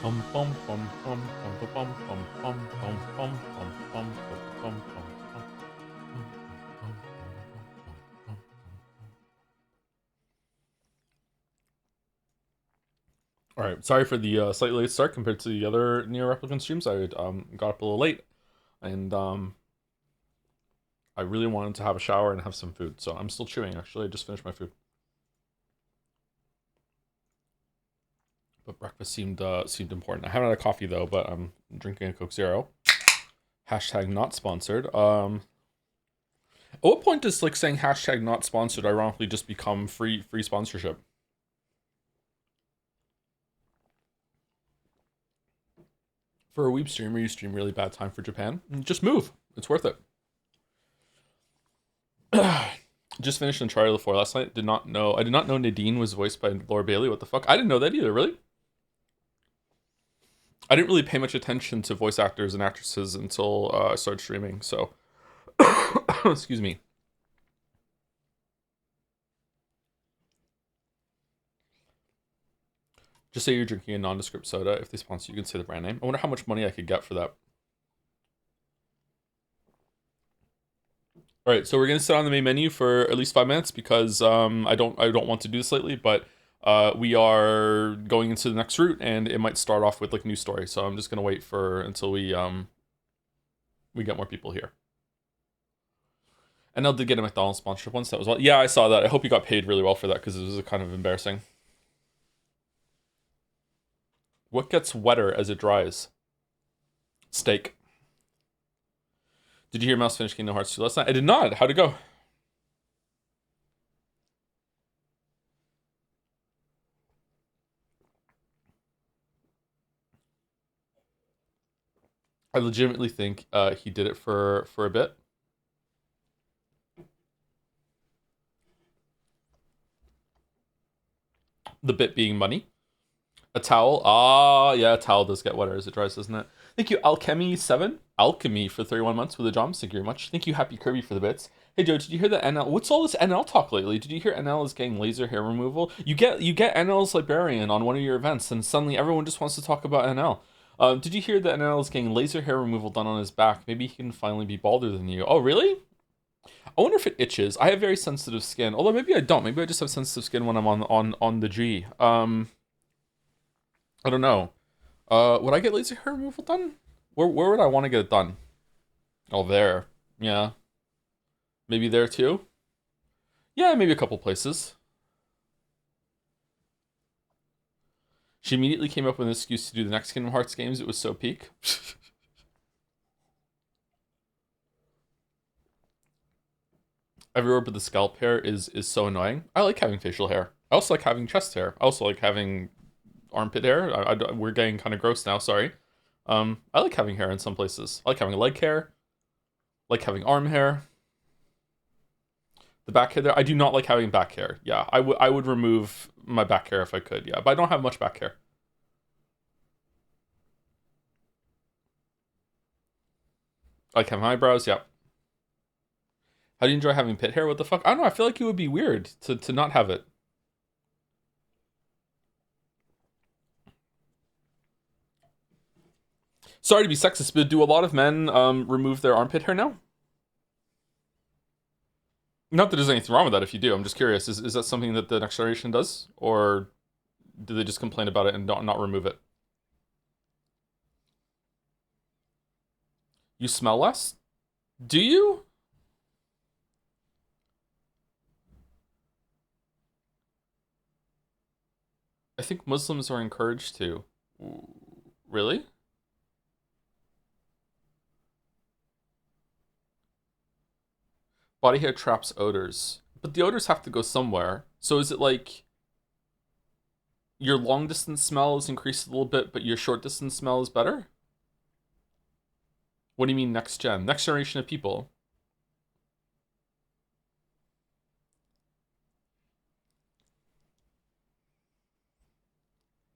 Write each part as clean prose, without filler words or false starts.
All right, sorry for the slightly late start compared to the other NieR Replicant streams. I got up a little late, and I really wanted to have a shower and have some food, so I'm still chewing. Actually, I just finished my food, but breakfast seemed important. I haven't had a coffee though, but I'm drinking a Coke Zero. Hashtag not sponsored. At what point does like saying hashtag not sponsored ironically just become free sponsorship? For a weeb streamer, you stream really bad time for Japan. Just move. It's worth it. Just finished Uncharted 4 last night. I did not know Nadine was voiced by Laura Bailey. What the fuck? I didn't know that either, really. I didn't really pay much attention to voice actors and actresses until I started streaming, so excuse me. Just say you're drinking a nondescript soda. If they sponsor you, can say the brand name. I wonder how much money I could get for that. All right, so we're gonna sit on the main menu for at least 5 minutes because I don't want to do this lately, but we are going into the next route and it might start off with like new story. So I'm just gonna wait for until we get more people here. And I did get a McDonald's sponsorship once. That was well. Yeah, I saw that. I hope you got paid really well for that because it was kind of embarrassing. What gets wetter as it dries? Steak. Did you hear Mouse finish Kingdom Hearts 2 last night? I did not. How'd it go? I legitimately think he did it for a bit. The bit being money. A towel. Ah, yeah, a towel does get wetter as it dries, doesn't it? Thank you, Alchemy7. Alchemy for 31 months with the jobs. Thank you very much. Thank you, Happy Kirby for the bits. Hey Joe, did you hear that NL? What's all this NL talk lately? Did you hear NL is getting laser hair removal? You get NL's librarian on one of your events, and suddenly everyone just wants to talk about NL. Did you hear that NL is getting laser hair removal done on his back? Maybe he can finally be balder than you. Oh, really? I wonder if it itches. I have very sensitive skin. Although maybe I don't. Maybe I just have sensitive skin when I'm on the G. I don't know. Would I get laser hair removal done? Where would I want to get it done? Oh, there. Yeah. Maybe there too? Yeah, maybe a couple places. She immediately came up with an excuse to do the next Kingdom Hearts games. It was so peak. Everywhere but the scalp hair is so annoying. I like having facial hair. I also like having chest hair. I also like having armpit hair. We're getting kind of gross now. Sorry. I like having hair in some places. I like having leg hair. I like having arm hair. The back hair there. I do not like having back hair. Yeah, I would remove my back hair if I could. Yeah, but I don't have much back hair. I like having eyebrows. Yeah. How do you enjoy having pit hair? What the fuck? I don't know. I feel like it would be weird to not have it. Sorry to be sexist, but do a lot of men remove their armpit hair now? Not that there's anything wrong with that if you do. I'm just curious. Is that something that the next generation does? Or do they just complain about it and not remove it? You smell less? Do you? I think Muslims are encouraged to. Really? Body hair traps odors. But the odors have to go somewhere. So is it like your long distance smell is increased a little bit, but your short distance smell is better? What do you mean next gen? Next generation of people.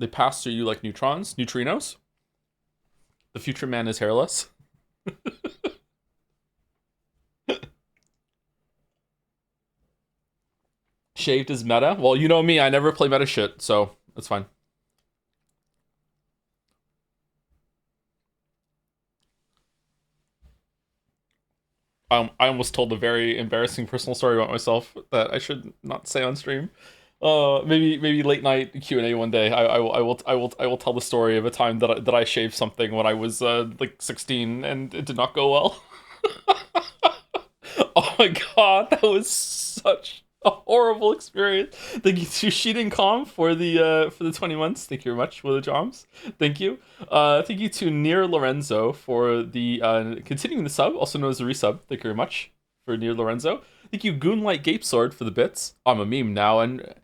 They pass through you like neutrons, neutrinos. The future man is hairless. Shaved is meta. Well, you know me, I never play meta shit, so that's fine. I almost told a very embarrassing personal story about myself that I should not say on stream. Maybe late night Q&A one day. I will tell the story of a time that I shaved something when I was like 16 and it did not go well. Oh my god, that was such a horrible experience. Thank you to Sheeting Com for the 20 months. Thank you very much for the joms. Thank you. Thank you to NieR Lorenzo for the continuing the sub, also known as the resub. Thank you very much for NieR Lorenzo. Thank you Goonlight Gape Sword for the bits. I'm a meme now, and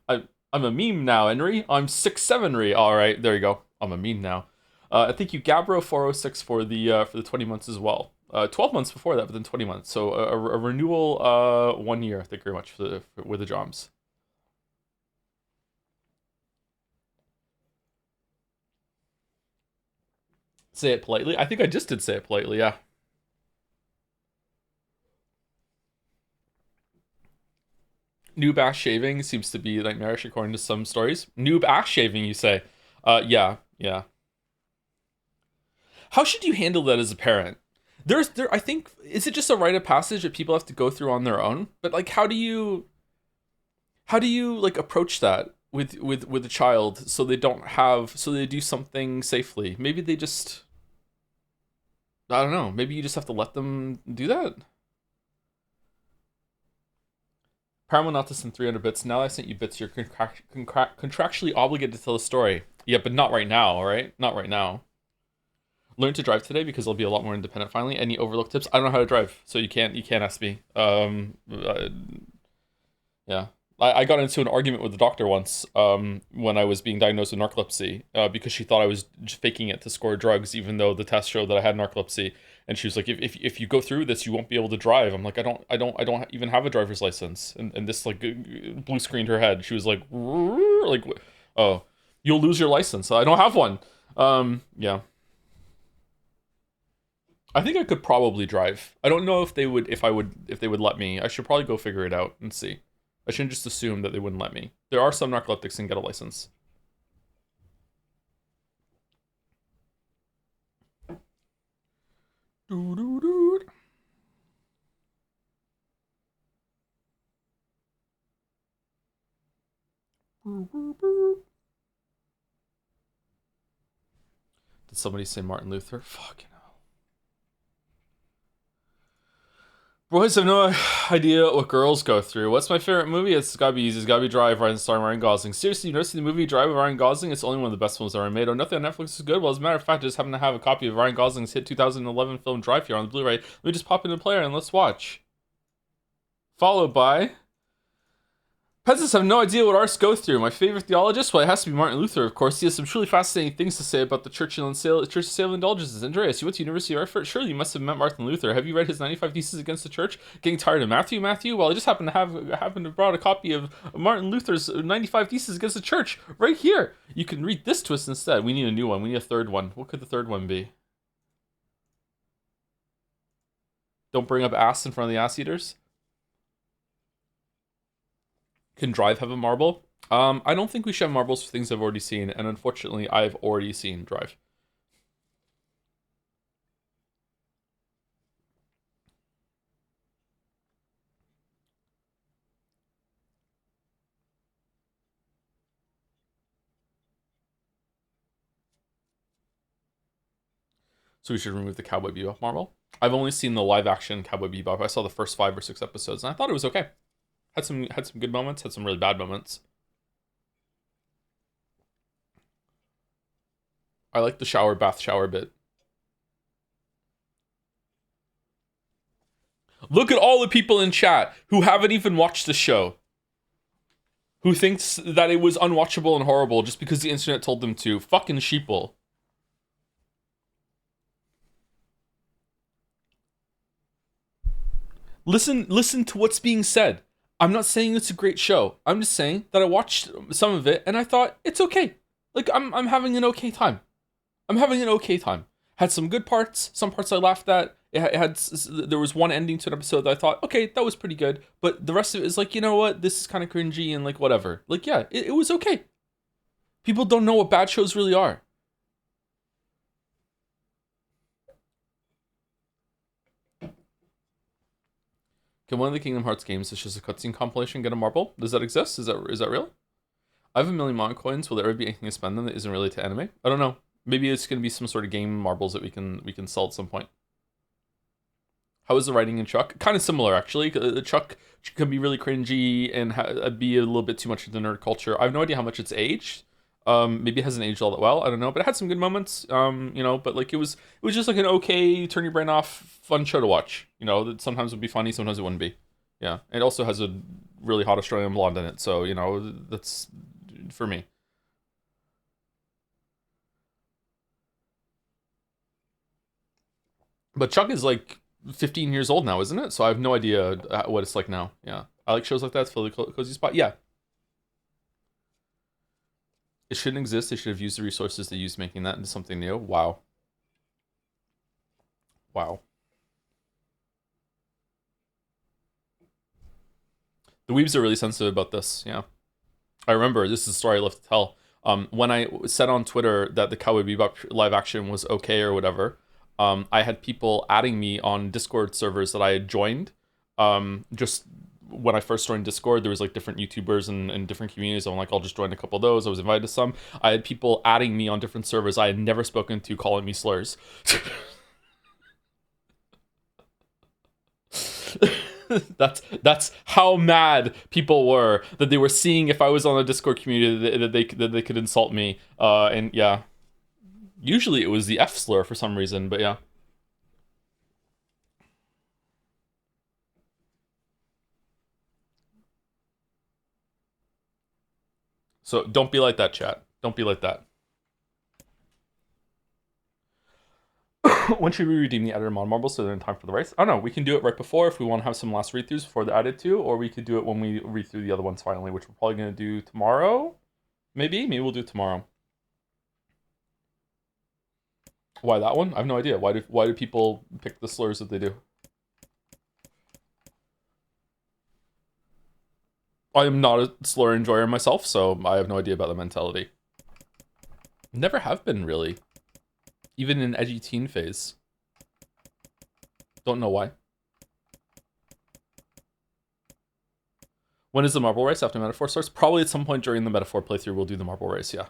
I'm a meme now, Henry. I'm 6'7" All right, there you go. I'm a meme now. Thank you Gabro406 for the 20 months as well. 12 months before that, but then 20 months. So a renewal 1 year. Thank you very much with the joms. Say it politely. I think I just did say it politely, yeah. Noob ass shaving seems to be nightmarish according to some stories. Noob ass shaving, you say? Yeah. How should you handle that as a parent? I think, is it just a rite of passage that people have to go through on their own? But like, how do you like approach that with a child so they do something safely? Maybe they just, I don't know. Maybe you just have to let them do that. Paramount not to send 300 bits. Now that I sent you bits, you're contractually obligated to tell the story. Yeah, but not right now, all right? Not right now. Learn to drive today because I'll be a lot more independent finally. Any overlook tips? I don't know how to drive, so you can't ask me. Yeah. I got into an argument with the doctor once when I was being diagnosed with narcolepsy because she thought I was faking it to score drugs, even though the test showed that I had narcolepsy. And she was like, if you go through this, you won't be able to drive. I'm like, I don't even have a driver's license. And this like blue screened her head. She was like, oh, you'll lose your license. I don't have one. Yeah. I think I could probably drive. I don't know if they would let me. I should probably go figure it out and see. I shouldn't just assume that they wouldn't let me. There are some narcoleptics and get a license. Did somebody say Martin Luther? Fucking hell. Boys have no idea what girls go through. What's my favorite movie? It's gotta be easy. It's gotta be Drive, starring Ryan Gosling. Seriously, you never seen the movie Drive with Ryan Gosling? It's only one of the best films ever made. Oh, nothing on Netflix is good. Well, as a matter of fact, I just happen to have a copy of Ryan Gosling's hit 2011 film Drive here on the Blu-ray. Let me just pop in the player and let's watch. Followed by... Peasants have no idea what arts go through. My favorite theologist? Well, it has to be Martin Luther, of course. He has some truly fascinating things to say about the Church of Sale of Indulgences. Andreas, you went to University of Erfurt? Surely you must have met Martin Luther. Have you read his 95 Theses Against the Church? Getting tired of Matthew? Well, I just happen to brought a copy of Martin Luther's 95 Theses Against the Church right here. You can read this to us instead. We need a new one. We need a third one. What could the third one be? Don't bring up ass in front of the ass eaters. Can Drive have a marble? I don't think we should have marbles for things I've already seen, and unfortunately, I've already seen Drive. So we should remove the Cowboy Bebop marble. I've only seen the live action Cowboy Bebop. I saw the first 5 or 6 episodes, and I thought it was okay. Had some good moments, had some really bad moments. I like the bath shower bit. Look at all the people in chat who haven't even watched the show. Who thinks that it was unwatchable and horrible just because the internet told them to. Fucking sheeple. Listen to what's being said. I'm not saying it's a great show. I'm just saying that I watched some of it and I thought it's okay. Like I'm having an okay time. I'm having an okay time. Had some good parts, some parts I laughed at. There was one ending to an episode that I thought, okay, that was pretty good, but the rest of it is like, you know what, this is kind of cringy and like whatever. Like, yeah, it was okay. People don't know what bad shows really are. Can one of the Kingdom Hearts games that's just a cutscene compilation get a marble? Does that exist? Is that real? I have 1,000,000 Mon coins. Will there ever be anything to spend them that isn't related to anime? I don't know. Maybe it's gonna be some sort of game marbles that we can sell at some point. How is the writing in Chuck? Kind of similar, actually. Chuck can be really cringy and be a little bit too much of the nerd culture. I have no idea how much it's aged. Maybe it hasn't aged all that well. I don't know, but it had some good moments. But like it was just like an okay, turn your brain off, fun show to watch. That sometimes would be funny, sometimes it wouldn't be. Yeah, it also has a really hot Australian blonde in it, so that's for me. But Chuck is like 15 years old now, isn't it? So I have no idea what it's like now. Yeah, I like shows like that. It's a cozy spot. Yeah. It shouldn't exist. They should have used the resources they used making that into something new. Wow. Wow. The weebs are really sensitive about this. Yeah. I remember, this is a story I love to tell. When I said on Twitter that the Cowboy Bebop live action was okay or whatever, I had people adding me on Discord servers that I had joined. Just when I first joined Discord, there was like different YouTubers and different communities. I'm like, I'll just join a couple of those. I was invited to some. I had people adding me on different servers I had never spoken to, calling me slurs. That's how mad people were that they were seeing if I was on a Discord community that they could insult me. And yeah, usually it was the F slur for some reason, but yeah. So don't be like that, chat. Don't be like that. When should we redeem the editor mod marbles so they're in time for the race? I don't know. We can do it right before if we want to have some last read-throughs before they're added to, or we could do it when we read through the other ones finally, which we're probably going to do tomorrow. Maybe we'll do it tomorrow. Why that one? I have no idea. Why do people pick the slurs that they do? I am not a slur enjoyer myself, so I have no idea about the mentality. Never have been, really. Even in edgy teen phase. Don't know why. When is the marble race after Metaphor starts? Probably at some point during the Metaphor playthrough we'll do the marble race, yeah.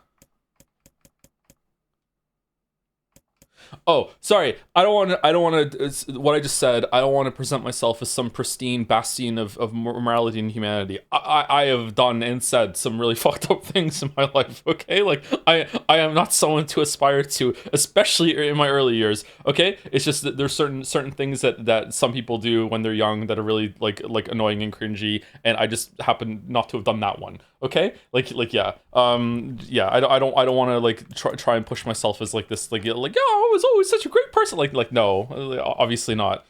Oh, sorry. I don't want to, what I just said, I don't want to present myself as some pristine bastion of morality and humanity. I have done and said some really fucked up things in my life, okay? Like, I am not someone to aspire to, especially in my early years, okay? It's just that there's certain things that some people do when they're young that are really, like annoying and cringy, and I just happen not to have done that one, okay? Like yeah. Yeah, I don't want to, like, try and push myself as, like, this, like, oh, I was always such a great person. Like no, obviously not.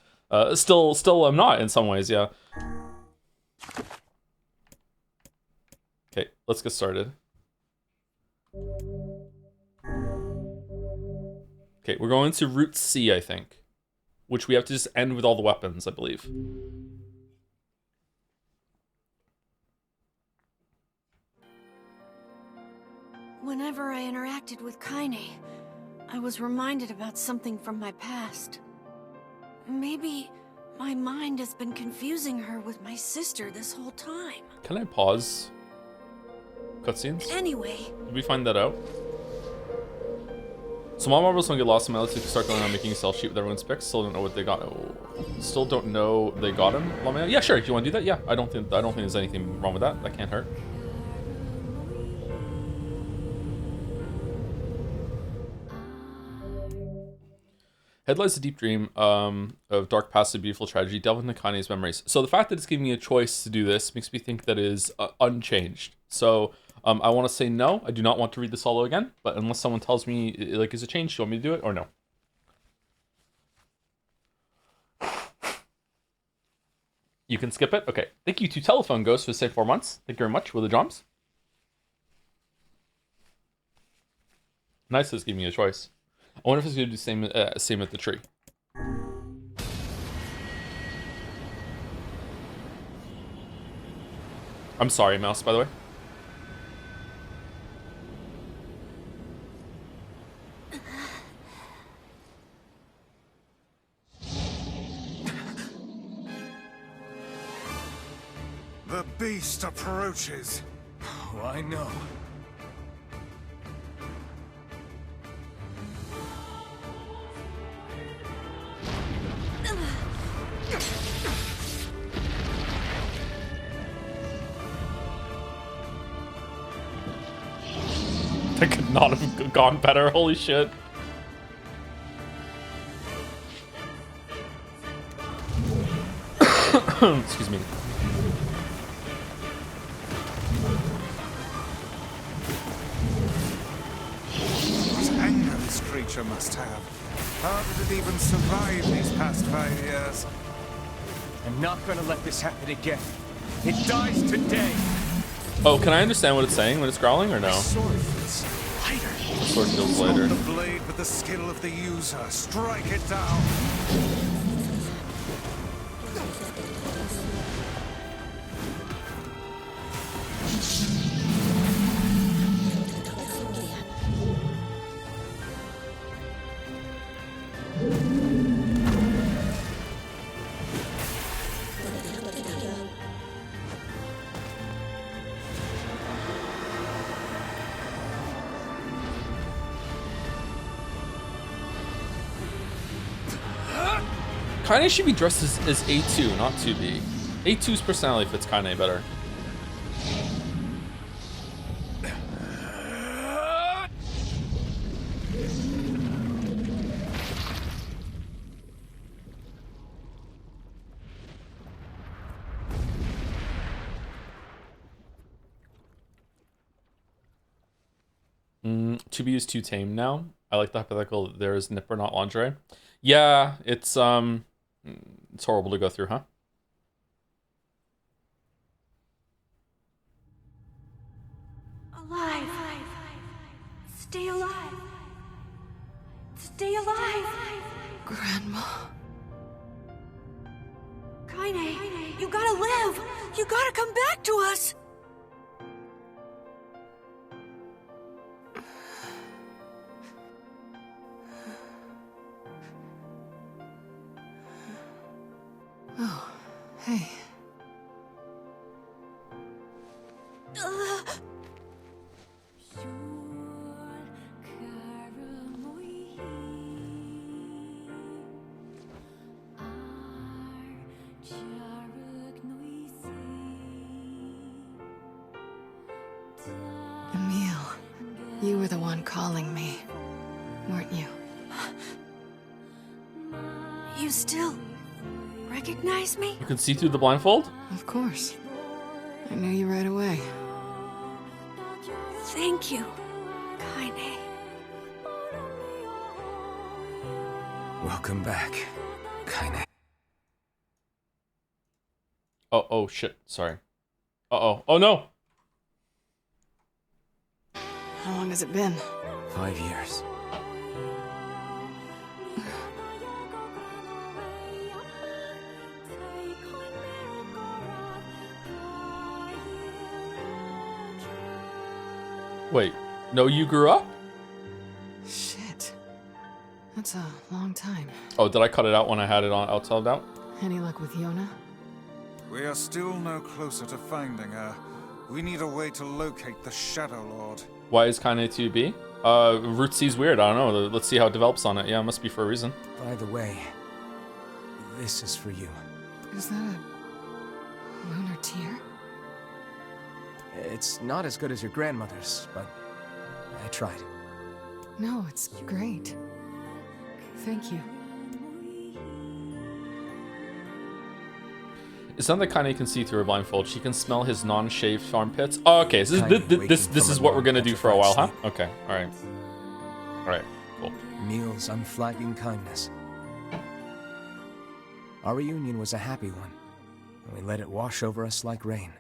Still I'm not in some ways, yeah. Okay, let's get started. Okay, we're going to Route C, I think. Which we have to just end with all the weapons, I believe. Whenever I interacted with Kaine, I was reminded about something from my past. Maybe my mind has been confusing her with my sister this whole time. Can I pause cutscenes? Anyway. Did we find that out? So my marbles don't get lost in my list. Start going on making a sell sheet with everyone's picks. Still don't know what they got. Oh, still don't know they got him. Yeah, sure. If you want to do that, yeah. I don't think there's anything wrong with that. That can't hurt. Head lies a deep dream of dark past and beautiful tragedy, delve into Kaine's memories. So the fact that it's giving me a choice to do this makes me think that it is unchanged. So I want to say no. I do not want to read the solo again, but unless someone tells me, like, is it changed? Do you want me to do it or no? You can skip it? Okay. Thank you to Telephone Ghost for the same 4 months. Thank you very much. With the drums. Nice, it's giving me a choice. I wonder if it's going to do the same at the tree. I'm sorry, Mouse, by the way. fast approaches. Oh, I know. That could not have gone better, holy shit. Excuse me. What anger this creature must have. How did it even survive these past 5 years? I'm not gonna let this happen again. It dies today. Oh, can I understand what it's saying when it's growling or no? Sword feels lighter. The sword feels lighter. The blade with the skill of the user. Strike it down. Kaine should be dressed as A2, not 2B. A2's personality fits Kaine better. To be is too tame now. I like the hypothetical that there is nipper, not lingerie. Yeah, it's horrible to go through, huh? Alive. Stay alive. Stay alive. Grandma. Kaine, you gotta live. You gotta come back to us. Oh, hey. Emil, you were the one calling me, weren't you? You still recognize me? You can see through the blindfold? Of course. I knew you right away. Thank you, Kaine. Welcome back, Kaine. Oh shit, sorry. Oh no! How long has it been? 5 years. Wait, no, you grew up? Shit. That's a long time. Oh, did I cut it out when I had it on outside out? Any luck with Yona? We are still no closer to finding her. We need a way to locate the Shadow Lord. Why is Kaine 2B? Root C's weird, I don't know. Let's see how it develops on it. Yeah, it must be for a reason. By the way, this is for you. Is that a lunar tear? It's not as good as your grandmother's, but I tried. No, it's great. Thank you. It's not that Kaine can see through her blindfold. She can smell his non-shaved armpits. Oh, okay, so this is what we're gonna do for a while, huh? Okay, all right, cool. Emil's unflagging kindness. Our reunion was a happy one, and we let it wash over us like rain.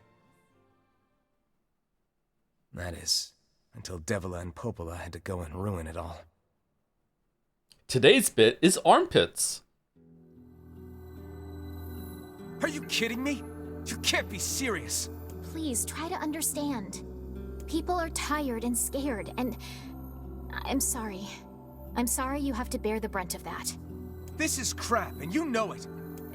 That is, until Devila and Popola had to go and ruin it all. Today's bit is armpits. Are you kidding me? You can't be serious. Please try to understand. People are tired and scared, and I'm sorry. I'm sorry you have to bear the brunt of that. This is crap, and you know it.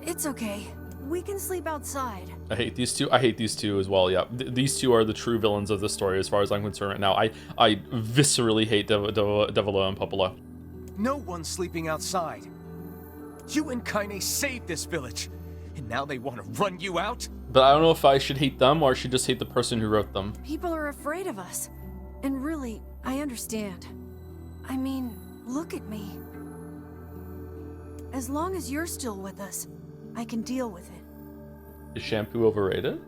It's okay. We can sleep outside. I hate these two. I hate these two as well. Yeah, these two are the true villains of the story, as far as I'm concerned right now. I viscerally hate Devilo and Popola. No one's sleeping outside. You and Kaine saved this village, and now they want to run you out? But I don't know if I should hate them or I should just hate the person who wrote them. People are afraid of us. And really, I understand. I mean, look at me. As long as you're still with us, I can deal with it. Is shampoo overrated?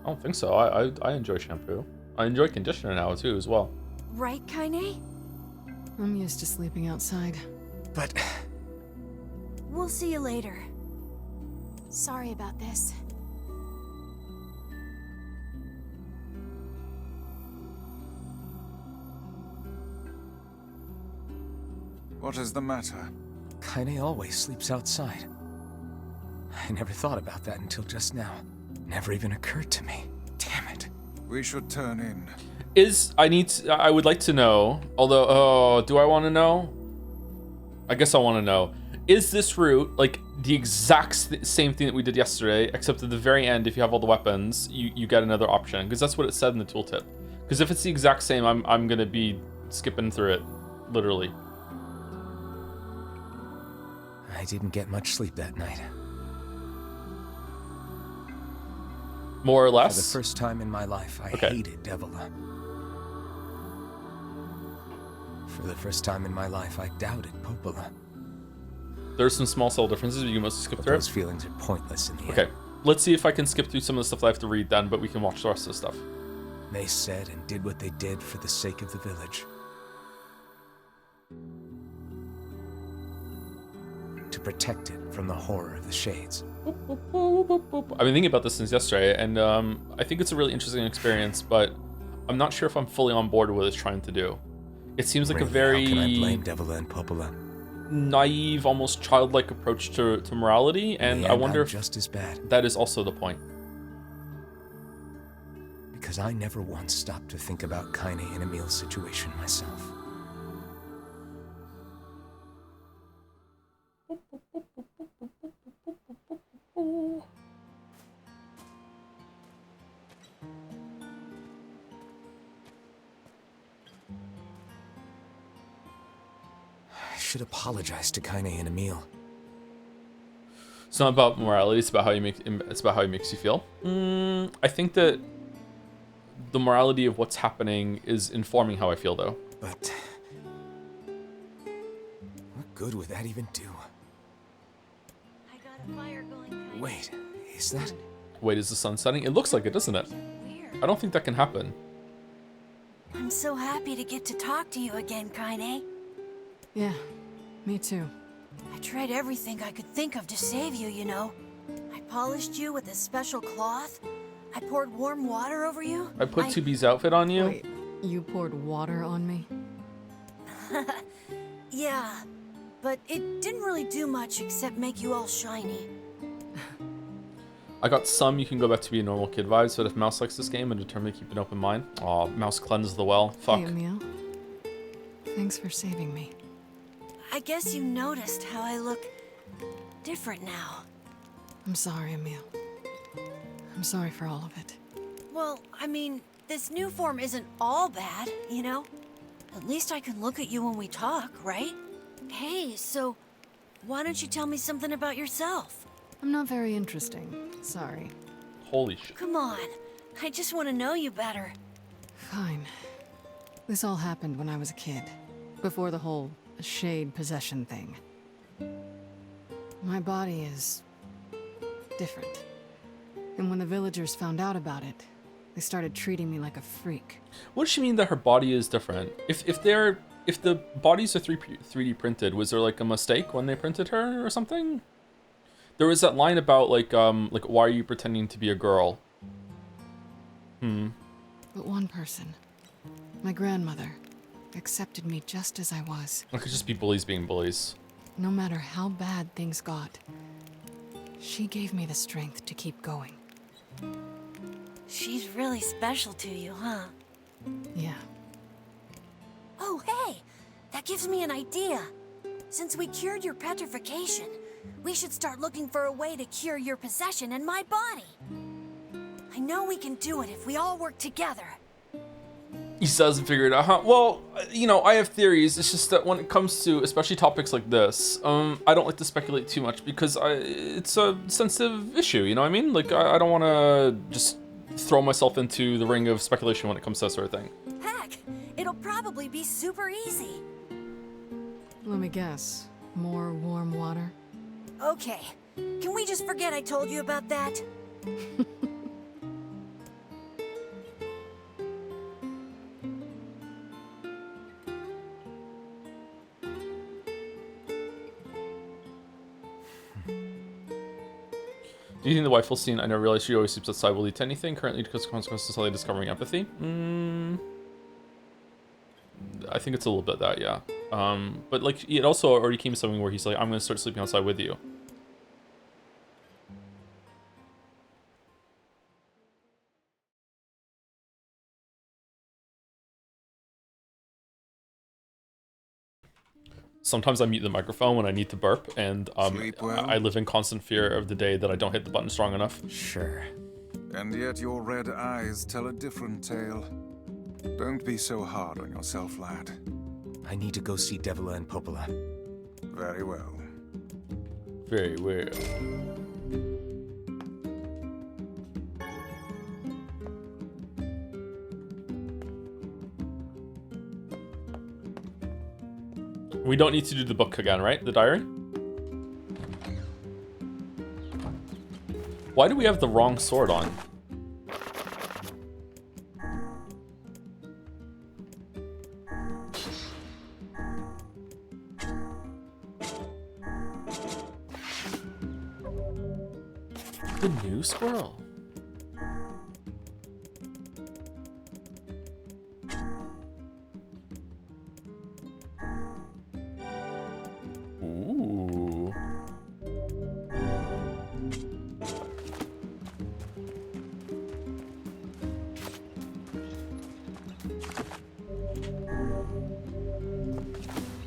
I don't think so. I enjoy shampoo. I enjoy conditioner now too as well. Right, Kaine? I'm used to sleeping outside. But We'll see you later. Sorry about this. What is the matter? Kaine always sleeps outside. I never thought about that until just now. Never even occurred to me. Damn it. We should turn in. I would like to know, although, do I want to know? I guess I want to know. Is this route like the exact same thing that we did yesterday, except at the very end, if you have all the weapons, you get another option? Because that's what it said in the tooltip. Because if it's the exact same, I'm going to be skipping through it, literally. I didn't get much sleep that night. More or less? For the first time in my life, I hated Devila. For the first time in my life, I doubted Popola. There's some small subtle differences, but you must skip through Those feelings are pointless in the end. Okay, let's see if I can skip through some of the stuff that I have to read then, but we can watch the rest of the stuff. They said and did what they did for the sake of the village. To protect it from the horror of the Shades. I've been thinking about this since yesterday, and I think it's a really interesting experience, but I'm not sure if I'm fully on board with what it's trying to do. It seems like Really, a very how can I blame Devila and Popola? naive, almost childlike approach to morality, and I wonder if just as bad. that is also the point. Because I never once stopped to think about Kaine and Emil's situation myself. I should apologize to Kaine and Emil. It's not about morality, it's about how he makes you feel. I think that the morality of what's happening is informing how I feel, though. But what good would that even do? I got a fire going, Kaine. Wait, is that? Wait, is the sun setting? It looks like it, doesn't it? Weird. I don't think that can happen. I'm so happy to get to talk to you again, Kaine. Yeah, me too. I tried everything I could think of to save you, you know. I polished you with a special cloth. I poured warm water over you. I put 2B's outfit on you. Wait, you poured water on me? Yeah, but it didn't really do much except make you all shiny. I got some you can go back to be a normal kid vibes, but if Mouse likes this game and determined to keep an open mind. Aw, Mouse cleansed the well. Fuck. Hey, Emil. Thanks for saving me. I guess you noticed how I look different now. I'm sorry, Emil. I'm sorry for all of it. Well, I mean, this new form isn't all bad, you know? At least I can look at you when we talk, right? Hey, so why don't you tell me something about yourself? I'm not very interesting. Sorry. Holy shit. Come on, I just want to know you better. Fine. This all happened when I was a kid. Before the whole shade possession thing. My body is different. And when the villagers found out about it, they started treating me like a freak. What does she mean that her body is different? If the bodies are 3D printed, was there like a mistake when they printed her or something? There was that line about like why are you pretending to be a girl? But one person, my grandmother, accepted me just as I was. It could just be bullies being bullies. No matter how bad things got, she gave me the strength to keep going. She's really special to you, huh? Yeah. Oh, hey! That gives me an idea. Since we cured your petrification, we should start looking for a way to cure your possession in my body. I know we can do it if we all work together. He still hasn't figured it out, huh? Well, you know, I have theories. It's just that when it comes to, especially topics like this, I don't like to speculate too much because it's a sensitive issue, you know what I mean? Like, I don't want to just throw myself into the ring of speculation when it comes to that sort of thing. Heck, it'll probably be super easy. Let me guess. More warm water? Okay, can we just forget I told you about that? Do you think the wife will scene, I never realized she always sleeps outside, will lead to anything? Currently, because consequences of slowly discovering empathy? I think it's a little bit that, yeah. But like, it also already came to something where he's like, I'm gonna start sleeping outside with you. Sometimes I mute the microphone when I need to burp, and Sleep well? I live in constant fear of the day that I don't hit the button strong enough. Sure. And yet your red eyes tell a different tale. Don't be so hard on yourself, lad. I need to go see Devila and Popola. Very well. Very well. We don't need to do the book again, right? The diary? Why do we have the wrong sword on? The new squirrel. Ooh.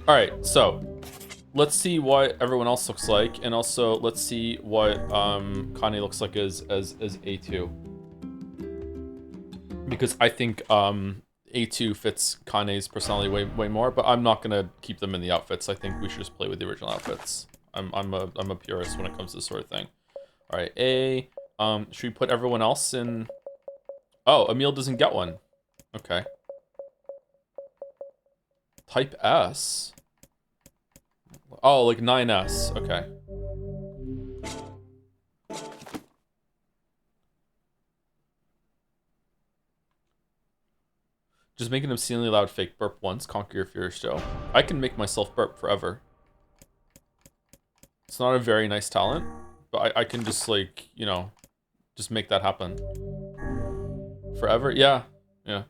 All right, so let's see what everyone else looks like, and also let's see what Kane looks like as A2, because I think A2 fits Kane's personality way more. But I'm not gonna keep them in the outfits. I think we should just play with the original outfits. I'm a purist when it comes to this sort of thing. All right, A. Should we put everyone else in? Oh, Emil doesn't get one. Okay. Type S. Oh, like 9S. Okay. Just make an obscenely loud fake burp once, conquer your fear, Joe. I can make myself burp forever. It's not a very nice talent, but I can just, like, you know, just make that happen. Forever? Yeah. Yeah.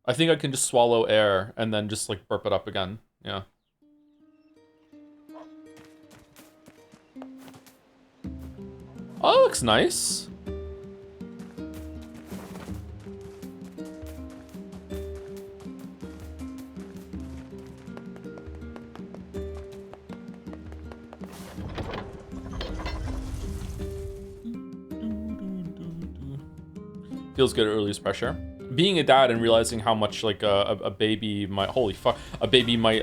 I think I can just swallow air and then just, like, burp it up again. Yeah. Oh, that looks nice. Feels good at release pressure. Being a dad and realizing how much like a baby might, holy fuck, a baby might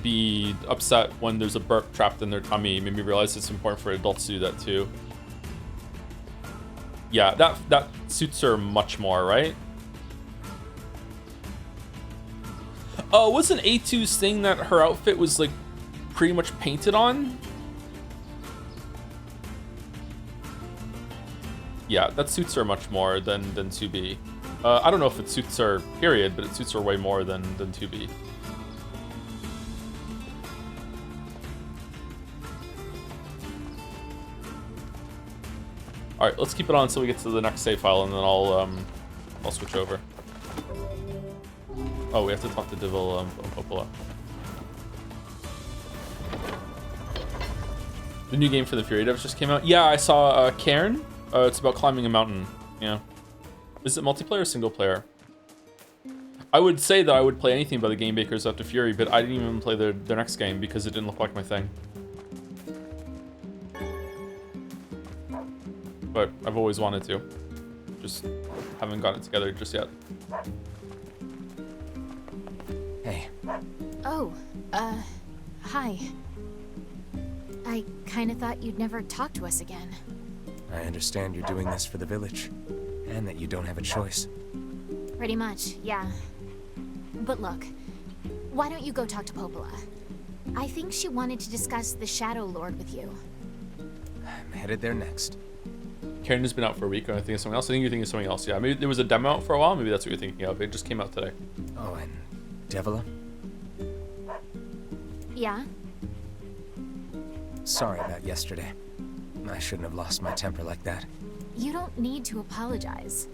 be upset when there's a burp trapped in their tummy made me realize it's important for adults to do that too. Yeah, that suits her much more, right? Oh, wasn't A2 saying that her outfit was like pretty much painted on? Yeah, that suits her much more than 2B. I don't know if it suits her, period, but it suits her way more than 2B. All right, let's keep it on until we get to the next save file, and then I'll switch over. Oh, we have to talk to Devil Popola. The new game for the Fury devs just came out. Yeah, I saw Cairn. It's about climbing a mountain. Yeah. Is it multiplayer or single player? I would say that I would play anything by the game makers after Fury, but I didn't even play their next game because it didn't look like my thing. but I've always wanted to. Just haven't gotten it together just yet. Hey, Oh, hi. I kinda thought you'd never talk to us again. I understand you're doing this for the village, and that you don't have a choice. Pretty much, yeah. But look, why don't you go talk to Popola? I think she wanted to discuss the Shadow Lord with you. I'm headed there next. Karen has been out for a week. I think it's something else. I think you're thinking of something else. Yeah, maybe there was a demo out for a while. Maybe that's what you're thinking of. It just came out today. Oh, and Devila? Yeah? Sorry about yesterday. I shouldn't have lost my temper like that. You don't need to apologize.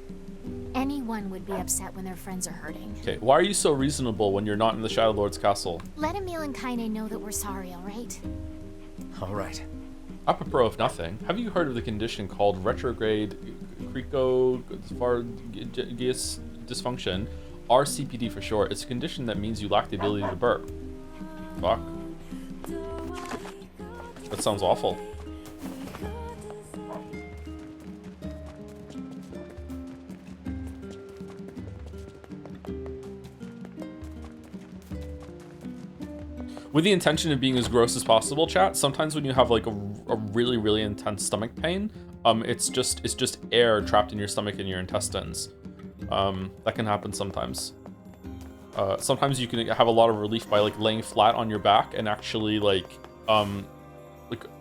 Anyone would be upset when their friends are hurting. Okay, why are you so reasonable when you're not in the Shadow Lord's castle? Let Emil and Kaine know that we're sorry, alright? All right. Apropos of nothing, have you heard of the condition called retrograde cricopharyngeus dysfunction, RCPD for short? It's a condition that means you lack the ability to burp. Fuck. That sounds awful. With the intention of being as gross as possible, chat, sometimes when you have like a really, really intense stomach pain, it's just air trapped in your stomach and your intestines. That can happen sometimes. Sometimes you can have a lot of relief by like laying flat on your back and actually like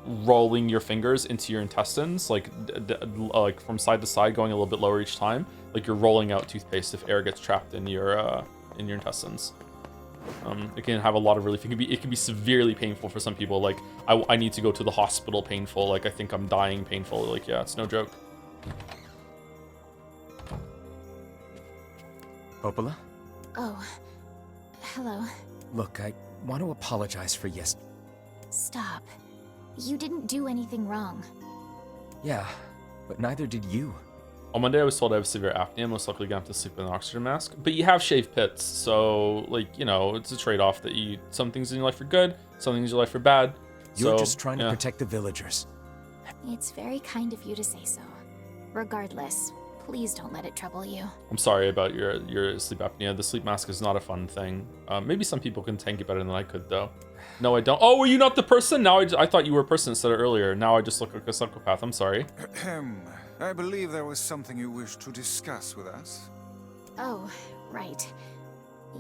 rolling your fingers into your intestines, like from side to side, going a little bit lower each time, like you're rolling out toothpaste if air gets trapped in your intestines. It can have a lot of relief. It can be severely painful for some people. Like I need to go to the hospital painful. Like I think I'm dying painful. Like yeah, it's no joke. Popola? Oh. Hello. Look, I want to apologize for Stop. You didn't do anything wrong. Yeah, but neither did you. On Monday, I was told I have severe apnea, most likely gonna have to sleep with an oxygen mask. But you have shaved pits, so like, you know, it's a trade-off that some things in your life are good, some things in your life are bad. You're just trying to protect the villagers. It's very kind of you to say so. Regardless, please don't let it trouble you. I'm sorry about your sleep apnea. The sleep mask is not a fun thing. Maybe some people can tank it better than I could, though. No, I don't. Oh, were you not the person? Now I thought you were a person instead of earlier. Now I just look like a psychopath. I'm sorry. I believe there was something you wished to discuss with us. Oh, right.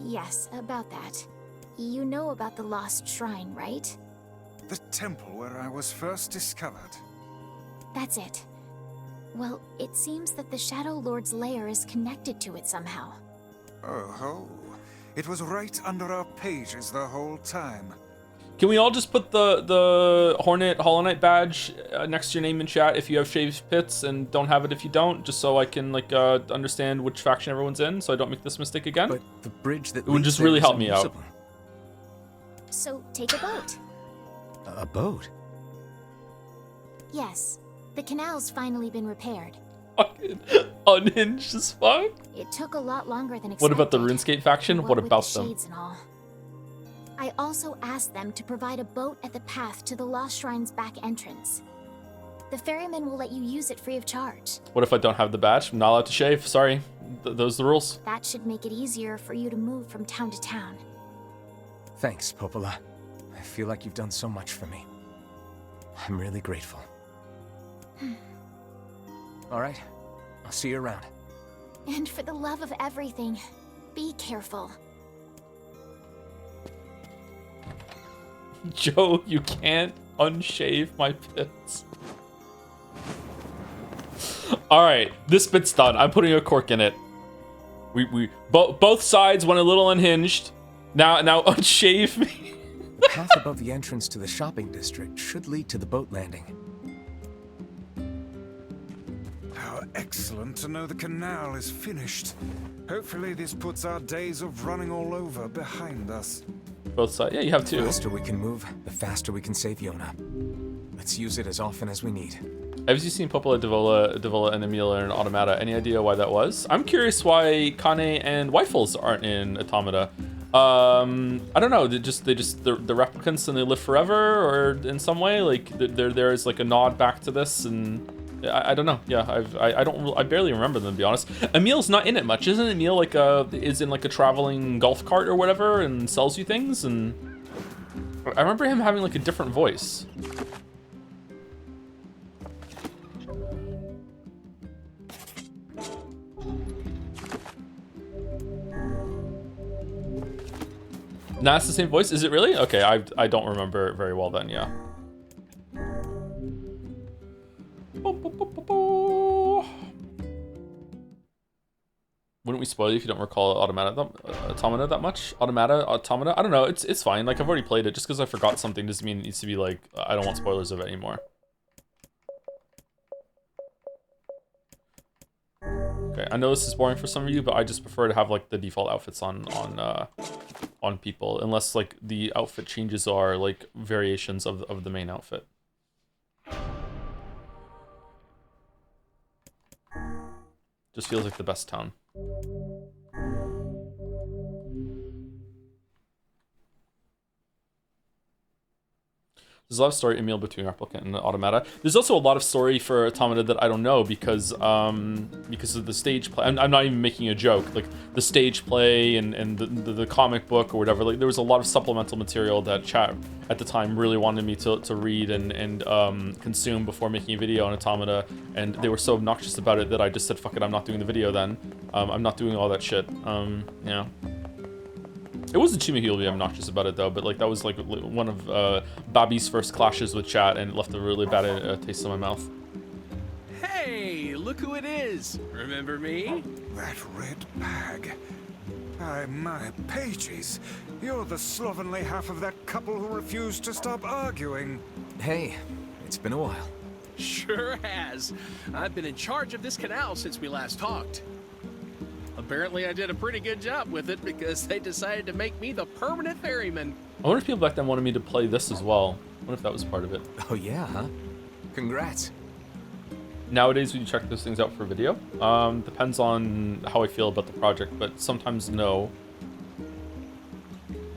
Yes, about that. You know about the lost shrine, right? The temple where I was first discovered. That's it. Well, it seems that the Shadow Lord's lair is connected to it somehow. Oh, it was right under our pages the whole time. Can we all just put the Hornet Hollow Knight badge next to your name in chat if you have shaved pits and don't have it if you don't, just so I can like understand which faction everyone's in, so I don't make this mistake again? But the bridge that it would just really help me out. So take a boat. A boat? Yes. The canal's finally been repaired. Fucking unhinged as fuck. It took a lot longer than expected. What about the RuneScape faction? What about the them? Shades and all. I also asked them to provide a boat at the path to the Lost Shrine's back entrance. The ferryman will let you use it free of charge. What if I don't have the badge? I'm not allowed to shave. Sorry. Those are the rules. That should make it easier for you to move from town to town. Thanks, Popola. I feel like you've done so much for me. I'm really grateful. All right. I'll see you around. And for the love of everything, be careful. Joe, you can't unshave my pits. All right, this bit's done. I'm putting a cork in it. Both sides went a little unhinged. Now unshave me. The path above the entrance to the shopping district should lead to the boat landing. How excellent to know the canal is finished. Hopefully this puts our days of running all over behind us. Both sides. Yeah, you have The two. faster we can move, the faster we can save Yona. Let's use it as often as we need. Have you seen Popola, Devola, and Emilia in Automata? Any idea why that was? I'm curious why Kane and Weifels aren't in Automata. I don't know. They're the replicants and they live forever, or in some way, like there is like a nod back to this, and I don't know. Yeah, I barely remember them, to be honest. Emil's not in it much, isn't Emil? Like is in like a traveling golf cart or whatever and sells you things. And I remember him having like a different voice. Nah, it's the same voice. Is it really? Okay, I don't remember it very well then. Yeah. Wouldn't we spoil you if you don't recall Automata that much? Automata? I don't know. It's fine. Like I've already played it. Just because I forgot something doesn't mean it needs to be like I don't want spoilers of it anymore. Okay, I know this is boring for some of you, but I just prefer to have like the default outfits on people, unless like the outfit changes are like variations of the main outfit. Just feels like the best town. There's a lot of story Emil between Replicant and Automata. There's also a lot of story for Automata that I don't know because of the stage play. I'm not even making a joke. Like the stage play and the comic book or whatever. Like there was a lot of supplemental material that chat at the time really wanted me to read and consume before making a video on Automata. And they were so obnoxious about it that I just said, fuck it, I'm not doing the video then. I'm not doing all that shit. Yeah. It wasn't too many people be obnoxious about it though, but like that was like one of Bobby's first clashes with chat and it left a really bad taste in my mouth. Hey, look who it is. Remember me? That red bag. My pages. You're the slovenly half of that couple who refused to stop arguing. Hey, it's been a while. Sure has. I've been in charge of this canal since we last talked. Apparently I did a pretty good job with it because they decided to make me the permanent ferryman. I wonder if people back then wanted me to play this as well. I wonder if that was part of it. Oh yeah, huh? Congrats. Nowadays, would you check those things out for video? Depends on how I feel about the project, but sometimes no.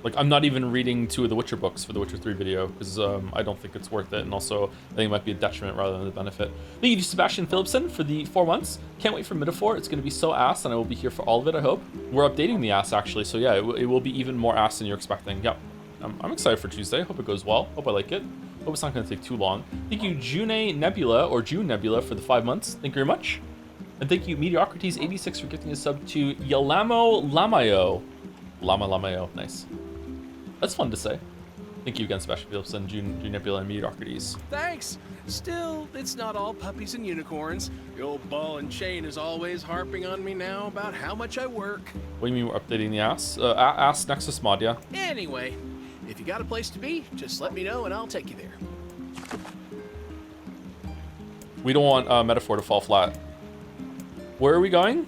Like, I'm not even reading 2 of the Witcher books for the Witcher 3 video, because I don't think it's worth it, and also I think it might be a detriment rather than a benefit. Thank you to Sebastian Philipson for the 4 months. Can't wait for Metaphor. It's going to be so ass, and I will be here for all of it, I hope. We're updating the ass, actually, so yeah, it will be even more ass than you're expecting. Yep. I'm excited for Tuesday. Hope it goes well. Hope I like it. Hope it's not going to take too long. Thank you, June Nebula, or June Nebula, for the 5 months. Thank you very much. And thank you, Mediocrities86, for gifting a sub to Yalamo Lamayo. Lamayo, nice. That's fun to say. Thank you again, Sebastian Philipson, June Nebula, and Mediocrities. Thanks. Still, it's not all puppies and unicorns. The old ball and chain is always harping on me now about how much I work. What do you mean we're updating the ass? Ass Nexus mod, yeah. Anyway, if you got a place to be, just let me know and I'll take you there. We don't want Metaphor to fall flat. Where are we going?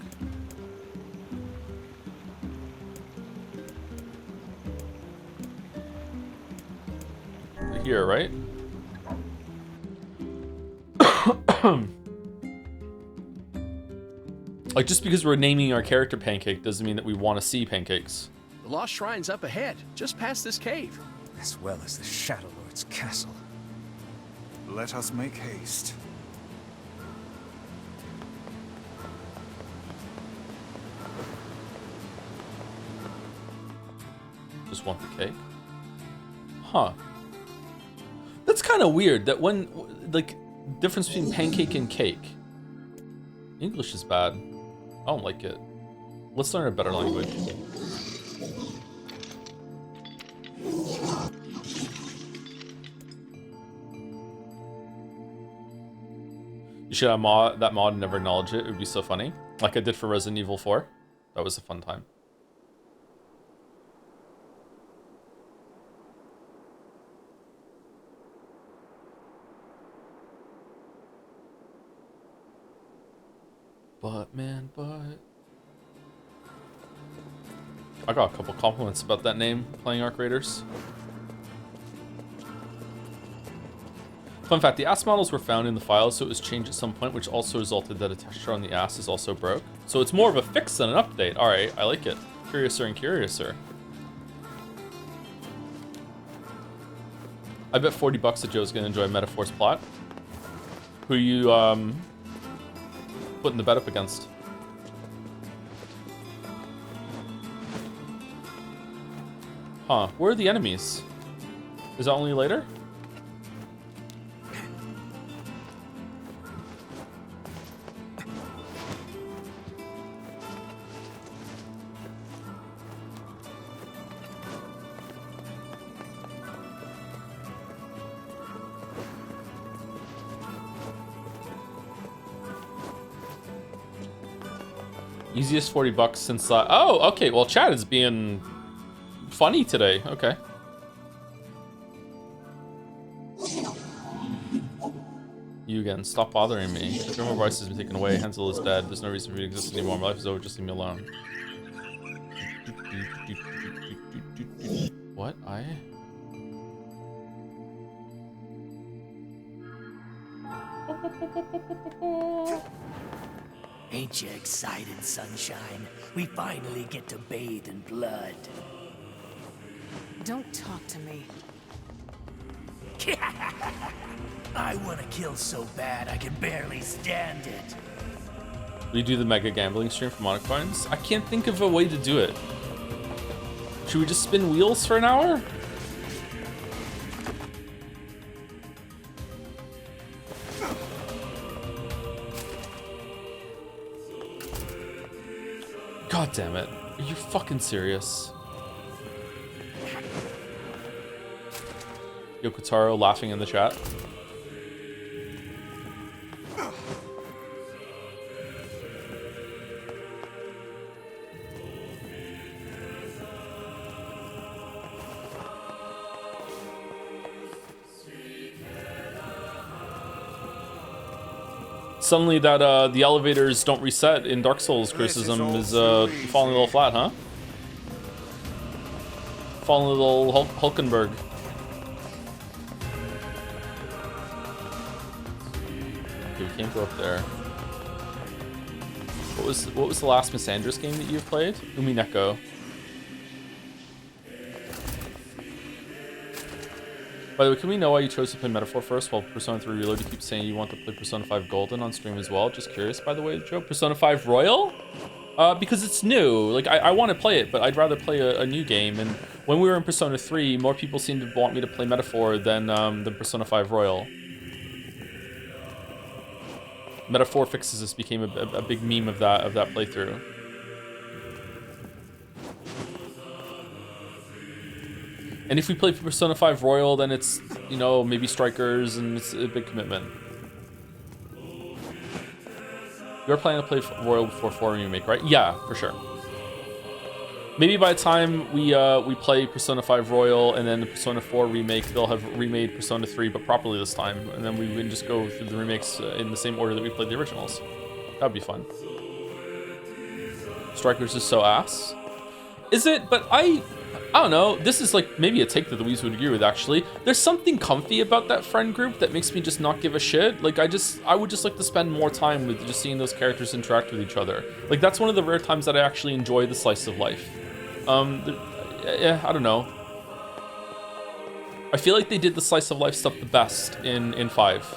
Here, right? Like, just because we're naming our character Pancake doesn't mean that we want to see pancakes. The Lost Shrine's up ahead, just past this cave. As well as the Shadow Lord's castle. Let us make haste. Just want the cake? Huh. That's kind of weird that when, like, difference between pancake and cake. English is bad. I don't like it. Let's learn a better language. You should have that mod and never acknowledge it. It would be so funny. Like I did for Resident Evil 4. That was a fun time. But man, I got a couple compliments about that name, playing Arc Raiders. Fun fact, the ass models were found in the files, so it was changed at some point, which also resulted that a texture on the ass is also broke. So it's more of a fix than an update. Alright, I like it. Curiouser and curiouser. I bet $40 that Joe's gonna enjoy Metaphor's plot. Who you putting the bet up against. Huh, where are the enemies? Is that only later? Easiest 40 bucks since oh, okay, well chat is being funny today. Okay. You again, stop bothering me. The drummer voice has been taken away, Hansel is dead. There's no reason for me to exist anymore. My life is over, just leave me alone. What? Ain't you excited, sunshine? We finally get to bathe in blood. Don't talk to me. I want to kill so bad I can barely stand it. We do the mega gambling stream for monocoins? I can't think of a way to do it. Should we just spin wheels for an hour? God damn it. Are you fucking serious? Yokotaro laughing in the chat. Suddenly that the elevators don't reset in Dark Souls criticism is falling a little flat, huh? Falling a little Hulkenberg. Okay, we can't go up there. What was the last Miss Andrews game that you've played? Umineko. By the way, can we know why you chose to play Metaphor first while Persona 3 Reload? You keep saying you want to play Persona 5 Golden on stream as well. Just curious, by the way, Joe. Persona 5 Royal? Because it's new. Like, I want to play it, but I'd rather play a new game. And when we were in Persona 3, more people seemed to want me to play Metaphor than Persona 5 Royal. Metaphor Fixes This became a big meme of that playthrough. And if we play Persona 5 Royal, then it's, you know, maybe Strikers, and it's a big commitment. You're planning to play Royal before 4 Remake, right? Yeah, for sure. Maybe by the time we play Persona 5 Royal and then the Persona 4 Remake, they'll have remade Persona 3, but properly this time. And then we can just go through the remakes in the same order that we played the originals. That'd be fun. Strikers is so ass. Is it? But I don't know. This is like maybe a take that the Weez would agree with, actually. There's something comfy about that friend group that makes me just not give a shit. Like, I would just like to spend more time with just seeing those characters interact with each other. Like, that's one of the rare times that I actually enjoy the slice of life. Yeah, I don't know. I feel like they did the slice of life stuff the best in 5.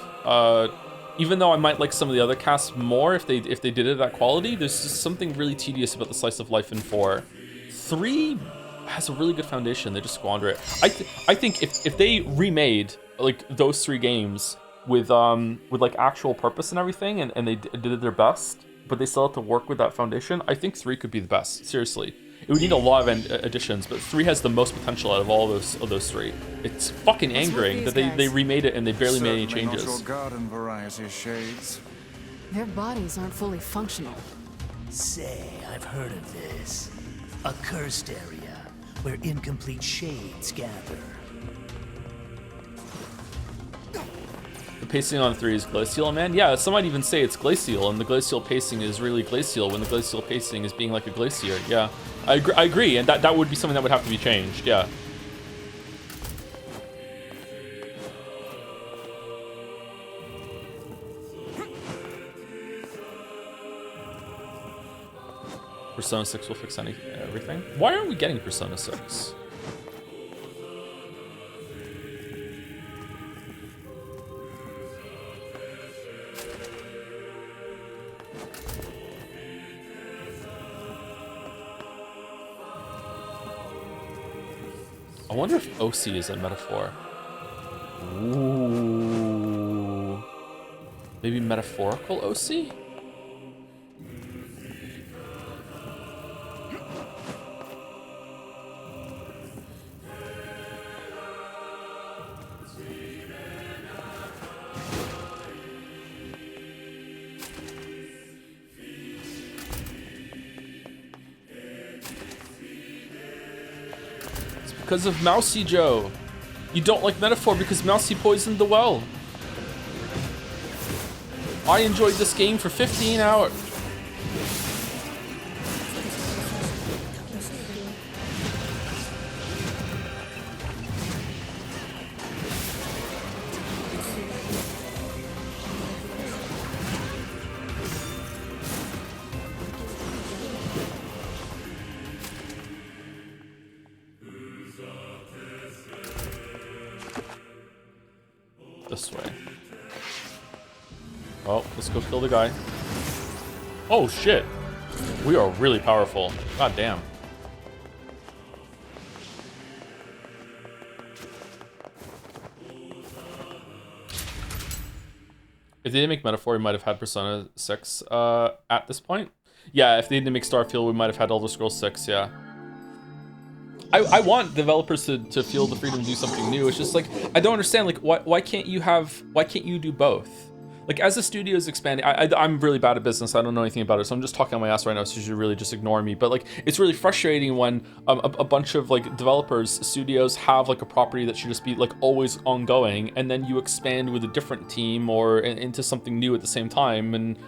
Even though I might like some of the other casts more if they did it at that quality, there's just something really tedious about the slice of life in 4. 3 has a really good foundation. They just squander it. I think if they remade like those 3 games with like actual purpose and everything, and they did their best, but they still have to work with that foundation, I think 3 could be the best. Seriously, it would need a lot of additions, but 3 has the most potential out of all those 3. It's fucking angering that they remade it and they barely made any changes. Not your garden variety, Shades. Their bodies aren't fully functional. Say, I've heard of this. A cursed area where incomplete shades gather. The pacing on 3 is glacial, man. Yeah, some might even say it's glacial, and the glacial pacing is really glacial when the glacial pacing is being like a glacier. Yeah, I agree, and that would be something that would have to be changed. Yeah. Persona 6 will fix everything. Why aren't we getting Persona 6? I wonder if OC is a metaphor. Ooh. Maybe metaphorical OC? It's because of Mousy Joe. You don't like metaphor because Mousy poisoned the well. I enjoyed this game for 15 hours. This way. Oh, let's go kill the guy. Oh shit. We are really powerful. God damn. If they didn't make Metaphor, we might have had Persona 6 at this point. Yeah, if they didn't make Starfield, we might have had Elder Scrolls 6, yeah. I want developers to feel the freedom to do something new. It's just like, I don't understand, like, why can't you do both? Like, as the studio is expanding, I'm really bad at business. I don't know anything about it, so I'm just talking on my ass right now, so you should really just ignore me. But, like, it's really frustrating when a bunch of, like, developers, studios have, like, a property that should just be, like, always ongoing, and then you expand with a different team or into something new at the same time, and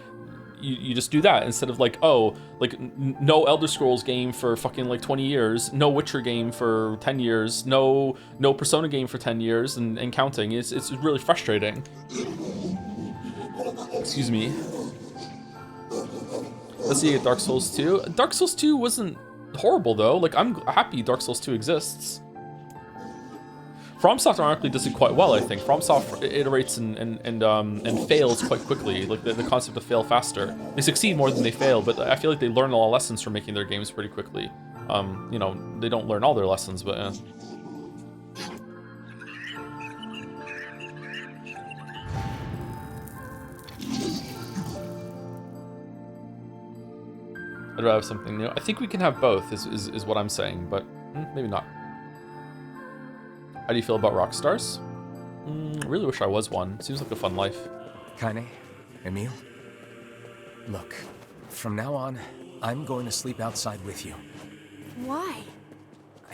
you just do that instead of, like, oh, like, no Elder Scrolls game for fucking, like, 20 years, no Witcher game for 10 years, no Persona game for 10 years, and counting. It's really frustrating. Excuse me. Let's see, Dark Souls 2. Dark Souls 2 wasn't horrible though. Like, I'm happy Dark Souls 2 exists. FromSoft ironically does it quite well, I think. FromSoft iterates and fails quite quickly. Like the concept of fail faster. They succeed more than they fail, but I feel like they learn a lot of lessons from making their games pretty quickly. You know, they don't learn all their lessons, but I'd rather have something new. I think we can have both, is what I'm saying, but maybe not. How do you feel about Rockstars? I really wish I was one. Seems like a fun life. Kaine, Emil, look, from now on, I'm going to sleep outside with you. Why?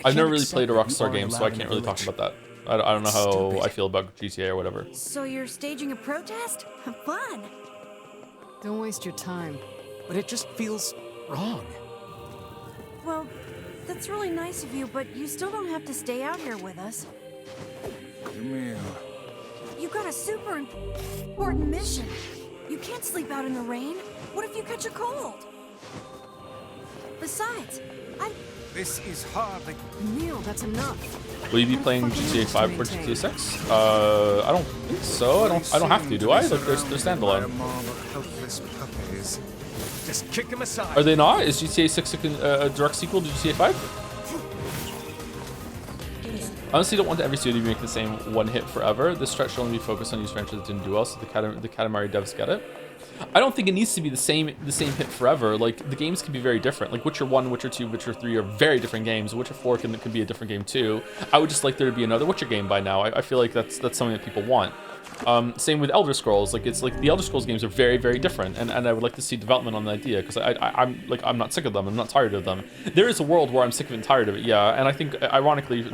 I've never really played a Rockstar game, so I can't really talk about that. I don't know how I feel about GTA or whatever. So you're staging a protest? Fun! Don't waste your time. But it just feels wrong. Well, that's really nice of you, but you still don't have to stay out here with us. Emil. You got a super important mission. You can't sleep out in the rain. What if you catch a cold? Besides, This is hardly... Neil, that's enough. Will you be playing GTA 5 or GTA 6? I don't think so. I don't have to, do I? Like, they're standalone. Just kick him aside. Are they not? Is GTA 6 a direct sequel to GTA 5? I honestly don't want every studio to make the same one hit forever. This stretch should only be focused on these franchises that didn't do well, so the Katamari devs get it. I don't think it needs to be the same hit forever. Like, the games can be very different. Like, Witcher 1, Witcher 2, Witcher 3 are very different games. Witcher 4 can be a different game too. I would just like there to be another Witcher game by now. I feel like that's something that people want. Same with Elder Scrolls. Like, it's like the Elder Scrolls games are very, very different, and I would like to see development on the idea, because I'm not sick of them. I'm not tired of them. There is a world where I'm sick of and tired of it, yeah. And I think unironically,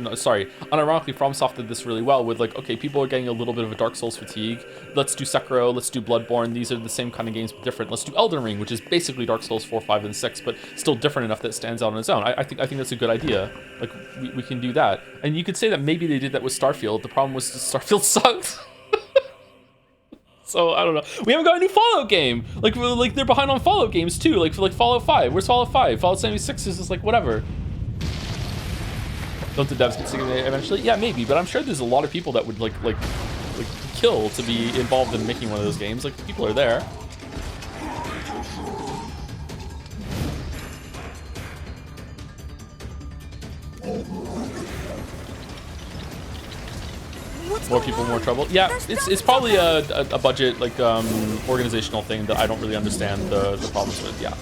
FromSoft did this really well with, like, okay, people are getting a little bit of a Dark Souls fatigue. Let's do Sekiro. Let's do Bloodborne. These are the same kind of games but different. Let's do Elden Ring, which is basically Dark Souls 4, 5, and 6, but still different enough that it stands out on its own. I think that's a good idea. Like, we can do that. And you could say that maybe they did that with Starfield. The problem was Starfield sucked. So I don't know. We haven't got a new Fallout game. Like they're behind on Fallout games too. Like Fallout 5. Where's Fallout 5? Fallout 76 is just like whatever. Don't the devs get sick of it eventually? Yeah, maybe. But I'm sure there's a lot of people that would like kill to be involved in making one of those games. Like, people are there. more people, more trouble. Yeah, it's probably a budget, like, organizational thing that I don't really understand the problems with. Yeah,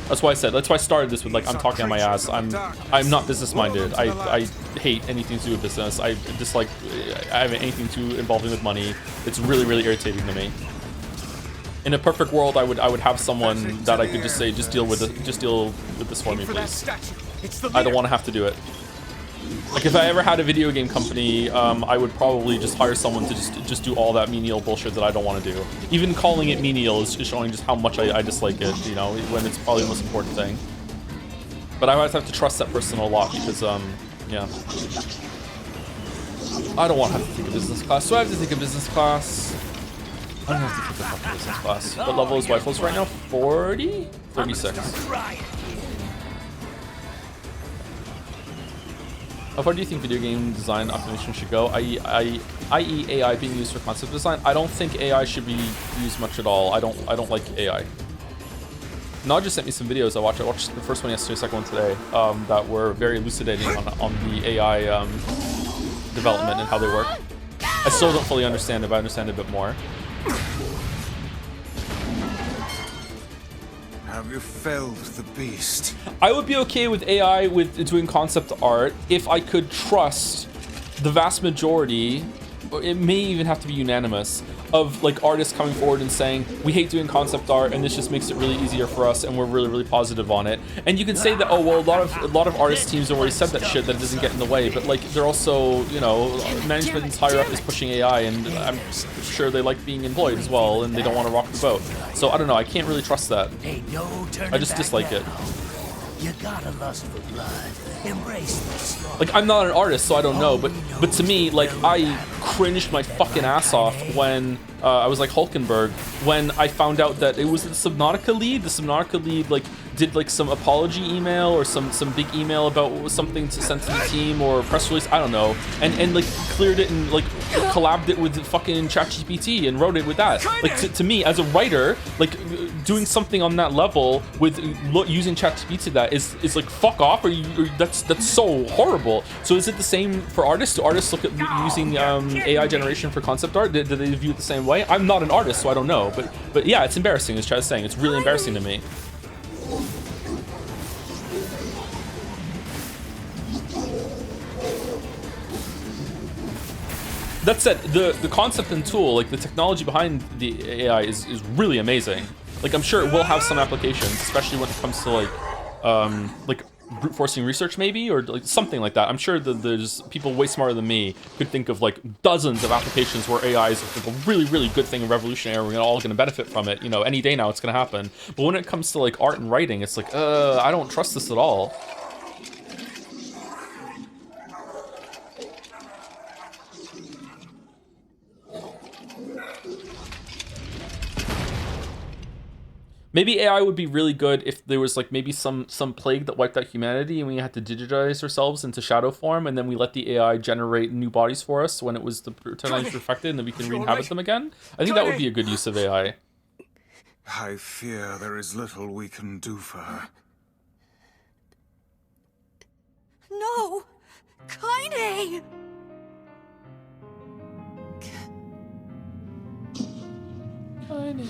that's why I said, that's why I started this with, like, I'm talking on my ass. I'm not business minded. I hate anything to do with business. I dislike, I have anything too involving with money. It's really, really irritating to me. In a perfect world, I would have someone that I could just say, just deal with this for me, please. I don't want to have to do it. Like, if I ever had a video game company, I would probably just hire someone to just do all that menial bullshit that I don't want to do. Even calling it menial is showing just how much I dislike it, you know, when it's probably the most important thing. But I always have to trust that person a lot because, yeah. I don't want to have to take a business class, so I have to take a business class. I don't have to take a fucking business class. What level is Wifels right now? 40? 36. How far do you think video game design optimization should go? i.e. AI being used for concept design? I don't think AI should be used much at all. I don't like AI. Nod just sent me some videos I watched. I watched the first one yesterday, the second one today, that were very elucidating on the AI development and how they work. I still don't fully understand it, but I understand it a bit more. Have you felled the beast? I would be okay with AI with doing concept art if I could trust the vast majority, or it may even have to be unanimous, of like artists coming forward and saying, we hate doing concept art and this just makes it really easier for us and we're really, really positive on it. And you can say that, oh well, a lot of artist teams have already said that shit, that it doesn't get in the way, but like they're also, you know, management higher up is pushing AI and I'm sure they like being employed as well and they don't want to rock the boat. So I don't know, I can't really trust that. I just dislike it. You gotta lust for blood. Embrace this. Like, I'm not an artist, so I don't know, but to me, like, I cringed my fucking ass off when I was like Hulkenberg, when I found out that it was the Subnautica lead. The Subnautica lead, like, did like some apology email or some big email about something to send to the team or a press release, I don't know, and like cleared it and like collabed it with fucking ChatGPT and wrote it with that. Like, to me as a writer, like doing something on that level with using ChatGPT to that is like, fuck off, or that's so horrible. So is it the same for artists? Do artists look at using AI generation for concept art? Do they view it the same way? I'm not an artist, so I don't know, but yeah, it's embarrassing, as Chad's saying. It's really embarrassing to me. That said, the concept and tool, like the technology behind the AI is really amazing. Like, I'm sure it will have some applications, especially when it comes to like brute forcing research maybe, or like something like that. I'm sure that there's people way smarter than me could think of like dozens of applications where AI is like a really, really good thing and revolutionary. We're all going to benefit from it. You know, any day now it's going to happen. But when it comes to like art and writing, it's like, I don't trust this at all. Maybe AI would be really good if there was like maybe some plague that wiped out humanity and we had to digitize ourselves into shadow form, and then we let the AI generate new bodies for us when it was the technology perfected, and then we can re-inhabit them again. I think that would be a good use of AI. I fear there is little we can do for her. No! Kaine! Kaine.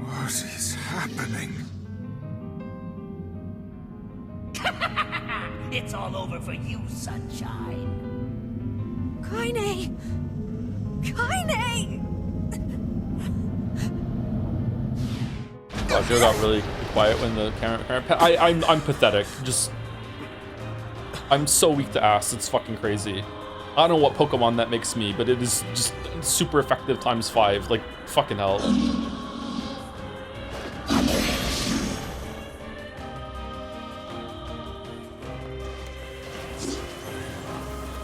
What is happening? It's all over for you, sunshine. Kaine! Kaine! Wow, Joe got really quiet when the camera I'm pathetic. Just, I'm so weak to ass. It's fucking crazy. I don't know what Pokemon that makes me, but it is just super effective times 5. Like, fucking hell.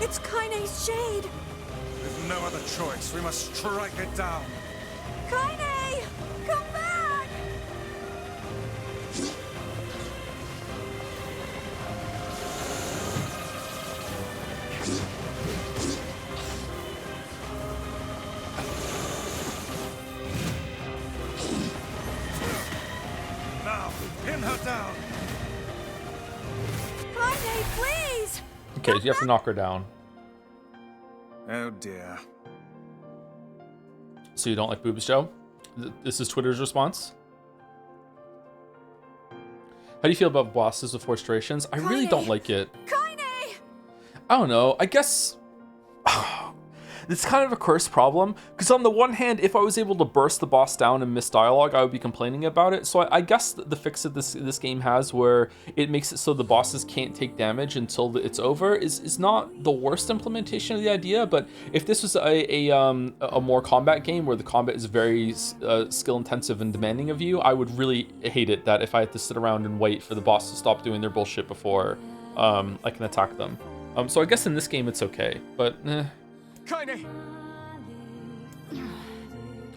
It's Kaine's shade! With no other choice, we must strike it down. Kaine! Come back! Now, pin her down. Kaine, please! Okay, you have to knock her down. Oh dear. So you don't like boobs, Joe? This is Twitter's response. How do you feel about bosses with forced durations? I really don't like it. Kaine! I don't know. I guess it's kind of a cursed problem, because on the one hand, if I was able to burst the boss down and miss dialogue, I would be complaining about it. So I guess the fix that this game has, where it makes it so the bosses can't take damage until it's over, is not the worst implementation of the idea. But if this was a more combat game where the combat is very skill intensive and demanding of you, I would really hate it that if I had to sit around and wait for the boss to stop doing their bullshit before I can attack them. So I guess in this game it's okay, but Kaine!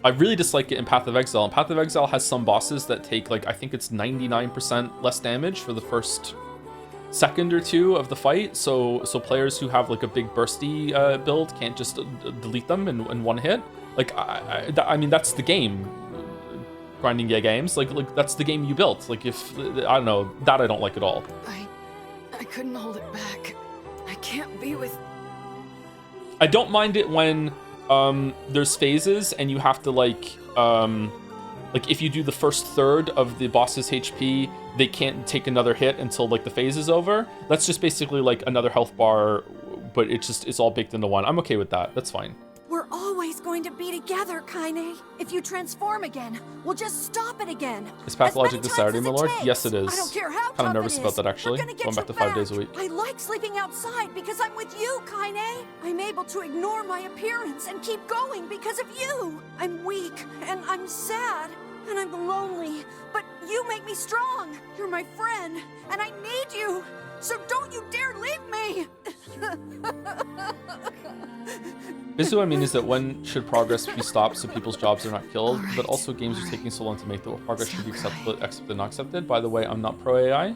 I really dislike it in Path of Exile. And Path of Exile has some bosses that take, like, I think it's 99% less damage for the first second or two of the fight. So players who have like a big bursty build can't just delete them in one hit. Like, I mean, that's the game. Grinding games, like that's the game you built. Like, if I don't know, that I don't like at all. I couldn't hold it back. I can't be with. I don't mind it when there's phases and you have to like if you do the first third of the boss's HP, they can't take another hit until like the phase is over. That's just basically like another health bar, but it's all baked into one. I'm okay with that. That's fine. We're always going to be together, Kaine. If you transform again, we'll just stop it again. Is Pathologic this Saturday, my lord? Takes. Yes, it is. I don't care how Kind of nervous it about is. that, actually. We're gonna get Going back you to 5 days a week. I like sleeping outside because I'm with you, Kaine. I'm able to ignore my appearance and keep going because of you. I'm weak and I'm sad and I'm lonely, but you make me strong. You're my friend and I need you. So don't you dare leave me! Basically what I mean is that when should progress be stopped so people's jobs are not killed, but also games are taking so long to make that progress should be accepted, not accepted. By the way, I'm not pro AI.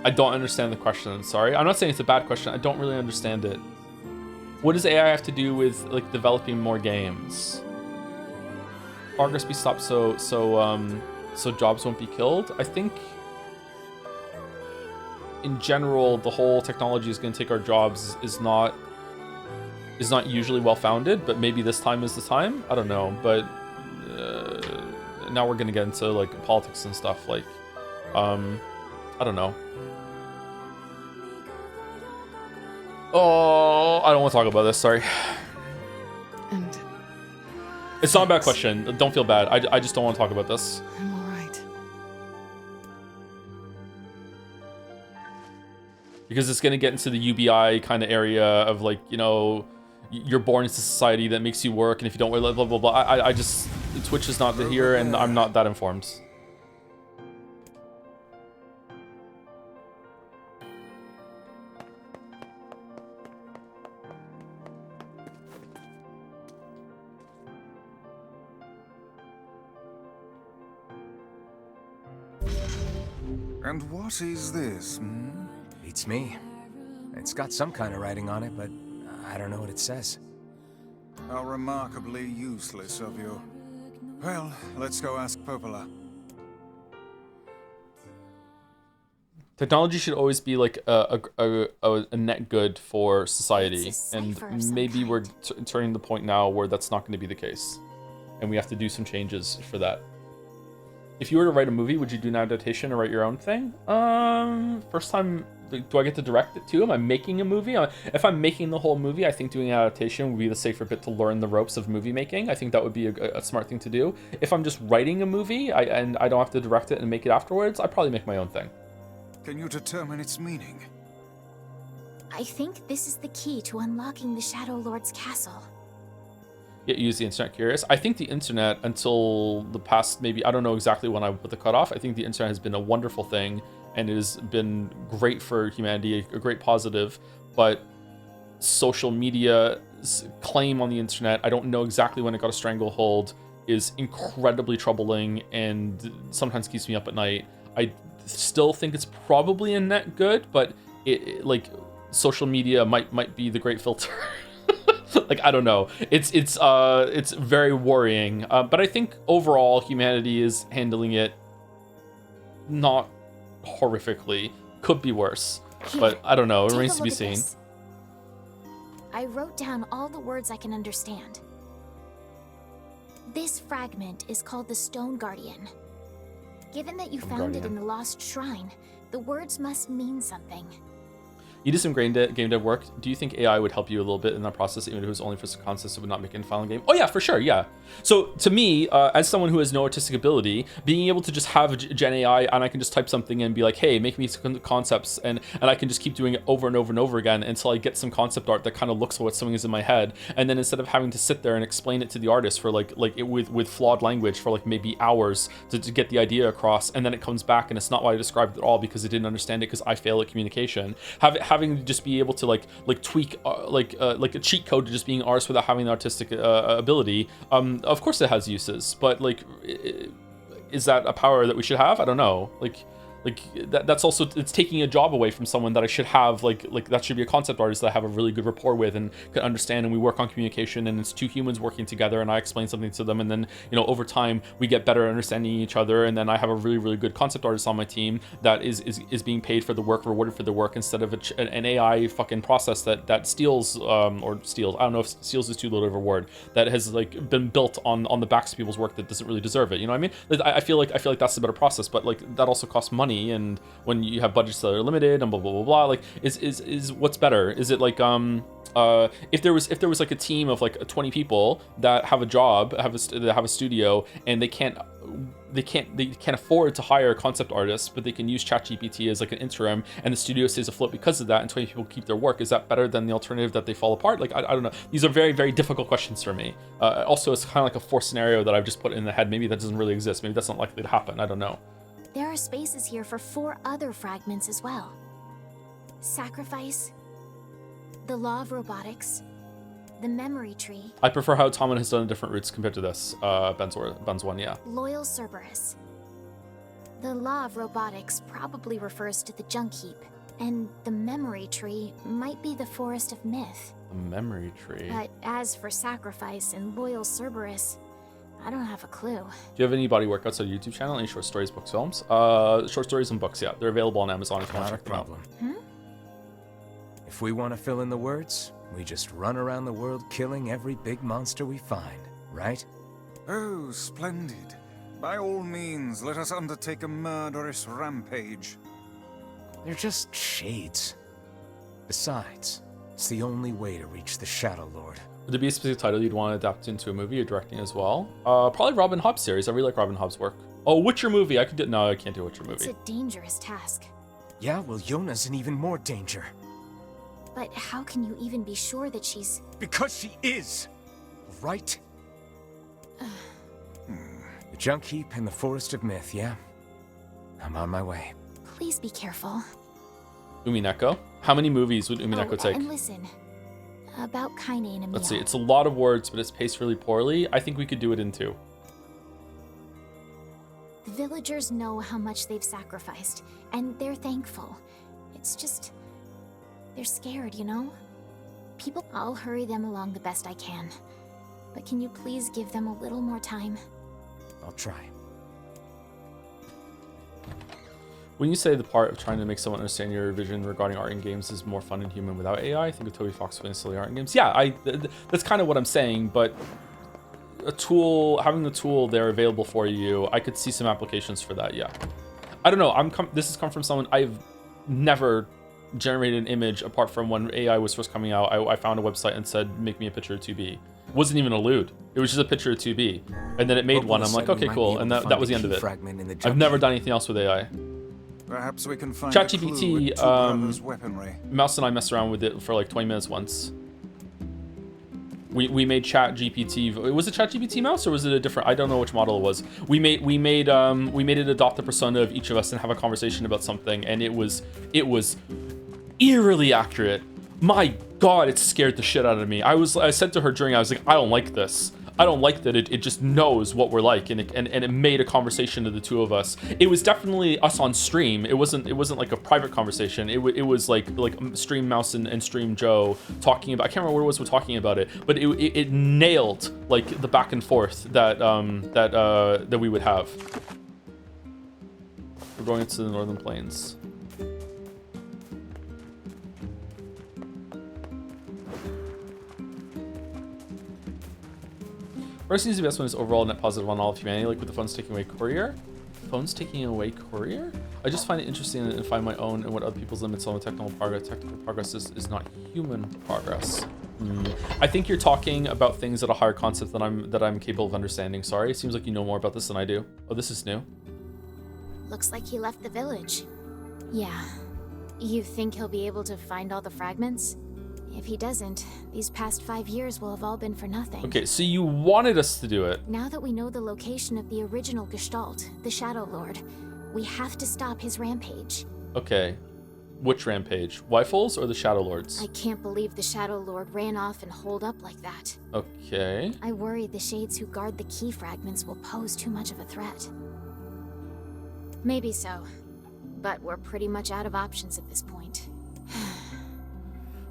I don't understand the question, sorry. I'm not saying it's a bad question, I don't really understand it. What does AI have to do with like developing more games? Progress be stopped so jobs won't be killed? I think in general the whole technology is going to take our jobs is not usually well founded, but maybe this time is the time. I don't know, but now we're going to get into like politics and stuff. Like I don't know. Oh, I don't want to talk about this, sorry. And it's not a bad question. Don't feel bad. I just don't want to talk about this. I'm all right. Because it's going to get into the UBI kind of area of like, you know, you're born into society that makes you work, and if you don't, blah, blah, blah, blah. I just, Twitch is not here, and I'm not that informed. And what is this, hmm? Beats me. It's got some kind of writing on it, but I don't know what it says. How remarkably useless of you. Well, let's go ask Popola. Technology should always be like a net good for society, It's a and cipher of some maybe we're kind. turning the point now where that's not going to be the case, and we have to do some changes for that. If you were to write a movie, would you do an adaptation or write your own thing? First time, do I get to direct it too? Am I making a movie? If I'm making the whole movie, I think doing an adaptation would be the safer bit to learn the ropes of movie making. I think that would be a smart thing to do. If I'm just writing a movie and I don't have to direct it and make it afterwards, I'd probably make my own thing. Can you determine its meaning? I think this is the key to unlocking the Shadow Lord's castle. Get use the internet curious. I think the internet, until the past, maybe, I don't know exactly when I put the cutoff, I think the internet has been a wonderful thing and it has been great for humanity, a great positive, but social media's claim on the internet, I don't know exactly when it got a stranglehold, is incredibly troubling and sometimes keeps me up at night. I still think it's probably a net good, but it like social media might be the great filter. Like, I don't know. It's very worrying. But I think overall humanity is handling it not horrifically. Could be worse, Here, but I don't know. It take a remains to be look at seen. this. I wrote down all the words I can understand. This fragment is called the Stone Guardian. Given that you found it in the Lost Shrine, the words must mean something. You did some game dev work. Do you think AI would help you a little bit in that process, even if it was only for some concepts that would not make it in final game? Oh yeah, for sure, yeah. So to me, as someone who has no artistic ability, being able to just have Gen AI and I can just type something in and be like, hey, make me some concepts, and I can just keep doing it over and over and over again until I get some concept art that kind of looks like what something is in my head. And then instead of having to sit there and explain it to the artist for with flawed language for like maybe hours to get the idea across, and then it comes back and it's not what I described at all because it didn't understand it because I fail at communication. Having to just be able to like tweak like a cheat code to just being artist without having the artistic ability. Of course it has uses, but like, is that a power that we should have? I don't know. Like that's also, it's taking a job away from someone that I should have, like that should be a concept artist that I have a really good rapport with and can understand, and we work on communication, and it's two humans working together, and I explain something to them, and then, you know, over time we get better at understanding each other, and then I have a really, really good concept artist on my team that is being paid for the work, rewarded for the work, instead of an AI fucking process that steals, or steals, I don't know if steals is too little of a word, that has like been built on the backs of people's work that doesn't really deserve it. You know what I mean? I feel like that's the better process, but like that also costs money, and when you have budgets that are limited and blah blah blah blah, like is what's better? Is it like if there was like a team of like 20 people that have a job, that have a studio, and they can't afford to hire concept artists, but they can use ChatGPT as like an interim, and the studio stays afloat because of that, and 20 people keep their work. Is that better than the alternative that they fall apart? Like I don't know. These are very, very difficult questions for me. Also, it's kind of like a forced scenario that I've just put in the head. Maybe that doesn't really exist. Maybe that's not likely to happen. I don't know. There are spaces here for 4 other fragments as well. Sacrifice, the Law of Robotics, the Memory Tree. I prefer how Tomlin has done different routes compared to this. Ben's one, yeah. Loyal Cerberus. The Law of Robotics probably refers to the Junk Heap, and the Memory Tree might be the Forest of Myth. The Memory Tree. But as for Sacrifice and Loyal Cerberus, I don't have a clue. Do you have any body workouts on your YouTube channel? Any short stories, books, films? Short stories and books, yeah. They're available on Amazon if you want to check them out. If we want to fill in the words, we just run around the world killing every big monster we find, right? Oh, splendid. By all means, let us undertake a murderous rampage. They're just shades. Besides, it's the only way to reach the Shadow Lord. Would there be a specific title you'd want to adapt into a movie or directing as well? Probably Robin Hobb's series. I really like Robin Hobb's work. Oh, Witcher movie. I could do. No, I can't do a Witcher movie. It's a dangerous task. Yeah, well, Yona's in even more danger. But how can you even be sure that she's... Because she is! Right? The Junk Heap and the Forest of Myth, yeah? I'm on my way. Please be careful. Umineko. How many movies would Umineko take? And listen, about Kaine and Emil. Let's see. It's a lot of words, but it's paced really poorly. I think we could do it in 2. The villagers know how much they've sacrificed, and they're thankful. It's just... they're scared, you know? I'll hurry them along the best I can. But can you please give them a little more time? I'll try. When you say the part of trying to make someone understand your vision regarding art in games is more fun and human without AI, I think of Toby Fox playing silly art in games. Yeah, that's kind of what I'm saying, but a tool, having the tool there available for you, I could see some applications for that, yeah. I don't know, this has come from someone, I've never generated an image apart from when AI was first coming out. I found a website and said, make me a picture of 2B. It wasn't even a lewd. It was just a picture of 2B. And then it made one. I'm like, okay, cool. And that was the end of it. I've never done anything else with AI. Perhaps we can find ChatGPT, Mouse and I messed around with it for like 20 minutes once. We made ChatGPT. Was it ChatGPT Mouse or was it a different? I don't know which model it was. We made it adopt the persona of each of us and have a conversation about something, and it was eerily accurate. My God, it scared the shit out of me. I said to her during, I was like, I don't like this. I don't like that it just knows what we're like, and it made a conversation of the two of us. It was definitely us on stream. It wasn't like a private conversation. It was like Stream Mouse and Stream Joe talking about. I can't remember what it was we're talking about it, but it nailed like the back and forth that we would have. We're going into the northern plains. Mercy's investment is overall net positive on all of humanity, like with the phones taking away courier. Phones taking away courier? I just find it interesting and find my own and what other people's limits on technical progress. Technical progress is not human progress. I think you're talking about things at a higher concept that I'm capable of understanding. Sorry, it seems like you know more about this than I do. Oh, this is new. Looks like he left the village. Yeah. You think he'll be able to find all the fragments? If he doesn't, these past 5 years will have all been for nothing. Okay, so you wanted us to do it. Now that we know the location of the original Gestalt, the Shadow Lord, we have to stop his rampage. Okay. Which rampage? Wyfels or the Shadow Lords? I can't believe the Shadow Lord ran off and holed up like that. Okay. I worry the Shades who guard the key fragments will pose too much of a threat. Maybe so, but we're pretty much out of options at this point.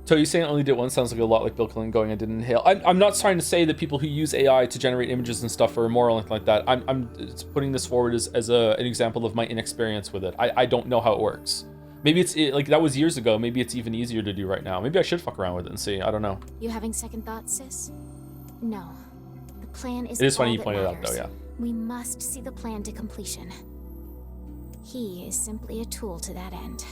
So you saying only did it once sounds like a lot like Bill Clinton going, I didn't inhale. I'm not trying to say that people who use AI to generate images and stuff are immoral or anything like that. I'm putting this forward as an example of my inexperience with it. I don't know how it works. Maybe like that was years ago. Maybe it's even easier to do right now. Maybe I should fuck around with it and see. I don't know. You having second thoughts, sis? No. The plan is. It is funny all you that pointed it out matters. though, yeah. We must see the plan to completion. He is simply a tool to that end.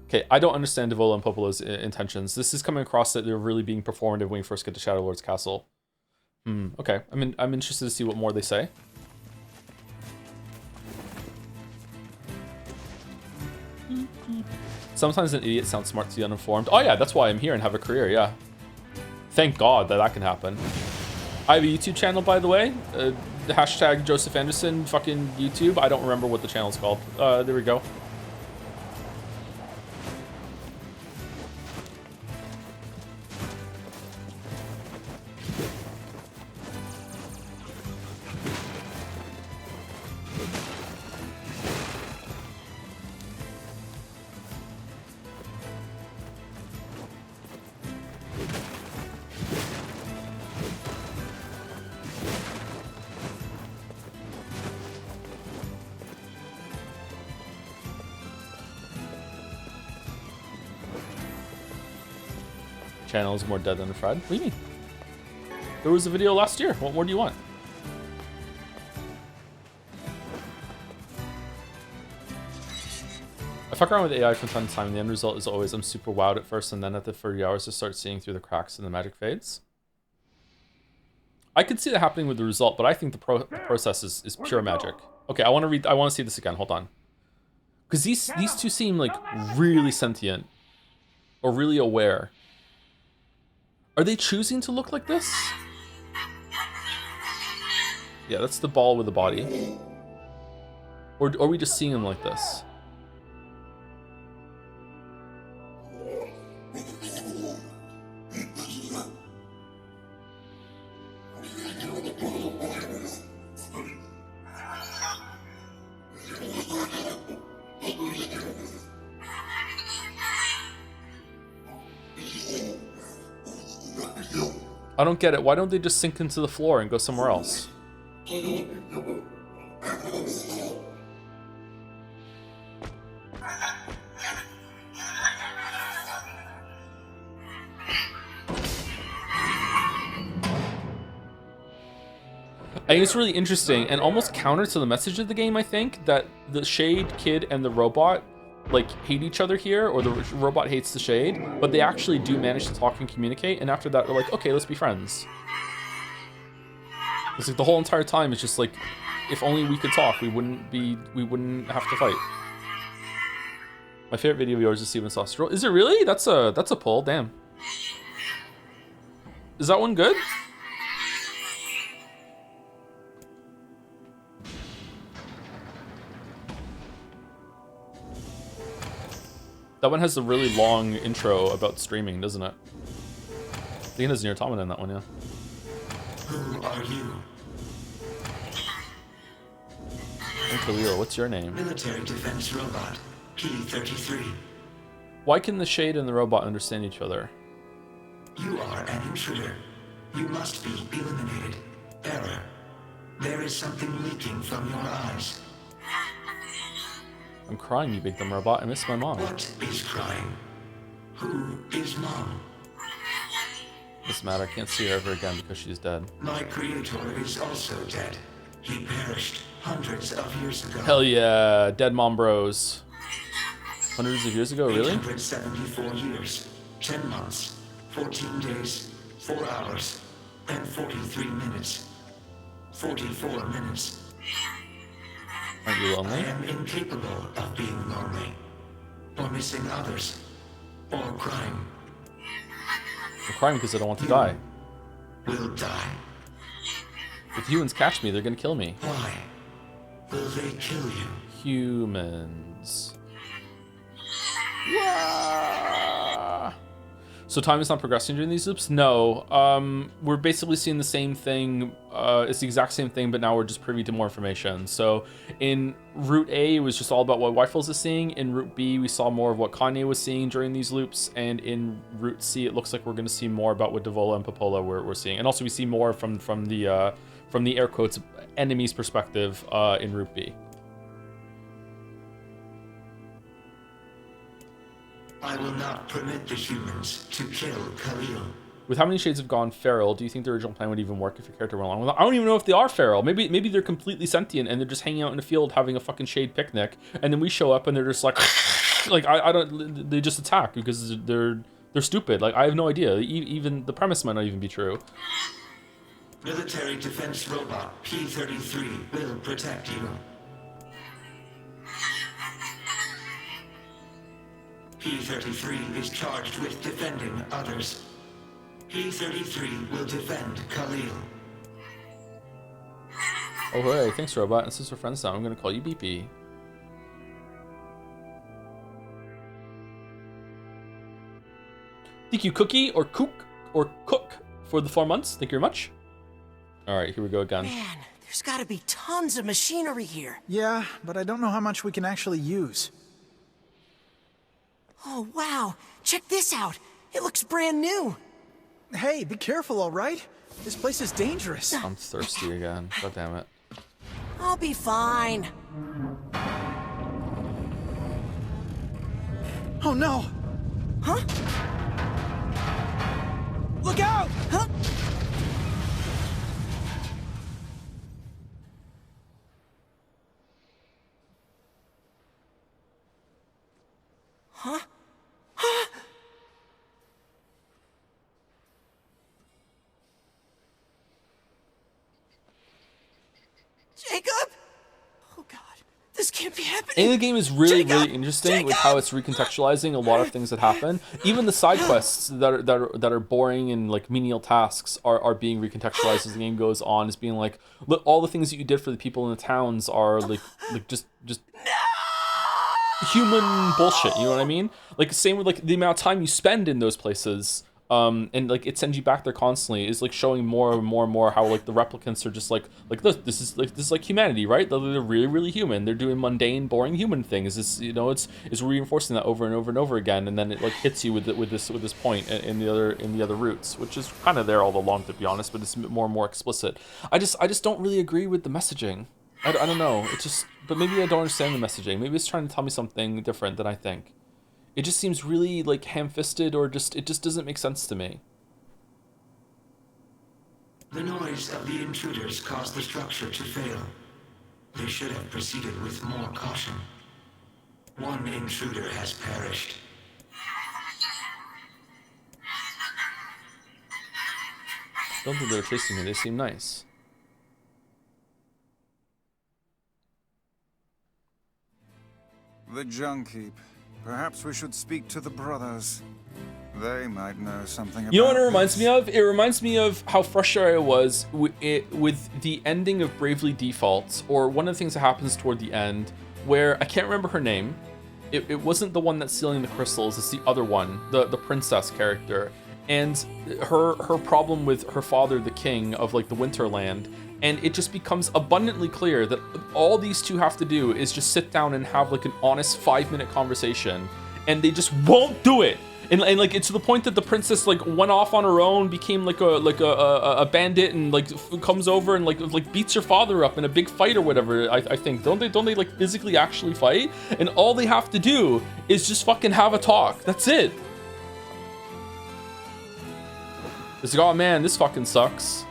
Okay, I don't understand Devola and Popolo's intentions. This is coming across that they're really being performative when you first get to Shadow Lord's castle. Okay. I'm interested to see what more they say. Sometimes an idiot sounds smart to the uninformed. Oh yeah, that's why I'm here and have a career, yeah. Thank God that can happen. I have a YouTube channel, by the way. The hashtag Joseph Anderson fucking YouTube. I don't remember what the channel's called. There we go. Channel is more dead than Fred. What do you mean? There was a video last year. What more do you want? I fuck around with AI from time to time, and the end result is always I'm super wowed at first, and then at the 30 hours I start seeing through the cracks and the magic fades. I could see that happening with the result, but I think the process is pure magic. Okay, I want to see this again. Hold on. Because these two seem like really sentient. Or really aware. Are they choosing to look like this? Yeah, that's the ball with the body. Or are we just seeing them like this? I don't get it. Why don't they just sink into the floor and go somewhere else? I think it's really interesting and almost counter to the message of the game, I think, that the Shade Kid and the robot like hate each other here, or the robot hates the Shade, but they actually do manage to talk and communicate, and after that they're like, okay, let's be friends. It's like the whole entire time it's just like, if only we could talk, we wouldn't have to fight. My favorite video of yours is Steven Sausage Roll. Is it really? That's a pull, damn. Is that one good? That one has a really long intro about streaming, doesn't it? I think it has NieR Automata in that one, yeah. Who are you? I'm Khalil, what's your name? Military defense robot, Key 33. Why can the Shade and the robot understand each other? You are an intruder. You must be eliminated. Error. There is something leaking from your eyes. I'm crying, you big dumb robot. I miss my mom. What is crying? Who is Mom? Doesn't matter. I can't see her ever again because she's dead. My creator is also dead. He perished hundreds of years ago. Hell yeah, dead mom bros. Hundreds of years ago, really? 874 years, 10 months, 14 days, 4 hours, and 43 minutes. 44 minutes. Aren't you I lonely? am incapable of being lonely, or missing others, or crying. I'm crying because I don't want to die. Will die. If humans catch me, they're gonna kill me. Why? Will they kill you? Humans. Yeah. So time is not progressing during these loops? No. We're basically seeing the same thing. It's the exact same thing, but now we're just privy to more information. So in Route A, it was just all about what Wyfels is seeing. In Route B, we saw more of what Kanye was seeing during these loops. And in Route C, it looks like we're going to see more about what Devola and Popola we're seeing. And also we see more from the air quotes enemy's perspective in Route B. I will not permit the humans to kill Khalil. With how many shades have gone feral, do you think the original plan would even work if your character went along with it? I don't even know if they are feral. Maybe they're completely sentient and they're just hanging out in the field having a fucking shade picnic, and then we show up and they're just like, like I don't. They just attack because they're stupid. Like I have no idea. Even the premise might not even be true. Military defense robot P-33 will protect you. P-33 is charged with defending others. P-33 will defend Khalil. Oh hey, thanks robot. And since we're friends now, I'm gonna call you BP. Thank you, Cookie or Cook for the 4 months. Thank you very much. All right, here we go again. Man, there's gotta be tons of machinery here. Yeah, but I don't know how much we can actually use. Oh, wow. Check this out. It looks brand new. Hey, be careful, all right? This place is dangerous. I'm thirsty again. God damn it. I'll be fine. Oh, no. Huh? Look out! Huh? Huh? Huh? Jacob? Oh god, this can't be happening. And the game is really, Jacob! really interesting with how it's recontextualizing a lot of things that happen. Even the side quests that are boring and like menial tasks are being recontextualized as the game goes on. As being like, look, all the things that you did for the people in the towns are like just human bullshit. You know what I mean? Like same with like the amount of time you spend in those places. And like it sends you back there constantly is like showing more and more and more how like the replicants are just like this is like humanity, right? They're really, really human. They're doing mundane, boring human things. It's, you know, it's reinforcing that over and over and over again, and then it like hits you with this point in the other routes, which is kind of there all along, to be honest, but it's more and more explicit. I just don't really agree with the messaging. I don't know. It's just, but maybe I don't understand the messaging. Maybe it's trying to tell me something different than I think. It just seems really like ham-fisted, or it just doesn't make sense to me. The noise of the intruders caused the structure to fail. They should have proceeded with more caution. One intruder has perished. Don't think they're chasing me. They seem nice. The junk heap. Perhaps we should speak to the brothers. They might know something about You know what it reminds this. me of? It reminds me of how frustrated I was with the ending of Bravely Default, or one of the things that happens toward the end, where I can't remember her name. It wasn't the one that's stealing the crystals, it's the other one, the princess character. And her problem with her father, the king of like the Winterland, and it just becomes abundantly clear that all these two have to do is just sit down and have like an honest 5-minute conversation, and they just won't do it. And like it's to the point that the princess like went off on her own, became like a bandit, and like comes over and like beats her father up in a big fight or whatever. I think don't they like physically actually fight? And all they have to do is just fucking have a talk. That's it. It's like, oh man, this fucking sucks.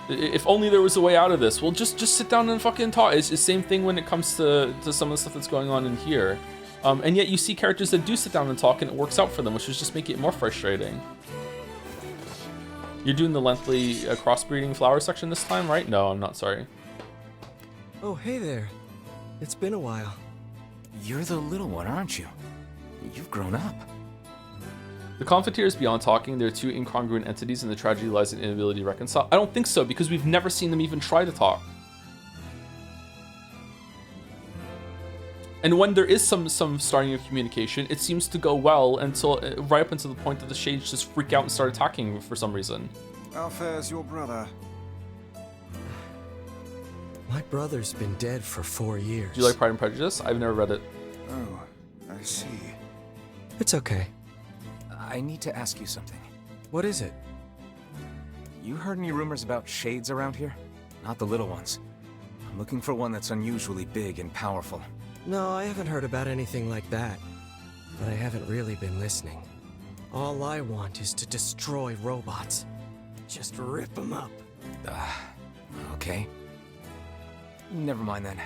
If only there was a way out of this. Well, just sit down and fucking talk. It's the same thing when it comes to some of the stuff that's going on in here. And yet you see characters that do sit down and talk and it works out for them, which is just make it more frustrating. You're doing the lengthy crossbreeding flower section this time, right? No, I'm not, sorry. Oh, hey there. It's been a while. You're the little one, aren't you? You've grown up. The conflict here is beyond talking. They're two incongruent entities and the tragedy lies in inability to reconcile. I don't think so, because we've never seen them even try to talk. And when there is some starting of communication, it seems to go well until right up until the point that the shades just freak out and start attacking for some reason. How fares your brother? My brother's been dead for 4 years. Do you like Pride and Prejudice? I've never read it. Oh, I see. It's okay. I need to ask you something. What is it? You heard any rumors about shades around here? Not the little ones. I'm looking for one that's unusually big and powerful. No, I haven't heard about anything like that. But I haven't really been listening. All I want is to destroy robots. Just rip them up. Okay. Never mind then.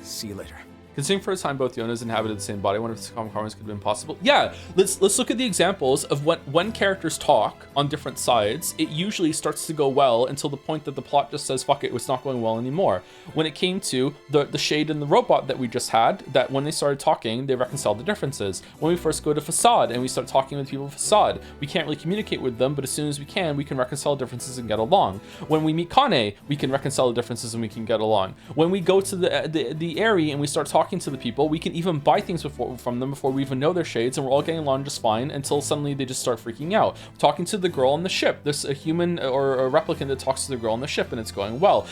See you later. Considering for a time both Yonas inhabited the same body, I wonder if common karmas could have been possible. Yeah, let's look at the examples of when characters talk on different sides. It usually starts to go well until the point that the plot just says, fuck it, it's not going well anymore. When it came to the Shade and the robot that we just had, that when they started talking, they reconciled the differences. When we first go to Facade and we start talking with people of Facade, we can't really communicate with them, but as soon as we can reconcile differences and get along. When we meet Kane, we can reconcile the differences and we can get along. When we go to the Aerie and we start talking to the people, we can even buy things from them before we even know their shades, and we're all getting along just fine until suddenly they just start freaking out. Talking to the girl on the ship, there's a human or a replicant that talks to the girl on the ship and it's going well.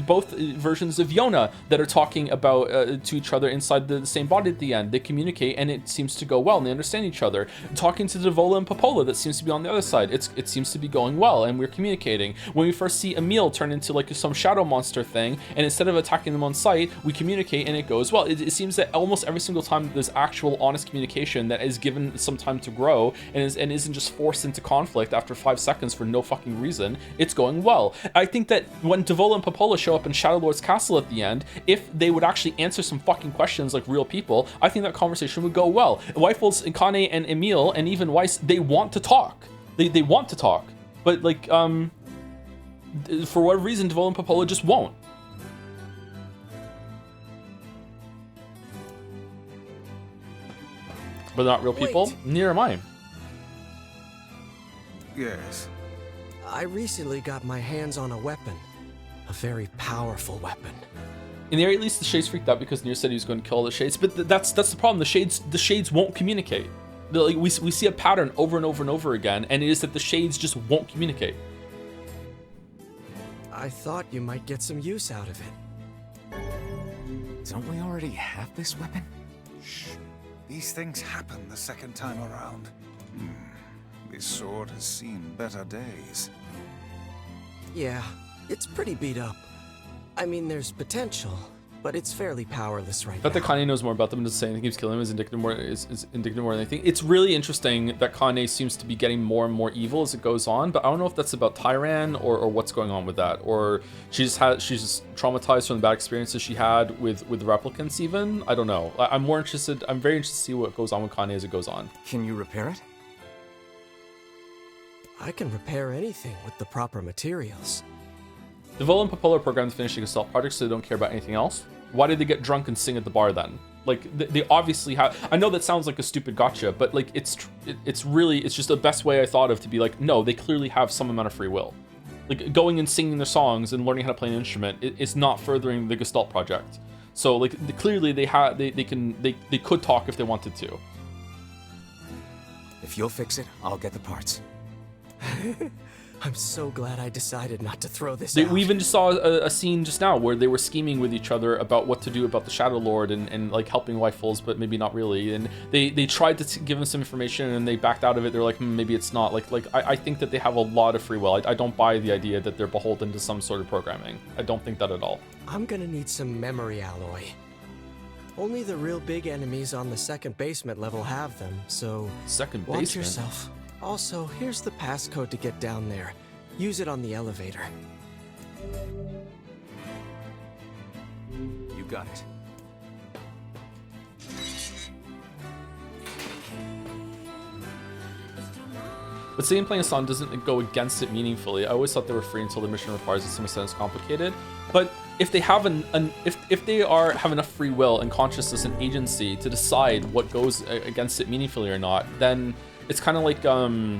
Both versions of Yona that are talking about to each other inside the same body at the end, they communicate and it seems to go well and they understand each other. Talking to Devola and Popola that seems to be on the other side, it seems to be going well and we're communicating. When we first see Emil turn into like some shadow monster thing, and instead of attacking them on sight, we communicate and it goes well. It seems that almost every single time there's actual honest communication that is given some time to grow and isn't just forced into conflict after 5 seconds for no fucking reason, it's going well. I think that when Devola and Popola show up in Shadow Lord's castle at the end, if they would actually answer some fucking questions like real people, I think that conversation would go well. Weifels and Kane and Emil and even Weiss, they want to talk. They want to talk. But like, for whatever reason, Devola and Popola just won't. But not real people? Wait. Neither am I. Yes. I recently got my hands on a weapon. A very powerful weapon. In the area, at least the Shades freaked out because NieR said he was going to kill all the Shades, but that's the problem. The Shades won't communicate. We see a pattern over and over and over again, and it is that the Shades just won't communicate. I thought you might get some use out of it. Don't we already have this weapon? Shh. These things happen the second time around. This sword has seen better days. Yeah, it's pretty beat up. I mean, there's potential, but it's fairly powerless right now. That Kane knows more about them and doesn't say anything, keeps killing him is indicative more than anything. It's really interesting that Kane seems to be getting more and more evil as it goes on, but I don't know if that's about Tyran or what's going on with that, or she's just traumatized from the bad experiences she had with the replicants even. I don't know. I'm very interested to see what goes on with Kane as it goes on. Can you repair it? I can repair anything with the proper materials. Devola and Popola are programmed to finish the Gestalt project, so they don't care about anything else. Why did they get drunk and sing at the bar then? Like, they obviously have. I know that sounds like a stupid gotcha, but like it's just the best way I thought of to be like, no, they clearly have some amount of free will. Like going and singing their songs and learning how to play an instrument is not furthering the Gestalt project. So like clearly they could talk if they wanted to. If you'll fix it, I'll get the parts. I'm so glad I decided not to throw this We out. even just saw a scene just now where they were scheming with each other about what to do about the Shadow Lord and like helping Rifles, but maybe not really. And they tried to give him some information and they backed out of it. They're like, maybe it's not. I think that they have a lot of free will. I don't buy the idea that they're beholden to some sort of programming. I don't think that at all. I'm gonna need some memory alloy. Only the real big enemies on the second basement level have them, so second watch basement? yourself. Also, here's the passcode to get down there. Use it on the elevator. You got it. But saying playing a song doesn't go against it meaningfully. I always thought they were free until the mission requires it. Some extent it's complicated. But if they have if they have enough free will and consciousness and agency to decide what goes against it meaningfully or not, then it's kind of like do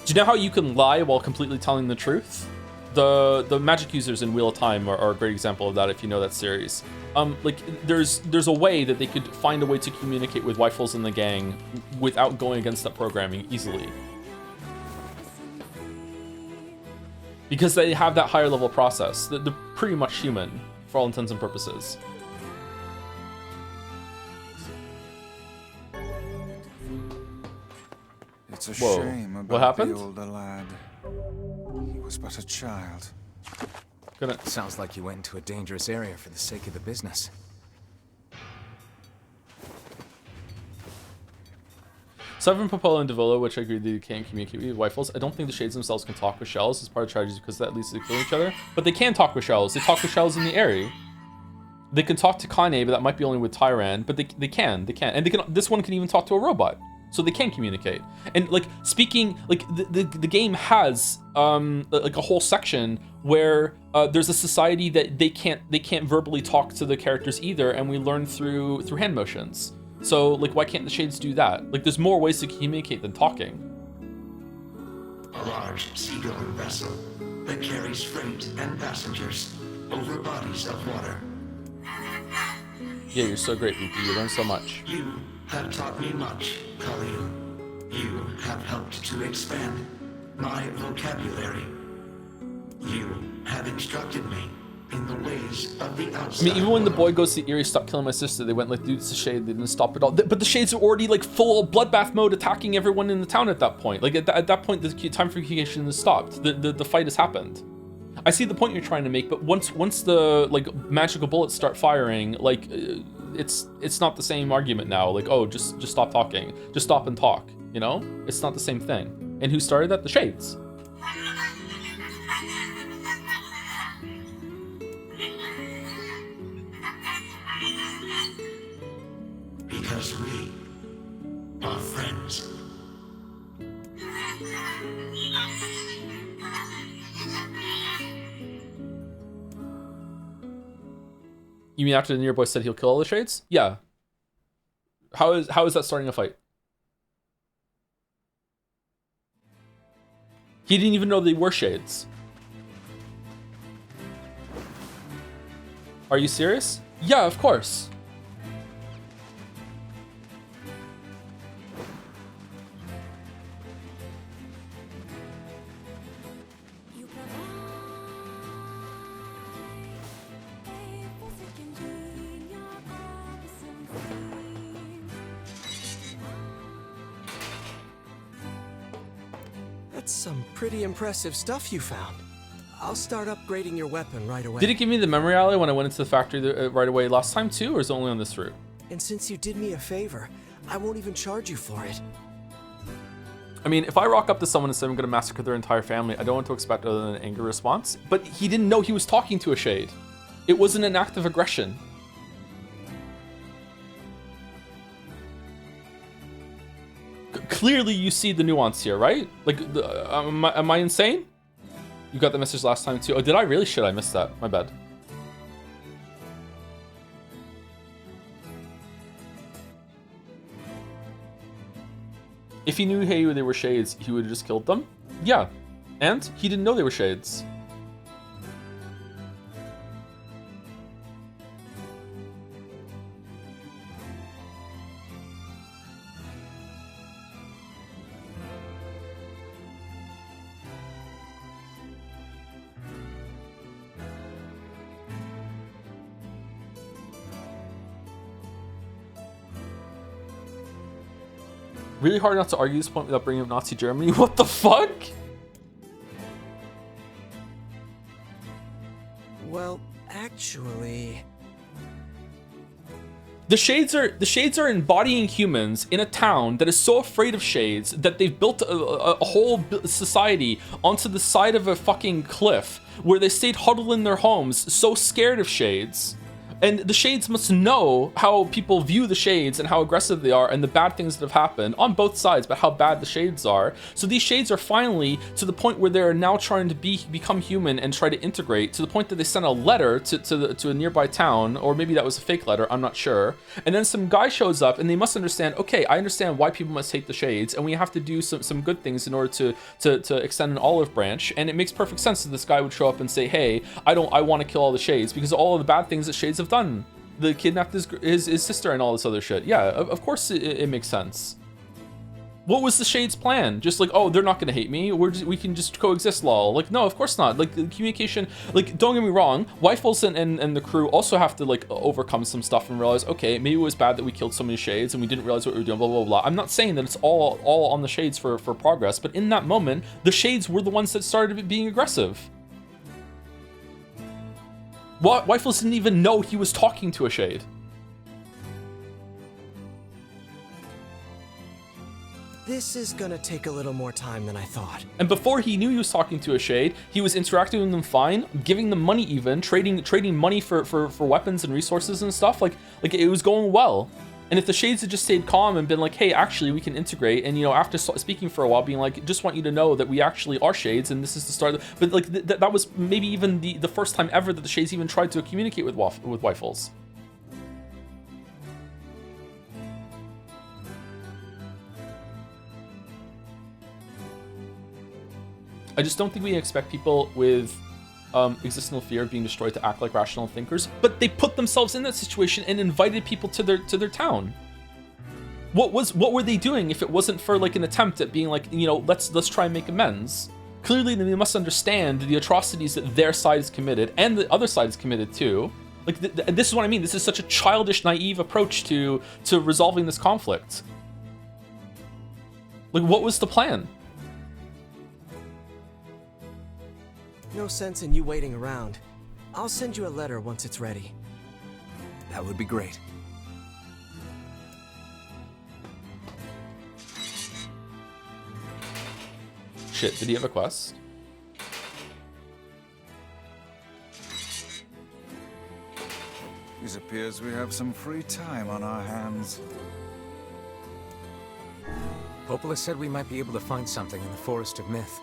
you know how you can lie while completely telling the truth? The magic users in Wheel of Time are a great example of that, if you know that series. Like there's a way that they could find a way to communicate with Rifles and the gang without going against that programming easily. Because they have that higher level process. They're pretty much human for all intents and purposes. It's a Whoa. shame about What happened? the older lad. He was but a child. Sounds like you went into a dangerous area for the sake of the business. Aside from Popola and Davolo, which I agree they can't communicate with Rifles, I don't think the Shades themselves can talk with Shells as part of strategies because that leads to killing each other. But they can talk with Shells. They talk with Shells in the area. They can talk to Kane, but that might be only with Tyran. But they can. And they can. This one can even talk to a robot. So they can communicate. And like speaking, like the game has like a whole section where there's a society that they can't verbally talk to the characters either, and we learn through hand motions. So like why can't the Shades do that? Like there's more ways to communicate than talking. A large seagoing vessel that carries freight and passengers over bodies of water. Yeah, you're so great, VP. You learn so much. You have taught me much, Khalil. You have helped to expand my vocabulary. You have instructed me in the ways of the outside. I mean, even when the boy goes to Eerie, stop killing my sister, they went like, dude, it's a Shade. They didn't stop it all. But the Shades are already like full bloodbath mode, attacking everyone in the town at that point. Like at that point, the time for communication has stopped. The fight has happened. I see the point you're trying to make, but once the like magical bullets start firing, like it's not the same argument now. Like, oh, just stop talking, just stop and talk. You know, it's not the same thing. And who started that? The Shades. Because we are friends. You mean after the NieR boy said he'll kill all the Shades? Yeah. How is that starting a fight? He didn't even know they were Shades. Are you serious? Yeah, of course. That's some pretty impressive stuff you found. I'll start upgrading your weapon right away. Did it give me the memory alley when I went into the factory right away last time too, or is it only on this route? And since you did me a favor, I won't even charge you for it. I mean, if I rock up to someone and say I'm gonna massacre their entire family, I don't want to expect other than an angry response. But he didn't know he was talking to a Shade. It wasn't an act of aggression. Clearly you see the nuance here, right? Like, am I insane? You got the message last time too. Oh, did I really? Shit, I missed that. My bad. If he knew, hey, they were Shades, he would have just killed them? Yeah. And he didn't know they were Shades. Really hard not to argue this point without bringing up Nazi Germany. What the fuck? Well, actually... The shades are embodying humans in a town that is so afraid of shades that they've built a whole society onto the side of a fucking cliff where they stayed huddled in their homes, so scared of shades. And the shades must know how people view the shades and how aggressive they are and the bad things that have happened on both sides, but how bad the shades are. So these shades are finally to the point where they're now trying to become human and try to integrate, to the point that they sent a letter to a nearby town, or maybe that was a fake letter, I'm not sure. And then some guy shows up and they must understand, okay, I understand why people must hate the shades, and we have to do some good things in order to extend an olive branch. And it makes perfect sense that this guy would show up and say, hey, I want to kill all the shades because of all of the bad things that shades have done. The kidnapped his sister and all this other shit. Yeah, of course it makes sense. What was the shades plan? Just like, oh, they're not gonna hate me, we can just coexist, lol. Like, no, of course not. Like, the communication, like, don't get me wrong, Weifels and the crew also have to like overcome some stuff and realize, okay, maybe it was bad that we killed so many shades and we didn't realize what we were doing, blah blah blah. I'm not saying that it's all on the shades for progress, but in that moment the shades were the ones that started being aggressive. Weifels didn't even know he was talking to a shade. This is gonna take a little more time than I thought. And before he knew he was talking to a shade, he was interacting with them fine, giving them money even, trading money for weapons and resources and stuff. Like it was going well. And if the shades had just stayed calm and been like, hey, actually we can integrate, and you know, after speaking for a while, being like, just want you to know that we actually are shades and this is the start. But like that was maybe even the first time ever that the shades even tried to communicate with Weifels. I just don't think we expect people with existential fear of being destroyed to act like rational thinkers, but they put themselves in that situation and invited people to their town. What were they doing if it wasn't for like an attempt at being like, you know, let's try and make amends? Clearly they must understand the atrocities that their side has committed and the other side is committed too. Like this is what I mean. This is such a childish, naive approach to resolving this conflict. Like, what was the plan? No sense in you waiting around. I'll send you a letter once it's ready. That would be great. Shit, did he have a quest? It appears we have some free time on our hands. Popola said we might be able to find something in the Forest of Myth.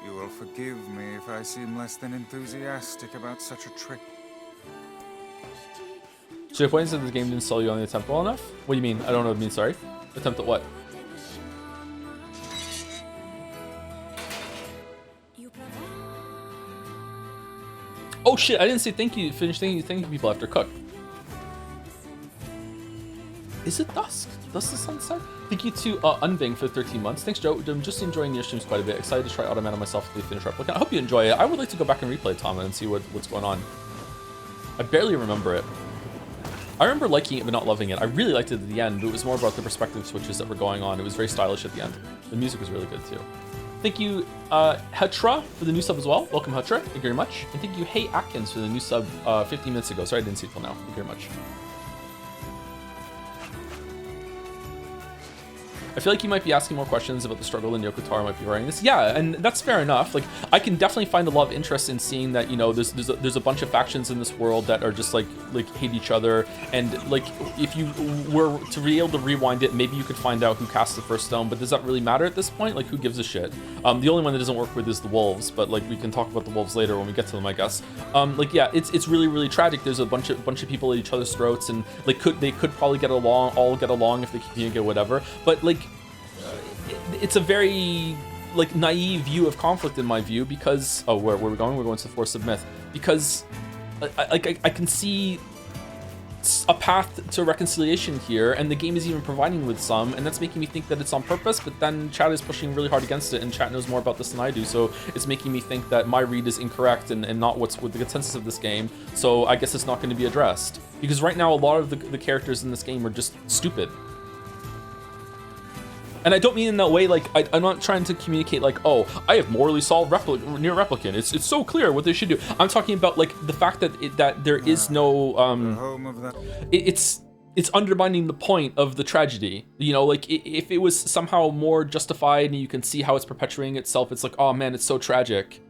You will forgive me if I seem less than enthusiastic about such a trick. So your point is that this game didn't sell you on the attempt well enough? What do you mean? I don't know what it means, sorry. Attempt at what? Oh shit, I didn't say thank you, finish thank you people after cook. Is it dusk? Dusk the sunset? Thank you to Unbing for 13 months. Thanks, Joe. I'm just enjoying your streams quite a bit. Excited to try Automata myself if they finish Replicant. I hope you enjoy it. I would like to go back and replay Tama and see what's going on. I barely remember it. I remember liking it but not loving it. I really liked it at the end, but it was more about the perspective switches that were going on. It was very stylish at the end. The music was really good too. Thank you, Hetra, for the new sub as well. Welcome, Hetra. Thank you very much. And thank you, Hey Atkins, for the new sub 15 minutes ago. Sorry I didn't see it till now. Thank you very much. I feel like you might be asking more questions about the struggle and Yoko Taro might be writing this. Yeah, and that's fair enough. Like, I can definitely find a lot of interest in seeing that, you know, there's a bunch of factions in this world that are just like hate each other. And like, if you were to be able to rewind it, maybe you could find out who cast the first stone. But does that really matter at this point? Like, who gives a shit? The only one that doesn't work with is the wolves. But like, we can talk about the wolves later when we get to them, I guess. Like, yeah, it's really, really tragic. There's a bunch of people at each other's throats, and like, they could probably all get along if they communicate whatever. But like, it's a very like naive view of conflict in my view, because where are we going? We're going to the Forest of Myth, because I can see a path to reconciliation here, and the game is even providing with some, and that's making me think that it's on purpose. But then chat is pushing really hard against it, and chat knows more about this than I do, so it's making me think that my read is incorrect and not what's with the consensus of this game. So I guess it's not going to be addressed, because right now a lot of the characters in this game are just stupid. And I don't mean in that way, like, I'm not trying to communicate like, oh, I have morally solved NieR Replicant. It's so clear what they should do. I'm talking about, like, the fact that that there is no, it's undermining the point of the tragedy. You know, like, if it was somehow more justified and you can see how it's perpetuating itself, it's like, oh man, it's so tragic.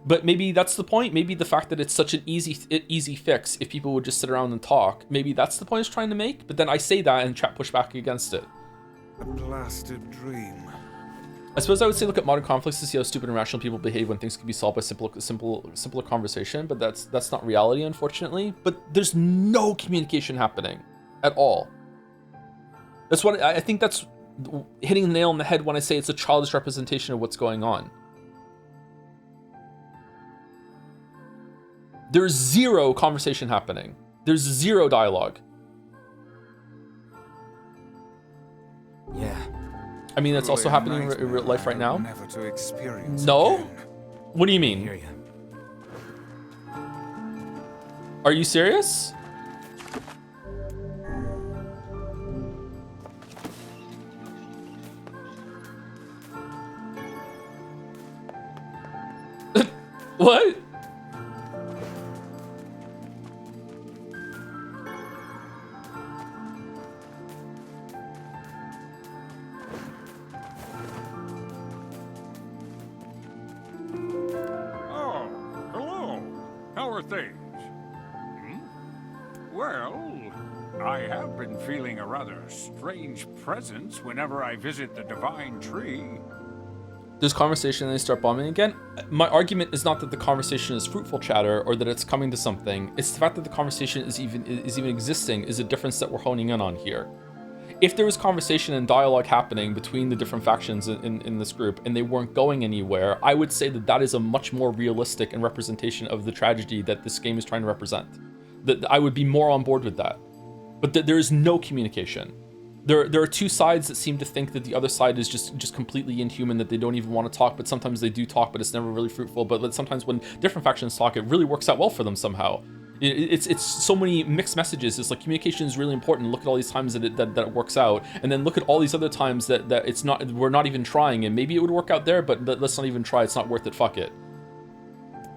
But maybe that's the point. Maybe the fact that it's such an easy fix, if people would just sit around and talk, maybe that's the point it's trying to make. But then I say that and chat push back against it. A blasted dream. I suppose I would say look at modern conflicts to see how stupid and irrational people behave when things can be solved by simpler conversation, but that's not reality, unfortunately. But there's no communication happening at all. That's what I think, that's hitting the nail on the head when I say it's a childish representation of what's going on. There's zero conversation happening. There's zero dialogue. Yeah. I mean, that's also happening in real life right now. Never to experience No? again. What do you mean? I hear you. Are you serious? What? Oh, hello. How are things? Well, I have been feeling a rather strange presence whenever I visit the Divine Tree. There's conversation and they start bombing again. My argument is not that the conversation is fruitful chatter or that it's coming to something. It's the fact that the conversation is even existing is a difference that we're honing in on here. If there was conversation and dialogue happening between the different factions in this group and they weren't going anywhere, I would say that that is a much more realistic and representation of the tragedy that this game is trying to represent. That I would be more on board with that. But there is no communication. There are two sides that seem to think that the other side is just completely inhuman, that they don't even want to talk, but sometimes they do talk, but it's never really fruitful. But sometimes when different factions talk, it really works out well for them somehow. It's so many mixed messages. It's like communication is really important. Look at all these times that it works out, and then look at all these other times that it's not. We're not even trying, and maybe it would work out there, but let's not even try. It's not worth it. Fuck it.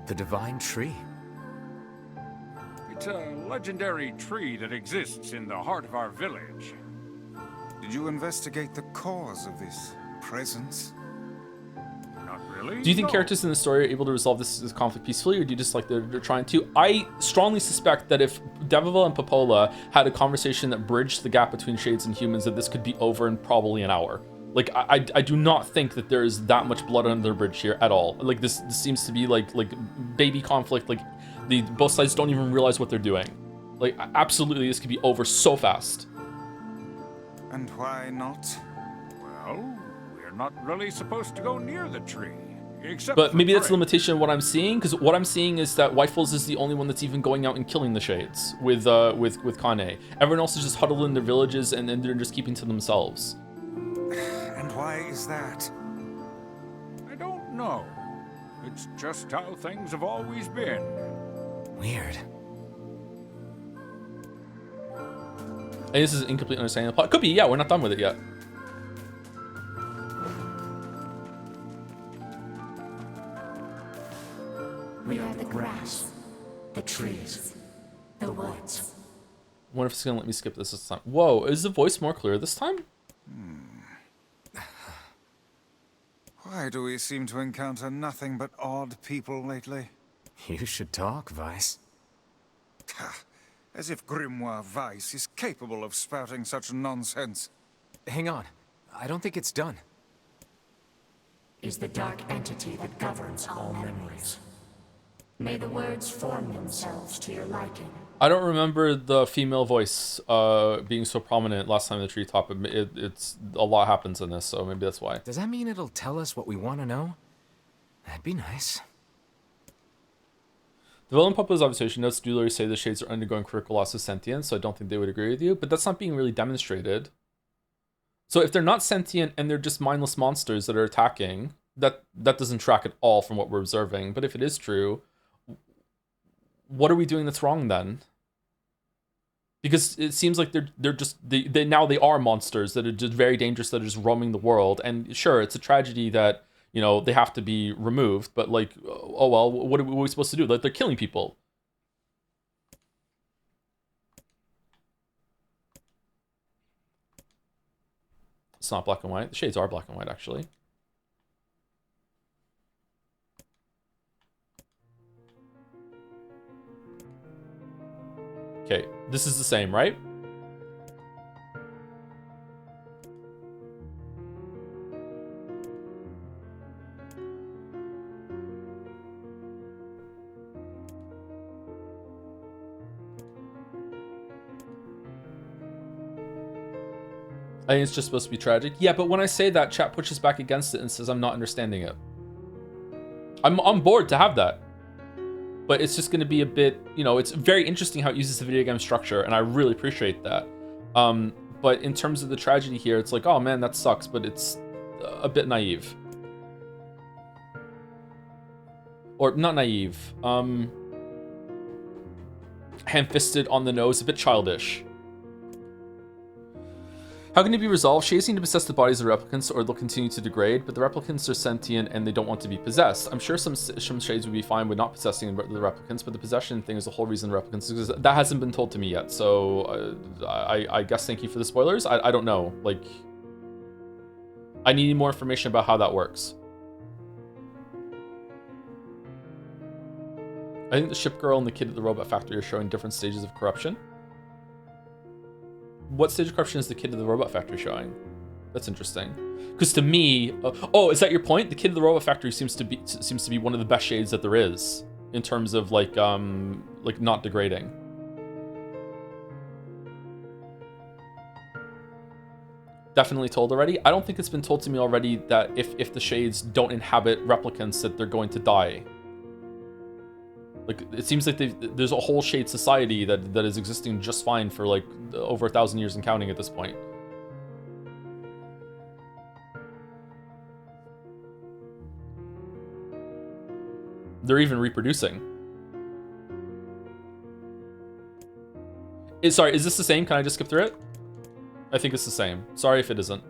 The Divine Tree. It's a legendary tree that exists in the heart of our village. Did you investigate the cause of this presence? Not really. Do you think no. characters in the story are able to resolve this conflict peacefully, or do you just like they're trying to? I strongly suspect that if Devival and Popola had a conversation that bridged the gap between Shades and humans, that this could be over in probably an hour. Like, I do not think that there is that much blood under the bridge here at all. Like, this seems to be like baby conflict. Like, both sides don't even realize what they're doing. Like, absolutely, this could be over so fast. And why not? Well, we're not really supposed to go near the tree. Except But maybe that's the prey. limitation of what I'm seeing, because what I'm seeing is that Wifles is the only one that's even going out and killing the Shades with Kane. Everyone else is just huddled in their villages and they're just keeping to themselves. And why is that? I don't know. It's just how things have always been. Weird. And this is an incomplete understanding of the plot. Could be, yeah, we're not done with it yet. We are the grass, the trees, the woods. I wonder if it's gonna let me skip this time. Whoa, is the voice more clear this time? Why do we seem to encounter nothing but odd people lately? You should talk, Vice. As if Grimoire Weiss is capable of spouting such nonsense. Hang on. I don't think it's done. Is the dark entity that governs all memories. May the words form themselves to your liking. I don't remember the female voice being so prominent last time in the treetop. It's a lot happens in this, so maybe that's why. Does that mean it'll tell us what we want to know? That'd be nice. The villain Popo's observation notes do say the Shades are undergoing critical loss of sentience, so I don't think they would agree with you, but that's not being really demonstrated. So if they're not sentient and they're just mindless monsters that are attacking, that doesn't track at all from what we're observing. But if it is true, what are we doing that's wrong then? because it seems like they're just they now they are monsters that are just very dangerous, that are just roaming the world. And sure, it's a tragedy that, you know, they have to be removed, but like, oh well, what are we supposed to do? Like, they're killing people. It's not black and white. The shades are black and white, actually. Okay, this is the same, right? I think it's just supposed to be tragic. Yeah, but when I say that, chat pushes back against it and says I'm not understanding it. I'm on board to have that. But it's just going to be a bit, you know, it's very interesting how it uses the video game structure, and I really appreciate that. But in terms of the tragedy here, it's like, oh man, that sucks, but it's a bit naive. Or not naive. Ham-fisted on the nose, a bit childish. How can it be resolved? Shades seem to possess the bodies of the replicants, or they'll continue to degrade, but the replicants are sentient and they don't want to be possessed. I'm sure some shades would be fine with not possessing the replicants, but the possession thing is the whole reason the replicants exist. That hasn't been told to me yet, so I guess thank you for the spoilers. I don't know. Like, I need more information about how that works. I think the ship girl and the kid at the robot factory are showing different stages of corruption. What stage of corruption is the kid of the robot factory showing? That's interesting. Because to me, oh, is that your point? The kid of the robot factory seems to be one of the best shades that there is in terms of like not degrading. Definitely told already. I don't think it's been told to me already that if the shades don't inhabit replicants, that they're going to die. Like, it seems like there's a whole shade society that is existing just fine for like over 1,000 years and counting at this point. They're even reproducing. Sorry, is this the same? Can I just skip through it? I think it's the same. Sorry if it isn't.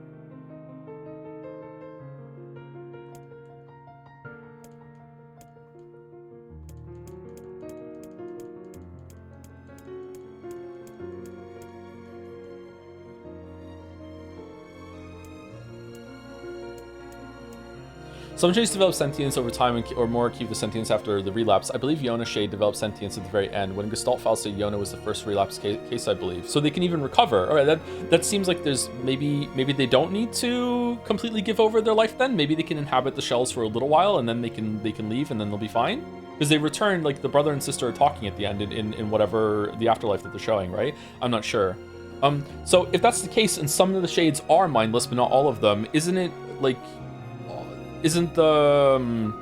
Some shades develop sentience over time, or more keep the sentience after the relapse. I believe Yona's shade developed sentience at the very end. When Gestalt files say Yona was the first relapse case, I believe. So they can even recover. All right, that seems like there's maybe they don't need to completely give over their life then. Maybe they can inhabit the shells for a little while and then they can leave and then they'll be fine. Because they return, like the brother and sister are talking at the end in whatever the afterlife that they're showing, right? I'm not sure. So if that's the case and some of the shades are mindless but not all of them, isn't it like... Isn't the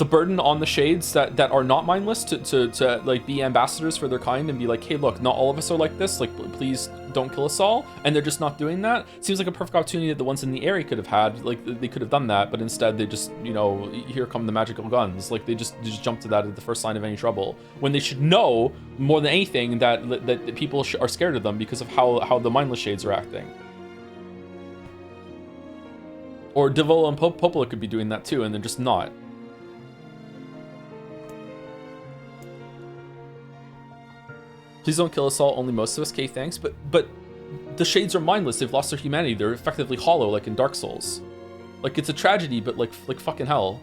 burden on the shades that are not mindless to like be ambassadors for their kind and be like, hey, look, not all of us are like this, like please don't kill us all, and they're just not doing that? Seems like a perfect opportunity that the ones in the area could have had. Like, they could have done that, but instead they just, you know, here come the magical guns. Like, they just jump to that at the first sign of any trouble, when they should know more than anything that people are scared of them because of how the mindless shades are acting. Or Devola and Popola could be doing that too, and they're just not. Please don't kill us all, only most of us. Okay, thanks. But the shades are mindless. They've lost their humanity. They're effectively hollow, like in Dark Souls. Like, it's a tragedy, but like fucking hell.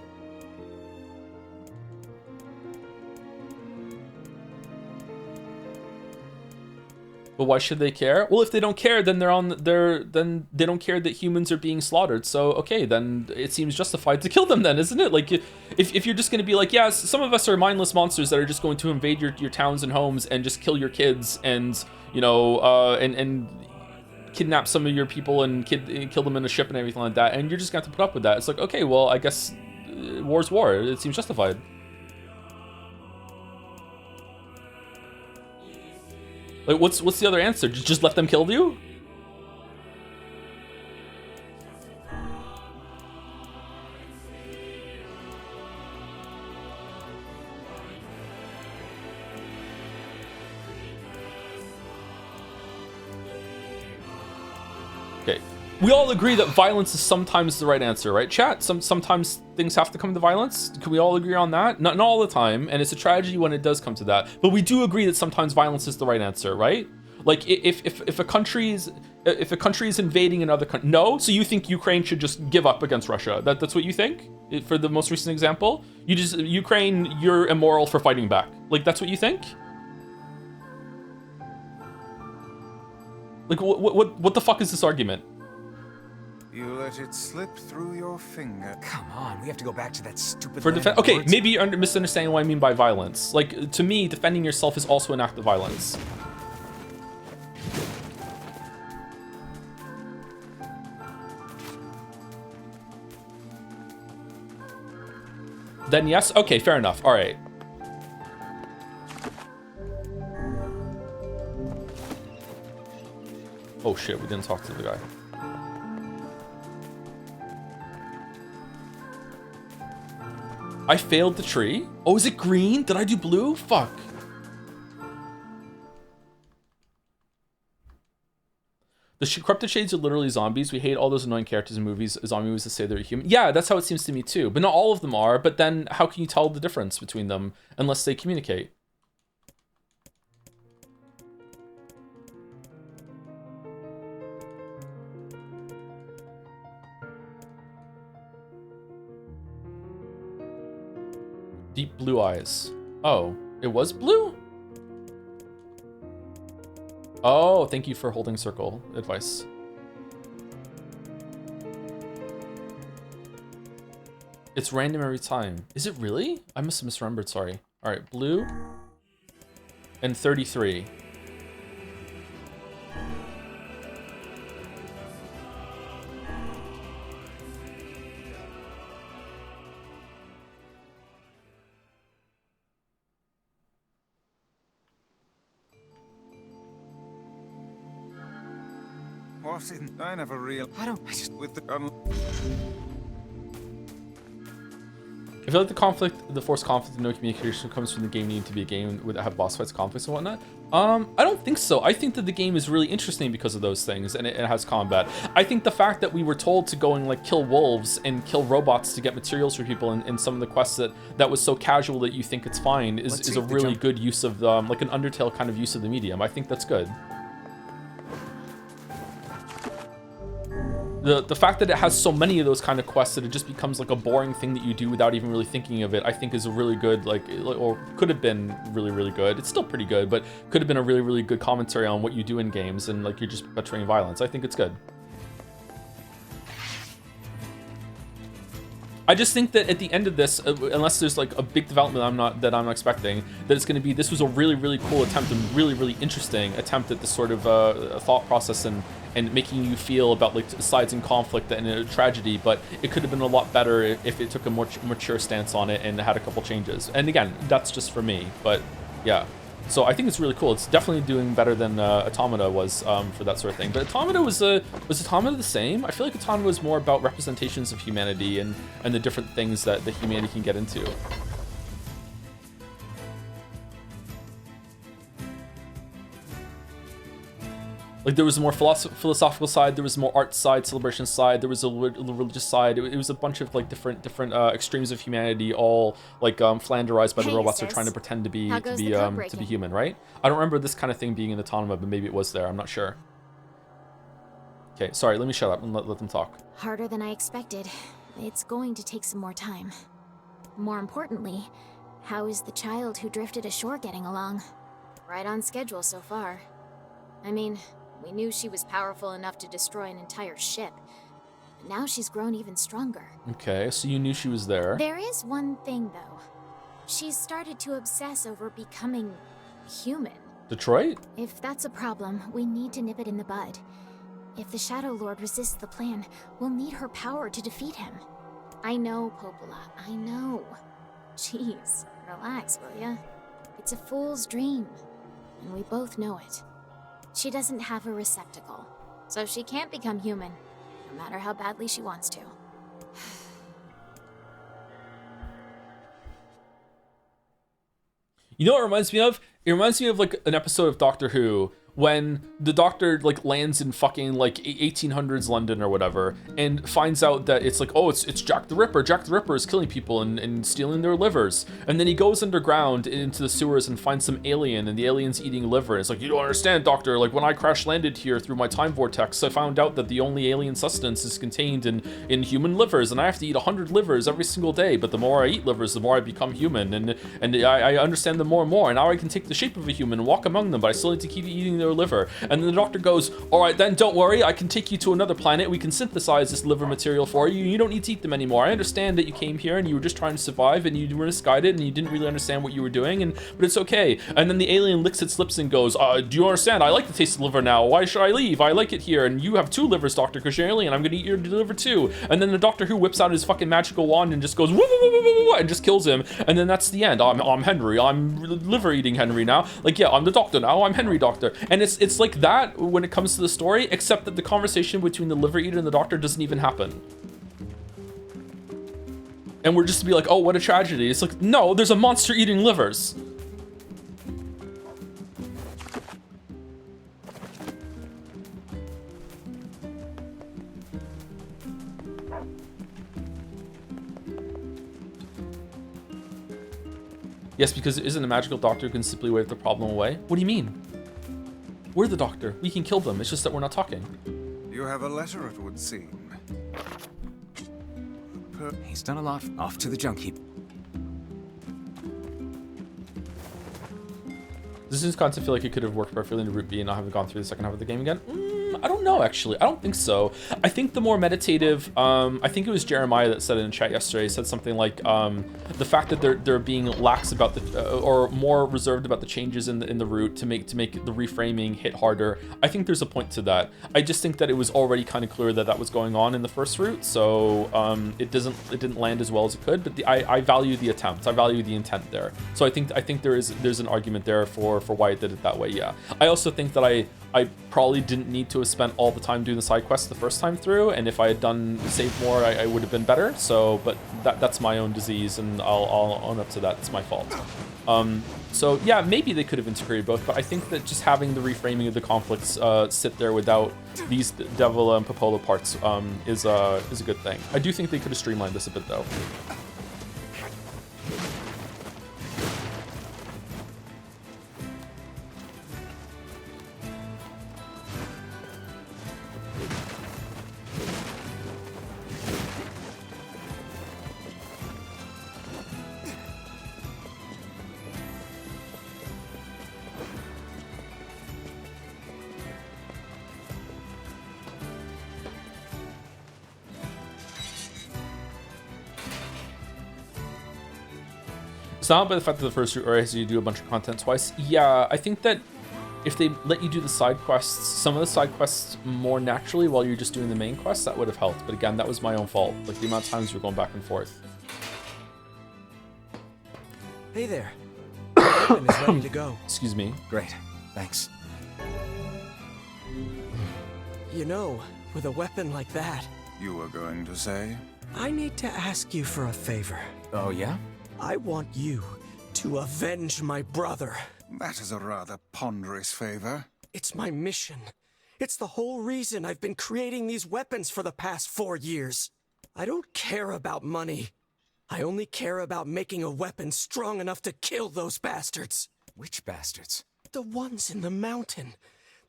But why should they care? Well, if they don't care, then then they don't care that humans are being slaughtered. So okay, then it seems justified to kill them then, isn't it? Like, if you're just going to be like, yeah, some of us are mindless monsters that are just going to invade your towns and homes and just kill your kids and, you know, and kidnap some of your people and kill them in a ship and everything like that, and you're just going to have to put up with that. It's like, okay, well, I guess war's war. It seems justified. Like, what's the other answer? Just let them kill you? we all agree that violence is sometimes the right answer, right, chat? Sometimes things have to come to violence. Can we all agree on that? Not all the time, and it's a tragedy when it does come to that. But we do agree that sometimes violence is the right answer, right? Like if a country is invading another country, no. So you think Ukraine should just give up against Russia? That's what you think? For the most recent example, Ukraine, you're immoral for fighting back. Like that's what you think? Like what the fuck is this argument? You let it slip through your finger. Come on, we have to go back to that stupid. For okay, maybe you're misunderstanding what I mean by violence. Like to me, defending yourself is also an act of violence. Then yes? Okay, fair enough. All right. Oh shit, we didn't talk to the guy. I failed the tree? Oh, is it green? Did I do blue? Fuck. The corrupted shades are literally zombies. We hate all those annoying characters in movies, zombie movies that say they're human. Yeah, that's how it seems to me too. But not all of them are. But then how can you tell the difference between them unless they communicate? Deep blue eyes. Oh, it was blue? Oh, thank you for holding circle advice. It's random every time. Is it really? I must have misremembered, sorry. All right, blue and 33. What in? I never realized. I just with the. I feel like the conflict, the forced conflict and no communication comes from the game needing to be a game that have boss fights, conflicts, and whatnot. I don't think so. I think that the game is really interesting because of those things, and it has combat. I think the fact that we were told to go and like kill wolves and kill robots to get materials for people in some of the quests that was so casual that you think it's fine is a really good use of like an Undertale kind of use of the medium. I think that's good. The fact that it has so many of those kind of quests that it just becomes like a boring thing that you do without even really thinking of it, I think is a really good, like, or could have been really, really good. It's still pretty good, but could have been a really, really good commentary on what you do in games and like you're just portraying violence. I think it's good. I just think that at the end of this, unless there's like a big development I'm not expecting, that it's going to be, this was a really, really cool attempt and really, really interesting attempt at this sort of thought process and making you feel about like sides in conflict and a tragedy, but it could have been a lot better if it took a more mature stance on it and had a couple changes. And again, that's just for me, but yeah. So I think it's really cool. It's definitely doing better than Automata was for that sort of thing. But Automata was Automata the same? I feel like Automata was more about representations of humanity and the different things that the humanity can get into. Like there was a more philosophical side, there was a more art side, celebration side, there was a religious side. It was a bunch of like different extremes of humanity, all like flanderized by the robots who are trying to pretend to be human, right? I don't remember this kind of thing being in Automata, but maybe it was there. I'm not sure. Okay, sorry. Let me shut up and let them talk. Harder than I expected. It's going to take some more time. More importantly, how is the child who drifted ashore getting along? Right on schedule so far. I mean, we knew she was powerful enough to destroy an entire ship. But now she's grown even stronger. Okay, so you knew she was there. There is one thing, though. She's started to obsess over becoming human. Detroit? If that's a problem, we need to nip it in the bud. If the Shadow Lord resists the plan, we'll need her power to defeat him. I know, Popola, I know. Jeez, relax, will ya? It's a fool's dream, and we both know it. She doesn't have a receptacle, so she can't become human, no matter how badly she wants to. You know what it reminds me of? It reminds me of like an episode of Doctor Who when the doctor like lands in fucking like 1800s London or whatever and finds out that it's like, oh, it's Jack the Ripper. Jack the Ripper is killing people and stealing their livers. And then he goes underground into the sewers and finds some alien, and the alien's eating liver. It's like, you don't understand, doctor. Like when I crash landed here through my time vortex, I found out that the only alien sustenance is contained in human livers, and I have to eat 100 livers every single day. But the more I eat livers, the more I become human, and I understand them more and more. And now I can take the shape of a human and walk among them, but I still need to keep eating their liver. And then the doctor goes, all right, then don't worry, I can take you to another planet. We can synthesize this liver material for you. You don't need to eat them anymore. I understand that you came here and you were just trying to survive and you were misguided and you didn't really understand what you were doing, but it's okay. And then the alien licks its lips and goes, do you understand? I like the taste of liver now. Why should I leave? I like it here. And you have 2 livers, doctor, because you're alien. I'm gonna eat your liver too. And then the Doctor Who whips out his fucking magical wand and just goes, woo, woo, woo, woo, woo, woo, and just kills him. And then that's the end. I'm Henry. I'm liver eating Henry now. Like, yeah, I'm the Doctor now. I'm Henry Doctor. And it's like that when it comes to the story, except that the conversation between the liver eater and the Doctor doesn't even happen. And we're just to be like, oh, what a tragedy. It's like, no, there's a monster eating livers. Yes, because it isn't a magical doctor who can simply wave the problem away. What do you mean? We're the doctor. We can kill them. It's just that we're not talking. You have a letter, it would seem. He's done a lot. Off to the junk heap. Does this concept feel like it could have worked perfectly in Route B and not having gone through the second half of the game again? I don't know, actually. I don't think so. I think the more meditative, I think it was Jeremiah that said it in chat yesterday, said something like, the fact that they're being lax about the, or more reserved about the changes in the route to make the reframing hit harder. I think there's a point to that. I just think that it was already kind of clear that that was going on in the first route, so it didn't land as well as it could. But I value the attempt. I value the intent there. So I think there's an argument there for why it did it that way. Yeah. I also think that I probably didn't need to have spent all the time doing the side quests the first time through, and if I had saved more, I would have been better. So, but that's my own disease, and I'll own up to that. It's my fault. So yeah, maybe they could have integrated both, but I think that just having the reframing of the conflicts sit there without these Devil and Popola parts is a good thing. I do think they could have streamlined this a bit though. It's not by the fact that the first route already has you do a bunch of content twice. Yeah, I think that if they let you do the side quests, some of the side quests more naturally while you're just doing the main quest, that would have helped. But again, that was my own fault. Like the amount of times we were going back and forth. Hey there. The weapon is ready to go. Excuse me. Great. Thanks. You know, with a weapon like that... You were going to say? I need to ask you for a favor. Oh, yeah? I want you to avenge my brother. That is a rather ponderous favor. It's my mission. It's the whole reason I've been creating these weapons for the past 4 years. I don't care about money. I only care about making a weapon strong enough to kill those bastards. Which bastards? The ones in the mountain.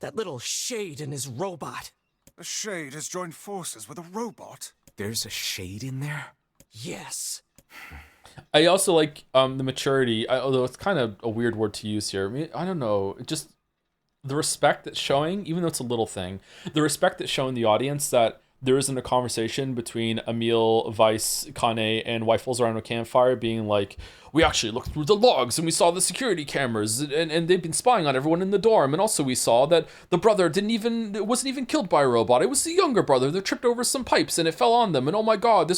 That little Shade and his robot. A Shade has joined forces with a robot? There's a Shade in there? Yes. I also like the maturity, although it's kind of a weird word to use here. I mean, I don't know, just the respect that's showing, even though it's a little thing, the respect that's showing the audience that there isn't a conversation between Emil, Weiss, Kane, and Weifels around a campfire being like, we actually looked through the logs and we saw the security cameras and they've been spying on everyone in the dorm. And also we saw that the brother wasn't even killed by a robot. It was the younger brother that tripped over some pipes and it fell on them. And oh my God,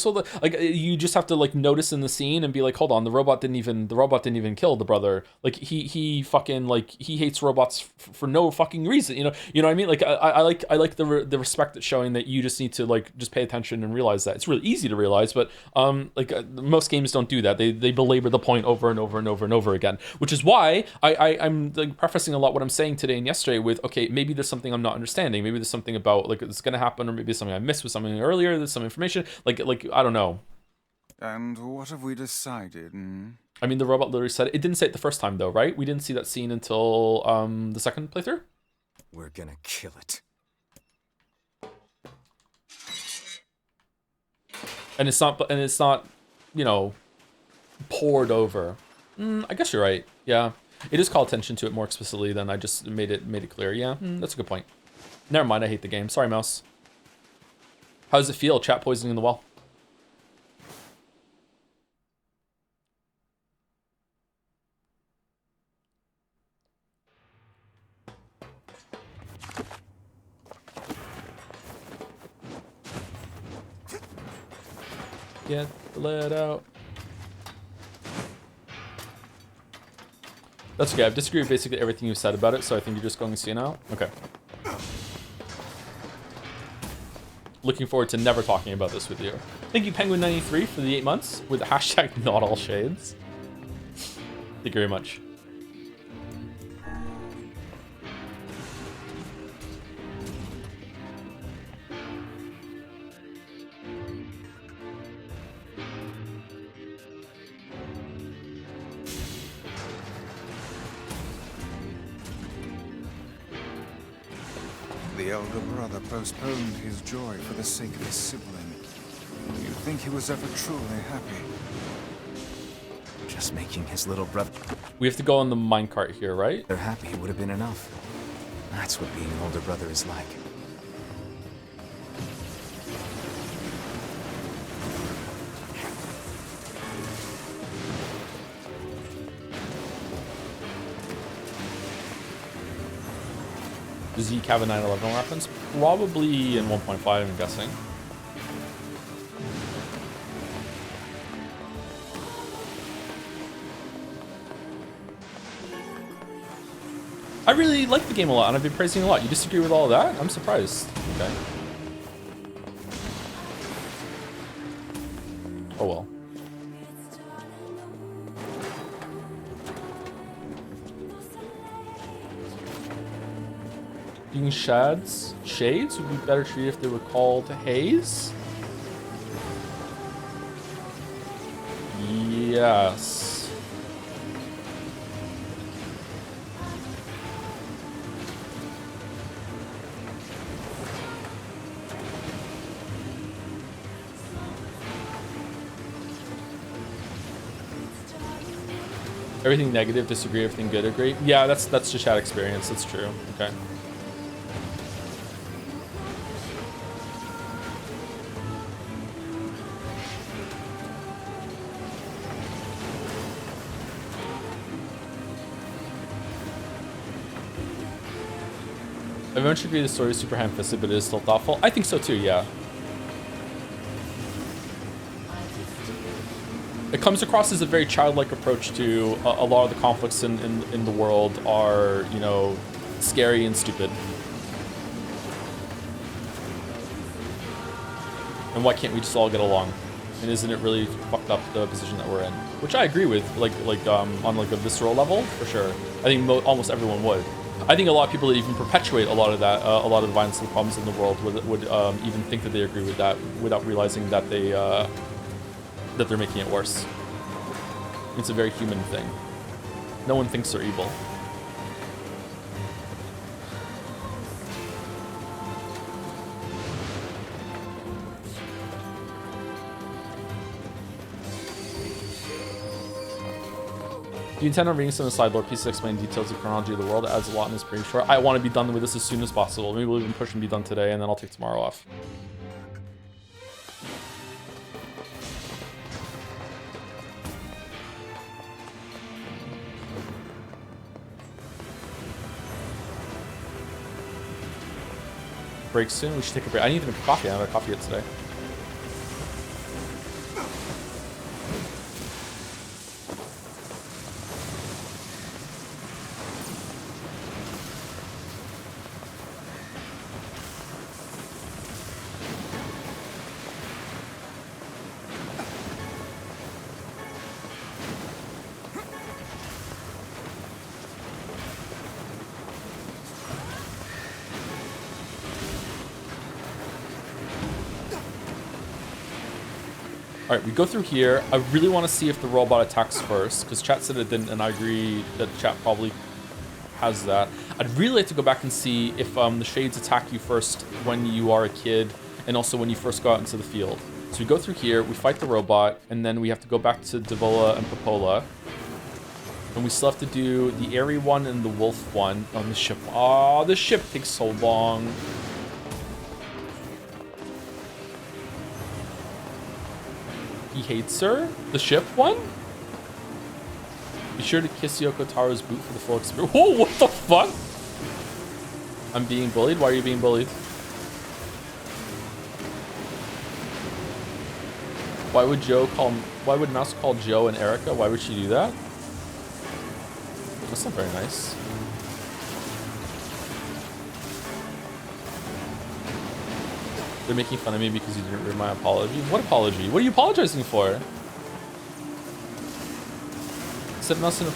like, you just have to like notice in the scene and be like, hold on, the robot didn't even kill the brother. Like he fucking, like, he hates robots for no fucking reason. You know what I mean? Like I like the respect that's showing that you just need need to like just pay attention and realize that. It's really easy to realize, but most games don't do that. They belabor the point over and over and over and over again, which is why I'm like prefacing a lot what I'm saying today and yesterday with, okay, maybe there's something I'm not understanding. Maybe there's something about like it's gonna happen, or maybe there's something I missed with something earlier. There's some information like I don't know. And what have we decided? I mean, the robot literally said it. It didn't say it the first time though, right? We didn't see that scene until the second playthrough. We're gonna kill it. And it's not, you know, poured over. I guess you're right. Yeah, it is call attention to it more explicitly than I just made it clear. Yeah, that's a good point. Never mind. I hate the game. Sorry, mouse. How does it feel? Chat poisoning the well. Get the lead out. That's okay. I've disagreed with basically everything you've said about it, so I think you're just going to see it now. Okay. Looking forward to never talking about this with you. Thank you, Penguin93, for the 8 months with the hashtag not all shades. Thank you very much. The elder brother postponed his joy for the sake of his sibling. Do you think he was ever truly happy? Just making his little brother... We have to go on the minecart here, right? They're happy would have been enough. That's what being an older brother is like. Does Zeke have a 9/11 reference? Probably in 1.5, I'm guessing. I really like the game a lot, and I've been praising it a lot. You disagree with all of that? I'm surprised. Okay. Oh well. Being shades would be better treated if they were called haze? Yes. Everything negative, disagree, everything good, agree. Yeah, that's just chat experience, that's true. Okay. I eventually agree the story is super ham-fisted, but it is still thoughtful. I think so too, yeah. It comes across as a very childlike approach to a lot of the conflicts in the world are, you know, scary and stupid. And why can't we just all get along? And isn't it really fucked up the position that we're in? Which I agree with, on like a visceral level, for sure. I think almost everyone would. I think a lot of people that even perpetuate a lot of that, a lot of the violence and the problems in the world would even think that they agree with that without realizing that they're making it worse. It's a very human thing. No one thinks they're evil. Do you intend on reading some of the side lore pieces explaining details of chronology of the world? It adds a lot and is pretty short. I want to be done with this as soon as possible. Maybe we'll even push and be done today, and then I'll take tomorrow off. Break soon? We should take a break. I need to make coffee. I haven't had coffee yet today. All right, we go through here. I really want to see if the robot attacks first, because chat said it didn't, and I agree that chat probably has that. I'd really like to go back and see if the shades attack you first when you are a kid, and also when you first go out into the field. So we go through here, we fight the robot, and then we have to go back to Devola and Popola. And we still have to do the airy one and the wolf one on the ship. Oh, the ship takes so long. He hates her? The ship one? Be sure to kiss Yoko Taro's boot for the full experience. Whoa, what the fuck? I'm being bullied? Why are you being bullied? Why would Mouse call Joe and Erica? Why would she do that? That's not very nice. They're making fun of me because you didn't read my apology. What apology? What are you apologizing for? Said Mouse an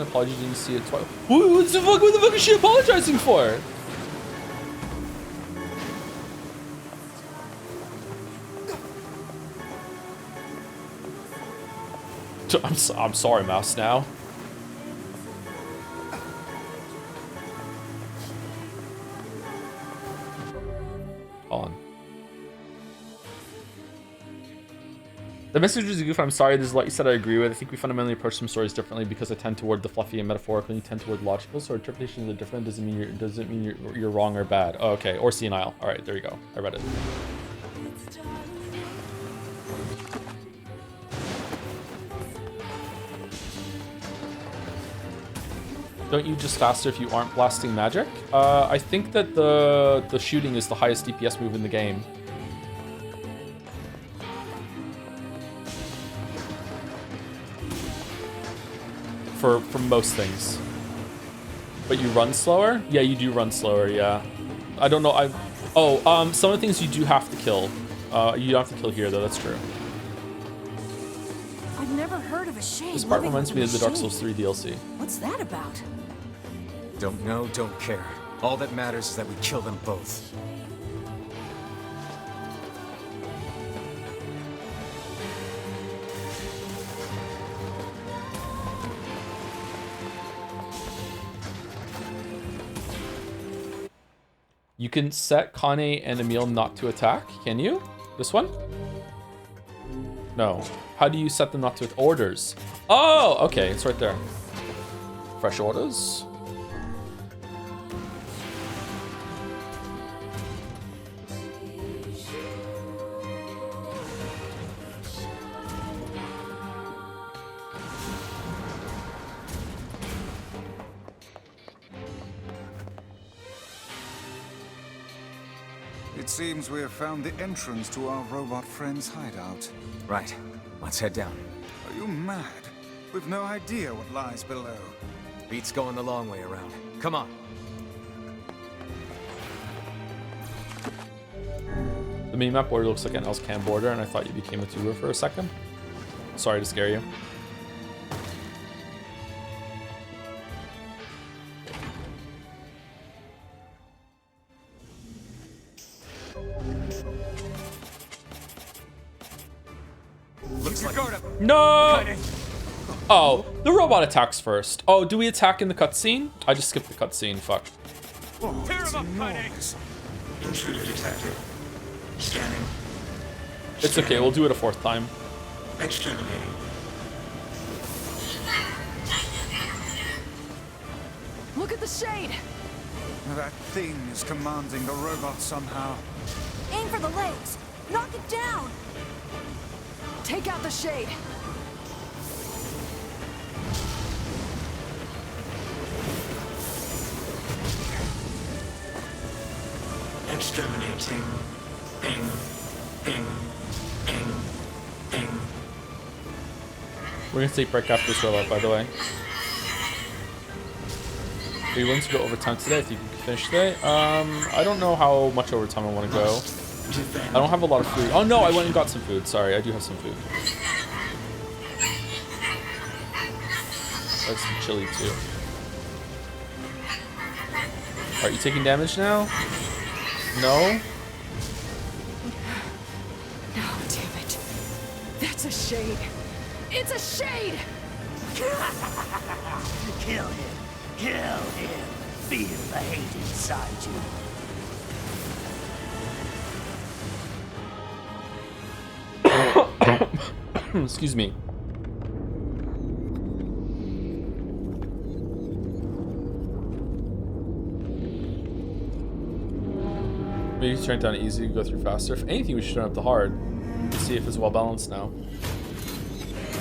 apology, didn't see it twice. What the fuck is she apologizing for? I'm sorry, Mouse, now. On. The message is goof. I'm sorry. There's a lot you said I agree with. I think we fundamentally approach some stories differently because I tend toward the fluffy and metaphorical, and you tend toward logical. So our interpretations are different. Doesn't mean you're wrong or bad. Oh, okay. Or senile. All right, there you go. I read it. Don't you just faster if you aren't blasting magic? I think that the shooting is the highest DPS move in the game. For most things. But you run slower? Yeah, you do run slower, yeah. I don't know, some of the things you do have to kill. You don't have to kill here though, that's true. I've never heard of a shade. This part reminds me of the Dark Souls 3 DLC. What's that about? Don't know, don't care. All that matters is that we kill them both. You can set Kane and Emil not to attack, can you? This one? No. How do you set them not to orders? Oh, okay, it's right there. Fresh orders. It seems we have found the entrance to our robot friend's hideout. Right. Let's head down. Are you mad? We've no idea what lies below. Beats going the long way around. Come on. The minimap border looks like an else can border, and I thought you became a tuber for a second. Sorry to scare you. No! Oh, the robot attacks first. Oh, do we attack in the cutscene? I just skipped the cutscene, fuck. Oh, it's enormous. Intruder detected. Scanning. It's okay, we'll do it a fourth time. Exterminating. Look at the shade! That thing is commanding the robot somehow. Aim for the legs! Knock it down! Take out the shade! Exterminating. Ping. Ping. Ping. Ping. We're gonna take break after this robot, by the way. Are you willing to go overtime today if you can finish today? I don't know how much overtime I want to go. I don't have a lot of food. Oh no, I went and got some food. Sorry, I do have some food. I have some chili too. Are you taking damage now? No? No, damn it. That shade. It's a shade! Kill him. Kill him. Feel the hate inside you. Excuse me. Maybe turn it down easy, go through faster. If anything, we should turn up the hard. Let's see if it's well balanced now.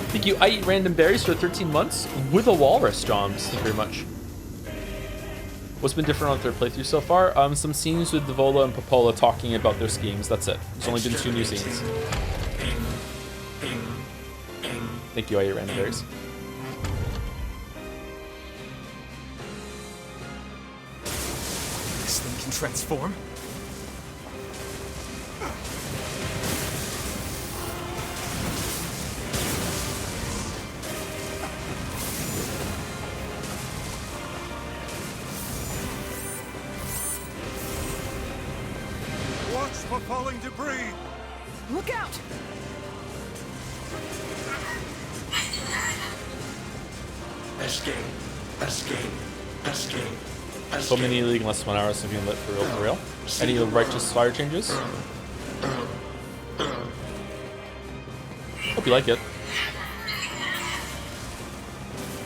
Thank you. I eat random berries for 13 months with a walrus, Joms. Thank you very much. What's been different on their playthrough so far? Some scenes with Devola and Popola talking about their schemes. That's it. There's only been 2 new scenes. Thank you. I eat random berries. This thing can transform? For falling debris. Look out! Escape. Escape. Escape. So many League in less than 1 hour since being lit for real, for real. Any righteous fire changes? Hope you like it.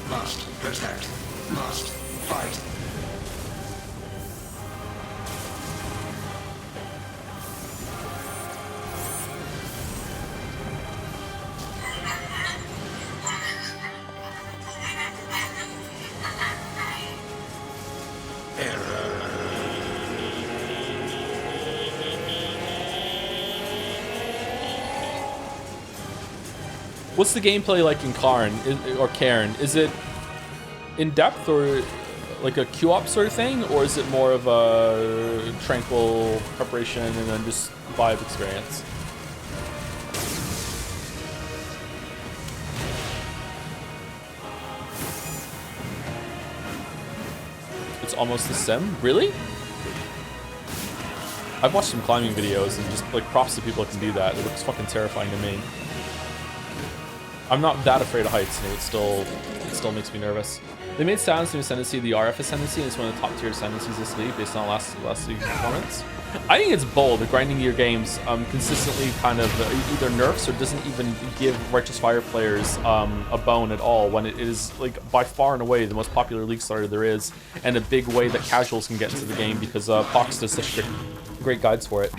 Must protect. Must fight. What's the gameplay like in Cairn? Is it in depth or like a Q-op sort of thing, or is it more of a tranquil preparation and then just vibe experience? It's almost the sim? Really? I've watched some climbing videos and just like props to people that can do that. It looks fucking terrifying to me. I'm not that afraid of heights, and it still makes me nervous. They made Silence new ascendancy the RF ascendancy, and it's one of the top tier ascendancies this league based on last league's performance. I think it's bold, grinding your games consistently kind of either nerfs or doesn't even give Righteous Fire players a bone at all, when it is like by far and away the most popular league starter there is, and a big way that casuals can get into the game because Pox does such great guides for it.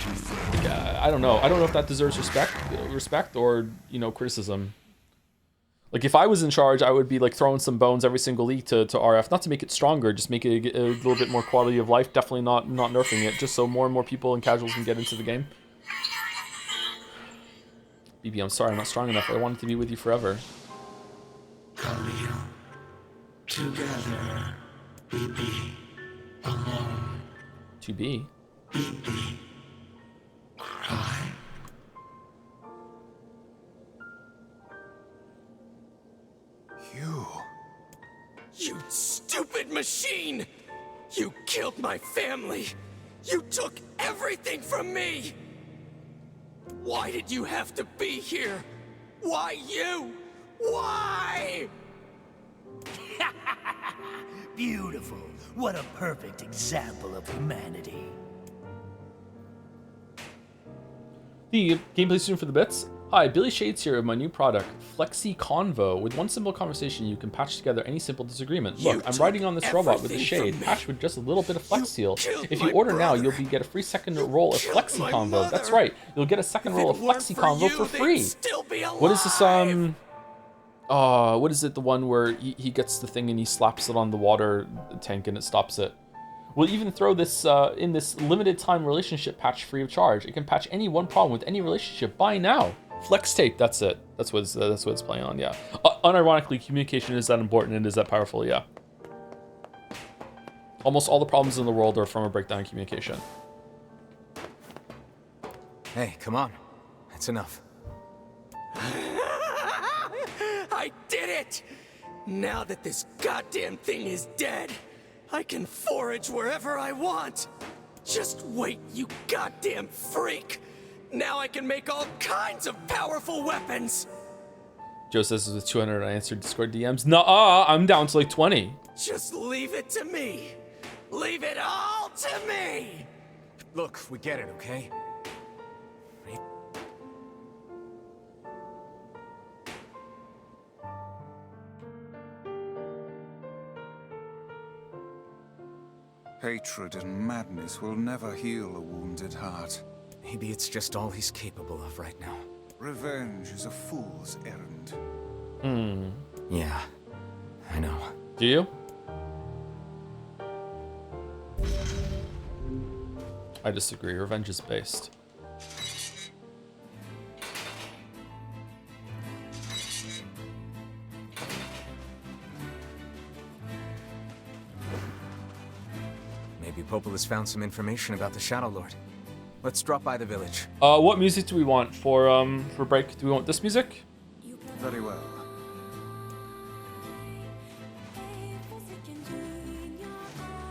I don't know. I don't know if that deserves respect or, you know, criticism. Like, if I was in charge, I would be like throwing some bones every single league to RF, not to make it stronger, just make it a little bit more quality of life. Definitely not nerfing it, just so more and more people and casuals can get into the game. BB, I'm sorry, I'm not strong enough. I wanted to be with you forever. Khalil. Together. BB. Alone. To be. BB. Cry. You stupid machine! You killed my family! You took everything from me! Why did you have to be here? Why you? Why? Beautiful. What a perfect example of humanity. The gameplay student for the bits. Hi, Billy Shades here of my new product, Flexi Convo. With one simple conversation, you can patch together any simple disagreement. Look, I'm riding on this robot with a shade, patched with just a little bit of Flex Seal. If you order now, you'll get a free second roll of Flexi Convo. That's right, you'll get a second roll of Flexi Convo for free. What is this, what is it, the one where he gets the thing and he slaps it on the water tank and it stops it? We'll even throw this in this limited time relationship patch free of charge. It can patch any one problem with any relationship. Buy now. Flex tape, that's it. That's what it's playing on, yeah. Unironically, communication is that important and is that powerful, yeah. Almost all the problems in the world are from a breakdown in communication. Hey, come on. That's enough. I did it! Now that this goddamn thing is dead, I can forage wherever I want. Just wait, you goddamn freak! Now I can make all kinds of powerful weapons! Joe says with 200 unanswered Discord DMs. Nuh-uh, I'm down to like 20. Just leave it to me. Leave it all to me. Look, we get it, okay? Hatred and madness will never heal a wounded heart. Maybe it's just all he's capable of right now. Revenge is a fool's errand. Yeah, I know. Do you? I disagree. Revenge is based. Maybe Popol has found some information about the Shadow Lord. Let's drop by the village. What music do we want for break? Do we want this music? Very well.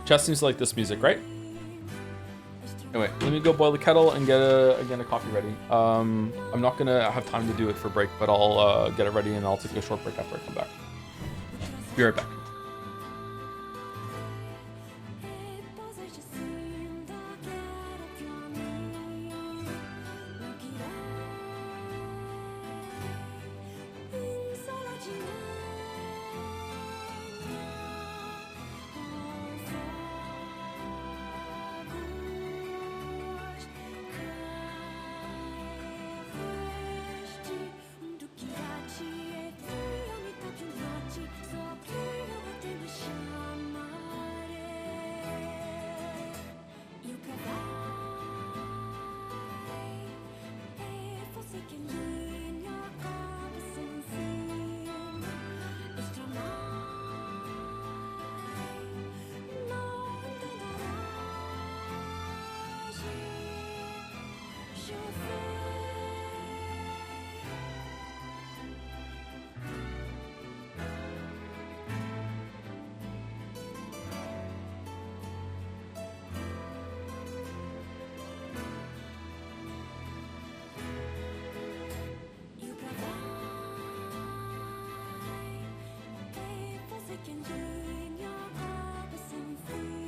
Chess seems to like this music, right? Anyway, let me go boil the kettle and get a coffee ready. I'm not gonna have time to do it for break, but I'll get it ready and I'll take a short break after I come back. Be right back. can do in your purpose and free.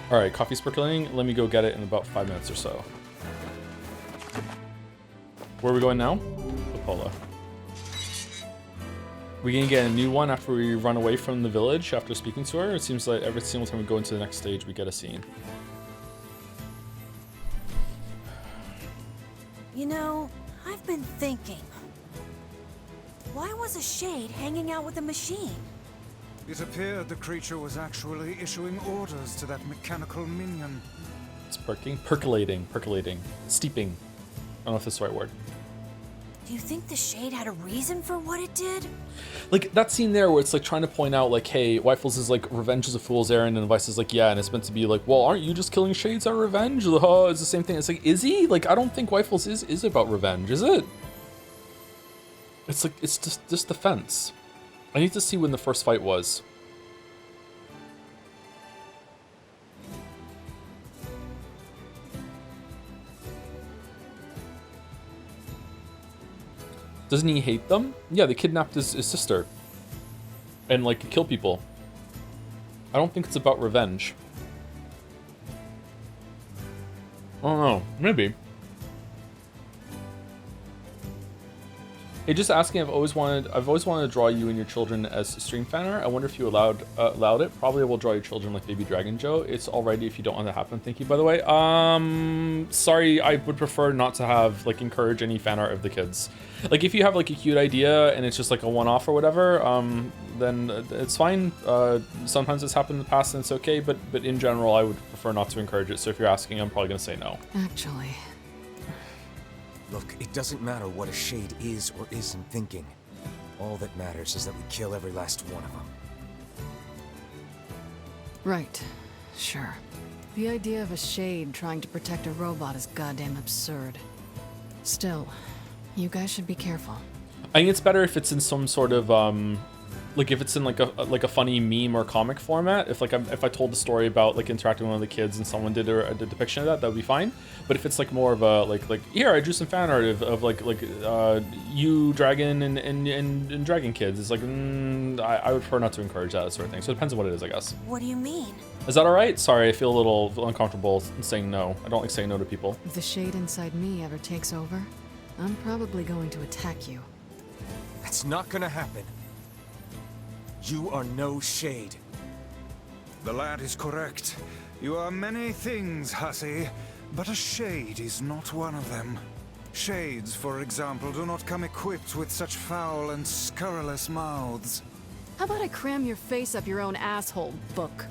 All right, coffee's percolating. Let me go get it in about 5 minutes or so. Where are we going now? Apollo. We gonna get a new one after we run away from the village after speaking to her? It seems like every single time we go into the next stage, we get a scene. You know, I've been thinking. Why was a shade hanging out with a machine? It appeared the creature was actually issuing orders to that mechanical minion. It's percolating, steeping. I don't know if that's the right word. Do you think the shade had a reason for what it did? Like that scene there where it's like trying to point out like, hey, Wyfels is like revenge is a fool's errand, and Vice is like, yeah, and it's meant to be like, well, aren't you just killing shades out of revenge? It's the same thing. It's like, is he? Like, I don't think Wyfels is about revenge, is it? It's like, it's just defense. I need to see when the first fight was. Doesn't he hate them? Yeah, they kidnapped his sister. And, like, kill people. I don't think it's about revenge. I don't know. Maybe. Hey, just asking. I've always wanted to draw you and your children as stream fanner. I wonder if you allowed it. Probably will draw your children like Baby Dragon Joe. It's alrighty if you don't want that to happen. Thank you, by the way. Sorry. I would prefer not to have like encourage any fan art of the kids. Like if you have like a cute idea and it's just like a one-off or whatever, then it's fine. Sometimes it's happened in the past and it's okay. But in general, I would prefer not to encourage it. So if you're asking, I'm probably gonna say no. Actually. Look, it doesn't matter what a shade is or isn't thinking. All that matters is that we kill every last one of them. Right. Sure. The idea of a shade trying to protect a robot is goddamn absurd. Still, you guys should be careful. I think it's better if it's in some sort of like if it's in like a funny meme or comic format. If I told the story about like interacting with one of the kids and someone did a depiction of that would be fine. But if it's like more of a like here I drew some fan art of like you dragon and dragon kids, it's like I would prefer not to encourage that sort of thing. So it depends on what it is, I guess. What do you mean? Is that all right? Sorry, I feel a little uncomfortable saying no. I don't like saying no to people. If the shade inside me ever takes over, I'm probably going to attack you. That's not gonna happen. You are no shade. The lad is correct. You are many things, hussy, but a shade is not one of them. Shades, for example, do not come equipped with such foul and scurrilous mouths. How about I cram your face up your own asshole, book?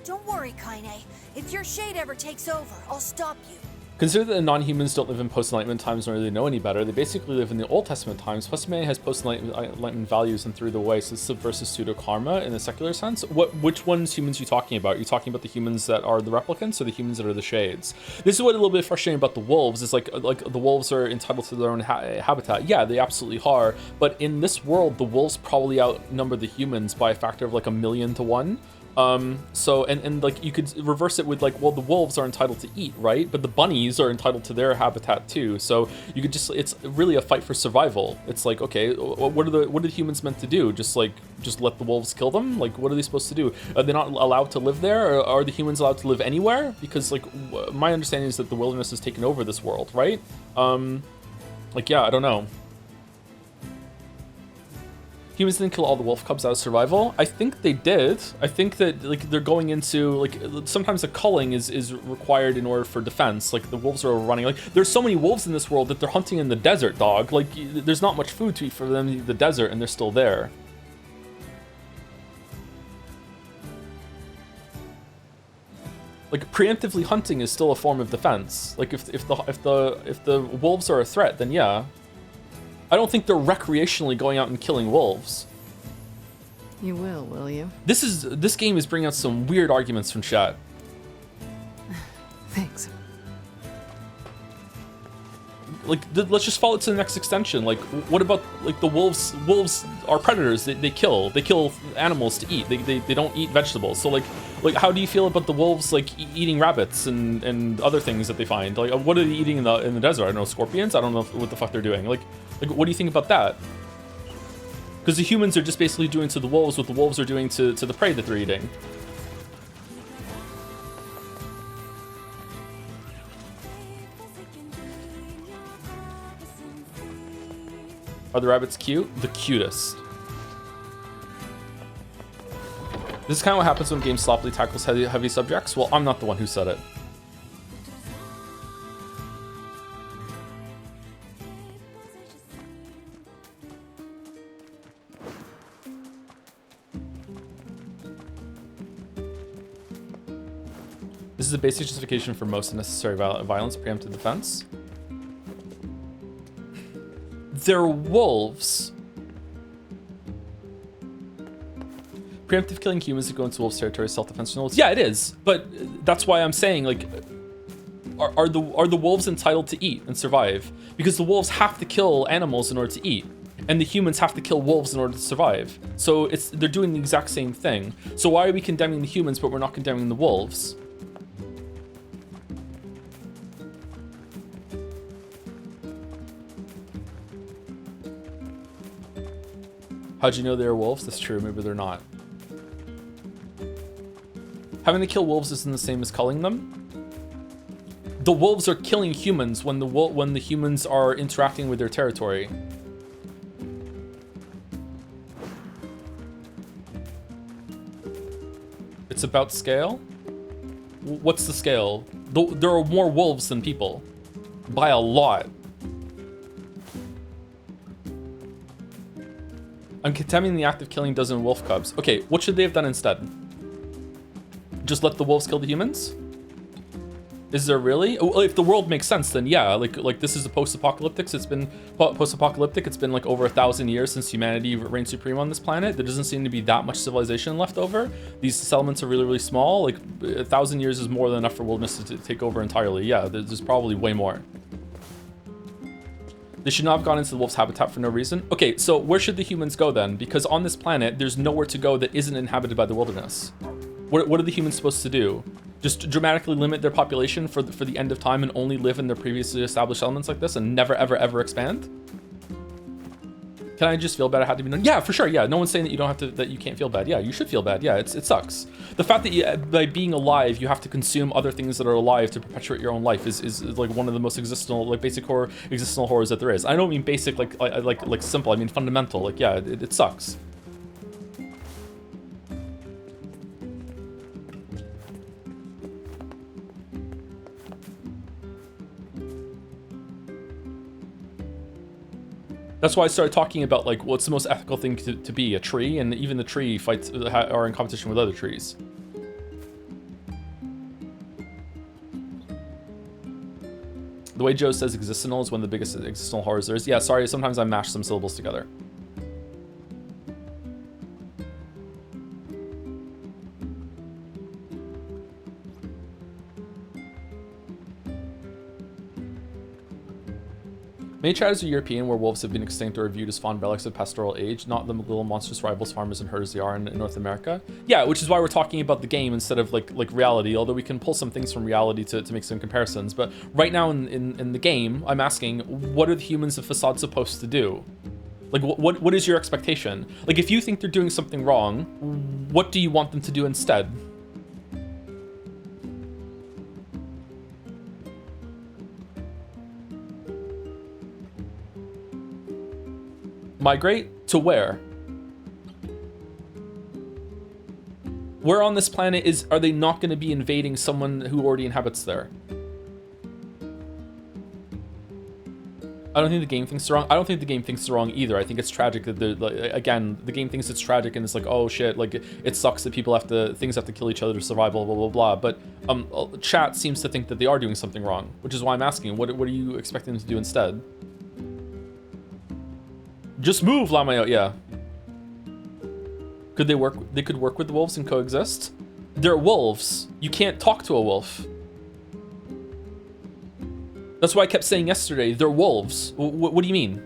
Don't worry, Kaine. If your shade ever takes over, I'll stop you. Consider that the non-humans don't live in post-enlightenment times nor do they know any better. They basically live in the Old Testament times. Plus, humanity has post-enlightenment values and threw the way, so this subverses pseudo-karma in the secular sense. Which ones humans are you talking about? Are you talking about the humans that are the replicants or the humans that are the shades? This is what a little bit frustrating about the wolves is like the wolves are entitled to their own habitat. Yeah, they absolutely are. But in this world, the wolves probably outnumber the humans by a factor of like 1,000,000 to 1. So like you could reverse it with like, well, the wolves are entitled to eat, right? But the bunnies are entitled to their habitat too. So you could just, it's really a fight for survival. It's like, okay, what are the humans meant to do? Just let the wolves kill them? Like, what are they supposed to do? Are they not allowed to live there? Or are the humans allowed to live anywhere? Because like, my understanding is that the wilderness has taken over this world, right? Like, yeah, I don't know. Humans didn't kill all the wolf cubs out of survival. I think they did. I think that like they're going into like sometimes the culling is required in order for defense. Like the wolves are running. Like there's so many wolves in this world that they're hunting in the desert, dog. Like there's not much food to eat for them in the desert, and they're still there. Like preemptively hunting is still a form of defense. Like if the wolves are a threat, then yeah. I don't think they're recreationally going out and killing wolves. You will you? This game is bringing out some weird arguments from chat. Thanks. Like, let's just follow it to the next extension. Like, what about like the wolves? Wolves are predators. They kill animals to eat. They don't eat vegetables. So like how do you feel about the wolves like eating rabbits and other things that they find? Like, what are they eating in the desert? I don't know, scorpions. I don't know what the fuck they're doing. Like, what do you think about that? Because the humans are just basically doing to the wolves what the wolves are doing to the prey that they're eating. Are the rabbits cute? The cutest. This is kind of what happens when games sloppily tackles heavy subjects. Well, I'm not the one who said it. This is a basic justification for most unnecessary violence, preemptive defense. They're wolves. Preemptive killing humans to go into wolves' territory, self-defense for wolves. Yeah, it is. But that's why I'm saying, like, are the wolves entitled to eat and survive? Because the wolves have to kill animals in order to eat, and the humans have to kill wolves in order to survive. So they're doing the exact same thing. So why are we condemning the humans but we're not condemning the wolves? How'd you know they were wolves? That's true, maybe they're not. Having to kill wolves isn't the same as culling them. The wolves are killing humans when the humans are interacting with their territory. It's about scale? What's the scale? There are more wolves than people. By a lot. I'm condemning the act of killing dozen wolf cubs. Okay, what should they have done instead? Just let the wolves kill the humans? Is there really? Well, if the world makes sense, then yeah. Like this is a post-apocalyptic. It's been post-apocalyptic. It's been like over 1,000 years since humanity reigned supreme on this planet. There doesn't seem to be that much civilization left over. These settlements are really, really small. Like 1,000 years is more than enough for wilderness to take over entirely. Yeah, there's probably way more. They should not have gone into the wolf's habitat for no reason. Okay, so where should the humans go then? Because on this planet, there's nowhere to go that isn't inhabited by the wilderness. What are the humans supposed to do? Just dramatically limit their population for the end of time and only live in their previously established elements like this and never, ever, ever expand? Can I just feel bad? I had to be done? Yeah, for sure. Yeah, no one's saying that you don't have to, that you can't feel bad. Yeah, you should feel bad. Yeah, it sucks. The fact that by being alive, you have to consume other things that are alive to perpetuate your own life is like one of the most existential, like basic existential horrors that there is. I don't mean basic like simple. I mean fundamental. Like yeah, it sucks. That's why I started talking about like what's the most ethical thing to be, a tree, and even the tree fights are in competition with other trees. The way Joe says existential is one of the biggest existential horrors there is. Yeah, sorry, sometimes I mash some syllables together. Many tribes are European where wolves have been extinct or viewed as fond relics of pastoral age, not the little monstrous rivals farmers and herders they are in North America. Yeah, which is why we're talking about the game instead of like reality, although we can pull some things from reality to make some comparisons. But right now in the game, I'm asking, what are the humans of Facade supposed to do? Like, what is your expectation? Like, if you think they're doing something wrong, what do you want them to do instead? Migrate to where? Where on this planet are they not going to be invading someone who already inhabits there? I don't think the game thinks it's wrong. I don't think the game thinks it's wrong either. I think it's tragic that again, the game thinks it's tragic and it's like, oh shit, like it sucks that things have to kill each other to survive, blah, blah, blah, blah. But chat seems to think that they are doing something wrong, which is why I'm asking, what are you expecting them to do instead? Just move, Lamayo. Yeah. Could they work? They could work with the wolves and coexist. They're wolves. You can't talk to a wolf. That's why I kept saying yesterday, they're wolves. What do you mean?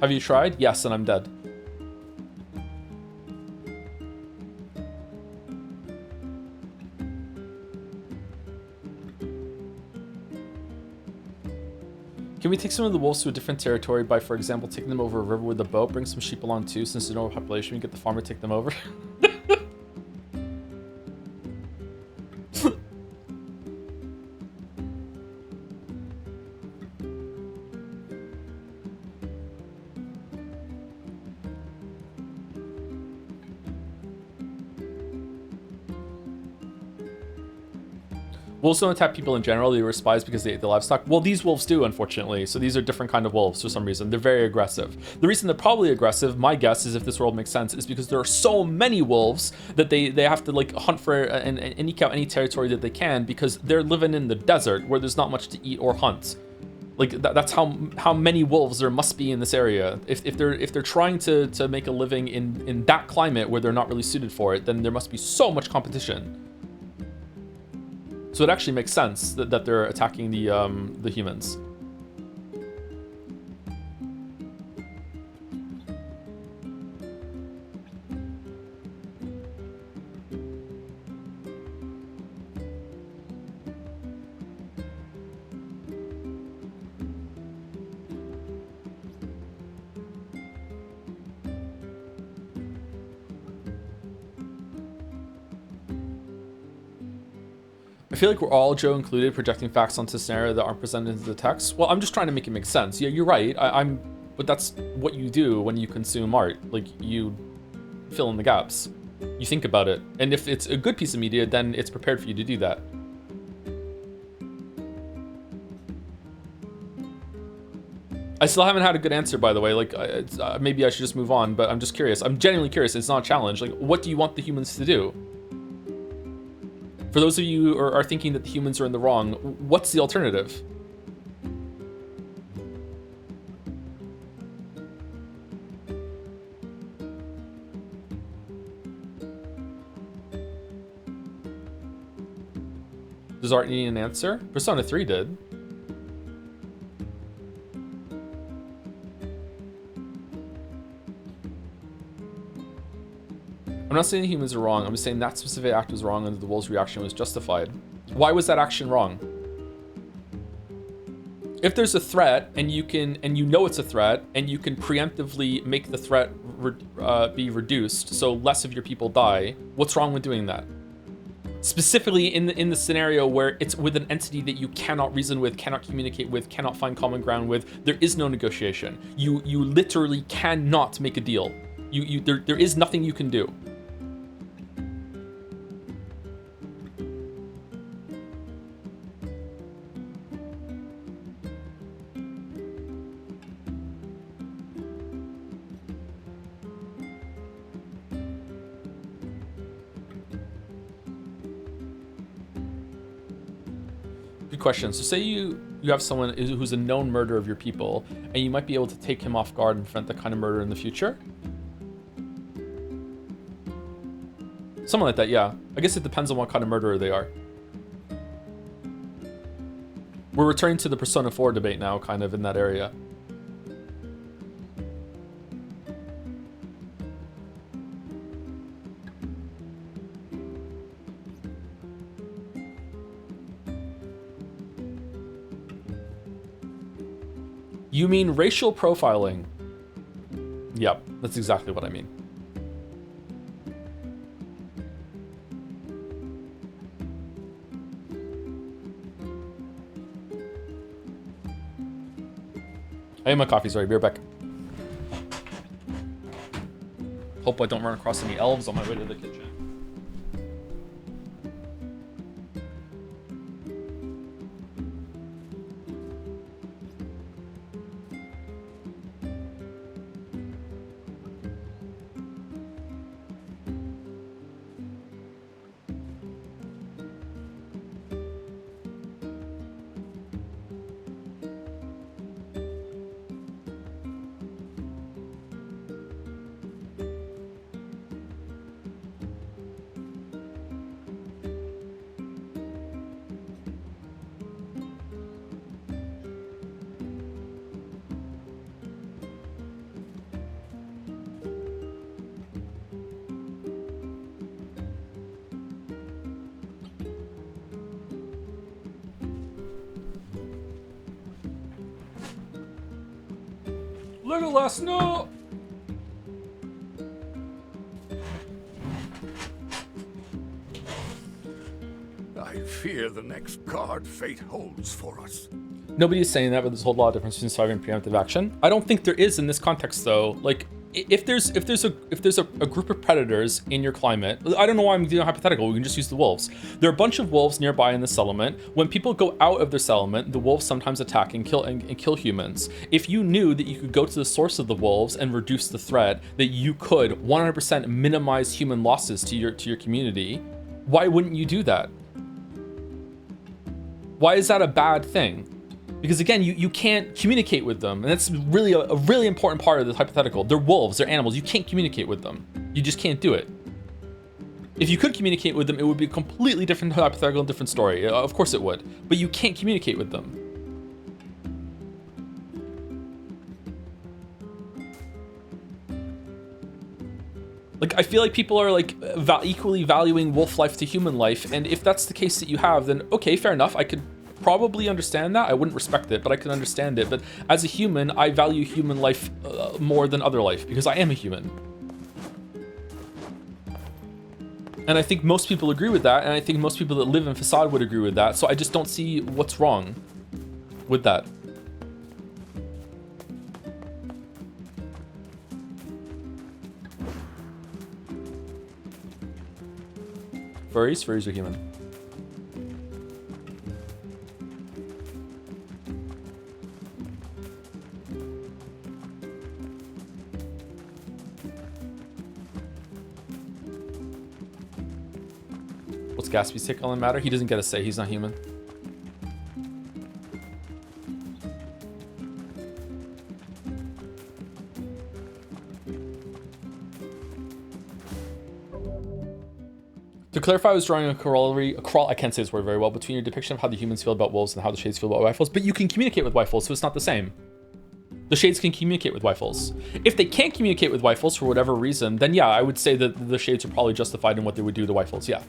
Have you tried? Yes, and I'm dead. Can we take some of the wolves to a different territory by, for example, taking them over a river with a boat? Bring some sheep along too, since there's no population. We get the farmer to take them over. Wolves don't attack people in general. They were spies because they ate the livestock. Well, these wolves do, unfortunately. So these are different kind of wolves for some reason. They're very aggressive. The reason they're probably aggressive, my guess is, if this world makes sense, is because there are so many wolves that they have to like hunt for and eke out any territory that they can, because they're living in the desert where there's not much to eat or hunt. Like that's how many wolves there must be in this area. If they're trying to make a living in that climate where they're not really suited for it, then there must be so much competition. So it actually makes sense that they're attacking the humans. I feel like we're all, Joe included, projecting facts onto scenario that aren't presented in the text. Well, I'm just trying to make it make sense. Yeah, you're right. But that's what you do when you consume art. Like, you fill in the gaps. You think about it. And if it's a good piece of media, then it's prepared for you to do that. I still haven't had a good answer, by the way. Like, maybe I should just move on, but I'm just curious. I'm genuinely curious. It's not a challenge. Like, what do you want the humans to do? For those of you who are thinking that the humans are in the wrong, what's the alternative? Does art need an answer? Persona 3 did. I'm not saying the humans are wrong. I'm just saying that specific act was wrong and the wolves' reaction was justified. Why was that action wrong? If there's a threat and you know it's a threat and you can preemptively make the threat be reduced so less of your people die, what's wrong with doing that? Specifically in the scenario where it's with an entity that you cannot reason with, cannot communicate with, cannot find common ground with, there is no negotiation. You literally cannot make a deal. There is nothing you can do. Good question. So say you have someone who's a known murderer of your people, and you might be able to take him off guard and prevent that kind of murder in the future? Something like that, yeah. I guess it depends on what kind of murderer they are. We're returning to the Persona 4 debate now, kind of in that area. You mean racial profiling? Yep, that's exactly what I mean. I am my coffee, sorry, be right back. Hope I don't run across any elves on my way to the kitchen. Legolas, no! I fear the next card fate holds for us. Nobody is saying that, but there's a whole lot of difference between surviving and preemptive action. I don't think there is in this context, though. Like, if there's a group of predators in your climate, I don't know why I'm doing a hypothetical. We can just use the wolves. There are a bunch of wolves nearby in the settlement. When people go out of their settlement, the wolves sometimes attack and kill humans. If you knew that you could go to the source of the wolves and reduce the threat, that you could 100% minimize human losses to your community, why wouldn't you do that? Why is that a bad thing? Because again, you can't communicate with them, and that's really a really important part of this hypothetical. They're wolves, they're animals. You can't communicate with them. You just can't do it. If you could communicate with them, it would be a completely different hypothetical, different story. Of course it would, but you can't communicate with them. Like, I feel like people are like equally valuing wolf life to human life, and if that's the case that you have, then okay, fair enough. I could probably understand that. I wouldn't respect it, but I could understand it. But as a human, I value human life more than other life because I am a human. And I think most people agree with that, and I think most people that live in Facade would agree with that, so I just don't see what's wrong with that. Furries? Furries are human. What's Gatsby's take on the matter? He doesn't get a say, he's not human. To clarify, I was drawing a corollary, I can't say this word very well, between your depiction of how the humans feel about wolves and how the shades feel about rifles, but you can communicate with rifles, so it's not the same. The shades can communicate with rifles. If they can't communicate with rifles for whatever reason, then yeah, I would say that the shades are probably justified in what they would do to rifles, yeah.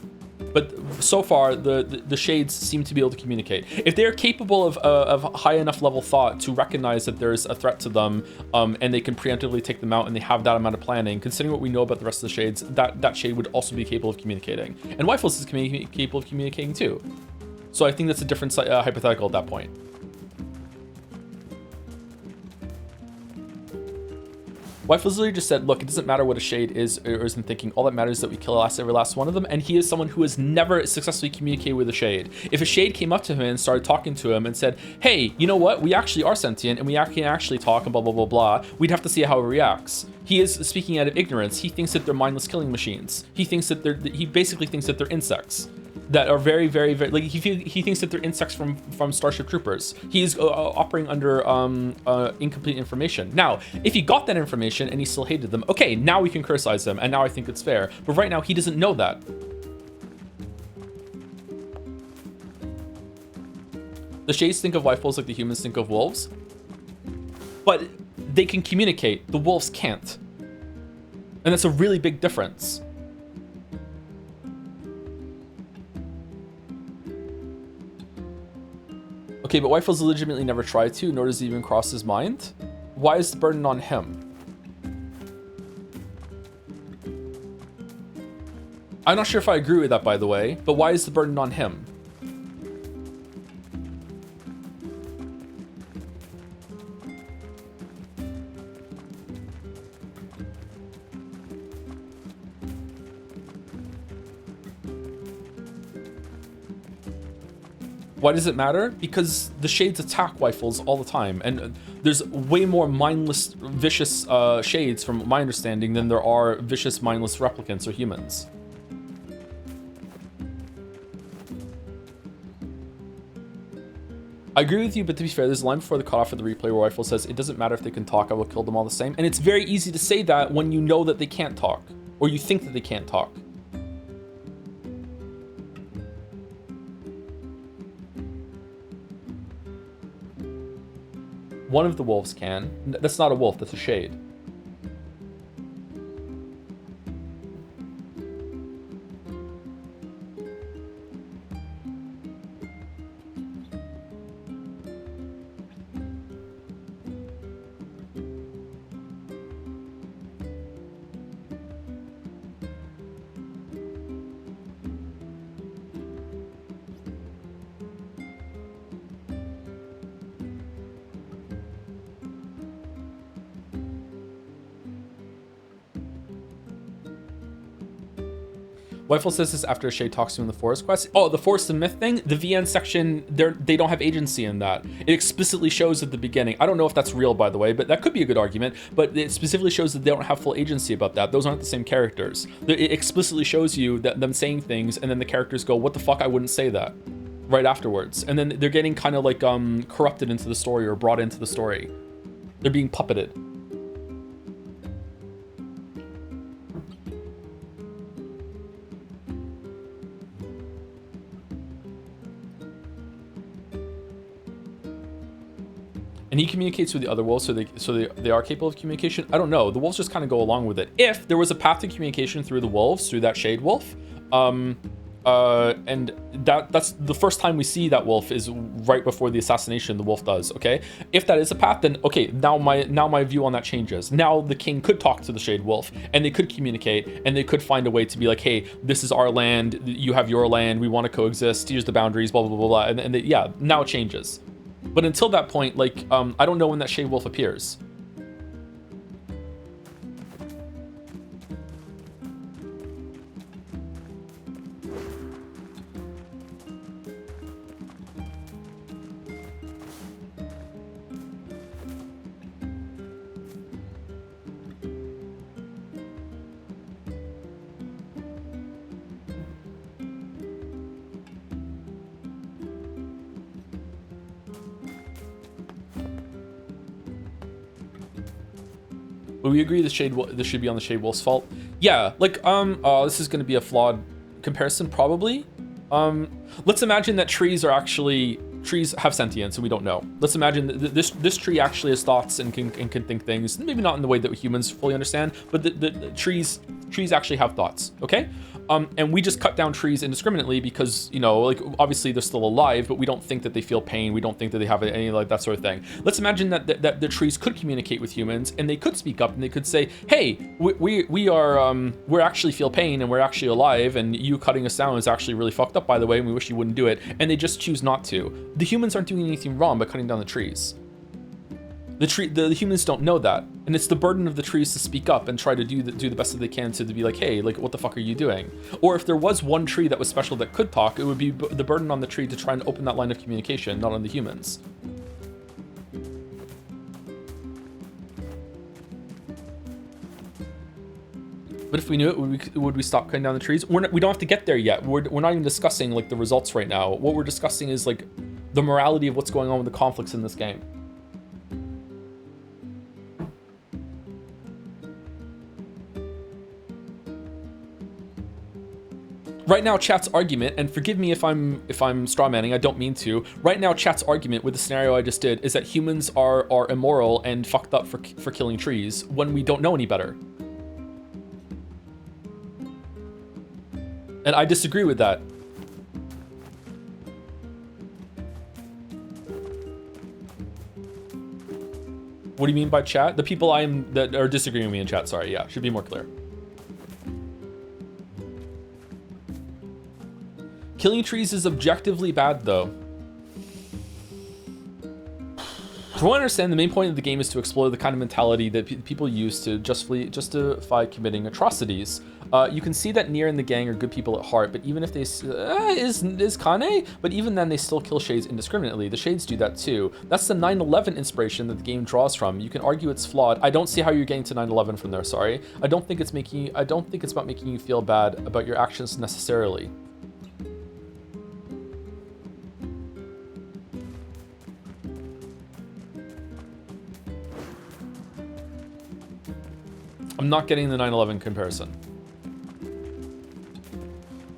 But so far, the shades seem to be able to communicate. If they're capable of high enough level thought to recognize that there's a threat to them, and they can preemptively take them out, and they have that amount of planning, considering what we know about the rest of the shades, that shade would also be capable of communicating. And rifles is capable of communicating too. So I think that's a different hypothetical at that point. Wife's literally just said, look, it doesn't matter what a shade is or isn't thinking. All that matters is that we kill every last one of them. And he is someone who has never successfully communicated with a shade. If a shade came up to him and started talking to him and said, hey, you know what? We actually are sentient and we can actually talk and blah, blah, blah, blah. We'd have to see how he reacts. He is speaking out of ignorance. He thinks that they're mindless killing machines. He thinks that he basically thinks that they're insects that are very, very, very, like he thinks that they're insects from Starship Troopers. He's operating under incomplete information. Now, if he got that information and he still hated them, okay, now we can criticize him, and now I think it's fair. But right now, he doesn't know that. The shades think of rifles like the humans think of wolves, but they can communicate. The wolves can't, and that's a really big difference. Okay, but Wifels legitimately never tried to, nor does it even cross his mind. Why is the burden on him? I'm not sure if I agree with that, by the way, but why is the burden on him? Why does it matter? Because the shades attack rifles all the time, and there's way more mindless, vicious shades, from my understanding, than there are vicious, mindless replicants or humans. I agree with you, but to be fair, there's a line before the cutoff of the replay where Rifle says, it doesn't matter if they can talk, I will kill them all the same. And it's very easy to say that when you know that they can't talk, or you think that they can't talk. One of the wolves can. That's not a wolf, that's a shade. Wifel says this after a shade talks to him in the forest quest. Oh, the forest and myth thing? The VN section, they don't have agency in that. It explicitly shows at the beginning. I don't know if that's real, by the way, but that could be a good argument. But it specifically shows that they don't have full agency about that. Those aren't the same characters. It explicitly shows you that them saying things, and then the characters go, what the fuck, I wouldn't say that. Right afterwards. And then they're getting kind of like corrupted into the story or brought into the story. They're being puppeted. And he communicates with the other wolves, so they are capable of communication. I don't know. The wolves just kind of go along with it. If there was a path to communication through the wolves, through that shade wolf, And that's the first time we see that wolf is right before the assassination the wolf does. Okay, if that is a path, then okay, now my view on that changes. Now the king could talk to the Shade Wolf, and they could communicate, and they could find a way to be like, hey, this is our land, you have your land, we want to coexist, here's the boundaries, blah blah blah blah, and yeah, now it changes. But until that point, like, I don't know when that Shade Wolf appears. But we agree this should be on the Shade Wolf's fault. Yeah, like this is going to be a flawed comparison probably. Let's imagine that trees have sentience and we don't know. Let's imagine that this tree actually has thoughts and can think things. Maybe not in the way that humans fully understand, but the trees actually have thoughts. Okay. And we just cut down trees indiscriminately because, you know, like obviously they're still alive, but we don't think that they feel pain. We don't think that they have any like that sort of thing. Let's imagine that the trees could communicate with humans and they could speak up and they could say, hey, we're actually feel pain and we're actually alive, and you cutting us down is actually really fucked up, by the way, and we wish you wouldn't do it. And they just choose not to. The humans aren't doing anything wrong by cutting down the trees. The humans don't know that, and it's the burden of the trees to speak up and try to do the best that they can to be like, hey, like, what the fuck are you doing? Or if there was one tree that was special that could talk, it would be the burden on the tree to try and open that line of communication, not on the humans. But if we knew it, would we stop cutting down the trees? We don't have to get there yet. We're not even discussing like the results right now. What we're discussing is like the morality of what's going on with the conflicts in this game. Right now, chat's argument, and forgive me if I'm strawmanning, I don't mean to. Right now, chat's argument with the scenario I just did is that humans are immoral and fucked up for killing trees when we don't know any better. And I disagree with that. What do you mean by chat? The people that are disagreeing with me in chat, sorry, yeah, should be more clear. Killing trees is objectively bad, though. From what I understand, the main point of the game is to explore the kind of mentality that people use to justify committing atrocities. You can see that NieR and the gang are good people at heart, but even if they is Kane, but even then they still kill shades indiscriminately. The shades do that too. That's the 9/11 inspiration that the game draws from. You can argue it's flawed. I don't see how you're getting to 9/11 from there. Sorry, I don't think it's about making you feel bad about your actions necessarily. I'm not getting the 9/11 comparison.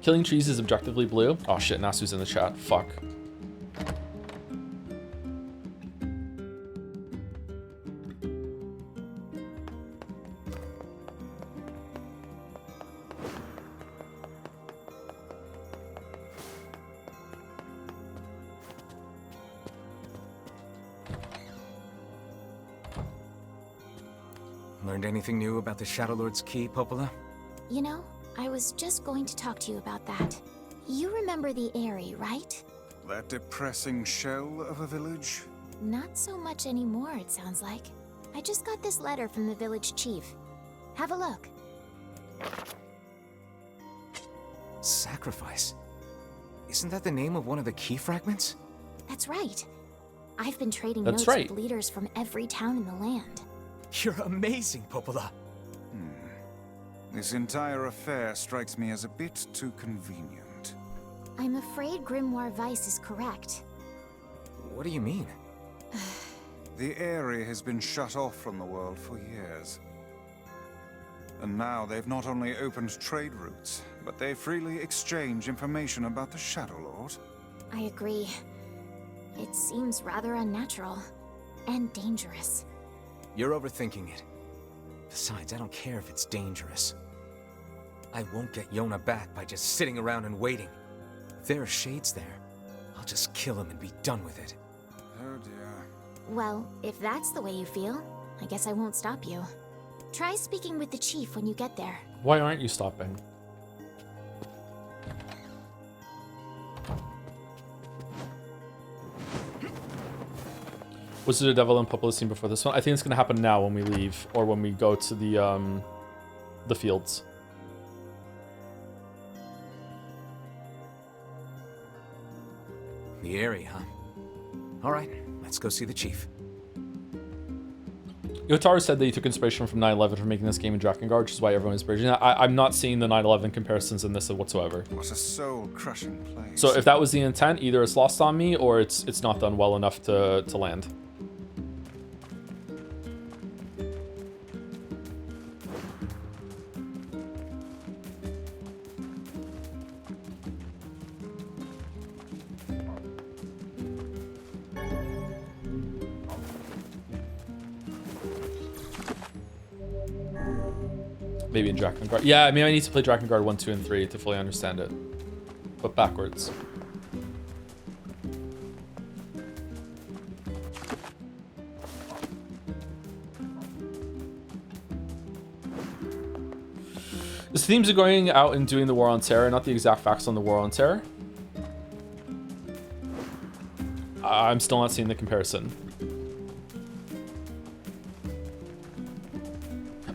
Killing trees is objectively blue. Oh shit, Nasu's in the chat. Fuck. Learned anything new about the Shadow Lord's key, Popola? You know, I was just going to talk to you about that. You remember the Eyrie, right? That depressing shell of a village? Not so much anymore, it sounds like. I just got this letter from the village chief. Have a look. Sacrifice? Isn't that the name of one of the key fragments? That's right. I've been trading That's notes right. with leaders from every town in the land. You're amazing, Popola. This entire affair strikes me as a bit too convenient. I'm afraid Grimoire Weiss is correct. What do you mean? The Eyrie has been shut off from the world for years. And now they've not only opened trade routes, but they freely exchange information about the Shadow Lord. I agree. It seems rather unnatural and dangerous. You're overthinking it. Besides, I don't care if it's dangerous. I won't get Yona back by just sitting around and waiting. If there are shades there, I'll just kill him and be done with it. Oh dear. Well, if that's the way you feel, I guess I won't stop you. Try speaking with the chief when you get there. Why aren't you stopping? Was it a devil and Popolo scene before this one? I think it's gonna happen now when we leave, or when we go to the fields. The area, huh? Alright, let's go see the chief. Yotaro said that he took inspiration from 9/11 for making this game in Drakengard, which is why everyone is praising it. I'm not seeing the 9/11 comparisons in this whatsoever. What a soul-crushing place. So if that was the intent, either it's lost on me or it's not done well enough to land. Maybe in Drakengard. Yeah, I mean, I need to play Drakengard 1, 2, and 3 to fully understand it. But backwards. The themes are going out and doing the War on Terror, not the exact facts on the War on Terror. I'm still not seeing the comparison.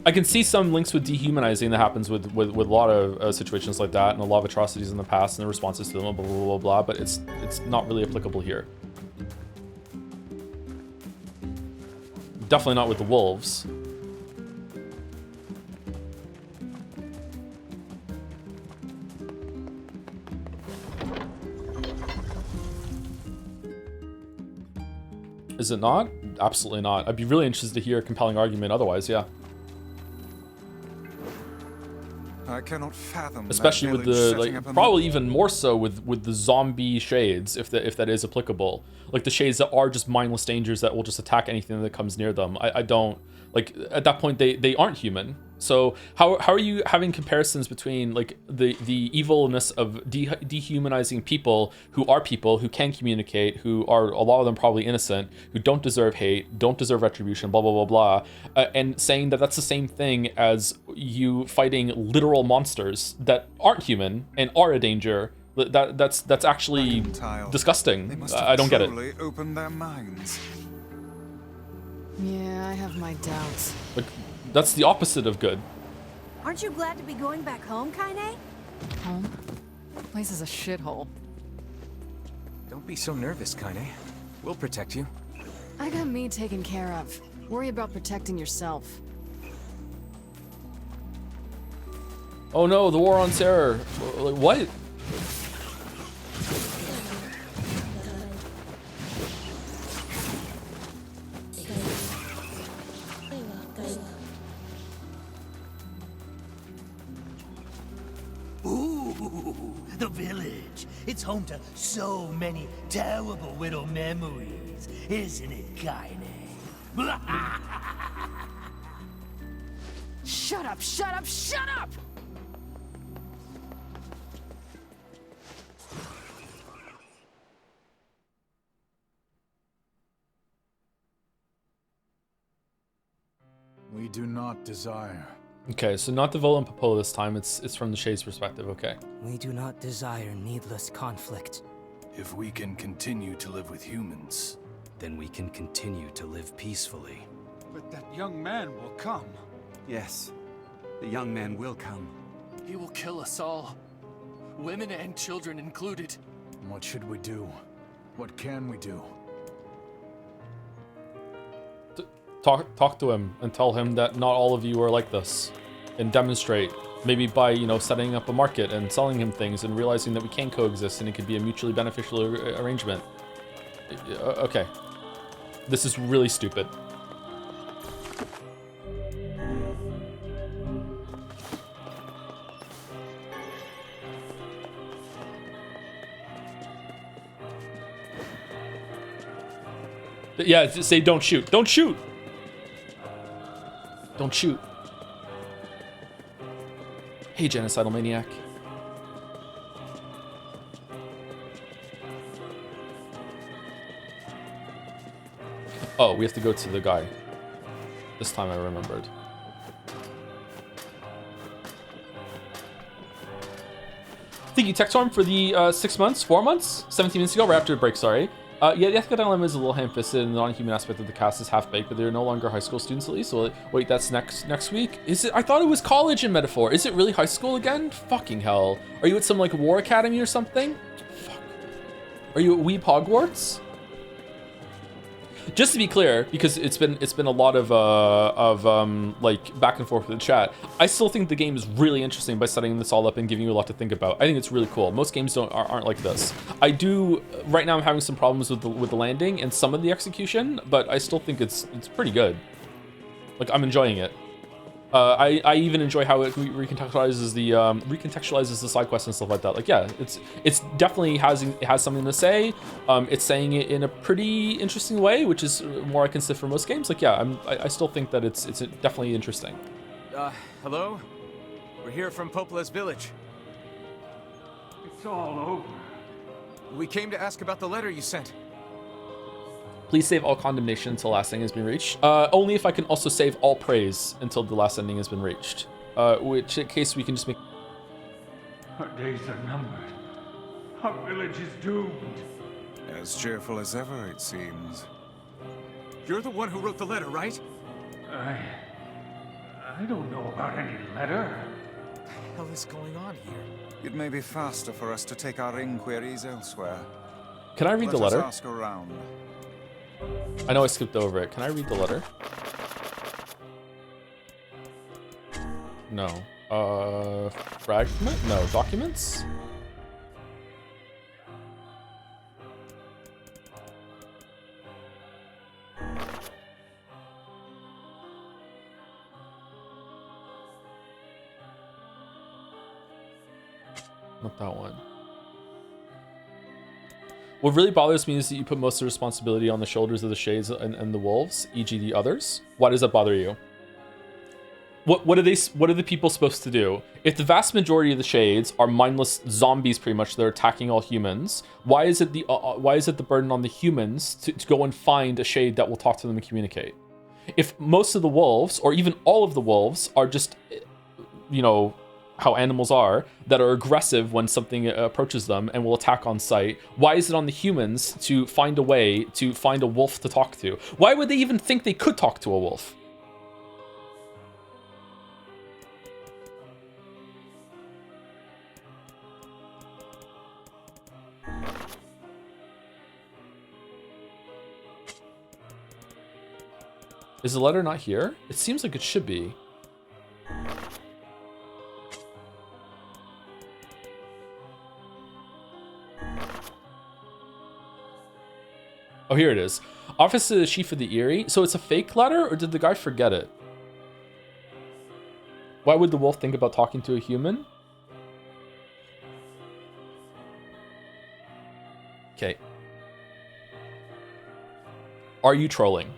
I can see some links with dehumanizing that happens with a lot of situations like that, and a lot of atrocities in the past and the responses to them, blah blah blah blah. But it's not really applicable here. Definitely not with the wolves. Is it not? Absolutely not. I'd be really interested to hear a compelling argument otherwise. Yeah. I cannot fathom. Especially with the, like, probably even more so with the zombie shades, if that is applicable. Like the shades that are just mindless dangers that will just attack anything that comes near them. I don't, like, at that point they aren't human. So how are you having comparisons between like the evilness of dehumanizing people who can communicate, who are, a lot of them probably innocent, who don't deserve hate, don't deserve retribution, blah blah blah blah, and saying that that's the same thing as you fighting literal monsters that aren't human and are a danger? That's actually disgusting. I don't get it. Open their minds. Yeah, I have my doubts. Like, that's the opposite of good. Aren't you glad to be going back home, Kaine? Home? The place is a shithole. Don't be so nervous, Kaine. We'll protect you. I got me taken care of. Worry about protecting yourself. Oh no, the War on Terror. Like, what? Ooh, the village. It's home to so many terrible little memories, isn't it, Kaine? Shut up, shut up, shut up! We do not desire. Okay, so not the Volo and Popolo this time. It's from the Shade's perspective. Okay. We do not desire needless conflict. If we can continue to live with humans, then we can continue to live peacefully. But that young man will come. Yes, the young man will come. He will kill us all, women and children included. What should we do? What can we do? Talk to him and tell him that not all of you are like this, and demonstrate, maybe by, you know, setting up a market and selling him things and realizing that we can coexist and it could be a mutually beneficial arrangement. Okay, this is really stupid. Yeah, say don't shoot. Don't shoot! Don't shoot. Hey, genocidal maniac. Oh, we have to go to the guy. This time I remembered. Thank you, Textorm, for the 6 months, 4 months, 17 minutes ago, right after the break, sorry. Yeah, the ethical dilemma is a little ham-fisted, and the non-human aspect of the cast is half-baked, but they're no longer high school students at least. So wait, that's next week? Is it? I thought it was college in Metaphor. Is it really high school again? Fucking hell. Are you at some, like, war academy or something? Fuck. Are you at Weeb Hogwarts? Just to be clear, because it's been a lot of like back and forth with the chat. I still think the game is really interesting by setting this all up and giving you a lot to think about. I think it's really cool. Most games aren't like this. I do right now. I'm having some problems with the landing and some of the execution, but I still think it's pretty good. Like, I'm enjoying it. I even enjoy how it recontextualizes the side quests and stuff like that. Like, yeah, it's definitely has something to say. It's saying it in a pretty interesting way, which is more I can say for most games. Like, yeah, I still think that it's definitely interesting. Hello? We're here from Popola's village. It's all over. We came to ask about the letter you sent. Please save all condemnation until last ending has been reached. Only if I can also save all praise until the last ending has been reached. Which in case we can just make... Our days are numbered. Our village is doomed. As cheerful as ever, it seems. You're the one who wrote the letter, right? I don't know about any letter. What the hell is going on here? It may be faster for us to take our inquiries elsewhere. Can I read the letter? Let us ask around. I know I skipped over it. Can I read the letter? No. Fragment? No. Documents? Not that one. What really bothers me is that you put most of the responsibility on the shoulders of the Shades and the Wolves, e.g. the others. Why does that bother you? What are the people supposed to do? If the vast majority of the Shades are mindless zombies, pretty much, that are attacking all humans, why is it the burden on the humans to go and find a Shade that will talk to them and communicate? If most of the Wolves, or even all of the Wolves, are just, you know, how animals are, that are aggressive when something approaches them and will attack on sight, why is it on the humans to find a way to find a wolf to talk to? Why would they even think they could talk to a wolf? Is the letter not here? It seems like it should be. Oh, here it is. Office of the Chief of the Eyrie. So it's a fake letter, or did the guy forget it? Why would the wolf think about talking to a human? Okay. Are you trolling?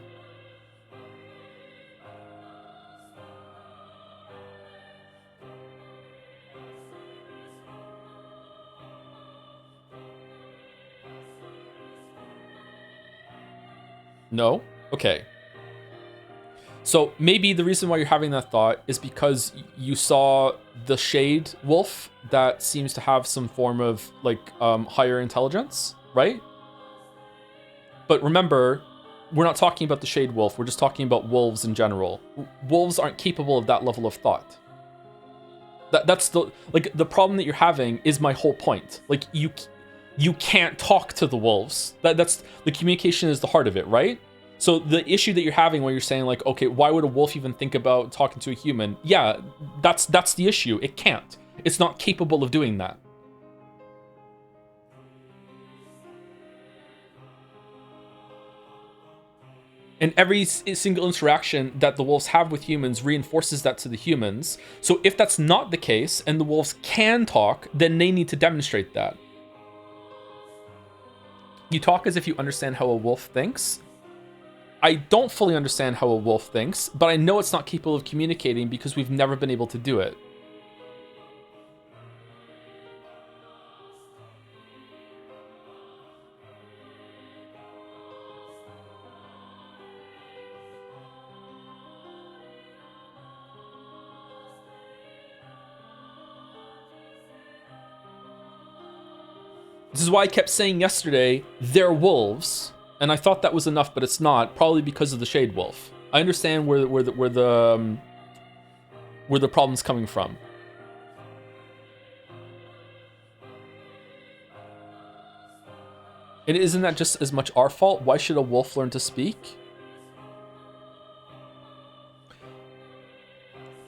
No? Okay. So maybe the reason why you're having that thought is because you saw the Shade Wolf that seems to have some form of, like, higher intelligence, right? But remember, we're not talking about the Shade Wolf, we're just talking about wolves in general. Wolves aren't capable of that level of thought. That's the, like, the problem that you're having is my whole point. Like, you can't talk to the wolves. That's the communication is the heart of it, right? So the issue that you're having where you're saying, like, okay, why would a wolf even think about talking to a human? Yeah, that's the issue. It can't. It's not capable of doing that. And every single interaction that the wolves have with humans reinforces that to the humans. So if that's not the case and the wolves can talk, then they need to demonstrate that. You talk as if you understand how a wolf thinks. I don't fully understand how a wolf thinks, but I know it's not capable of communicating because we've never been able to do it. This is why I kept saying yesterday, they're wolves. And I thought that was enough, but it's not. Probably because of the Shade Wolf. I understand where the problem's coming from. And isn't that just as much our fault? Why should a wolf learn to speak?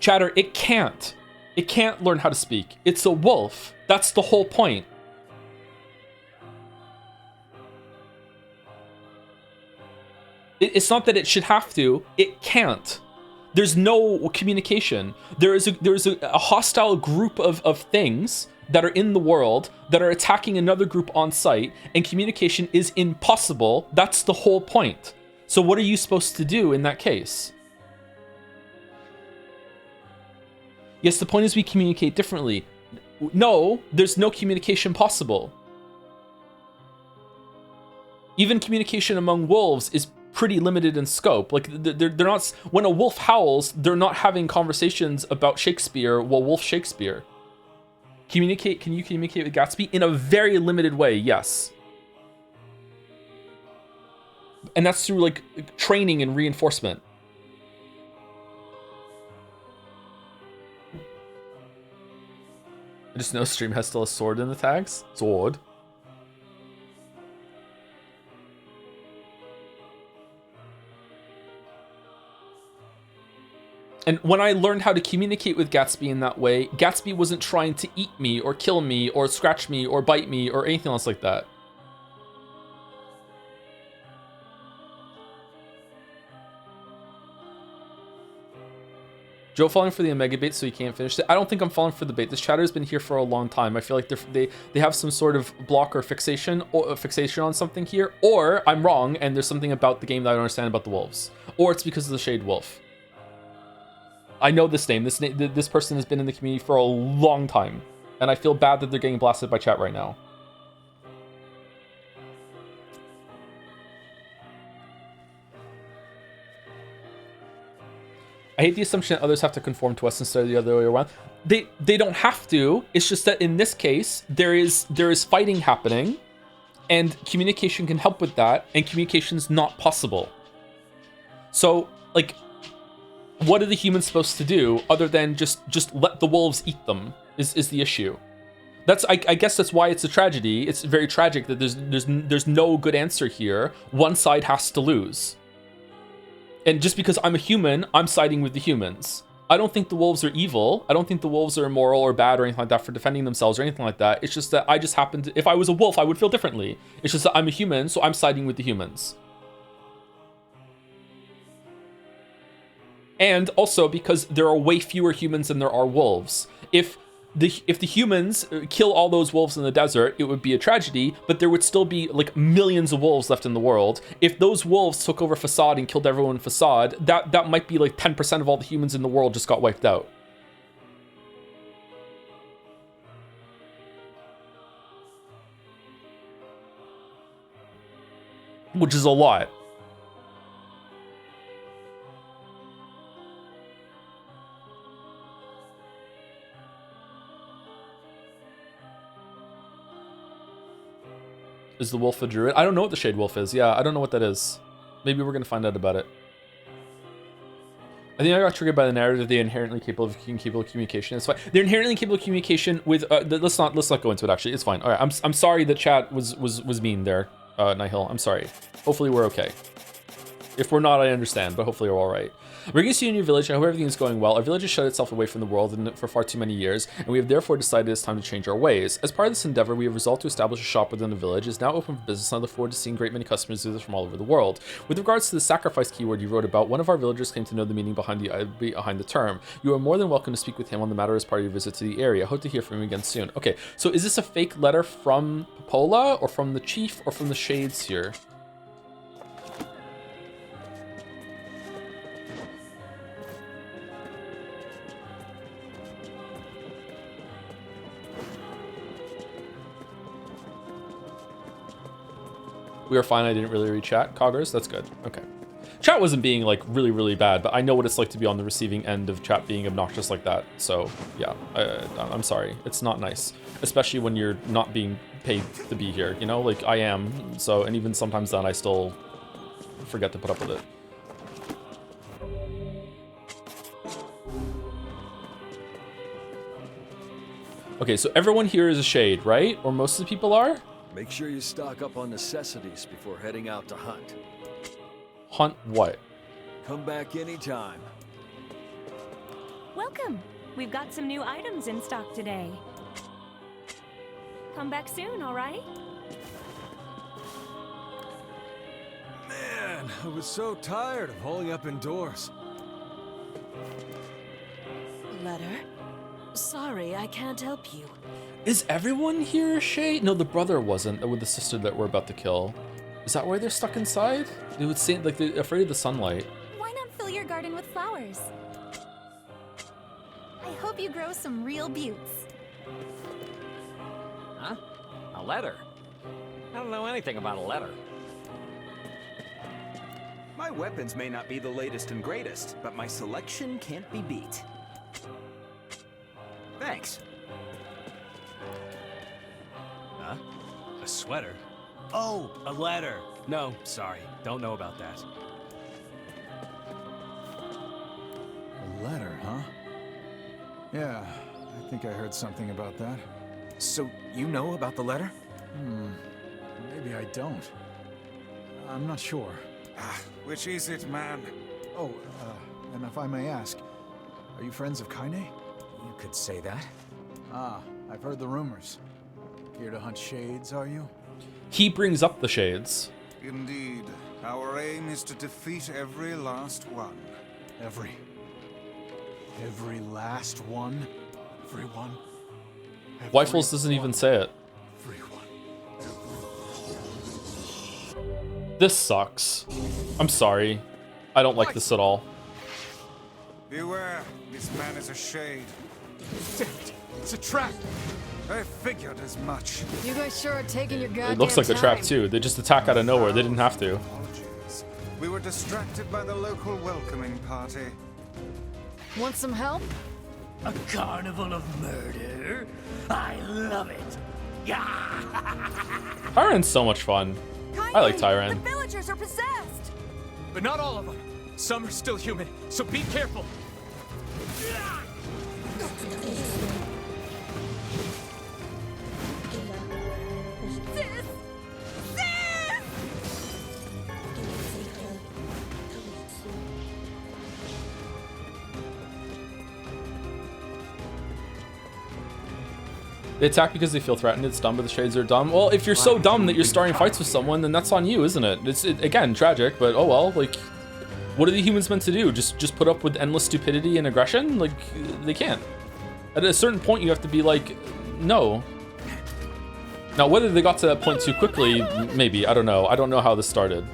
Chatter, it can't. It can't learn how to speak. It's a wolf. That's the whole point. It's not that it should have to. It can't. There's no communication. There is a hostile group of things that are in the world that are attacking another group on site, and communication is impossible. That's the whole point. So what are you supposed to do in that case? Yes, the point is we communicate differently. No, there's no communication possible. Even communication among wolves is pretty limited in scope. Like they're not, when a wolf howls, they're not having conversations about Shakespeare while Wolf Shakespeare. Can you communicate with Gatsby? In a very limited way, yes. And that's through like training and reinforcement. I just know stream has still a sword in the tags. Sword. And when I learned how to communicate with Gatsby in that way, Gatsby wasn't trying to eat me or kill me or scratch me or bite me or anything else like that. Joe falling for the Omega bait so he can't finish it. I don't think I'm falling for the bait. This chatter has been here for a long time. I feel like they have some sort of block or fixation on something here, or I'm wrong and there's something about the game that I don't understand about the wolves, or it's because of the Shade Wolf. I know this name. This person has been in the community for a long time, and I feel bad that they're getting blasted by chat right now. I hate the assumption that others have to conform to us instead of the other way around. They don't have to. It's just that in this case, there is fighting happening, and communication can help with that, and communication's not possible. So, like, what are the humans supposed to do other than just let the wolves eat them is the issue. I guess that's why it's a tragedy. It's very tragic that there's no good answer here. One side has to lose. And just because I'm a human, I'm siding with the humans. I don't think the wolves are evil. I don't think the wolves are immoral or bad or anything like that for defending themselves or anything like that. It's just that I just happen to, if I was a wolf, I would feel differently. It's just that I'm a human, so I'm siding with the humans. And also because there are way fewer humans than there are wolves. If the humans kill all those wolves in the desert, it would be a tragedy, but there would still be like millions of wolves left in the world. If those wolves took over Facade and killed everyone in Facade, that might be like 10% of all the humans in the world just got wiped out. Which is a lot. Is the wolf a druid? I don't know what the Shade Wolf is. Yeah, I don't know what that is. Maybe we're going to find out about it. I think I got triggered by the narrative that they're inherently capable of communication. It's fine. They're inherently capable of communication with... let's not go into it, actually. It's fine. All right, I'm sorry that chat was mean there, Nihil. I'm sorry. Hopefully we're okay. If we're not, I understand, but hopefully we're all right. We're going to see you in your village. I hope everything is going well. Our village has shut itself away from the world for far too many years, and we have therefore decided it's time to change our ways. As part of this endeavor, we have resolved to establish a shop within the village. It is now open for business, and I look forward to seeing great many customers visit from all over the world. With regards to the sacrifice keyword you wrote about, one of our villagers claimed to know the meaning behind the term. You are more than welcome to speak with him on the matter as part of your visit to the area. I hope to hear from him again soon. Okay, so is this a fake letter from Popola, or from the chief, or from the Shades here? We are fine. I didn't really read chat. Coggers, that's good. Okay. Chat wasn't being like really, really bad, but I know what it's like to be on the receiving end of chat being obnoxious like that. So yeah, I'm sorry. It's not nice, especially when you're not being paid to be here, you know, like I am. So, and even sometimes then I still forget to put up with it. Okay, so everyone here is a shade, right? Or most of the people are? Make sure you stock up on necessities before heading out to hunt. Hunt what? Come back anytime. Welcome. We've got some new items in stock today. Come back soon, all right? Man, I was so tired of holding up indoors. Letter? Sorry, I can't help you. Is everyone here a shade? No, the brother wasn't, with the sister that we're about to kill. Is that why they're stuck inside? It would seem like they're afraid of the sunlight. Why not fill your garden with flowers? I hope you grow some real buttes. Huh? A letter? I don't know anything about a letter. My weapons may not be the latest and greatest, but my selection can't be beat. Thanks. Huh? A sweater? Oh, a letter. No, sorry. Don't know about that. A letter, huh? Yeah, I think I heard something about that. So, you know about the letter? Maybe I don't. I'm not sure. Which is it, man? Oh, and if I may ask, are you friends of Kaine? You could say that. Ah, I've heard the rumors. Here to hunt shades, are you? He brings up the shades. Indeed. Our aim is to defeat every last one. Every last one? Everyone? Wyfels doesn't even say it. This sucks. I'm sorry. I don't like this at all. Beware, this man is a shade. Damn it, it's a trap! I figured as much. You guys sure are taking your goddamn It looks like a trap time. too. They just attack out of nowhere. They didn't have to. Apologies. We were distracted by the local welcoming party. Want some help? A carnival of murder? I love it. Yeah. Tyran's so much fun. I like Tyran. The villagers are possessed! But not all of them. Some are still human, so be careful. They attack because they feel threatened. It's dumb, but the shades are dumb. Well, if you're so dumb that you're starting fights with someone, then that's on you, isn't it? It's again tragic, but oh well. Like, what are the humans meant to do? Just put up with endless stupidity and aggression? Like, they can't. At a certain point, you have to be like, no. Now, whether they got to that point too quickly, maybe. I don't know. I don't know how this started.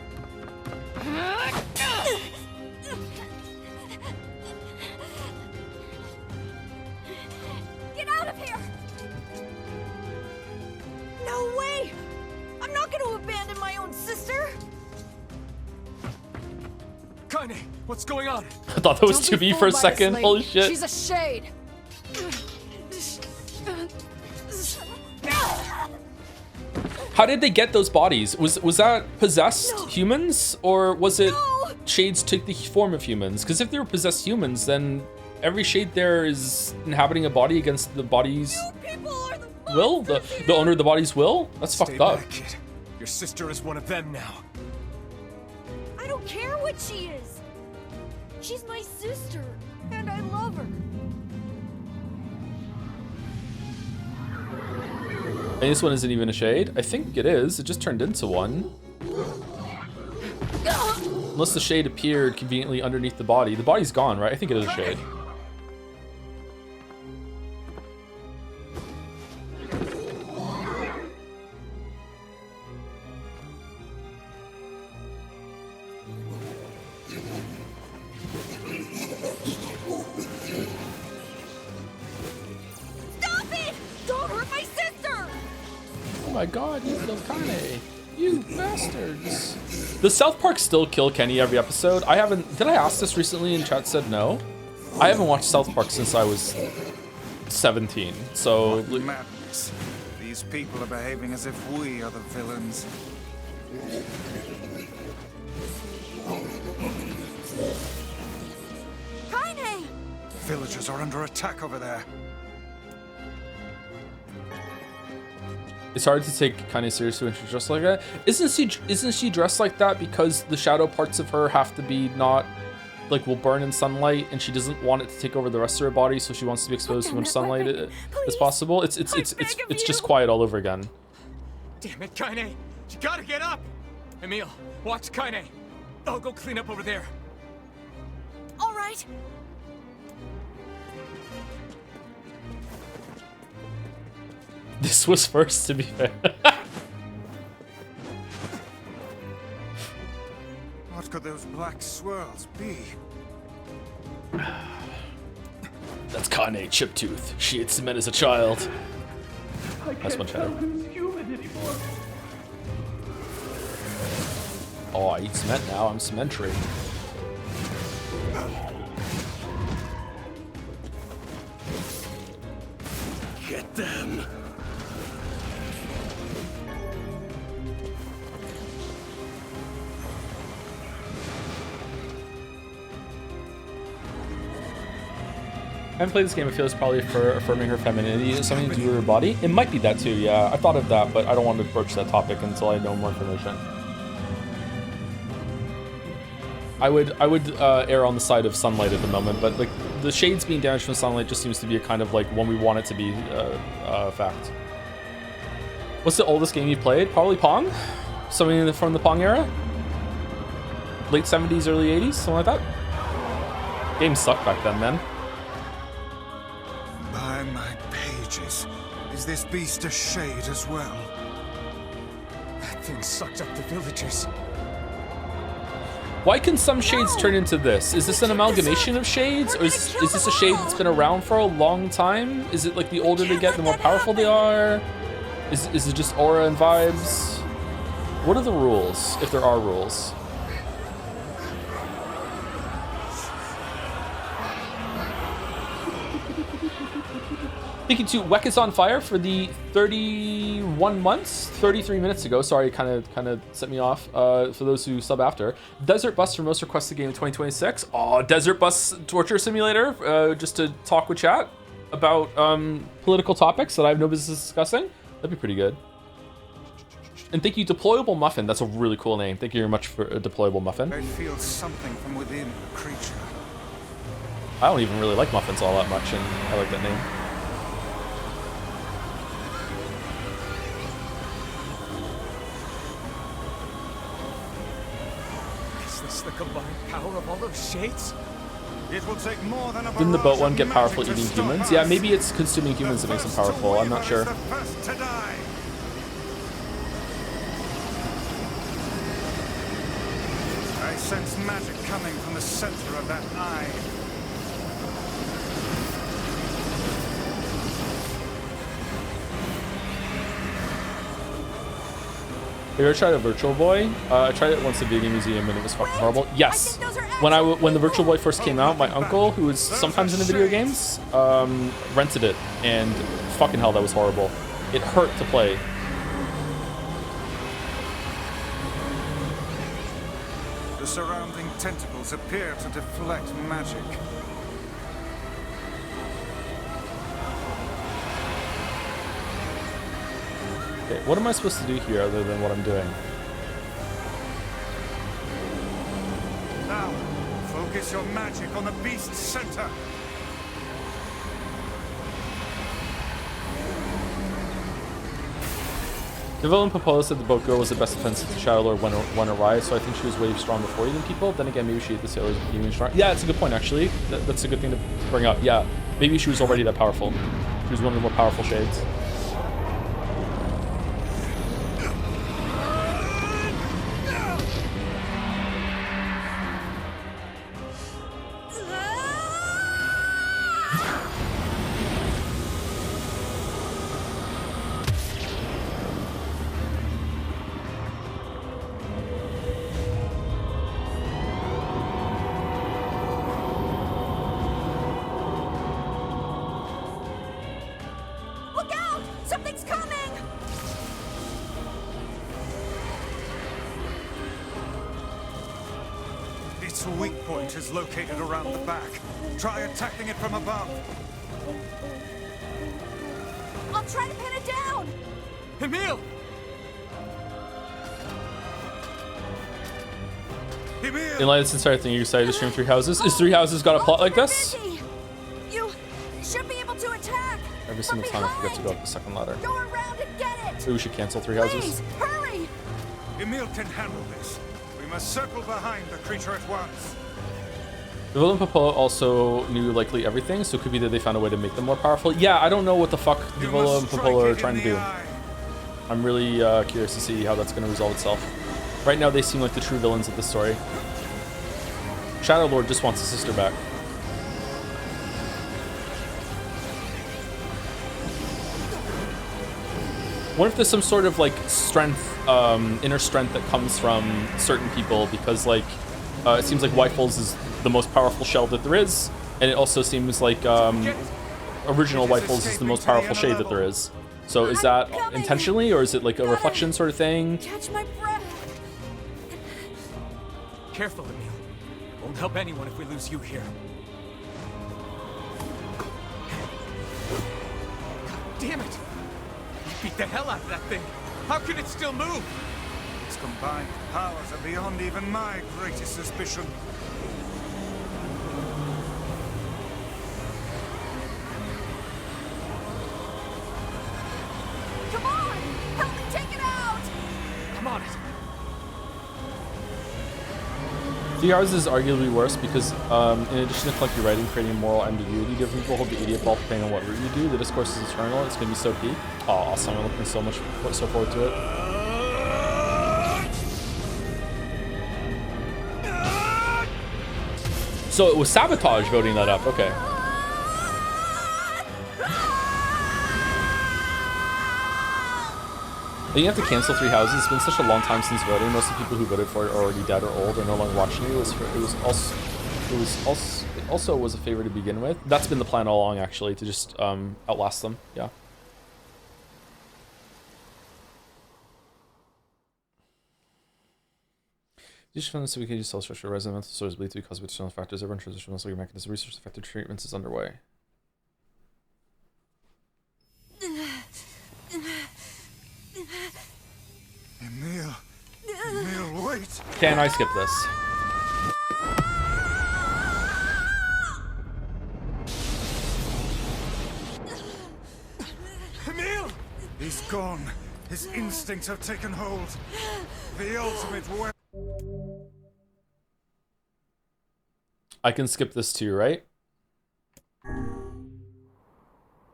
Get out of here! No way! I'm not going to abandon my own sister! Kaine, what's going on? I thought that was Don't be 2B for a fooled by this second. lady. Holy shit. She's a shade. How did they get those bodies? Was that possessed humans, or was it shades took the form of humans? Because if they were possessed humans, then every shade there is inhabiting a body against the body's will, the owner of the body's will. That's fucked up. Back, kid. Your sister is one of them now. I don't care what she is! She's my sister, and I love her. And this one isn't even a shade. I think it is. It just turned into one. Unless the shade appeared conveniently underneath the body. The body's gone, right? I think it is a shade. Stop it! Don't hurt my sister! Oh my god, you killed Kaine. You bastards. Does South Park still kill Kenny every episode? I haven't. Did I ask this recently and chat said no? I haven't watched South Park since I was 17. So. What madness. These people are behaving as if we are the villains. Kaine! Villagers are under attack over there. It's hard to take Kaine seriously when she's dressed like that. Isn't she dressed like that because the shadow parts of her have to be not like will burn in sunlight, and she doesn't want it to take over the rest of her body, so she wants to be exposed to as much sunlight as possible. It's just quiet all over again. Damn it, Kaine! You gotta get up! Emil, watch Kaine. I'll go clean up over there. All right. This was first, to be fair. What could those black swirls be? That's Kaine Chiptooth. She ate cement as a child. That's one shadow. Oh, I eat cement now. I'm cementary. Get them. I haven't played this game. I feel it's probably for affirming her femininity, something to do with her body. It might be that too, yeah. I thought of that, but I don't want to approach that topic until I know more information. I would err on the side of sunlight at the moment, but like the shades being damaged from sunlight just seems to be a kind of like when we want it to be fact. What's the oldest game you played? Probably Pong? Something from the Pong era? Late 70s, early 80s, something like that? Games sucked back then, man. By my pages, is this beast a shade as well? That thing sucked up the villagers. Why can some shades turn into this? Is this an amalgamation of shades? Or is this a shade that's been around for a long time? Is it like the older they get, the more powerful they are? Is it just aura and vibes? What are the rules, if there are rules? Thank you to Weck is on fire for the 31 months, 33 minutes ago. Sorry, kind of set me off. For those who sub after, Desert Bus for most requested game in 2026. Oh, Desert Bus Torture Simulator, just to talk with chat about political topics that I have no business discussing. That'd be pretty good. And thank you, Deployable Muffin. That's a really cool name. Thank you very much for Deployable Muffin. I feel something from within the creature. I don't even really like muffins all that much, and I like that name. The combined power of all those shades? It will take more than a Didn't the boat one get powerful eating humans? Yeah, maybe it's consuming humans that makes them powerful. I'm not sure. I sense magic coming from the center of that eye. Have you ever tried a Virtual Boy? I tried it once at Video Game Museum and it was fucking horrible. Yes, when the Virtual Boy first came out, my uncle, who was sometimes into video games, rented it, and fucking hell, that was horrible. It hurt to play. The surrounding tentacles appear to deflect magic. Okay, what am I supposed to do here other than what I'm doing? Now, focus your magic on the beast's center. The villain Popola said the boat girl was the best defense to Shadow Lord when arrived, so I think she was way strong before eating people. Then again, maybe she ate the sailors with even strong. Yeah, it's a good point, actually. That's a good thing to bring up. Yeah, maybe she was already that powerful. She was one of the more powerful shades. Its weak point is located around the back. Try attacking it from above. I'll try to pin it down! Emil! In light of this entire thing, you decided to stream Three Houses. Is Three Houses got a plot like this? You should be able to attack! Every single time I forget to go up the second ladder. Go around and get it! Maybe we should cancel Three Houses. Please, hurry! Emil can handle this. We must circle behind the creature at once. Villa and Popola also knew likely everything, so it could be that they found a way to make them more powerful. Yeah, I don't know what the fuck Villa and Popola are trying to do. I'm really curious to see how that's going to resolve itself. Right now, they seem like the true villains of the story. Shadow Lord just wants his sister back. What if there's some sort of like strength, inner strength that comes from certain people? Because like, it seems like Whitefalls is the most powerful shell that there is, and it also seems like original Whitefalls is the most powerful shade that there is. So is that intentionally, or is it like a reflection sort of thing? Catch my breath! Careful, Emil. Won't help anyone if we lose you here. God damn it! You beat the hell out of that thing. How can it still move? Its combined powers are beyond even my greatest suspicion. Come on! Help me take it out! Come on. Three Houses is arguably worse because, in addition to clunky writing, creating moral ambiguity, different people hold the idiot ball depending on what route you do. The discourse is eternal. It's going to be so peak. Oh, awesome. I'm looking so forward to it. So it was Sabotage voting that up. Okay. You have to cancel Three Houses. It's been such a long time since voting. Most of the people who voted for it are already dead or old or no longer watching you. It also was a favor to begin with. That's been the plan all along, actually, to just outlast them. Yeah. Just found this we can use cell structure. Resonant sources believed to be caused by external factors. Everyone transitional cellular mechanism. Research effective treatments is underway. Emil, wait. Can I skip this? Emil! He's gone. His instincts have taken hold. The ultimate weapon. I can skip this too, right?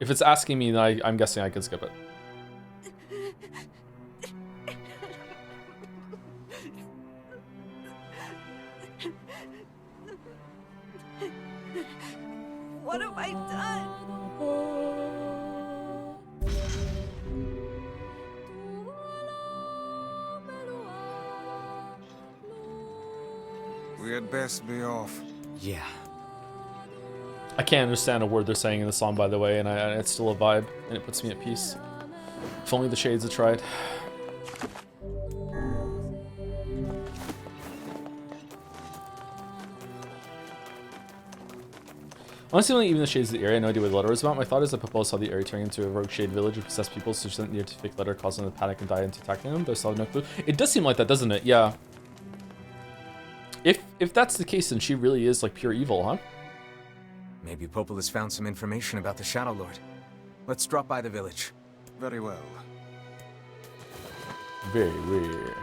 If it's asking me, then I'm guessing I can skip it. What have I done? We had best be off. Yeah. I can't understand a word they're saying in the song, by the way, and it's still a vibe, and it puts me at peace. If only the Shades had tried. Honestly, even the Shades of the area, I had no idea what the letter was about. My thought is that Popola saw the area turning into a rogue Shade village with possessed people, so she sent NieR to fake letter, causing them to panic and die into attacking them. But I still have no clue. It does seem like that, doesn't it? Yeah. If that's the case, then she really is like pure evil, huh? Maybe Popola's found some information about the Shadow Lord. Let's drop by the village. Very well. Very rare.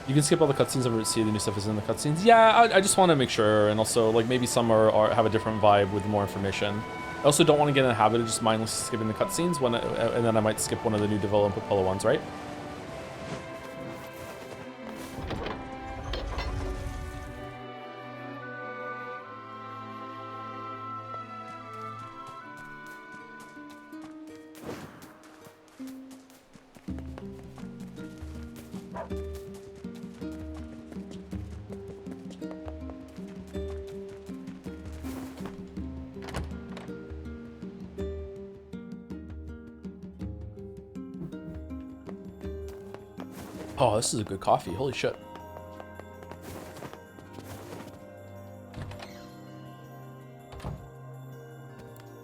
You can skip all the cutscenes and see the new stuff is in the cutscenes. Yeah, I just want to make sure, and also like maybe some have a different vibe with more information. I also don't want to get in the habit of just mindlessly skipping the cutscenes and then I might skip one of the new Devil and Popola ones, right? Oh, this is a good coffee. Holy shit.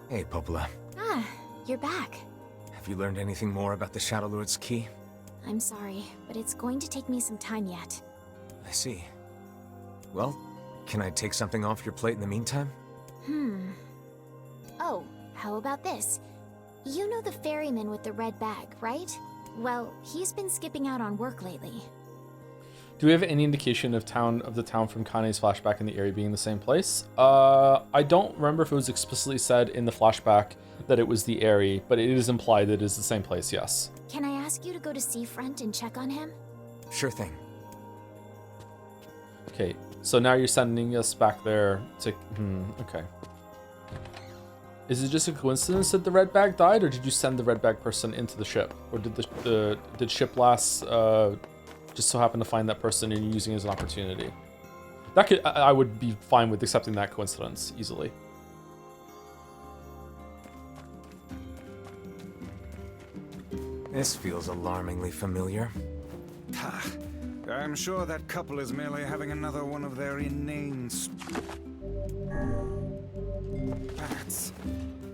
Hey, Popola. Ah, you're back. Have you learned anything more about the Shadow Lord's key? I'm sorry, but it's going to take me some time yet. I see. Well, can I take something off your plate in the meantime? Oh, how about this? You know the ferryman with the red bag, right? Well, he's been skipping out on work lately. Do we have any indication of the town from Kane's flashback in the area being the same place? I don't remember if it was explicitly said in the flashback that it was the area, but it is implied that it is the same place, yes. Can I ask you to go to Seafront and check on him? Sure thing. Okay, so now you're sending us back there to... okay. Is it just a coincidence that the red bag died, or did you send the red bag person into the ship? Or did did ship lass just so happen to find that person and using it as an opportunity? That could... I would be fine with accepting that coincidence easily. This feels alarmingly familiar. I'm sure that couple is merely having another one of their inane spats.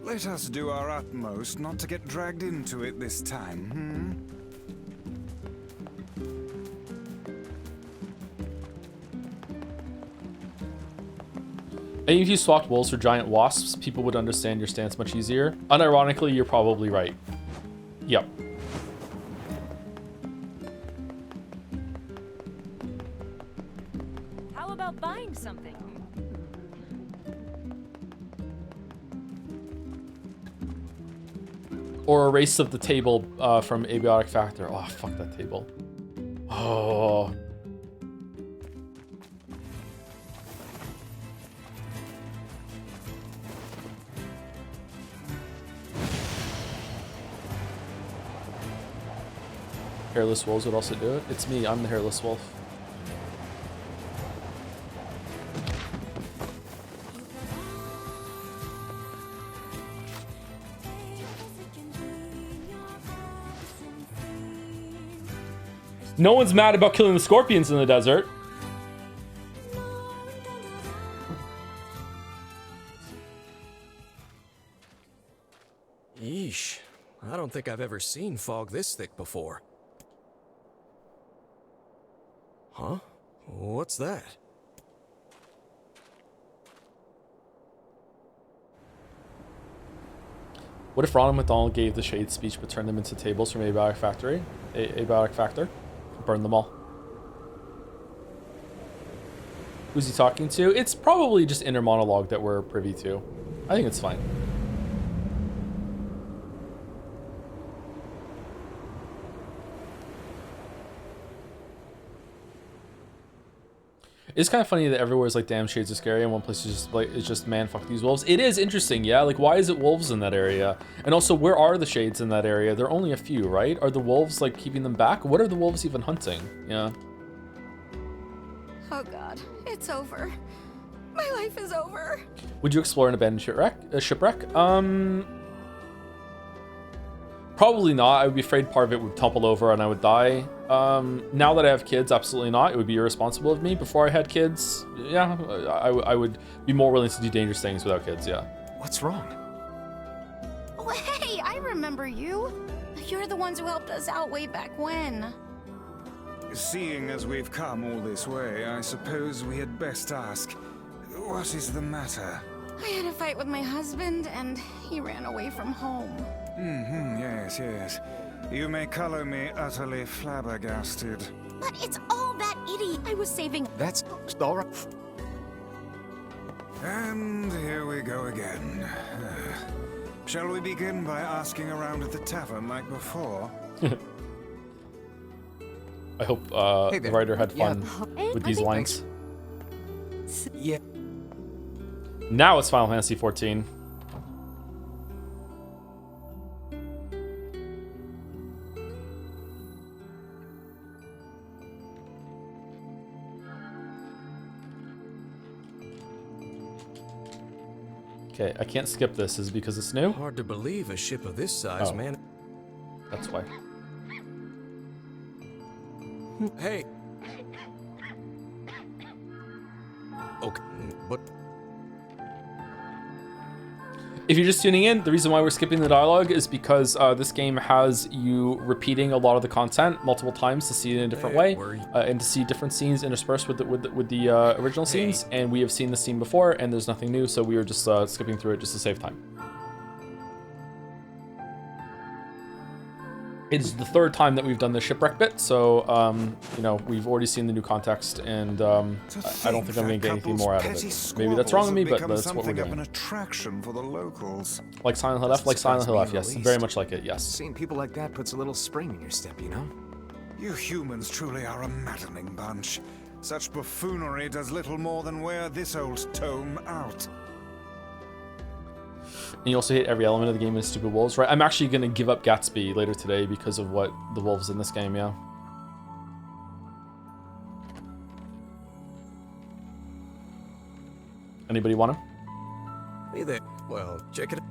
Let us do our utmost not to get dragged into it this time, I think if you swapped wolves for giant wasps, people would understand your stance much easier. Unironically, you're probably right. Yep. How about buying something? Or erase of the table from Abiotic Factor. Oh, fuck that table. Oh. Hairless wolves would also do it. It's me, I'm the hairless wolf. No one's mad about killing the scorpions in the desert. Yeesh. I don't think I've ever seen fog this thick before. Huh? What's that? What if Ronald McDonald gave the Shade speech but turned them into tables from Abiotic Factory? Abiotic Factor? Burn them all. Who's he talking to? It's probably just inner monologue that we're privy to. I think it's fine. It's kind of funny that everywhere's like damn shades are scary and one place is just like it's just man fuck these wolves. It is interesting, yeah. Like why is it wolves in that area? And also where are the shades in that area? There are only a few, right? Are the wolves like keeping them back? What are the wolves even hunting? Yeah. Oh god, it's over. My life is over. Would you explore an abandoned shipwreck? Probably not. I would be afraid part of it would topple over and I would die. Now that I have kids, absolutely not. It would be irresponsible of me. Before I had kids, yeah, I would be more willing to do dangerous things without kids, yeah. What's wrong? Oh, hey, I remember you. You're the ones who helped us out way back when. Seeing as we've come all this way, I suppose we had best ask, what is the matter? I had a fight with my husband, and he ran away from home. Yes, yes. You may color me utterly flabbergasted. But it's all that idiot. I was saving... That's all right. And here we go again. Shall we begin by asking around at the tavern like before? I hope the writer had fun with these lines. Yeah. Now it's Final Fantasy 14. Okay, I can't skip this. Is it because it's new? Hard to believe a ship of this size, man. That's why. Hey. Okay, but If you're just tuning in, the reason why we're skipping the dialogue is because this game has you repeating a lot of the content multiple times to see it in a different way, and to see different scenes interspersed with the original scenes. And we have seen the scene before, and there's nothing new, so we were just skipping through it just to save time. It's the third time that we've done the shipwreck bit, so you know, we've already seen the new context, and I don't think I'm going to get anything more out of it. Maybe that's wrong of me, but that's what we're doing. An attraction for the locals. Like Silent Hill F, like Silent Hill F, yes, very much like it, yes. Seeing people like that puts a little spring in your step, you know? You humans truly are a maddening bunch. Such buffoonery does little more than wear this old tome out. And you also hit every element of the game with stupid wolves, right? I'm actually going to give up Gatsby later today because of what the wolves in this game, yeah. Anybody want him? Hey there. Well, check it out.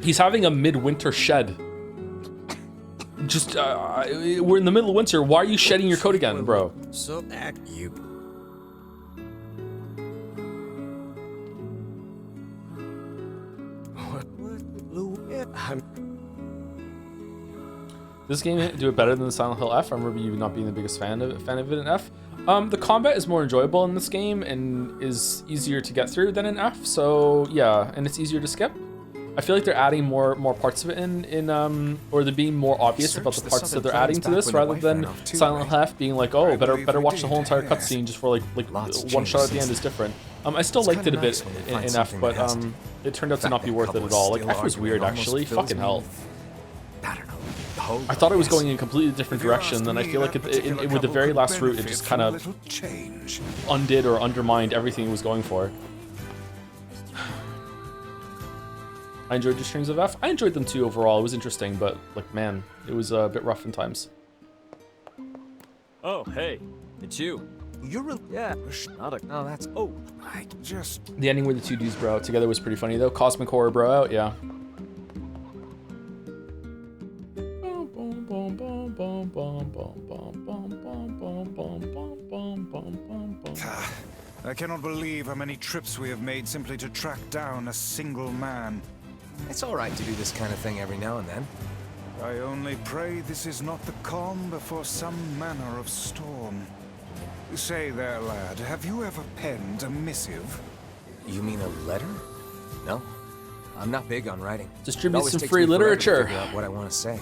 He's having a midwinter shed. Just, we're in the middle of winter. Why are you shedding your coat again, bro? So act you. This game do it better than the Silent Hill F. I remember you not being the biggest fan of it in F. The combat is more enjoyable in this game and is easier to get through than in F. So yeah, and it's easier to skip. I feel like they're adding more parts of it or they're being more obvious about the parts that they're adding to this, rather than Silent Hill F being like, oh, better watch the whole entire cutscene just for like one shot at the end is different. I still liked it a bit in F, but it turned out to not be worth it at all. Like F was weird actually. Fucking hell. I thought it was going in a completely different direction, and I feel like with the very last route, it just kind of undid or undermined everything it was going for. I enjoyed your streams of F. I enjoyed them too overall. It was interesting, but like, man, it was a bit rough in times. Oh, hey, it's you. You're yeah. Not a. No, that's. Oh, I just. The ending where the two dudes bro out together was pretty funny though. Cosmic horror bro out, yeah. I cannot believe how many trips we have made simply to track down a single man. It's all right to do this kind of thing every now and then. I only pray this is not the calm before some manner of storm. Say there, lad, have you ever penned a missive? You mean a letter? No. I'm not big on writing. Distribute some free literature. To figure out what I want to say.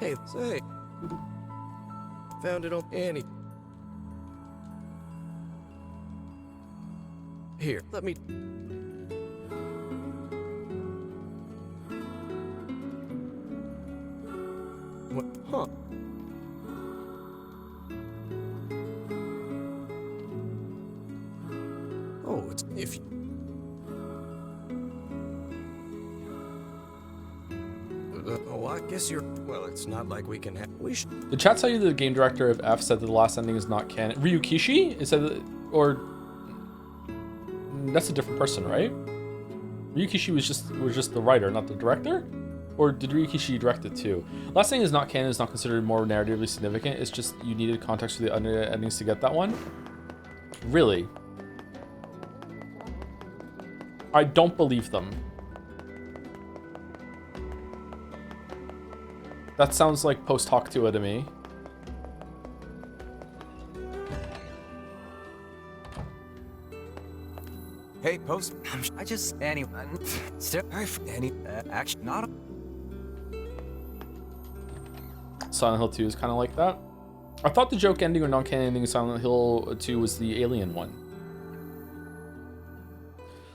Hey, say. Found it on Annie. Here, let me. What? Huh. Oh, it's if. Oh, I guess you're. Well, it's not like we can have. We should. The chat tell you the game director of F said that the last ending is not canon. Ryukishi? It said that, or that's a different person, right? Ryukishi was just the writer, not the director? Or did Ryukishi direct it too? Last ending is not canon is not considered more narratively significant. It's just you needed context for the other endings to get that one. Really? I don't believe them. That sounds like post hoc to it to me. Hey, post. I just anyone. Still, any action not. Silent Hill 2 is kind of like that. I thought the joke ending or non-canon ending of Silent Hill 2 was the alien one.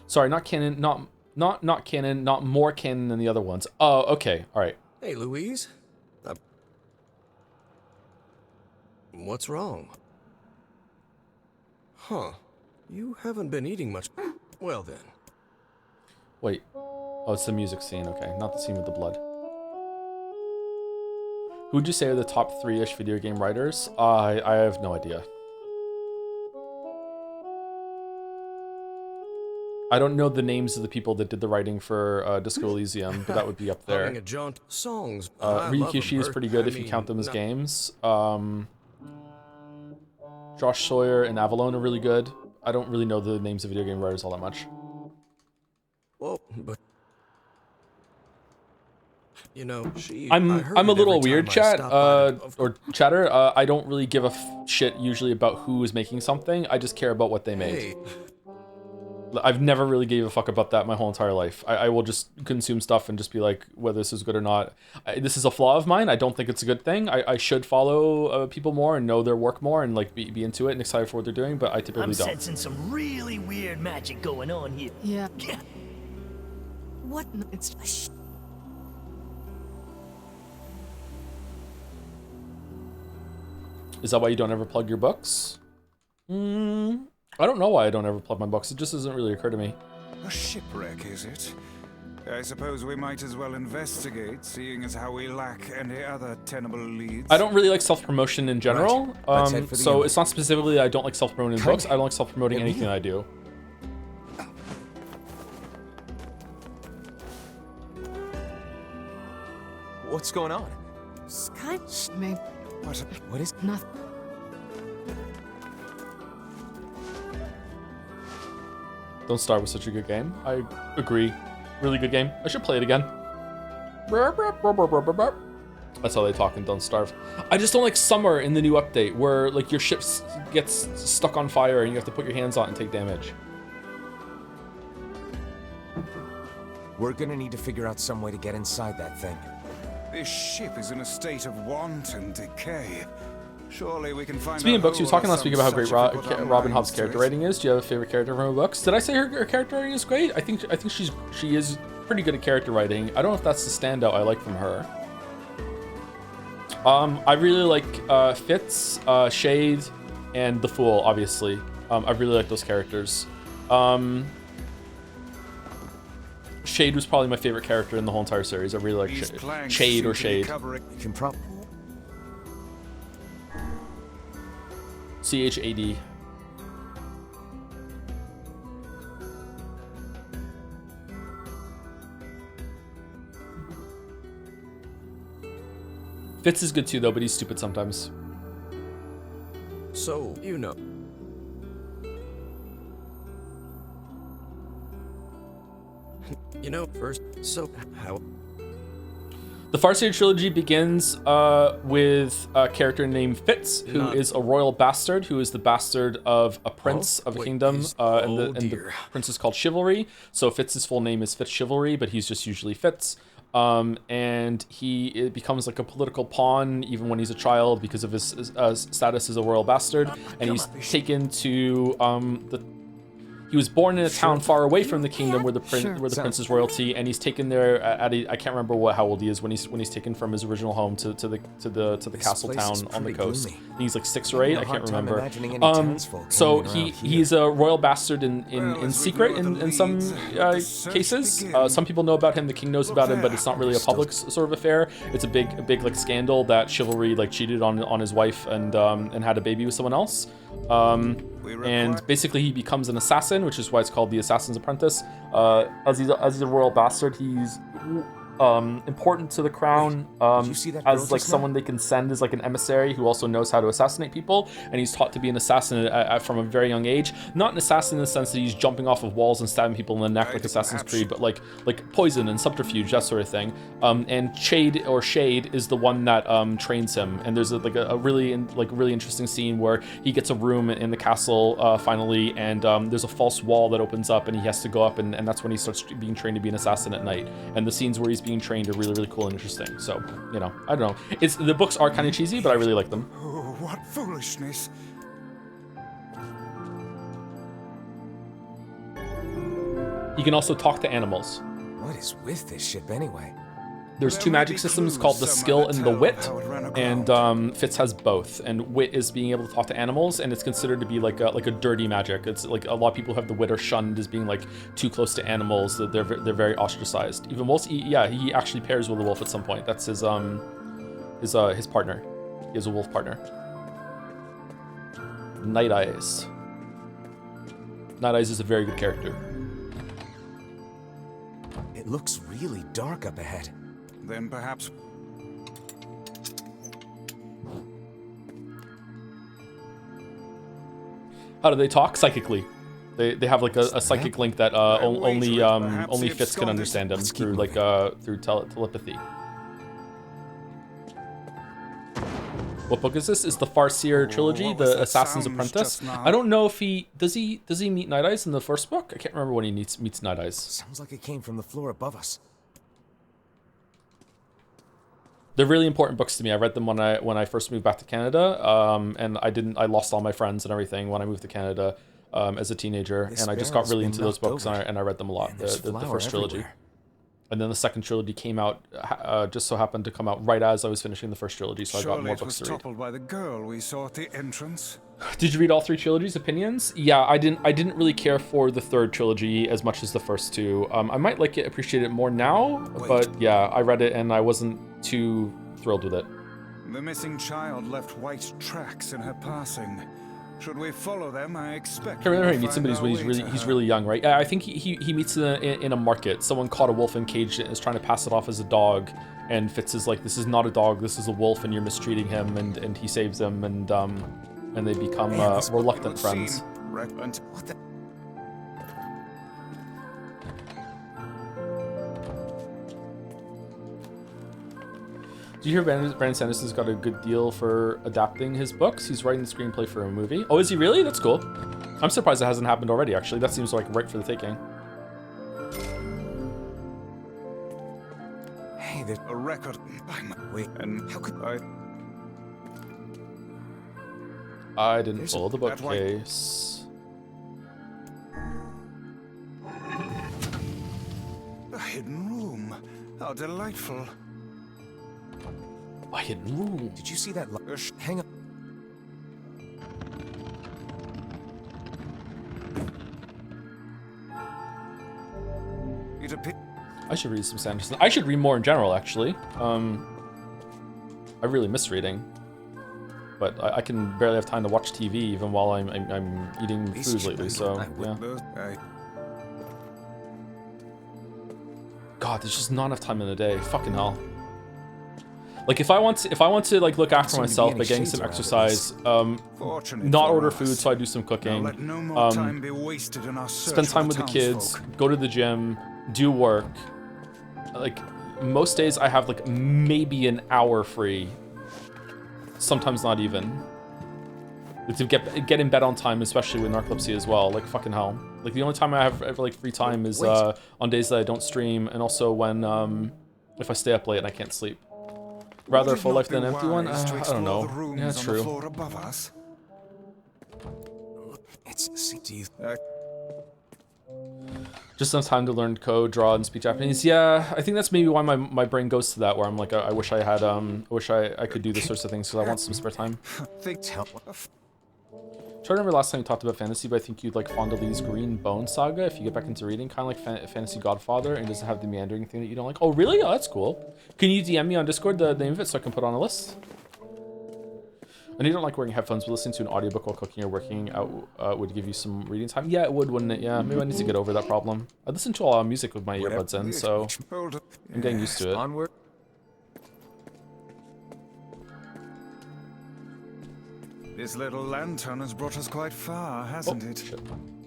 Sorry, not canon, not canon, not more canon than the other ones. Oh, okay, all right. Hey, Louise. What's wrong? Huh. You haven't been eating much. Well then. Wait. Oh, it's the music scene. Okay, not the scene with the blood. Who would you say are the top 3-ish video game writers? I have no idea. I don't know the names of the people that did the writing for Disco Elysium, but that would be up there. Having a jaunt songs. Ryukishi is pretty good if you count them as games. Josh Sawyer and Avalon are really good. I don't really know the names of video game writers all that much. Well, but you know, I'm a little weird, chat or chatter. I don't really give a shit usually about who is making something. I just care about what they made. Hey. I've never really gave a fuck about that my whole entire life. I will just consume stuff and just be like, whether this is good or not. This is a flaw of mine. I don't think it's a good thing. I should follow people more and know their work more and like be into it and excited for what they're doing, but I typically don't. I'm sensing some really weird magic going on here. Yeah. What? It's... Is that why you don't ever plug your books? I don't know why I don't ever plug my books. It just doesn't really occur to me. A shipwreck, is it? I suppose we might as well investigate, seeing as how we lack any other tenable leads. I don't really like self-promotion in general. Right. So it's not specifically I don't like self-promoting books. I don't like self-promoting anything I do. What's going on? Sky... Maybe... What is... Nothing. Don't Starve was such a good game. I agree. Really good game. I should play it again. That's how they talk in Don't Starve. I just don't like Summer in the new update, where like your ship gets stuck on fire and you have to put your hands on it and take damage. We're gonna need to figure out some way to get inside that thing. This ship is in a state of want and decay. Surely we can find. Speaking of books, you were talking last week about how great Robin Hobb's character writing is. Do you have a favorite character from her books? Did I say her character writing is great? I think she is pretty good at character writing. I don't know if that's the standout I like from her. I really like Fitz, Shade, and the Fool. Obviously, I really like those characters. Shade was probably my favorite character in the whole entire series. I really like Shade or Shade. You can probably. CHAD. Fitz is good too, though, but he's stupid sometimes. So, you know. You know, first, so how... The Farseer trilogy begins with a character named Fitz, who is a royal bastard, who is the bastard of a prince of a kingdom, and the prince is called Chivalry. So Fitz's full name is Fitz Chivalry, but he's just usually Fitz. And he becomes like a political pawn even when he's a child because of his status as a royal bastard, and he's taken to He was born in a town far away from the kingdom where the prince is royalty, and he's taken there at I can't remember how old he is when he's taken from his original home to the castle town on the coast. He's like 6 or 8, I can't remember. So he's a royal bastard in secret in some cases. Some people know about him, the king knows about him, but it's not really a public sort of affair. It's a big like scandal that Chivalry like cheated on his wife and had a baby with someone else. And basically he becomes an assassin, which is why it's called the Assassin's Apprentice. As he's a royal bastard, he's important to the crown as like someone they can send as like an emissary who also knows how to assassinate people, and he's taught to be an assassin from a very young age. Not an assassin in the sense that he's jumping off of walls and stabbing people in the neck like Assassin's Creed, but like poison and subterfuge, that sort of thing. And Shade is the one that trains him, and there's a really interesting scene where he gets a room in the castle finally, and there's a false wall that opens up and he has to go up, and that's when he starts being trained to be an assassin at night. And the scenes where he's being trained are really cool and interesting. So, you know, I don't know. The books are kind of cheesy, but I really like them. Oh, what foolishness. He can also talk to animals. What is with this ship anyway? There's two magic systems called the skill and the wit, and Fitz has both. And wit is being able to talk to animals, and it's considered to be like a dirty magic. It's like a lot of people who have the wit are shunned as being like too close to animals. That they're very ostracized. Even wolves, he actually pairs with a wolf at some point. That's his partner. He has a wolf partner. Night Eyes. Night Eyes is a very good character. It looks really dark up ahead. Then perhaps... How do they talk? Psychically. They have like a psychic link that only Fitz can understand them through like through telepathy. What book is this? Is the Farseer trilogy, the Assassin's Apprentice? I don't know if does he meet Night Eyes in the first book? I can't remember when he meets Night Eyes. Sounds like it came from the floor above us. They're really important books to me. I read them when I first moved back to Canada, and I lost all my friends and everything when I moved to Canada as a teenager, and I just got really into those books and I read them a lot. The first trilogy. And then the second trilogy came out, just so happened to come out right as I was finishing the first trilogy, so I got more books to read. Surely it was toppled by the girl we saw at the entrance. Did you read all three trilogies? Opinions? Yeah, I didn't really care for the third trilogy as much as the first two. I might appreciate it more now, but yeah, I read it and I wasn't too thrilled with it. The missing child left white tracks in her passing. Should we follow them? I expect. I remember he meets somebody when he's really young, right? I think he meets in a market. Someone caught a wolf and caged it and is trying to pass it off as a dog. And Fitz is like, this is not a dog, this is a wolf, and you're mistreating him. And he saves him, and they become reluctant friends. What the? Do you hear Brandon Sanderson's got a good deal for adapting his books? He's writing the screenplay for a movie. Oh, is he really? That's cool. I'm surprised it hasn't happened already, actually. That seems like right for the taking. Hey, there's a record. Wait, and how could I didn't follow the bookcase. A hidden room. How delightful. A hidden room. Did you see that? Hang on. I should read some Sanderson. I should read more in general, actually. I really miss reading, but I can barely have time to watch TV even while I'm eating food lately. So yeah. God, there's just not enough time in the day. Fucking hell. Like if I want to like look after myself by getting some exercise, not order food, so I do some cooking, spend time with the kids, go to the gym, do work. Like most days I have like maybe an hour free, sometimes not even. To get in bed on time, especially with narcolepsy as well. Like fucking hell. Like the only time I have ever like free time is on days that I don't stream, and also when if I stay up late and I can't sleep. Rather a full life than an empty one? I don't know. Yeah, that's true. Just enough time to learn code, draw, and speak Japanese. Yeah, I think that's maybe why my brain goes to that, where I'm like, I wish I had, I could do this sorts of things, because I want some spare time. I remember last time you talked about fantasy, but I think you'd like Fondalee's Green Bone Saga if you get back into reading, kind of like Fantasy Godfather, and doesn't have the meandering thing that you don't like. Oh, really? Oh, that's cool. Can you DM me on Discord the name of it so I can put it on a list? And you don't like wearing headphones, but listening to an audiobook while cooking or working out would give you some reading time? Yeah, it would, wouldn't it? Yeah, maybe I need to get over that problem. I listen to a lot of music with my earbuds in, so I'm getting used to it. Onward. This little lantern has brought us quite far, hasn't it? Shit.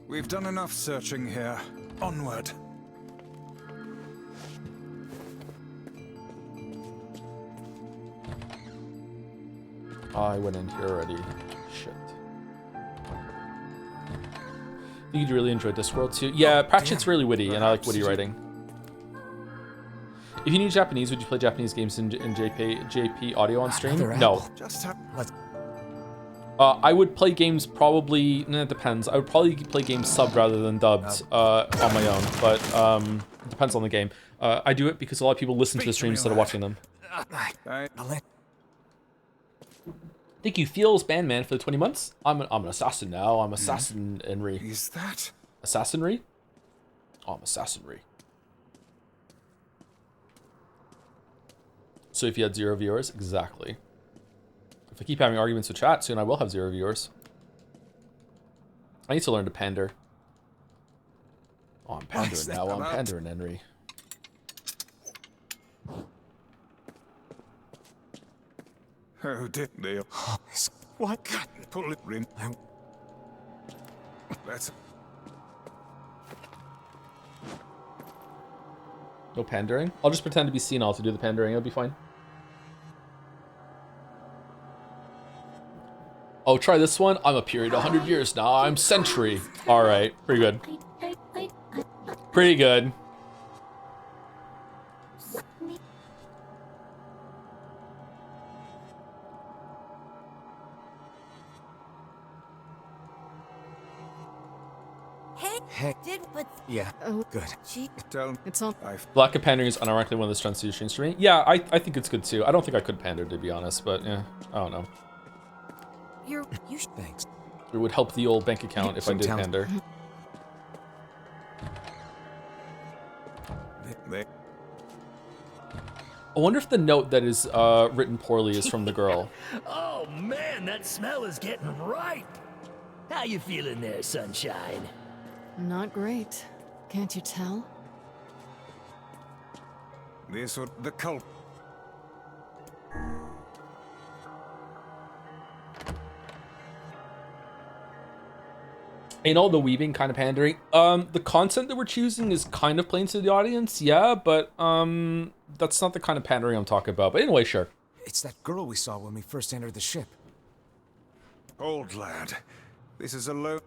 We've done enough searching here. Onward. I went in here already. Shit. You'd really enjoy Discworld too? Yeah, Pratchett's really witty, and I like witty writing. If you knew Japanese, would you play Japanese games in JP audio on stream? No. I would play games probably, it depends. I would probably play games subbed rather than dubbed on my own, but it depends on the game. I do it because a lot of people listen to the streams instead of watching them. Thank you, Feels Bandman, for the 20 months. I'm an assassin now. I'm assassin Henry. Is that assassinry? Oh, I'm assassinry. So if you had 0 viewers, exactly. If I keep having arguments with chat, soon I will have 0 viewers. I need to learn to pander. Oh, I'm pandering now. I'm pandering, Henry. Oh, did they? What? Pull it, Rim. That's. No pandering? I'll just pretend to be senile to do the pandering. It'll be fine. Oh, try this one. I'm a period 100 years now. I'm century. All right, pretty good. Pretty good. Hey. Yeah. Good. It's all. Lack of pandering is unironically one of the strengths of your stream. Yeah, I think it's good too. I don't think I could pander, to be honest, but yeah, I don't know. Thanks. It would help the old bank account if I did pander. I wonder if the note that is written poorly is from the girl. Oh man, that smell is getting ripe. How you feeling there, sunshine? Not great. Can't you tell? This or the cult. Ain't all the weaving kind of pandering. The content that we're choosing is kind of playing to the audience, yeah, but that's not the kind of pandering I'm talking about. But anyway, sure. It's that girl we saw when we first entered the ship. Old lad, this is a low.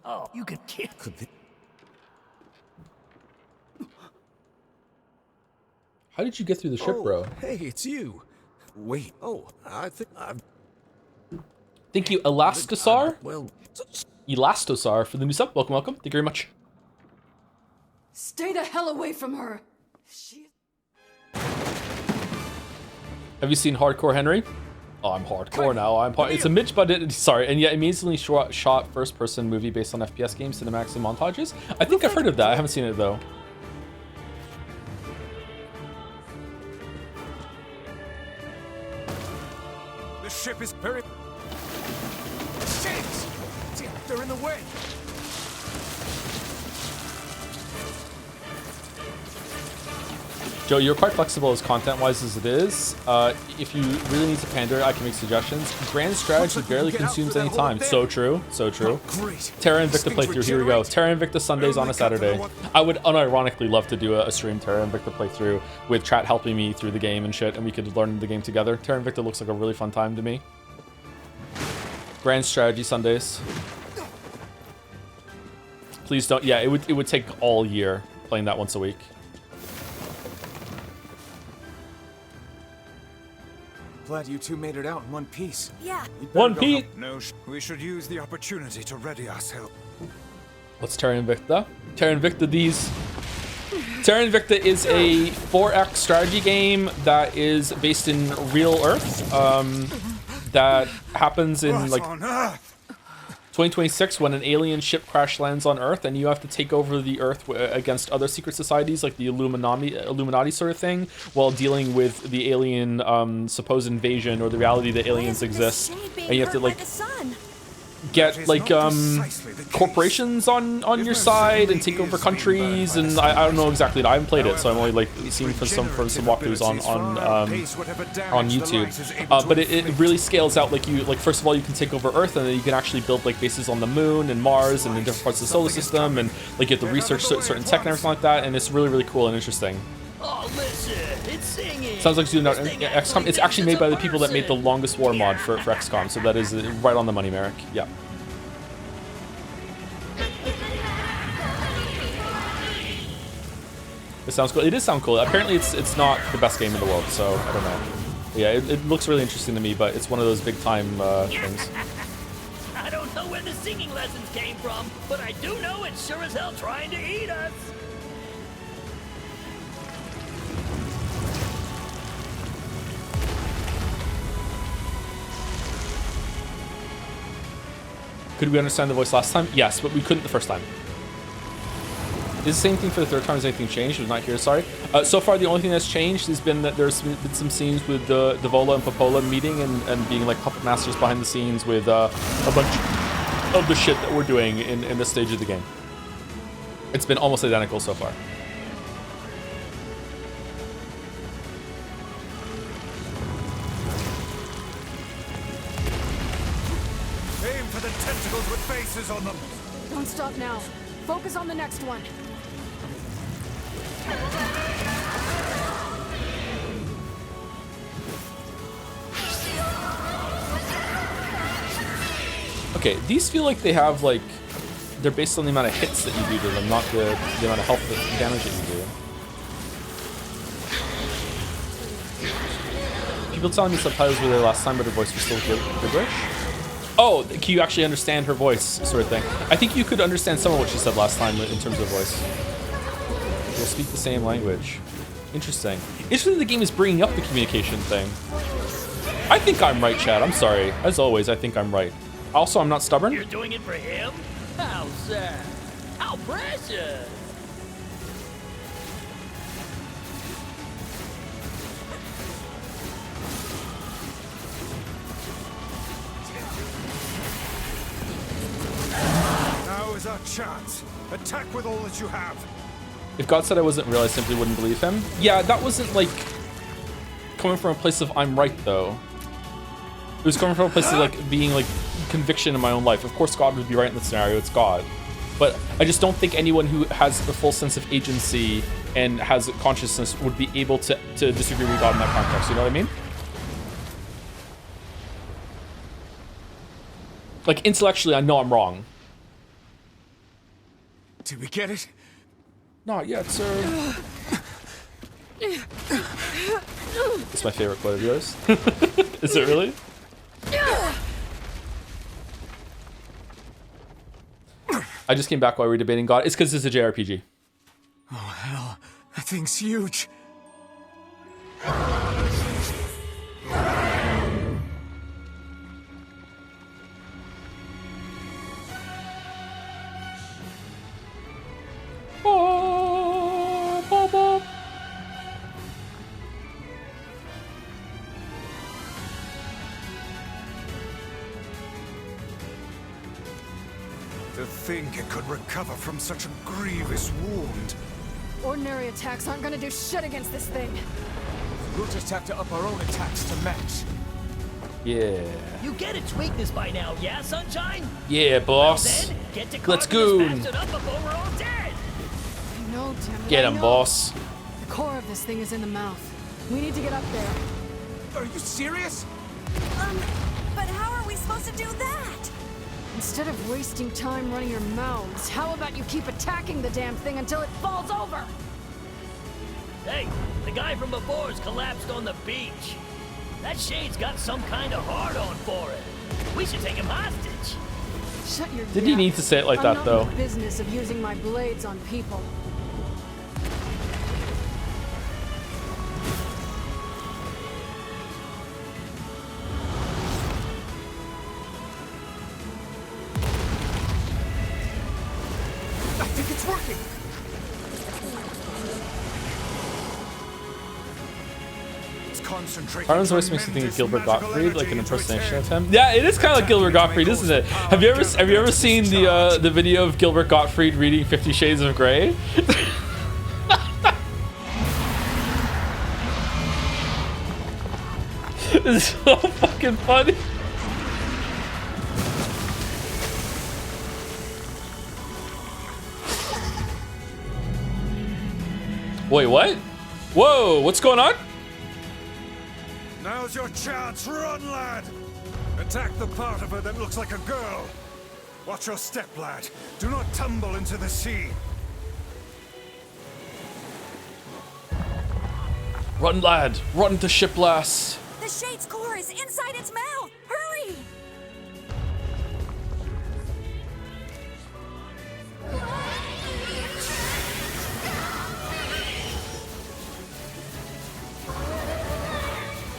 Oh, you could kill. How did you get through the ship, bro? Hey, it's you. Wait. Oh, I think I've. Thank you, Elastasar. Well, Elastasar for the new sub. Welcome, welcome. Thank you very much. Stay the hell away from her. Have you seen Hardcore Henry? Oh, I'm hardcore now. It's a Mitch budget. Sorry, and yet amazingly shot first-person movie based on FPS games, cinematics, and montages. I think I've heard of that. I haven't seen it though. The ship is very. Shakes! Damn, they're in the way. Joe, you're quite flexible as content-wise as it is. If you really need to pander, I can make suggestions. Grand strategy barely consumes any time. So true, so true. Terra Invicta playthrough, here we go. Terra Invicta Sundays on a Saturday. I would unironically love to do a stream Terra Invicta playthrough with chat helping me through the game and shit, and we could learn the game together. Terra Invicta looks like a really fun time to me. Grand strategy Sundays. Please don't. Yeah, it would take all year playing that once a week. Glad you two made it out in one piece. Yeah. One piece. No, we should use the opportunity to ready ourselves. What's Terra Invicta? Terra Invicta these. Terra Invicta is a 4X strategy game that is based in real Earth. That happens in like 2026 when an alien ship crash lands on Earth, and you have to take over the Earth against other secret societies like the Illuminati sort of thing, while dealing with the alien supposed invasion or the reality that aliens exist, and you have to like get like corporations on your side and take over countries, and I don't know exactly. I haven't played it, so I'm only like seeing from some walkthroughs on YouTube. But it really scales out. Like first of all, you can take over Earth, and then you can actually build like bases on the Moon and Mars and in different parts of the solar system, and like you have to research certain tech and everything like that. And it's really cool and interesting. Oh, listen, it's singing. Sounds like XCOM. It's actually made by the people that made the Longest War mod for XCOM, so that is right on the money, Merrick. Yeah. It sounds cool. It does sound cool. Apparently, it's not the best game in the world, so I don't know. But yeah, it looks really interesting to me, but it's one of those big time things. I don't know where the singing lessons came from, but I do know it's sure as hell trying to eat us. Could we understand the voice last time? Yes, but we couldn't the first time. Is the same thing for the third time? Has anything changed? I was not here, sorry. So far, the only thing that's changed has been that there's been some scenes with Devola and Popola meeting and being like puppet masters behind the scenes with a bunch of the shit that we're doing in this stage of the game. It's been almost identical so far. Aim for the tentacles with faces on them. Don't stop now. Focus on the next one. Okay, these feel like they have like they're based on the amount of hits that you do to them, not the amount of health and damage that you do. People telling me subtitles were there last time, but her voice was still gibberish. Oh, can you actually understand her voice, sort of thing? I think you could understand some of what she said last time in terms of voice. We'll speak the same language. Interesting. Interesting the game is bringing up the communication thing. I think I'm right, Chad. I'm sorry. As always, I think I'm right. Also, I'm not stubborn. You're doing it for him? How sad. How precious. Now is our chance. Attack with all that you have. If God said I wasn't real, I simply wouldn't believe him. Yeah, that wasn't like coming from a place of I'm right though. It was coming from a place of like being like conviction in my own life. Of course God would be right in the scenario, it's God. But I just don't think anyone who has the full sense of agency and has consciousness would be able to disagree with God in that context, you know what I mean? Like intellectually I know I'm wrong. Did we get it? Not yet, sir. It's my favorite quote of yours. Is it really? I just came back while we were debating God. It's because it's a JRPG. Oh, hell. That thing's huge. To think it could recover from such a grievous wound. Ordinary attacks aren't gonna do shit against this thing. We'll just have to up our own attacks to match. Yeah. You get its weakness by now, yeah, Sunshine? Yeah, boss. Well, then, get to Let's carving go. this bastard up before we're all dead. I know, Tim. Get I him, know. boss. The core of this thing is in the mouth. We need to get up there. Are you serious? But how are we supposed to do that? Instead of wasting time running your mouths, how about you keep attacking the damn thing until it falls over? Hey, the guy from before's collapsed on the beach. That shade's got some kind of hard-on for it. We should take him hostage. Shut your Did he yap. need to say it like I'm that, not though? in the business of using my blades on people. I think it's working. Concentrate. Harlan's voice makes me think of Gilbert Gottfried, like an impersonation of him. Yeah, it is kind of like Gilbert Gottfried, isn't it? Have you ever seen the video of Gilbert Gottfried reading 50 Shades of Grey? It's so fucking funny. Wait, what? Whoa, what's going on? Now's your chance. Run, lad. Attack the part of her that looks like a girl. Watch your step, lad. Do not tumble into the sea. Run, lad. Run to ship lass. The shade's core is inside its mouth. Hurry!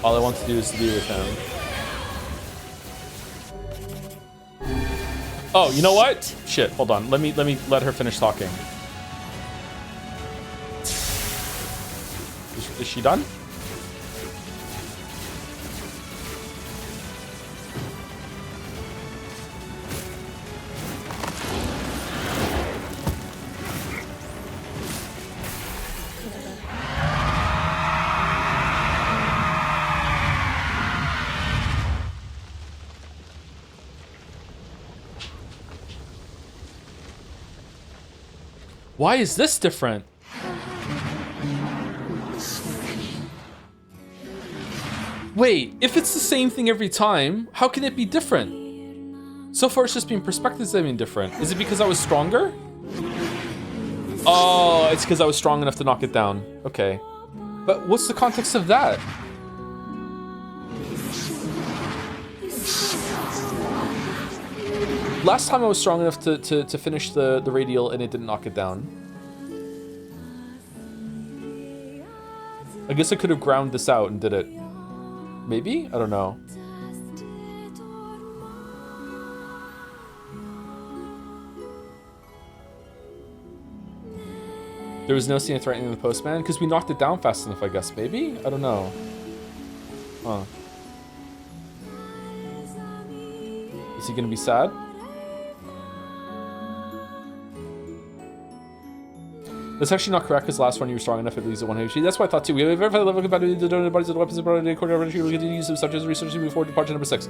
All I want to do is be with him. Oh, you know what? Shit, hold on. Let me let her finish talking. Is she done? Why is this different? Wait, if it's the same thing every time, how can it be different? So far it's just been perspectives that have been different. Is it because I was stronger? Oh, it's because I was strong enough to knock it down. Okay. But what's the context of that? Last time I was strong enough to finish the radial and it didn't knock it down. I guess I could have ground this out and did it. Maybe? I don't know. There was no scene of threatening the postman because we knocked it down fast enough, I guess. Maybe? I don't know. Huh. Is he gonna be sad? That's actually not correct because the last one you were strong enough, it leaves at 1 HP. That's what I thought too. We have verified the level of compatibility of the donated bodies of the weapons and brought according to our we continue to use them such as research before departure number 6.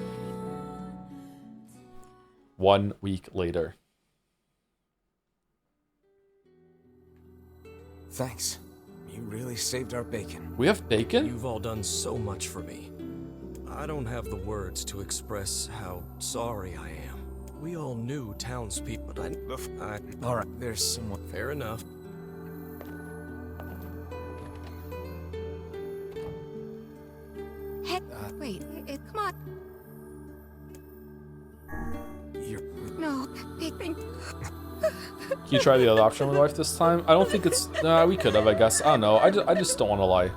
1 week later. Thanks. You really saved our bacon. We have bacon? You've all done so much for me. I don't have the words to express how sorry I am. We all knew townspeople, but all right, there's someone. Fair enough. Hey, wait, come on. No, Can you try the other option with life this time? I don't think it's... Nah, we could have, I guess. I don't know. I just don't want to lie.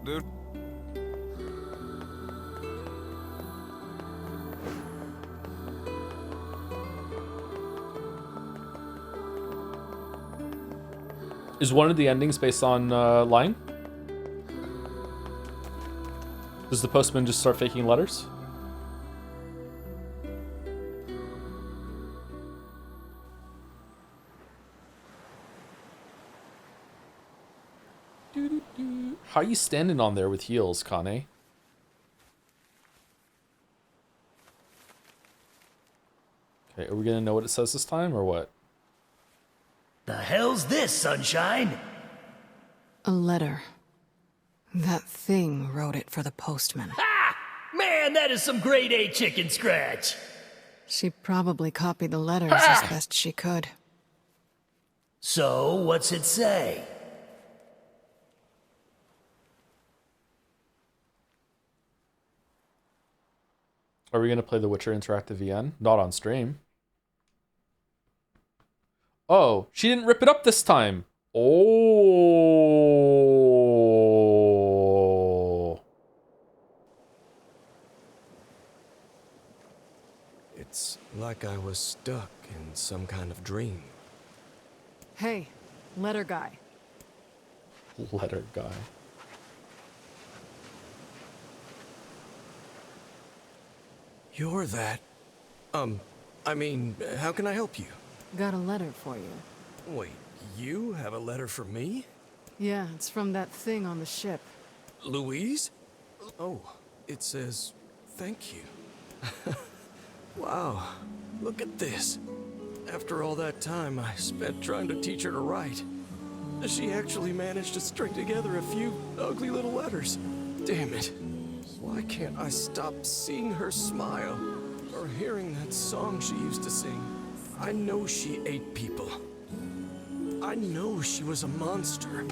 Dude. Is one of the endings based on lying? Does the postman just start faking letters? How are you standing on there with heels, Kane? Okay, are we gonna know what it says this time, or what? The hell's this, Sunshine? A letter. That thing wrote it for the postman. Ha! Man, that is some grade A chicken scratch. She probably copied the letters as best she could. So, what's it say? Are we gonna play The Witcher Interactive VN? Not on stream. Oh, she didn't rip it up this time. Oh. It's like I was stuck in some kind of dream. Hey, letter guy. Letter guy. You're that. I mean, how can I help you? Got a letter for you. Wait, you have a letter for me? Yeah, it's from that thing on the ship. Louise? Oh, it says, thank you. Wow, look at this. After all that time I spent trying to teach her to write, she actually managed to string together a few ugly little letters. Damn it. Why can't I stop seeing her smile or hearing that song she used to sing? I know she ate people. I know she was a monster.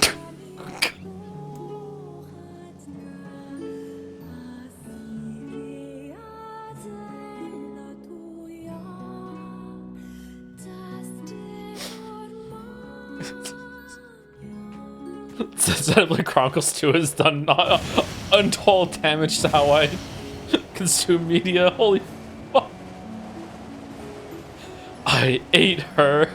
Xenoblade Chronicles 2 has done untold damage to how I consume media. Holy fuck. I ate her.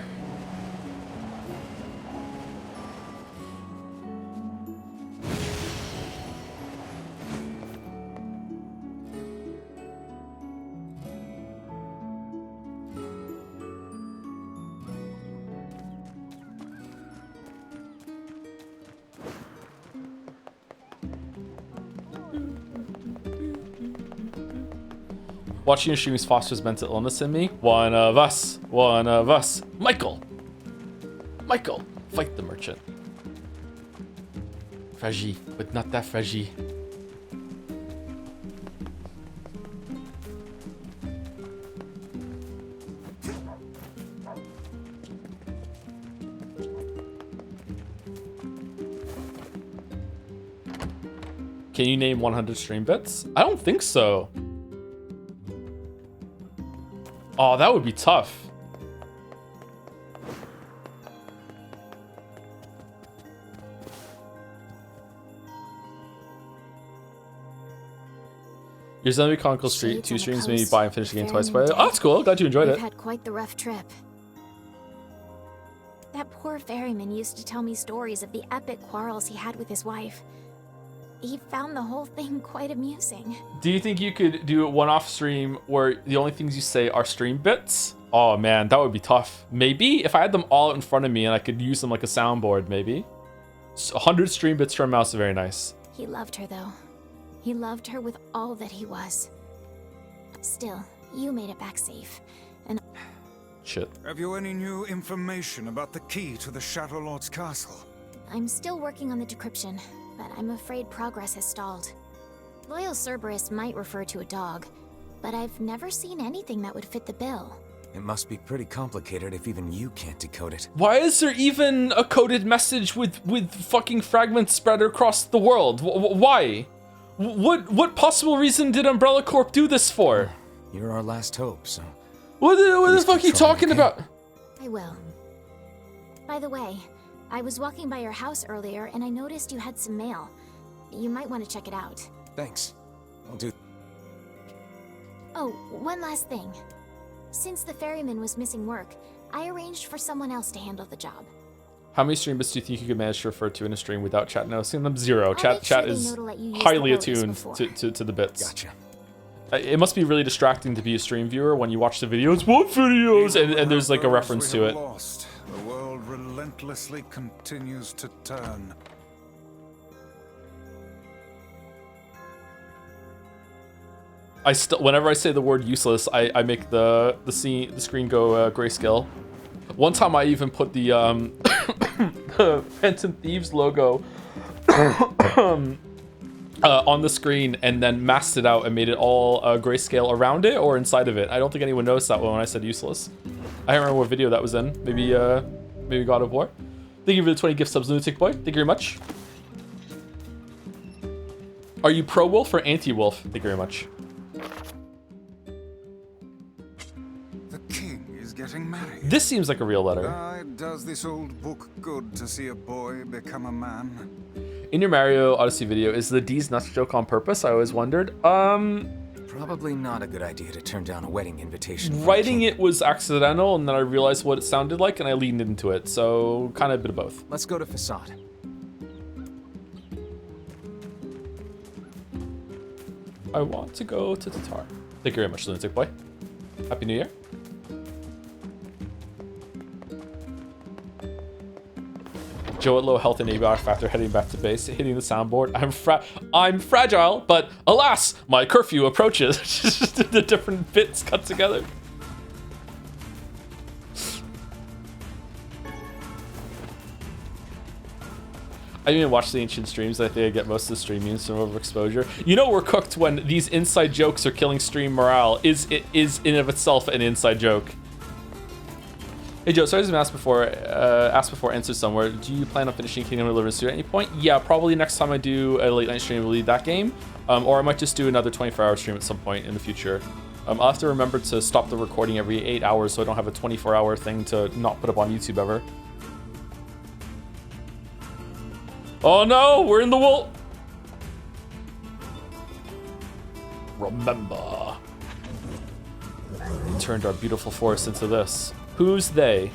Watching your streams fosters mental illness in me. One of us. One of us. Michael. Michael, fight the merchant. Fragile, but not that fragile. Can you name 100 stream bits? I don't think so. Oh, that would be tough. Your Xenoblade Chronicles Street 2 streams made me buy and finish the game twice. Oh, that's cool. Glad you enjoyed it. We've had quite the rough trip. That poor ferryman used to tell me stories of the epic quarrels he had with his wife. He found the whole thing quite amusing. Do you think you could do a one-off stream where the only things you say are stream bits? Oh man, that would be tough. Maybe if I had them all in front of me and I could use them like a soundboard, maybe. 100 stream bits from mouse, very nice. He loved her though. He loved her with all that he was. Still, you made it back safe. And shit. Have you any new information about the key to the Shadow Lord's castle? I'm still working on the decryption, but I'm afraid progress has stalled. Loyal Cerberus might refer to a dog, but I've never seen anything that would fit the bill. It must be pretty complicated if even you can't decode it. Why is there even a coded message with fucking fragments spread across the world? Why? What possible reason did Umbrella Corp do this for? You're our last hope, so... What the fuck are you talking about? I will. By the way, I was walking by your house earlier and I noticed you had some mail. You might want to check it out. Thanks. I'll do... Oh, one last thing. Since the ferryman was missing work, I arranged for someone else to handle the job. How many stream bits do you think you could manage to refer to in a stream without chat noticing them? 0. Chat is highly attuned to the bits. Gotcha. It must be really distracting to be a stream viewer when you watch the videos. What videos? And there's like a reference to it. Lost. The world relentlessly continues to turn. Whenever I say the word useless, I make the screen go grayscale. One time I even put the the Phantom Thieves logo on the screen and then masked it out and made it all grayscale around it or inside of it. I don't think anyone noticed that when I said useless. I don't remember what video that was in. Maybe God of War. Thank you for the 20 gift subs, Lunatic Boy. Thank you very much. Are you pro wolf or anti wolf? Thank you very much. Getting married. This seems like a real letter. Does this old book good to see a boy become a man? In your Mario Odyssey video, is the D's nuts joke on purpose? I always wondered. Probably not a good idea to turn down a wedding invitation. Writing it was accidental, and then I realized what it sounded like, and I leaned into it. So kind of a bit of both. Let's go to Facade. I want to go to Tatar. Thank you very much, Lunatic Boy. Happy New Year. Joe at low health and ABR after heading back to base, hitting the soundboard. I'm fragile, but alas, my curfew approaches. Just the different bits cut together. I didn't even watch the ancient streams. I think I get most of the stream memes from overexposure. You know we're cooked when these inside jokes are killing stream morale. Is in of itself an inside joke. Hey Joe, sorry to ask before answer somewhere. Do you plan on finishing Kingdom Deliverance 2 at any point? Yeah, probably next time I do a late night stream, we'll lead that game. Or I might just do another 24-hour stream at some point in the future. I'll have to remember to stop the recording every 8 hours so I don't have a 24-hour thing to not put up on YouTube ever. Oh no, we're in the wolf. Remember. We turned our beautiful forest into this. Who's they?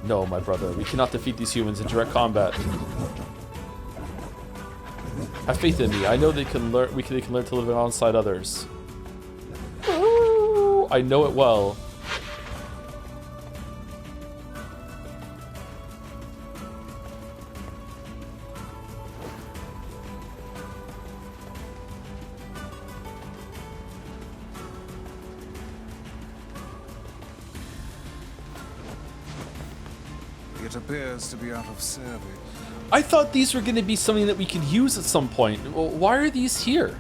No, my brother, we cannot defeat these humans in direct combat. Have faith in me. I know they can learn. They can learn to live alongside others. Ooh, I know it well. It appears to be out of service. I thought these were going to be something that we could use at some point. Why are these here?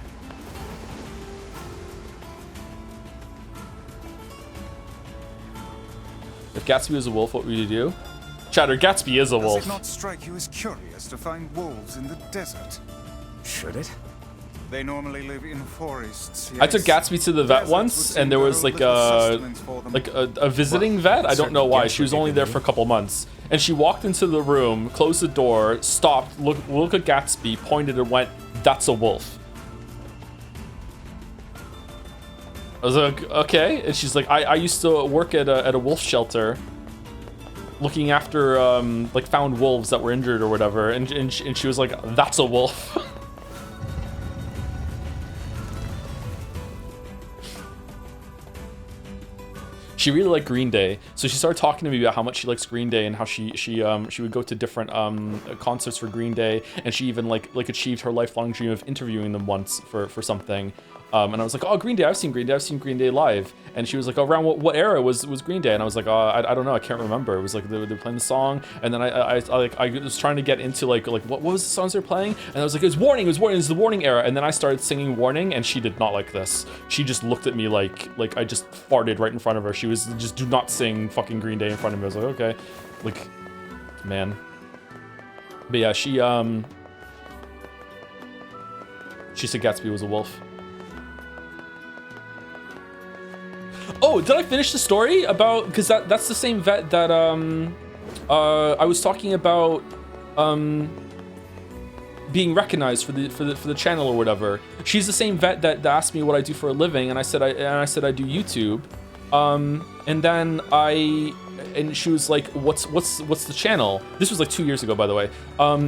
If Gatsby was a wolf, what would you do? Chatter, Gatsby is a wolf. Does it not strike you as curious to find wolves in the desert? Should it? They normally live in forests. Yes. I took Gatsby to the vet once, and there was like a visiting vet. I don't know why. She was only there for a couple months, and she walked into the room, closed the door, stopped, looked at Gatsby, pointed, and went, "That's a wolf." I was like, "Okay," and she's like, "I used to work at a wolf shelter, looking after like found wolves that were injured or whatever," and she was like, "That's a wolf." She really liked Green Day, so she started talking to me about how much she likes Green Day and how she would go to different concerts for Green Day, and she even like achieved her lifelong dream of interviewing them once for something. And I was like, "Oh, Green Day! I've seen Green Day live." And she was like, "Around what era was Green Day?" And I was like, I don't know, I can't remember. It was like they were playing the song, and then I was trying to get into like what was the songs they're playing, and I was like, it was Warning, it was the Warning era. And then I started singing Warning, and she did not like this. She just looked at me like I just farted right in front of her. She was just, "Do not sing fucking Green Day in front of me." I was like, okay, like, man. But yeah, she said Gatsby was a wolf. Oh, did I finish the story about, because that's the same vet that I was talking about being recognized for the channel or whatever. She's the same vet that asked me what I do for a living, and I said I do YouTube. And then she was like, what's the channel? This was like 2 years ago, by the way.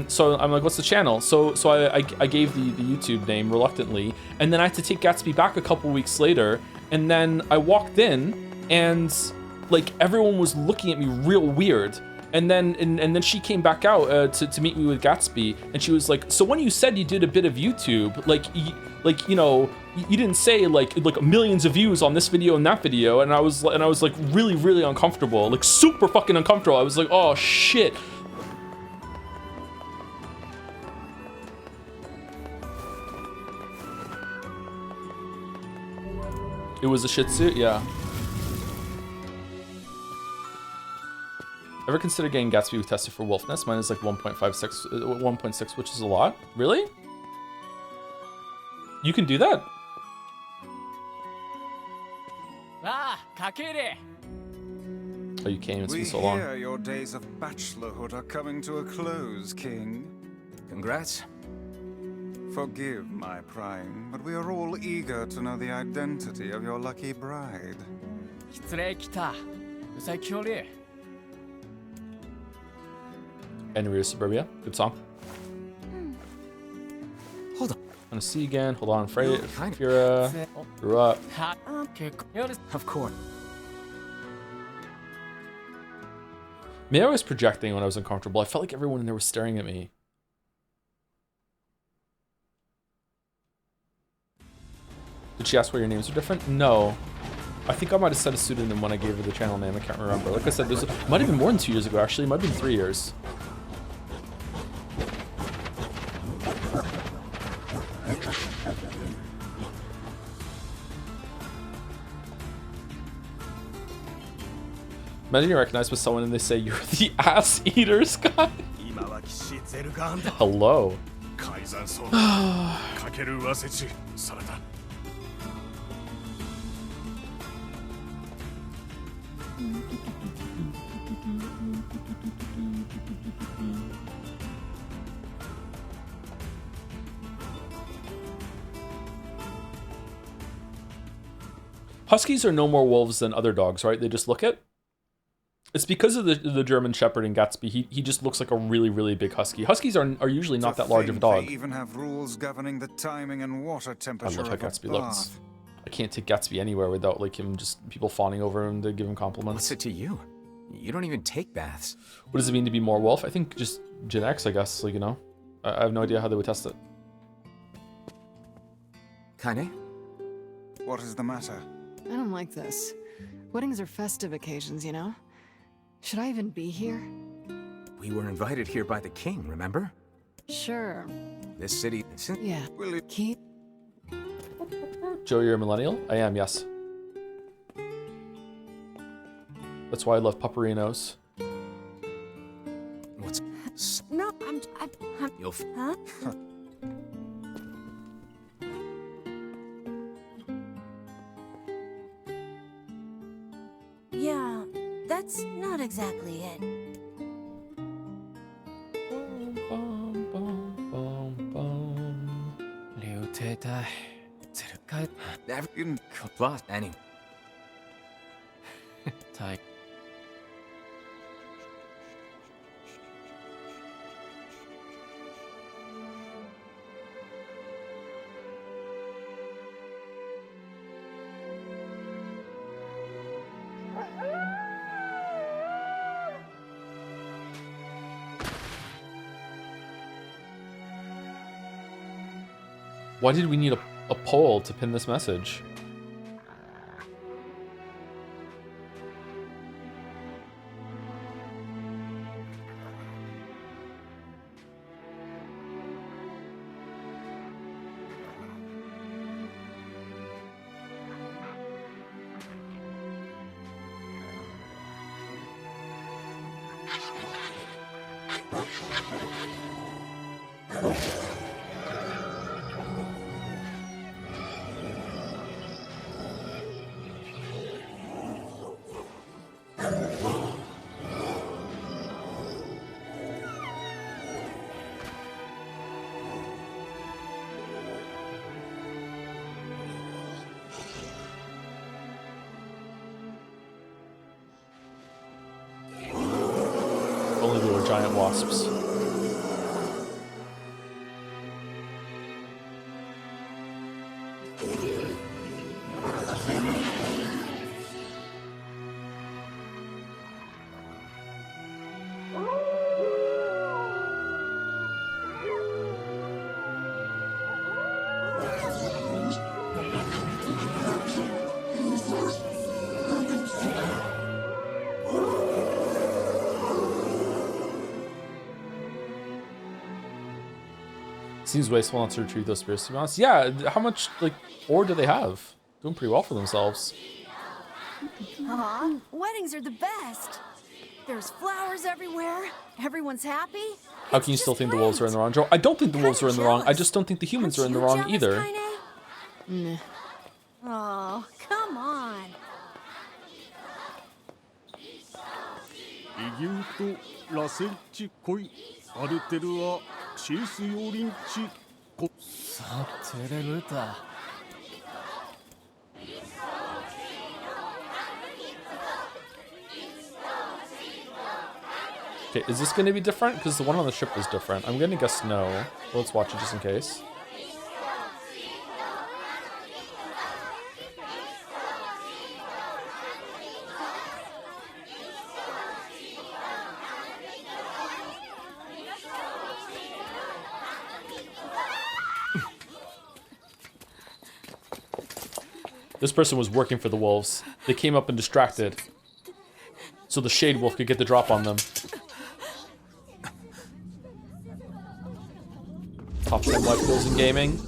So I'm like, what's the channel? So I gave the YouTube name reluctantly, and then I had to take Gatsby back a couple weeks later. And then I walked in, and like everyone was looking at me real weird. And then she came back out to meet me with Gatsby, and she was like, "So when you said you did a bit of YouTube, like you know, you didn't say like millions of views on this video and that video." And I was like really uncomfortable, like super fucking uncomfortable. I was like, "Oh shit." It was a Shih Tzu? Yeah. Ever consider getting Gatsby tested for wolfness? Mine is like 1.6, which is a lot. Really? You can do that? Ah, Kakere! Oh, you came. It's been so long. We hear your days of bachelorhood are coming to a close, King. Congrats. Forgive my prying, but we are all eager to know the identity of your lucky bride. NieR Suburbia. Good song. Hold on. Want to see again? Hold on. Fira. Grew up. Of course. Maybe I was projecting when I was uncomfortable. I felt like everyone in there was staring at me. Did she ask why your names are different? No. I think I might have said a pseudonym when I gave her the channel name. I can't remember. Like I said, it might have been more than 2 years ago, actually. It might have been 3 years. Imagine you're recognized by someone and they say, "You're the ass eaters guy." Hello. Huskies are no more wolves than other dogs, right? They just look it. It's because of the German Shepherd and Gatsby. He just looks like a really, really big husky. Huskies are usually not that large of a dog. They even have rules governing the timing and water temperature I love how of a Gatsby looks. bath. I can't take Gatsby anywhere without like him just people fawning over him to give him compliments. What's it to you? You don't even take baths. What does it mean to be more wolf? I think just genetics, I guess. Like, you know, I have no idea how they would test it. Kaine? What is the matter? I don't like this. Weddings are festive occasions, you know? Should I even be here? We were invited here by the king, remember? Sure. This city... Yeah. Keep... Joe, you're a millennial? I am, yes. That's why I love Pupperinos. What's... No, I'm You'll... Huh? Yeah, that's not exactly it. Annie. Why did we need a poll to pin this message? Only they were giant wasps. Seems wasteful not to retrieve those spirits, to be honest. Yeah, how much, like, ore do they have? Doing pretty well for themselves. Aw, weddings are the best. There's flowers everywhere. Everyone's happy. How can you still think the wolves are in the wrong, Joe? I don't think the wolves are in the wrong. I just don't think the humans are in the wrong either. Nah. Oh, come on. Okay, is this going to be different? Because the one on the ship was different. I'm going to guess no. Well, let's watch it just in case. This person was working for the wolves. They came up and distracted, so the Shade Wolf could get the drop on them. Top 10 life goals in gaming.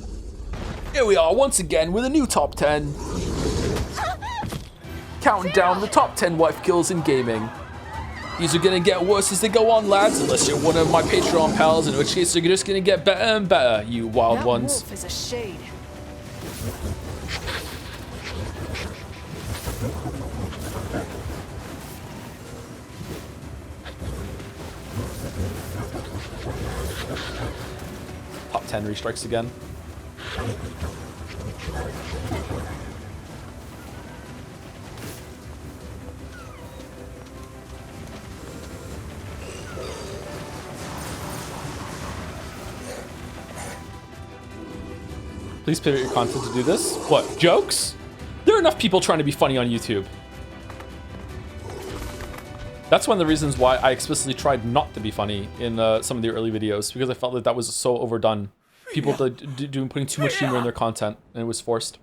Here we are once again with a new top 10. Counting down the top 10 wife kills in gaming. These are gonna get worse as they go on, lads, unless you're one of my Patreon pals, in which case they're just gonna get better and better, you wild ones. Wolf is a shade. Top 10 restrikes again. Please pivot your content to do this. What, jokes? There are enough people trying to be funny on YouTube. That's one of the reasons why I explicitly tried not to be funny in some of the early videos, because I felt that that was so overdone. People putting too much humor in their content, and it was forced.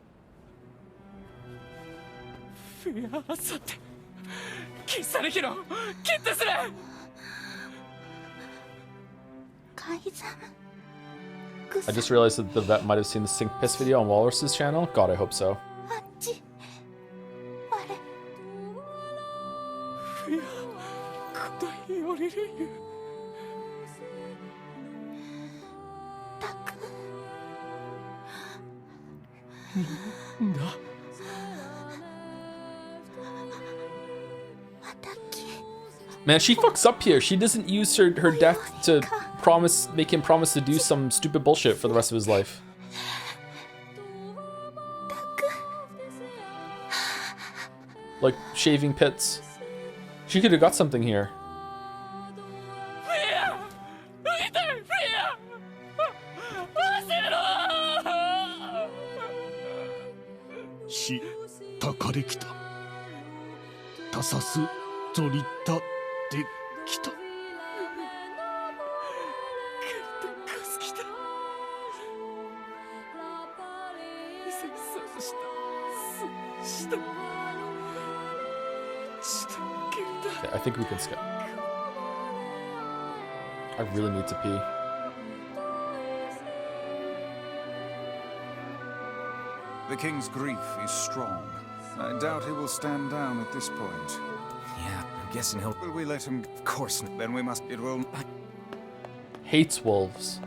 I just realized that the vet might have seen the Sink Piss video on Walrus's channel. God, I hope so. Man, she fucks up here. She doesn't use her death to make him promise to do some stupid bullshit for the rest of his life. Like shaving pits. She could have got something here. Okay, I think we can skip. I really need to pee. The king's grief is strong. I doubt he will stand down at this point. Yeah, I'm guessing he'll... Will we let him? Of course not. Then we must... It will... Hates wolves.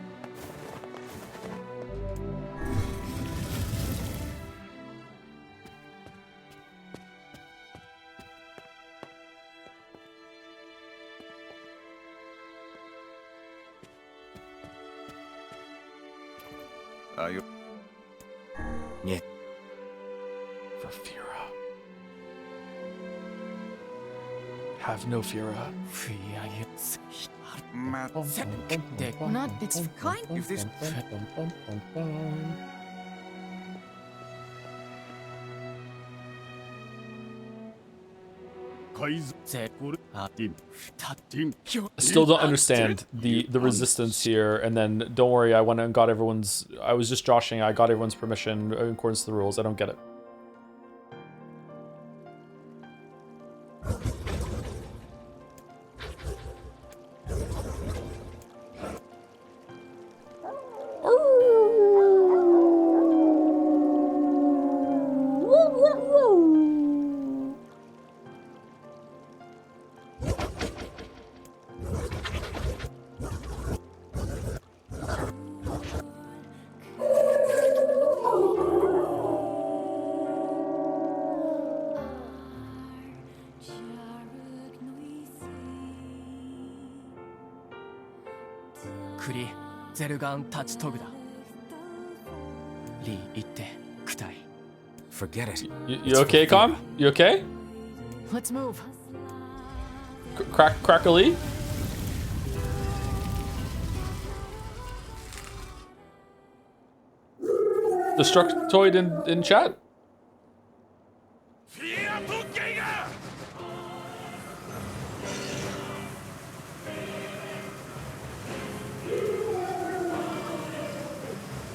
Are you? Yeah. For Fira. Have no Fira. We're not, it's kind If this... I still don't understand the resistance here, and then don't worry, I went and got everyone's... I was just joshing, I got everyone's permission in accordance to the rules. I don't get it. Forget it. You okay, Com? You okay? Let's move. Crackly? Destructoid in chat?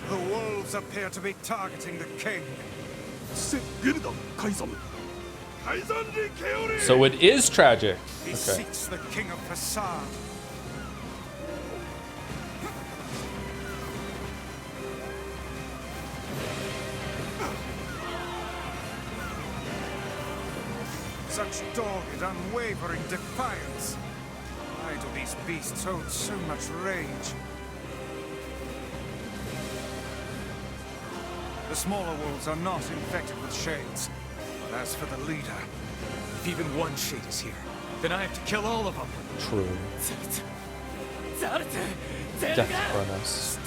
The wolves appear to be targeting the king. So it is tragic. He Okay. seeks the king of Facade. Such dogged, unwavering defiance. Why do these beasts hold so much rage? The smaller wolves are not infected with shades. But as for the leader, If even one shade is here, then I have to kill all of them. True. Death Chronos.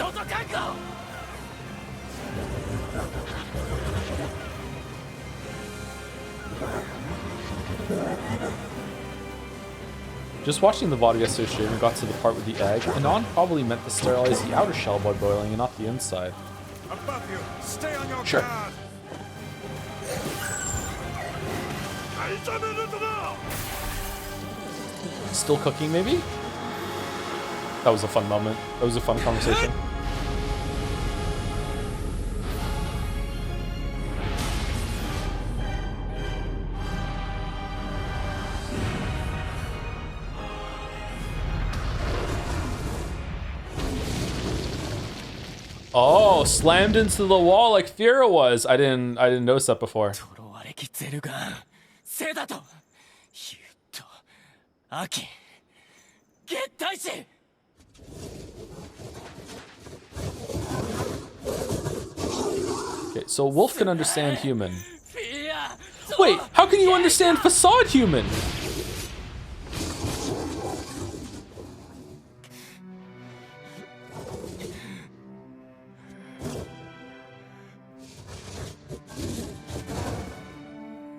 Just watching the VOD yesterday stream and got to the part with the egg, Anon probably meant to sterilize the outer shell by boiling and not the inside. Above you. Stay on your Sure. guard. Still cooking, maybe? That was a fun moment. That was a fun conversation. Oh, slammed into the wall like Fira was. I didn't notice that before. Okay, so Wolf can understand human. Wait, how can you understand facade human?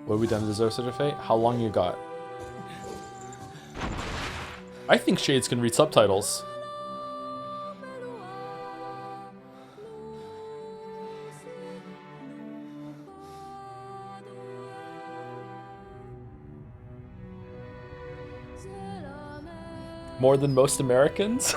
What have we done to deserve such a fate? How long you got? I think Shades can read subtitles. More than most Americans?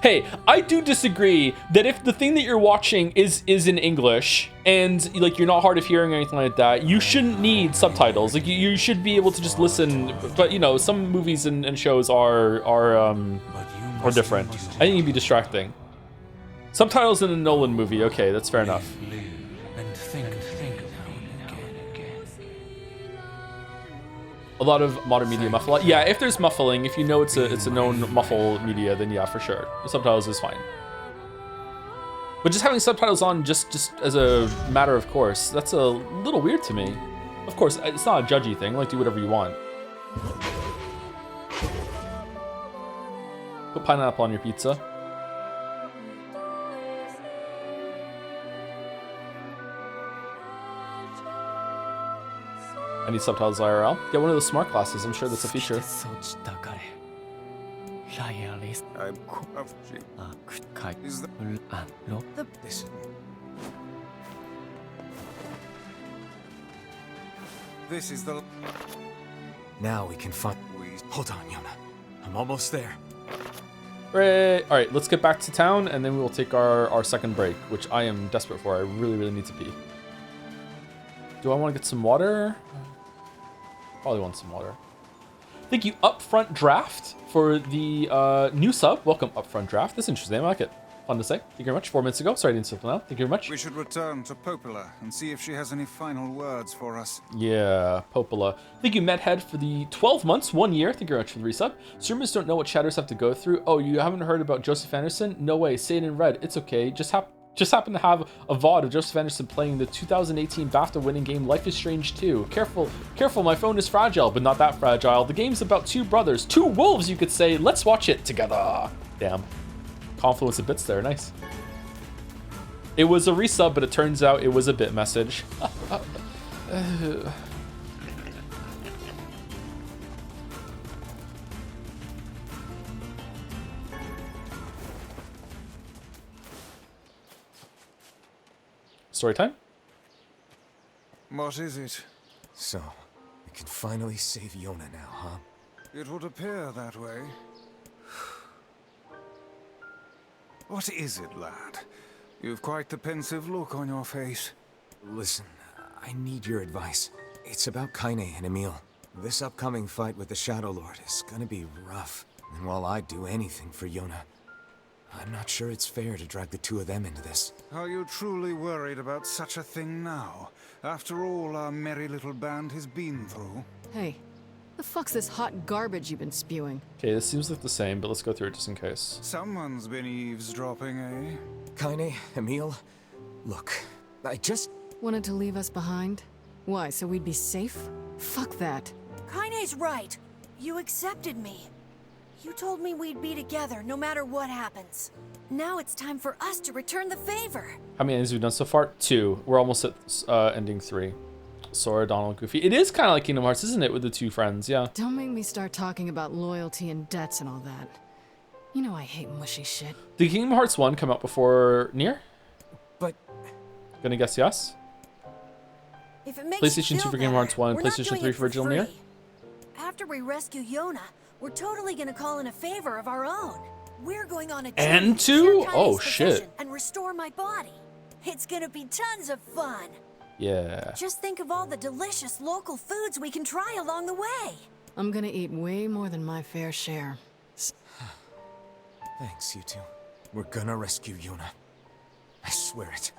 Hey, I do disagree that if the thing that you're watching is in English and like you're not hard of hearing or anything like that, you shouldn't need subtitles. Like you should be able to just listen. But you know, some movies and shows are different. I think it'd be distracting. Subtitles in a Nolan movie, okay, that's fair enough. A lot of modern media muffle. Yeah, if there's muffling, if you know it's a known muffle media, then yeah, for sure. The subtitles is fine. But just having subtitles on just as a matter of course, that's a little weird to me. Of course, it's not a judgy thing, like do whatever you want. Put pineapple on your pizza. I need subtitles IRL. Get one of those smart glasses. I'm sure that's a feature. This is the... Now we can find... Hold on, Yona. I'm almost there. All right, let's get back to town, and then we will take our second break, which I am desperate for. I really, really need to pee. Do I want to get some water? Probably want some water. Thank you, Upfront Draft, for the new sub. Welcome, Upfront Draft. That's interesting. I like it. Fun to say. Thank you very much. 4 minutes ago. Sorry, I didn't slip now. Thank you very much. We should return to Popola and see if she has any final words for us. Yeah, Popola. Thank you, Medhead, for the 12 months, 1 year. Thank you very much for the resub. Streamers don't know what shadows have to go through. Oh, you haven't heard about Joseph Anderson? No way. Say it in red. It's okay. Just happen to have a VOD of Joseph Anderson playing the 2018 BAFTA winning game Life is Strange 2. Careful, my phone is fragile, but not that fragile. The game's about two brothers, two wolves, you could say. Let's watch it together. Damn. Confluence of bits there, nice. It was a resub, but it turns out it was a bit message. Story time? What is it? So, we can finally save Yona now, huh? It would appear that way. What is it, lad? You've quite the pensive look on your face. Listen, I need your advice. It's about Kaine and Emil. This upcoming fight with the Shadow Lord is gonna be rough. And while I'd do anything for Yona, I'm not sure it's fair to drag the two of them into this. Are you truly worried about such a thing now? After all our merry little band has been through? Hey, the fuck's this hot garbage you've been spewing? Okay, this seems like the same, but let's go through it just in case. Someone's been eavesdropping, eh? Kaine, Emil, look, I just... Wanted to leave us behind? Why, so we'd be safe? Fuck that. Kaine's right. You accepted me. You told me we'd be together no matter what happens. Now it's time for us to return the favor. How many endings have we done so far? 2. We're almost at ending 3. Sora, Donald, Goofy. It is kind of like Kingdom Hearts, isn't it, with the two friends? Yeah. Don't make me start talking about loyalty and debts and all that. You know I hate mushy shit. Did Kingdom Hearts 1 come out before NieR? But... Gonna guess yes. If it makes PlayStation you 2 feel for Kingdom Hearts 1, better, we're not PlayStation doing 3 it for original NieR. free. After we rescue Yona, we're totally gonna call in a favor of our own. We're going on a And journey to cure 2? Kaine's Oh, possession shit. and restore my body. It's gonna be tons of fun. Yeah. Just think of all the delicious local foods we can try along the way. I'm gonna eat way more than my fair share. Thanks, you two. We're gonna rescue Yuna. I swear it.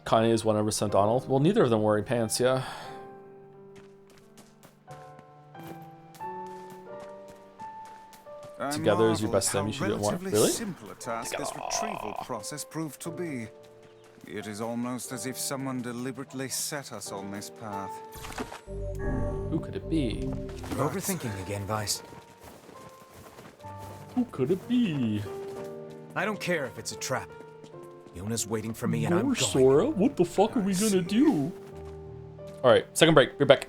Kaine is 100% Donald. Well, neither of them wearing pants, yeah. Together is your best time. You should do it more. Really? Simple a task this retrieval process proved to be. It is almost as if someone deliberately set us on this path. Who could it be? You're overthinking again, Vice. Who could it be? I don't care if it's a trap. Yona's waiting for me and I'm More going. Sora? What the fuck are we gonna do? Alright, second break. We're back.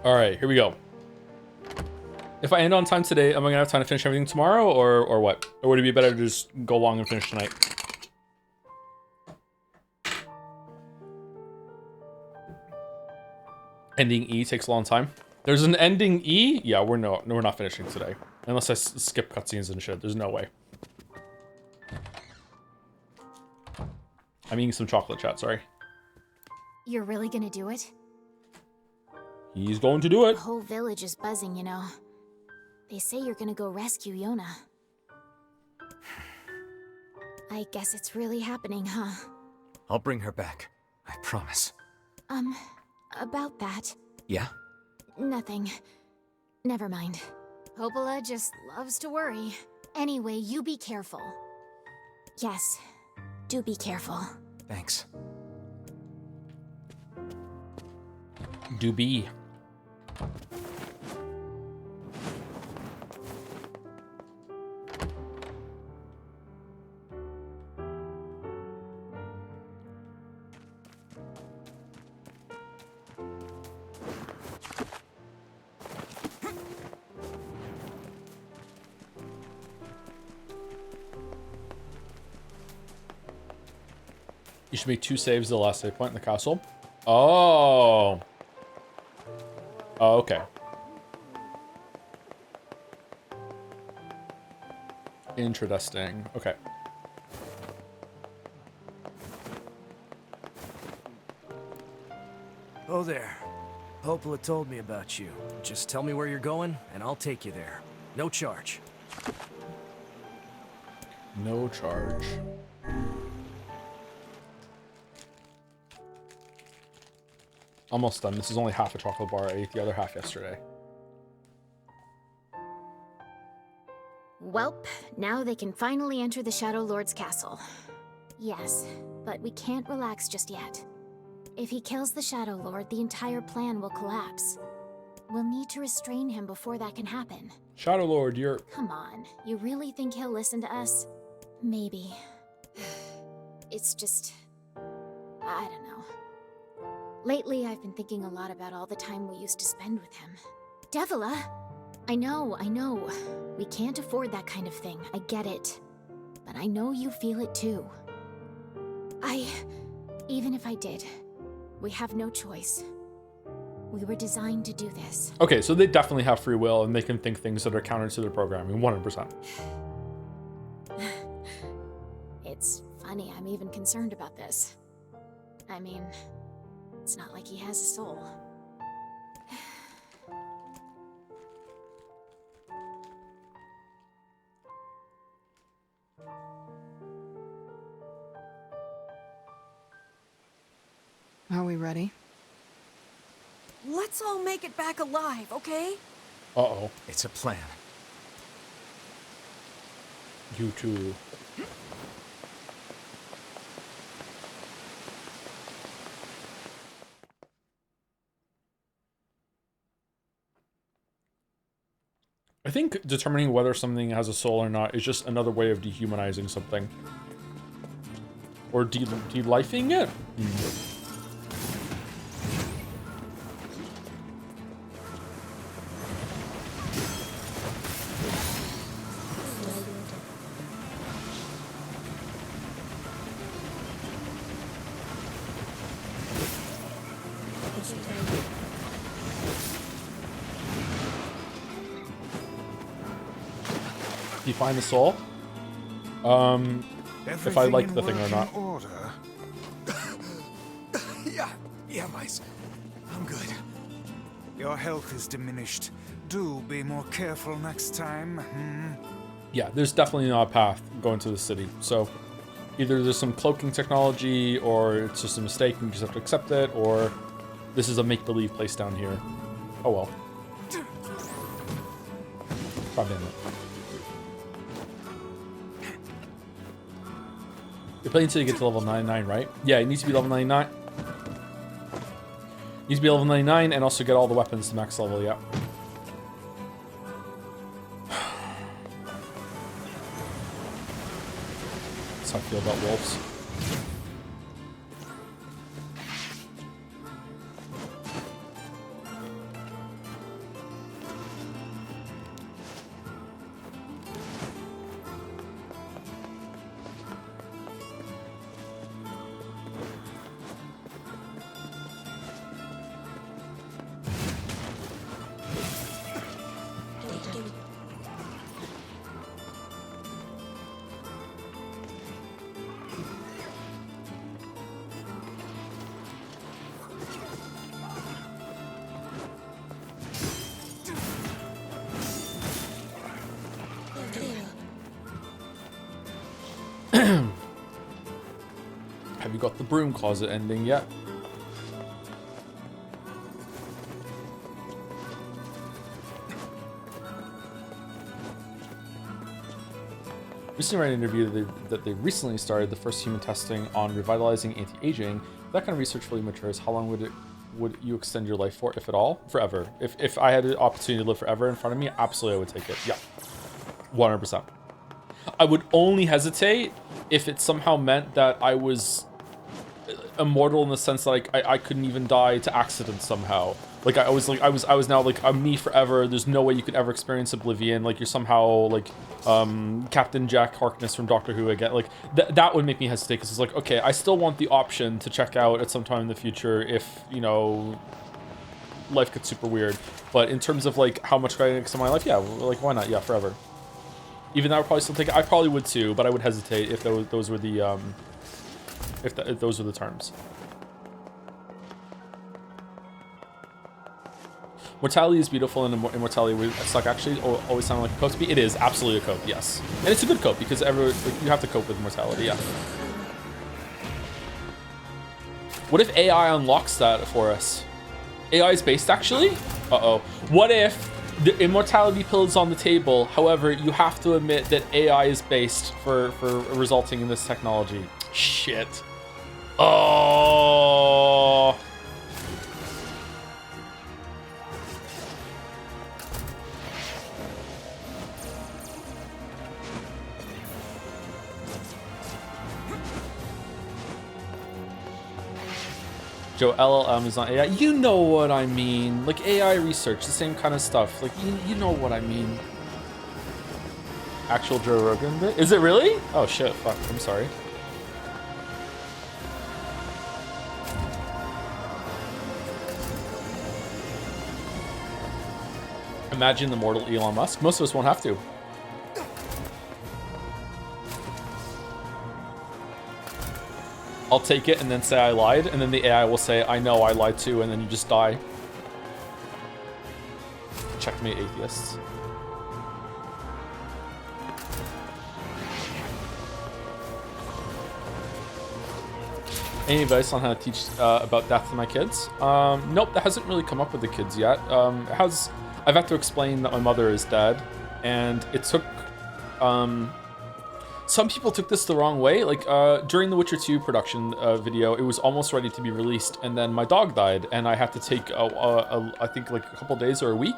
All right, here we go. If I end on time today, am I gonna have time to finish everything tomorrow, or what? Or would it be better to just go long and finish tonight? Ending E takes a long time. There's an ending E? Yeah, we're not finishing today. Unless I skip cutscenes and shit. There's no way. I'm eating some chocolate, chat, sorry. You're really gonna do it? He's going to do it. The whole village is buzzing, you know. They say you're gonna go rescue Yona. I guess it's really happening, huh? I'll bring her back. I promise. About that. Yeah? Nothing. Never mind. Popola just loves to worry. Anyway, you be careful. Yes, do be careful. Thanks. Do be. You should make 2 saves the last save point in the castle. Oh. Oh, okay. Interesting. Okay. Oh there. Popola told me about you. Just tell me where you're going, and I'll take you there. No charge. No charge. Almost done. This is only half a chocolate bar. I ate the other half yesterday. Welp, now they can finally enter the Shadow Lord's castle. Yes, but we can't relax just yet. If he kills the Shadow Lord, the entire plan will collapse. We'll need to restrain him before that can happen. Shadow Lord, you're... Come on, you really think he'll listen to us? Maybe. It's just... I don't know. Lately, I've been thinking a lot about all the time we used to spend with him. Devila! I know. We can't afford that kind of thing, I get it. But I know you feel it too. Even if I did, we have no choice. We were designed to do this. Okay, so they definitely have free will and they can think things that are counter to their programming, 100%. It's funny, I'm even concerned about this. I mean, it's not like he has a soul. Are we ready? Let's all make it back alive, okay? Uh-oh. It's a plan. You too. I think determining whether something has a soul or not is just another way of dehumanizing something. Or de-lifing it? Define the soul? If I like the thing or not. Yeah, Mice. I'm good. Your health is diminished. Do be more careful next time. Yeah, there's definitely not a path going to the city. So either there's some cloaking technology, or it's just a mistake and you just have to accept it, or this is a make-believe place down here. Oh well. God damn it. You're playing until you get to level 99, right? Yeah, it needs to be level 99. Needs to be level 99 and also get all the weapons to max level, yeah. That's how I feel about wolves. Have you got the broom closet ending yet? Recently read an interview that they recently started the first human testing on revitalizing anti-aging. If that kind of research fully matures, how long would you extend your life for, if at all? Forever. If I had the opportunity to live forever in front of me, absolutely I would take it. Yeah. 100%. I would only hesitate if it somehow meant that I was immortal in the sense that like I couldn't even die to accidents somehow. Like I was now like I'm me forever. There's no way you could ever experience oblivion. Like you're somehow like Captain Jack Harkness from Doctor Who again. Like that would make me hesitate because it's like, okay, I still want the option to check out at some time in the future if, you know, life gets super weird. But in terms of like how much could I extend my life, yeah, like why not? Yeah, forever. Even though I would probably still take it. I probably would too, but I would hesitate if those were the if those were the terms. Mortality is beautiful, and immortality would suck. Actually, always sounded like a cope to me. It is absolutely a cope, yes, and it's a good cope because like, you have to cope with mortality. Yeah. What if AI unlocks that for us? AI is based actually. Uh-oh. What if the immortality pill is on the table? However, you have to admit that AI is based for resulting in this technology. Shit. Oh. Joe, LLM is not AI. You know what I mean. Like AI research, the same kind of stuff. Like you know what I mean. Actual Joe Rogan bit? Is it really? Oh shit, fuck, I'm sorry. Imagine the mortal Elon Musk. Most of us won't have to. I'll take it and then say I lied, and then the AI will say, I know I lied too, and then you just die. Checkmate atheists. Any advice on how to teach about death to my kids? Nope, that hasn't really come up with the kids yet. I've had to explain that my mother is dead, and it took, some people took this the wrong way. Like, during the Witcher 2 production video, it was almost ready to be released, and then my dog died, and I had to take, I think, like a couple days or a week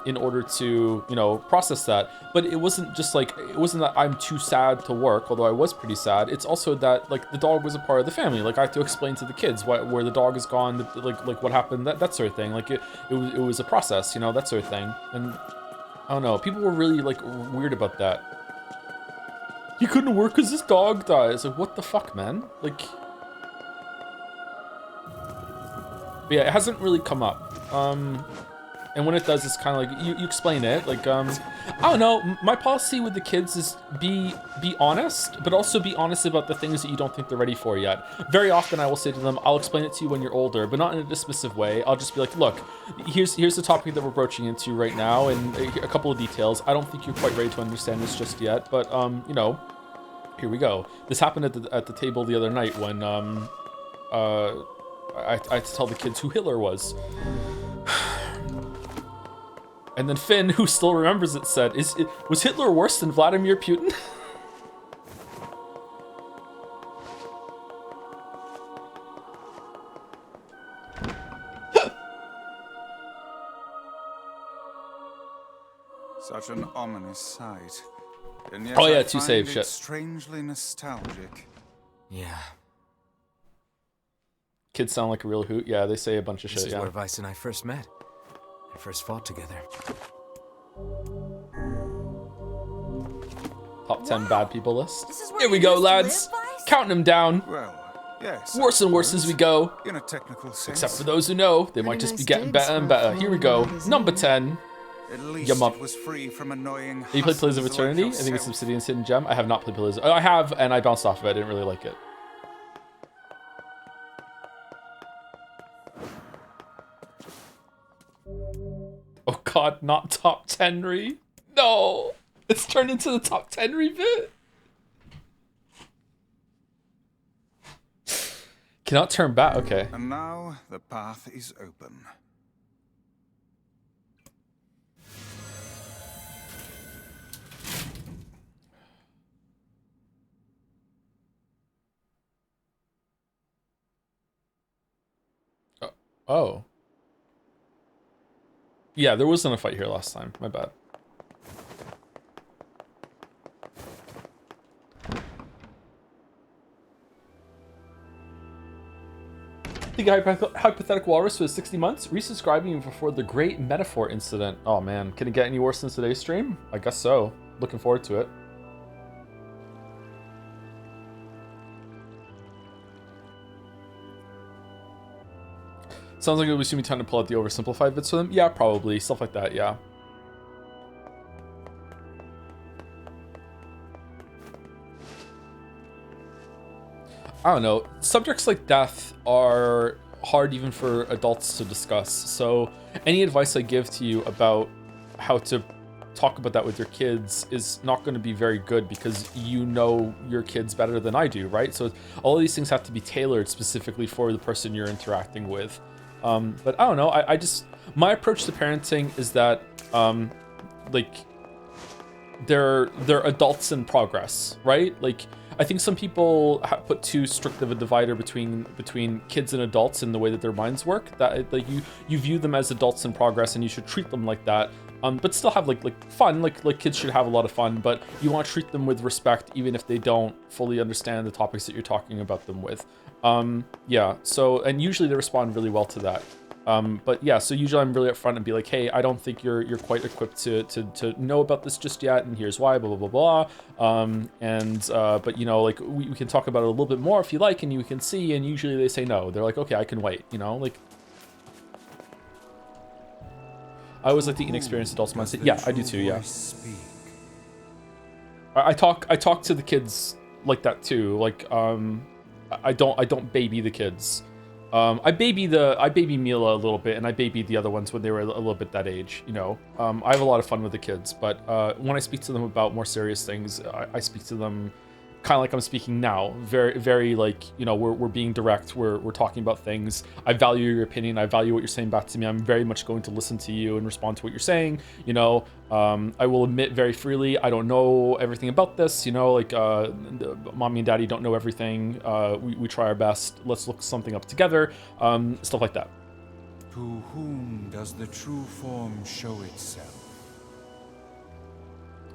in order to, you know, process that. But it wasn't just like, it wasn't that I'm too sad to work, although I was pretty sad. It's also that, like, the dog was a part of the family. Like, I had to explain to the kids where the dog is gone, like what happened, that sort of thing. Like, it was a process, you know, that sort of thing. And I don't know, people were really, like, weird about that. He couldn't work because his dog died. It's like, what the fuck, man? Like, but yeah, it hasn't really come up. And when it does, it's kind of like, you explain it. Like, I don't know, my policy with the kids is be honest, but also be honest about the things that you don't think they're ready for yet. Very often I will say to them, I'll explain it to you when you're older, but not in a dismissive way. I'll just be like, look, here's the topic that we're broaching into right now, and a couple of details. I don't think you're quite ready to understand this just yet, but, you know, here we go. This happened at the table the other night when, I had to tell the kids who Hitler was. And then Finn, who still remembers it, said, was Hitler worse than Vladimir Putin? Such an ominous sight. And yet oh yeah, I two find save it shit. Strangely nostalgic. Yeah. Kids sound like a real hoot. Yeah, they say a bunch of shit. This is Yeah. where Vice and I first met. I first fought together. Top 10 bad people list. This is where Here we you go, used to lads. live, Vice? Counting them down. Well, yes. Worse and worse as we go. In a technical sense. Except for those who know, they might just be getting better and better. Here we go. Number 10. At least Yum up. it was free from annoying. Have you played Pillars of hustlers like Eternity? I think it's yourself. Obsidian's Hidden Gem. I have not played Pillars. Oh, I have, and I bounced off of it. I didn't really like it. Oh god, not top 10 re. No! It's turned into the top 10 re bit. Cannot turn back. Okay. And now the path is open. Oh. Yeah, there wasn't a fight here last time. My bad. The hypothetical walrus was 60 months, resubscribing before the Great Metaphor Incident. Oh man, can it get any worse than today's stream? I guess so. Looking forward to it. Sounds like it'll be soon time to pull out the oversimplified bits for them. Yeah, probably. Stuff like that, yeah. I don't know. Subjects like death are hard even for adults to discuss. So any advice I give to you about how to talk about that with your kids is not going to be very good because you know your kids better than I do, right? So all of these things have to be tailored specifically for the person you're interacting with. But I don't know. I just, my approach to parenting is that like they're adults in progress, right? Like I think some people put too strict of a divider between kids and adults in the way that their minds work. That like you view them as adults in progress, and you should treat them like that. But still have like fun. Like kids should have a lot of fun, but you want to treat them with respect, even if they don't fully understand the topics that you're talking about them with. Yeah. So and usually they respond really well to that. But yeah, so usually I'm really upfront and be like, hey, I don't think you're quite equipped to know about this just yet, and here's why, blah, blah, blah, blah. But you know, like we can talk about it a little bit more if you like, and you can see, and usually they say no. They're like, okay, I can wait, you know, like. I always like the inexperienced adults mindset. Yeah, I do too, yeah. I talk to the kids like that too. Like, I don't baby the kids. I baby Mila a little bit, and I babied the other ones when they were a little bit that age, you know. I have a lot of fun with the kids, but when I speak to them about more serious things, I speak to them kind of like I'm speaking now. Very, very like, you know, we're being direct. We're talking about things. I value your opinion. I value what you're saying back to me. I'm very much going to listen to you and respond to what you're saying. You know, I will admit very freely, I don't know everything about this. You know, like mommy and daddy don't know everything. We try our best. Let's look something up together. Stuff like that. To whom does the true form show itself?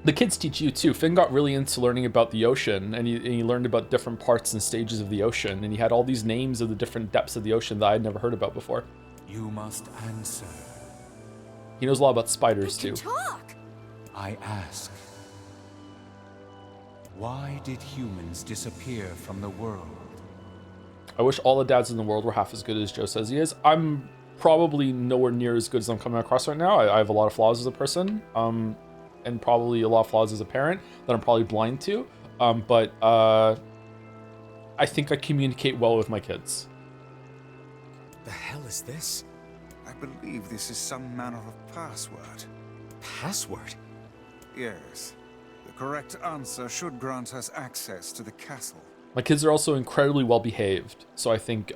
The kids teach you too. Finn got really into learning about the ocean, and he learned about different parts and stages of the ocean, and he had all these names of the different depths of the ocean that I'd never heard about before. You must answer. He knows a lot about spiders too. Talk. I ask, why did humans disappear from the world? I wish all the dads in the world were half as good as Joe says he is. I'm probably nowhere near as good as I'm coming across right now. I have a lot of flaws as a person. And probably a lot of flaws as a parent that I'm probably blind to. But I think I communicate well with my kids. The hell is this? I believe this is some manner of password. Password? Yes. The correct answer should grant us access to the castle. My kids are also incredibly well behaved. So I think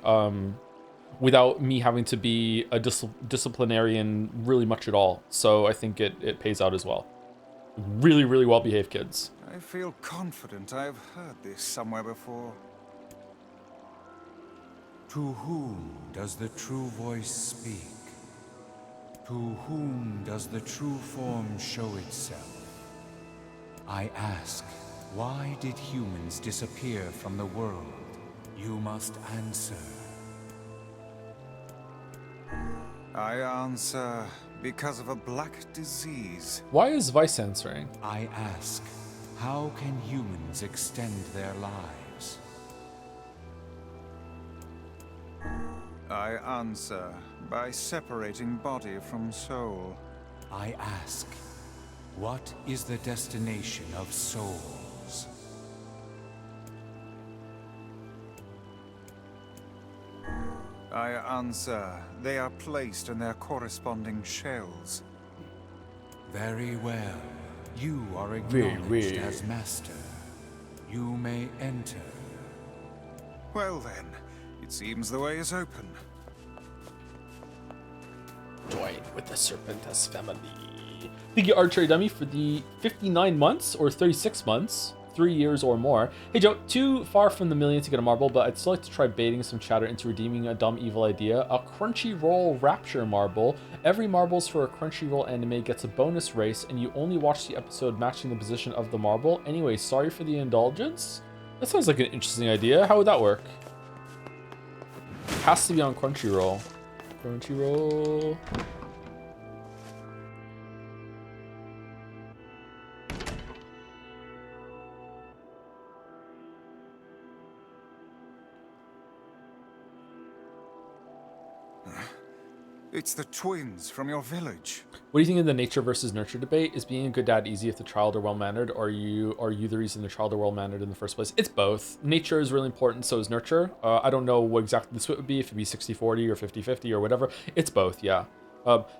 without me having to be a disciplinarian really much at all. So I think it pays out as well. Really, really well-behaved kids. I feel confident I've heard this somewhere before. To whom does the true voice speak? To whom does the true form show itself? I ask, why did humans disappear from the world? You must answer. I answer because of a black disease. Why is Vice answering? I ask, how can humans extend their lives? I answer by separating body from soul. I ask, what is the destination of souls? I answer, they are placed in their corresponding shells. Very well. You are acknowledged as master. You may enter. Well then, It seems the way is open. Join with the Serpentis family. Thank you, Archery Dummy, for the 59 months or 36 months, 3 years or more. Hey Joe, too far from the million to get a marble, but I'd still like to try baiting some chatter into redeeming a dumb evil idea. A Crunchyroll Rapture marble. Every marbles for a Crunchyroll anime gets a bonus race, and you only watch the episode matching the position of the marble. Anyway, sorry for the indulgence. That sounds like an interesting idea. How would that work? Has to be on Crunchyroll. Crunchyroll. It's the twins from your village. What do you think of the nature versus nurture debate? Is being a good dad easy if the child are well-mannered, or are you the reason the child are well-mannered in the first place? It's both. Nature is really important, so is nurture. I don't know what exactly the split would be, if it'd be 60-40 or 50-50 or whatever. It's both, yeah.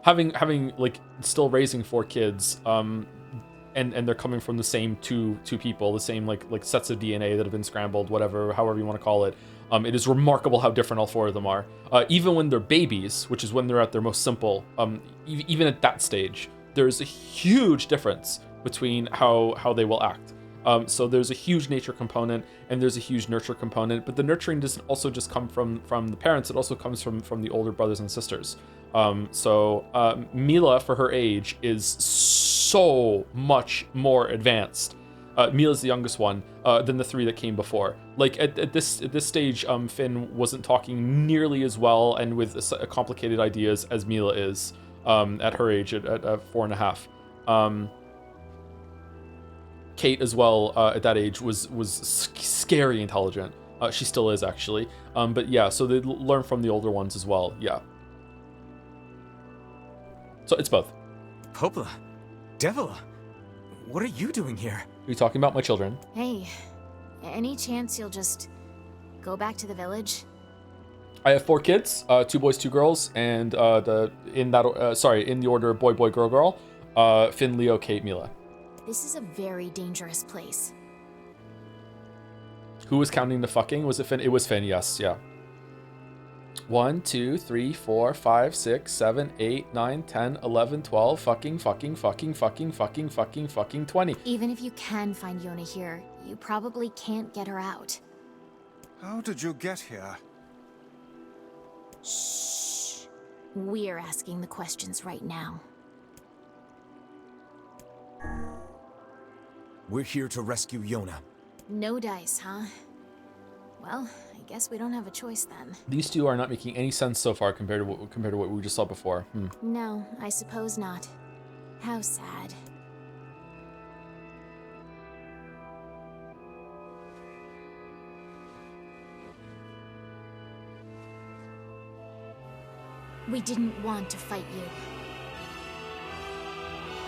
Having like still raising 4 kids, and they're coming from the same two people, the same like sets of DNA that have been scrambled, whatever, however you want to call it. It is remarkable how different all 4 of them are. Even when they're babies, which is when they're at their most simple, even at that stage, there's a huge difference between how they will act. So there's a huge nature component and there's a huge nurture component, but the nurturing doesn't also just come from the parents, it also comes from the older brothers and sisters. So Mila, for her age, is so much more advanced. Mila's the youngest one than the 3 that came before. Like at this stage, Finn wasn't talking nearly as well and with complicated ideas as Mila is at her age at 4.5. Kate as well at that age was scary intelligent. She still is actually. But yeah, so they learn from the older ones as well. Yeah. So it's both. Popla, Devila, what are you doing here? Are you talking about my children? Hey, any chance you'll just go back to the village? I have 4 kids, 2 boys, 2 girls, and in the order boy, boy, girl, girl. Finn, Leo, Kate, Mila. This is a very dangerous place. Who was counting the fucking? Was it Finn? It was Finn, yes, yeah. 1, 2, 3, 4, 5, 6, 7, 8, 9, 10, 11, 12, fucking 20. Even if you can find Yona here, you probably can't get her out. How did you get here? Shh. We're asking the questions right now. We're here to rescue Yona. No dice, huh? Well, I guess we don't have a choice then. These 2 are not making any sense so far compared to what we just saw before. No, I suppose not. How sad. We didn't want to fight you.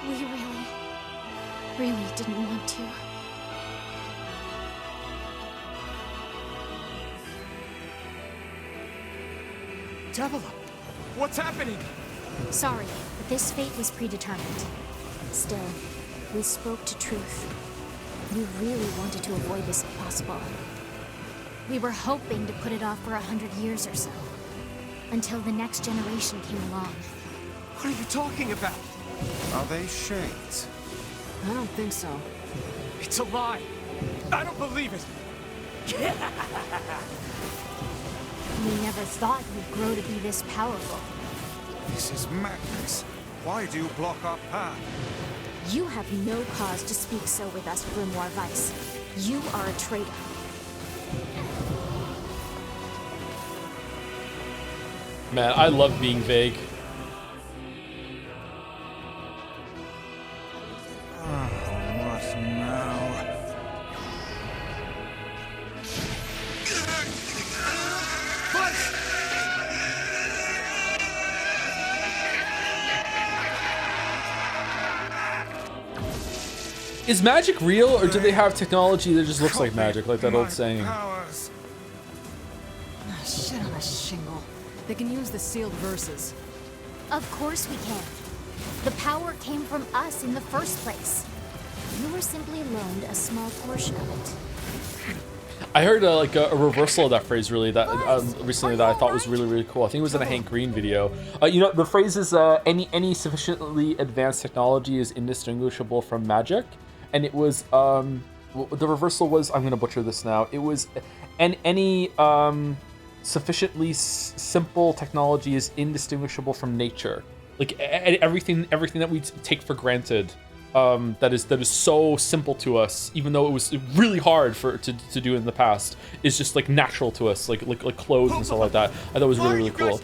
We really didn't want to. Devila, what's happening? Sorry, but this fate was predetermined. Still, we spoke to truth. We really wanted to avoid this if possible. We were hoping to put it off for 100 years or so. Until the next generation came along. What are you talking about? Are they shades? I don't think so. It's a lie. I don't believe it. We never thought we'd grow to be this powerful. This is madness. Why do you block our path? You have no cause to speak so with us, Grimoire Vice. You are a traitor. Man, I love being vague. What now? Is magic real, or do they have technology that just looks like magic, like that old saying? Shit on a shingle. They can use the sealed verses. Of course we can. The power came from us in the first place. You were simply loaned a small portion of it. I heard like a reversal of that phrase really that recently that I thought was really cool. I think it was in a Hank Green video. You know, the phrase is any sufficiently advanced technology is indistinguishable from magic, and it was the reversal was, I'm gonna butcher this now. It was any sufficiently simple technology is indistinguishable from nature. Like everything that we take for granted. That is so simple to us, even though it was really hard to do in the past, is just like natural to us, like clothes and stuff like that. I thought it was really cool.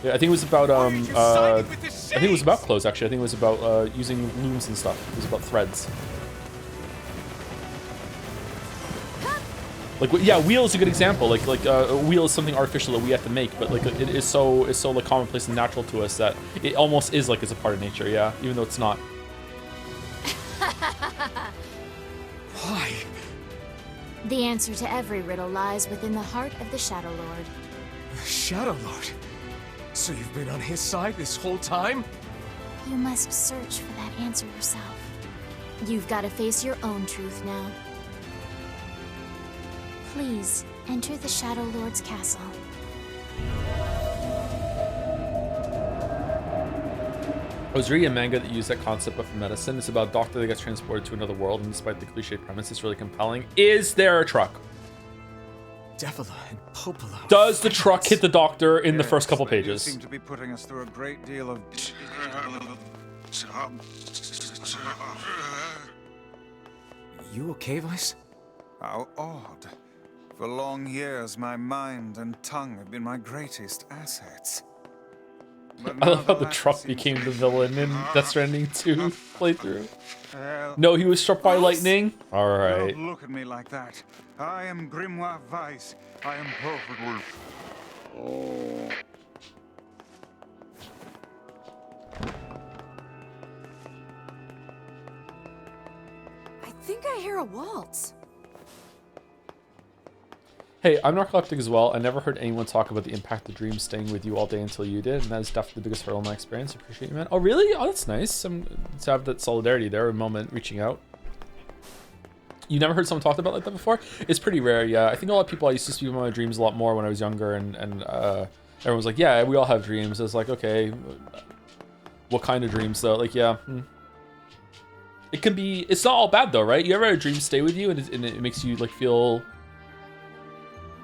Yeah, I think it was about I think it was about clothes actually. I think it was about using looms and stuff. It was about threads. Like yeah, wheel is a good example. Like a wheel is something artificial that we have to make, but like it is so like commonplace and natural to us that it almost is like it's a part of nature. Yeah, even though it's not. Why? The answer to every riddle lies within the heart of the Shadow Lord. The Shadow Lord? So you've been on his side this whole time? You must search for that answer yourself. You've got to face your own truth now. Please, enter the Shadow Lord's castle. I was reading a manga that used that concept of medicine. It's about a doctor that gets transported to another world, and despite the cliche premise, it's really compelling. Is there a truck? Devila and Popolo. Does the truck hit the doctor in the first couple pages? Seem to be putting us through a great deal of. You okay, Vice? How odd. For long years, my mind and tongue have been my greatest assets. I love how the truck became the villain in Death Stranding 2 playthrough. No, he was struck by lightning? Alright. Don't look at me like that. I am Grimoire Weiss. I am perfectly... Oh. I think I hear a waltz. Hey, I'm narcoleptic as well. I never heard anyone talk about the impact of dreams staying with you all day until you did, and that is definitely the biggest hurdle in my experience. I appreciate you, man. Oh, really? Oh, that's nice. To have that solidarity there, a moment reaching out. You never heard someone talk about like that before? It's pretty rare, yeah. I think a lot of people, I used to speak about my dreams a lot more when I was younger, and everyone was like, yeah, we all have dreams. I was like, okay, what kind of dreams though? Like, yeah. It can be, it's not all bad though, right? You ever had a dream stay with you and it makes you like feel...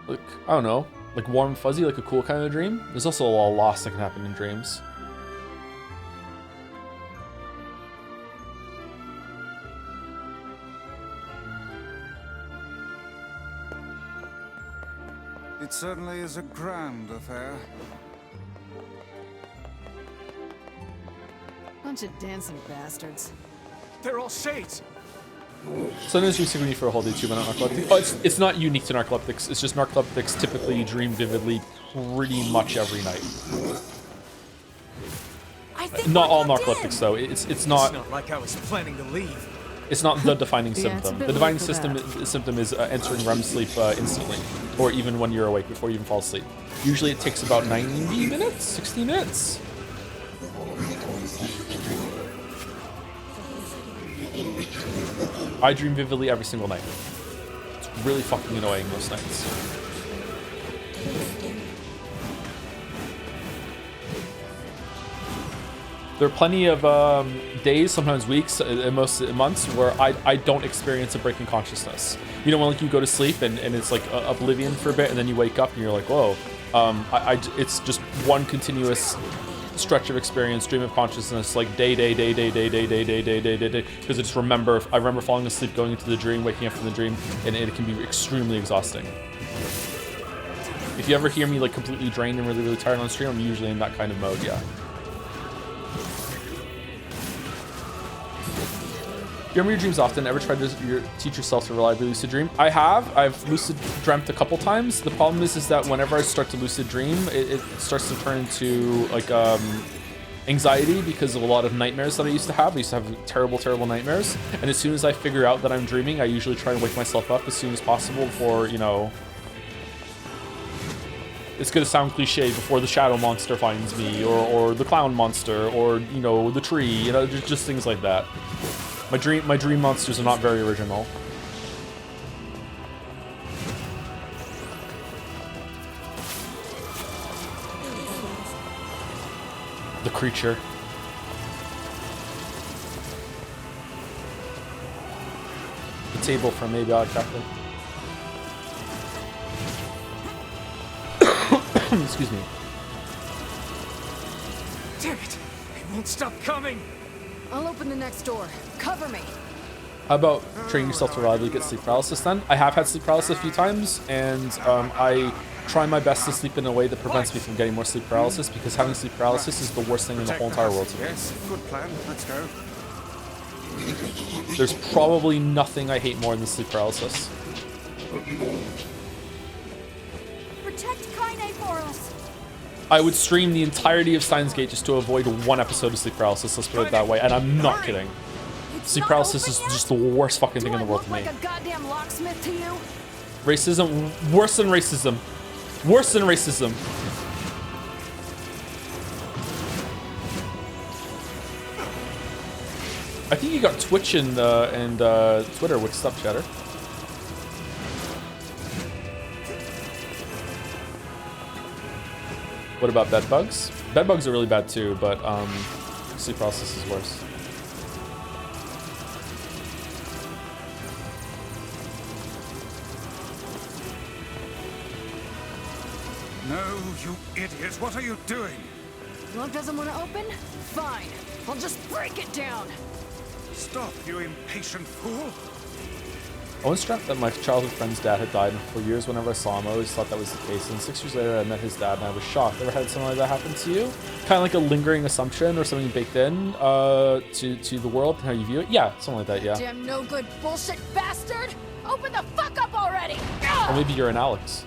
like, I don't know, like warm and fuzzy, like a cool kind of dream. There's also a lot of loss that can happen in dreams. It certainly is a grand affair. Bunch of dancing bastards. They're all shades. Sometimes you see me for a whole day too, but not narcoleptic. Oh, it's not unique to narcoleptics. It's just narcoleptics typically dream vividly pretty much every night. Not all narcoleptics though. It's not. It's not like I was planning to leave. It's not the defining symptom. The defining for symptom is entering REM sleep instantly, or even when you're awake before you even fall asleep. Usually it takes about 90 minutes, 60 minutes. I dream vividly every single night. It's really fucking annoying most nights. There are plenty of days, sometimes weeks, and most months where I don't experience a break in consciousness. You know, when like you go to sleep and it's like oblivion for a bit, and then you wake up and you're like, whoa. It's just one continuous stretch of experience, stream of consciousness, like day, because I remember falling asleep, going into the dream, waking up from the dream, and it can be extremely exhausting. If you ever hear me like completely drained and really tired on stream, I'm usually in that kind of mode, yeah. You remember your dreams often? Ever tried to teach yourself to reliably lucid dream? I have. I've lucid dreamt a couple times. The problem is that whenever I start to lucid dream, it starts to turn into like anxiety because of a lot of nightmares that I used to have. I used to have terrible nightmares. And as soon as I figure out that I'm dreaming, I usually try and wake myself up as soon as possible before, you know... It's gonna sound cliche, before the shadow monster finds me, or the clown monster, or, you know, the tree, you know, just things like that. My dream monsters are not very original. creature. The table from maybe Captain. Excuse me. Damn it! It won't stop coming! I'll open the next door. Cover me. How about training yourself to reliably get sleep paralysis then? I have had sleep paralysis a few times, and I try my best to sleep in a way that prevents me from getting more sleep paralysis, because having sleep paralysis is the worst thing in the whole entire world to me. Yes, good plan. Let's go. There's probably nothing I hate more than sleep paralysis. Protect Kaine for us. I would stream the entirety of Steins Gate just to avoid one episode of sleep paralysis, let's put it that way, and I'm not kidding. Sleep paralysis is just the worst fucking thing in the world to me. Like a goddamn locksmith to you? Racism, worse than racism. Worse than racism. I think you got Twitch and Twitter. What's up, Chatter? What about bed bugs? Bed bugs are really bad too, but sleep paralysis is worse. No, you idiot! What are you doing? Love doesn't want to open? Fine. I'll just break it down. Stop, you impatient fool! I once dreamt that my childhood friend's dad had died, and for years whenever I saw him, I always thought that was the case. And 6 years later, I met his dad, and I was shocked. Ever had something like that happen to you? Kind of like a lingering assumption or something baked in to the world and how you view it? Yeah, something like that, yeah. Damn no good bullshit bastard! Open the fuck up already! Or maybe you're an Alex.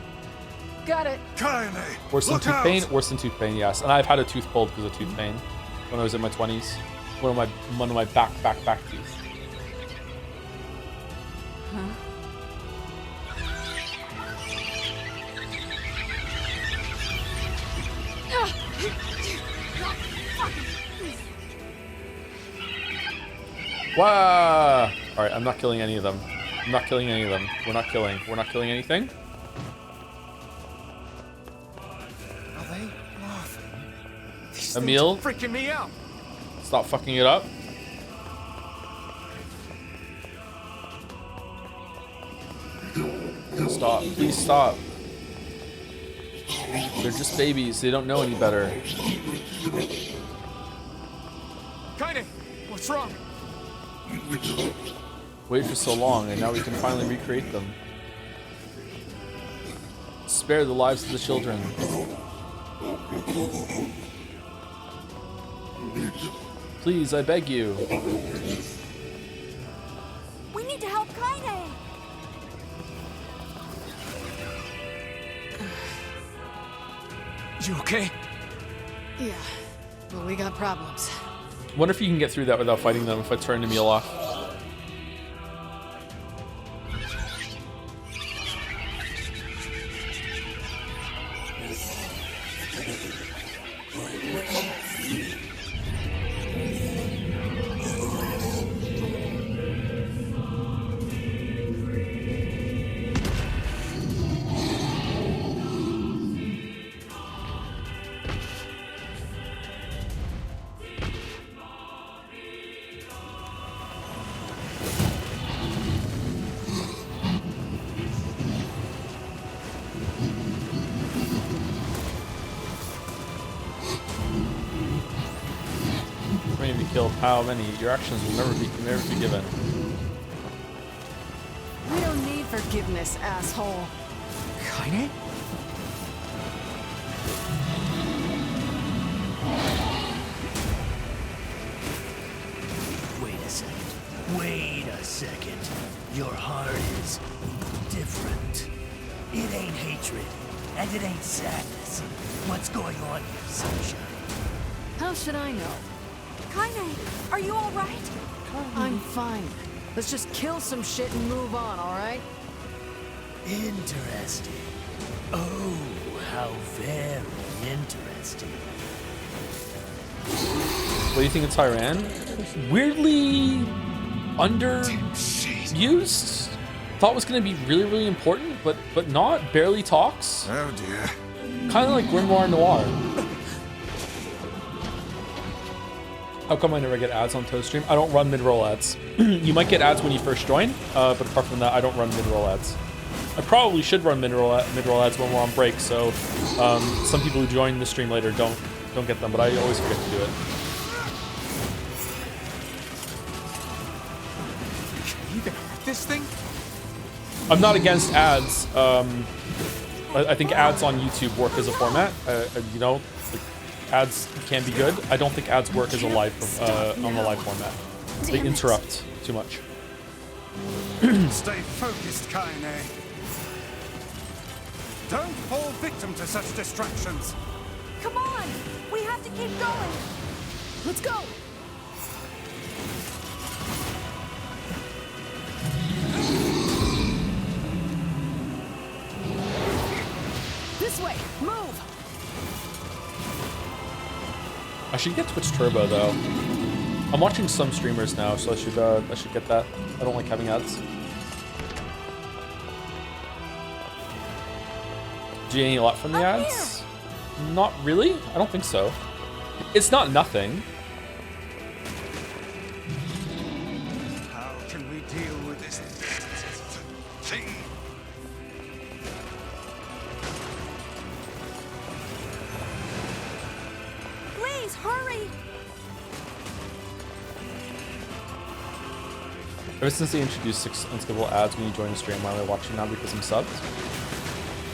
Got it. Kaine! Worse than tooth pain? Worse than tooth pain, yes. And I've had a tooth pulled because of tooth pain when I was in my 20s. One of my back teeth. Huh? Wow! Alright, I'm not killing any of them. I'm not killing any of them. We're not killing anything. Are they laughing? These Emil, things are freaking me out. Stop fucking it up. Stop. Please stop. They're just babies. They don't know any better. Kaine, what's wrong? Waited for so long, and now we can finally recreate them. Spare the lives of the children. Please, I beg you. We need to help Kaine. You okay? Yeah, but we got problems. Wonder if you can get through that without fighting them if I turn Emil off. Killed how many? Your actions will never be forgiven. We don't need forgiveness, asshole. Kaine? Wait a second. Wait a second. Your heart is different. It ain't hatred, and it ain't sadness. What's going on here, sunshine? How should I know? Kaine, are you all right? I'm fine. Let's just kill some shit and move on, all right? Interesting. Oh, how very interesting. What do you think of Tyran? Weirdly underused. Thought was going to be really, really important, but not. Barely talks. Oh dear. Kind of like Grimoire Noir. How come I never get ads on Toad stream? I don't run mid-roll ads. You might get ads when you first join, but apart from that, I don't run mid-roll ads. I probably should run mid-roll ads when we're on break, so some people who join the stream later don't get them, but I always forget to do it. Can you even hurt this thing? I'm not against ads. I think ads on YouTube work as a format. You know, like, ads can be good. I don't think ads work as a live on the live format. They interrupt too much. Stay focused, Kaine. Don't fall victim to such distractions. Come on! We have to keep going! Let's go! This way! Move! I should get Twitch Turbo though. I'm watching some streamers now, so I should get that. I don't like having ads. Do you gain a lot from the ads? Not really. I don't think so. It's not nothing. How can we deal with this thing? Please, hurry! Ever since they introduced 6 unskippable ads when you join the stream, why am I watching now? Because I'm subbed.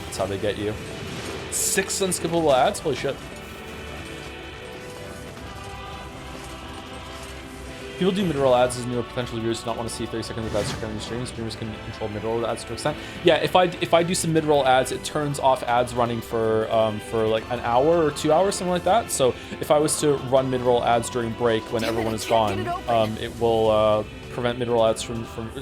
That's how they get you. 6 unskippable ads? Holy shit. People do mid-roll ads as newer potential viewers do not want to see 30 seconds of ads on your stream. Streamers can control mid-roll ads to an extent. Yeah, if I do some mid-roll ads, it turns off ads running for like an hour or 2 hours, something like that. So if I was to run mid-roll ads during break when everyone is gone, it will prevent mid-roll ads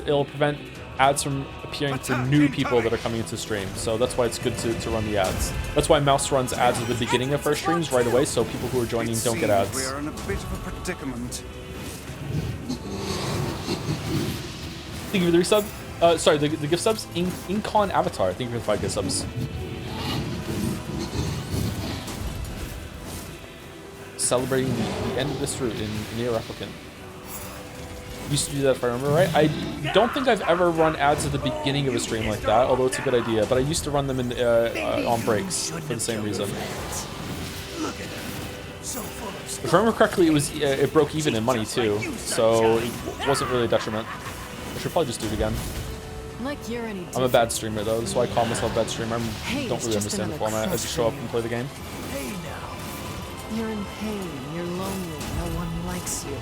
it'll prevent ads from appearing for new people that are coming into stream. So that's why it's good to run the ads. That's why Mouse runs ads at the beginning of first streams right away, so people who are joining don't get ads. We are in a bit of a predicament. Thank you for the resub. Sorry, the gift subs. Incon Avatar. Thank you for the 5 gift subs. Celebrating the end of this route in NieR Replicant. Used to do that if I remember right. I don't think I've ever run ads at the begining of a stream like that, although it's a good idea. But I used to run them in on breaks for the same reason. If I remember correctly, it broke even in money too, so it wasn't really a detriment. I should probably just do it again. Like you're any I'm a bad streamer though, that's why I call myself a bad streamer. I don't really understand the format. I just show up and play the game. You're in pain, you're lonely, no one likes you.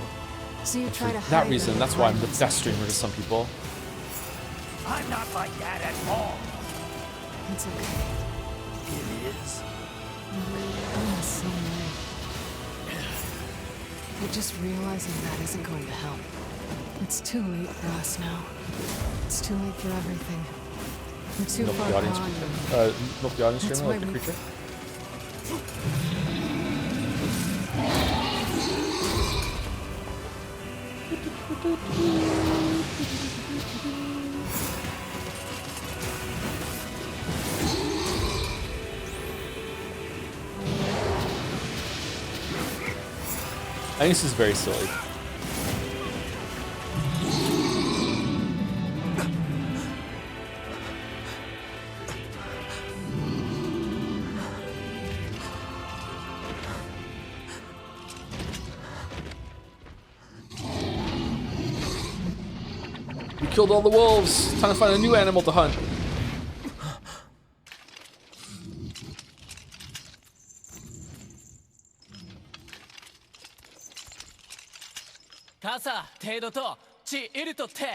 So you try to For that reason, that's why I'm the best streamer to some people. I'm not like that at all. It's okay. It is. I'm the same way. But just realizing that isn't going to help. It's too late for us now. It's too late for everything. We're too far gone. Milk the audience streamer like the creature. I think this is very silly. We killed all the wolves. Time to find a new animal to hunt. Kasa, tedo to, chi iru to te.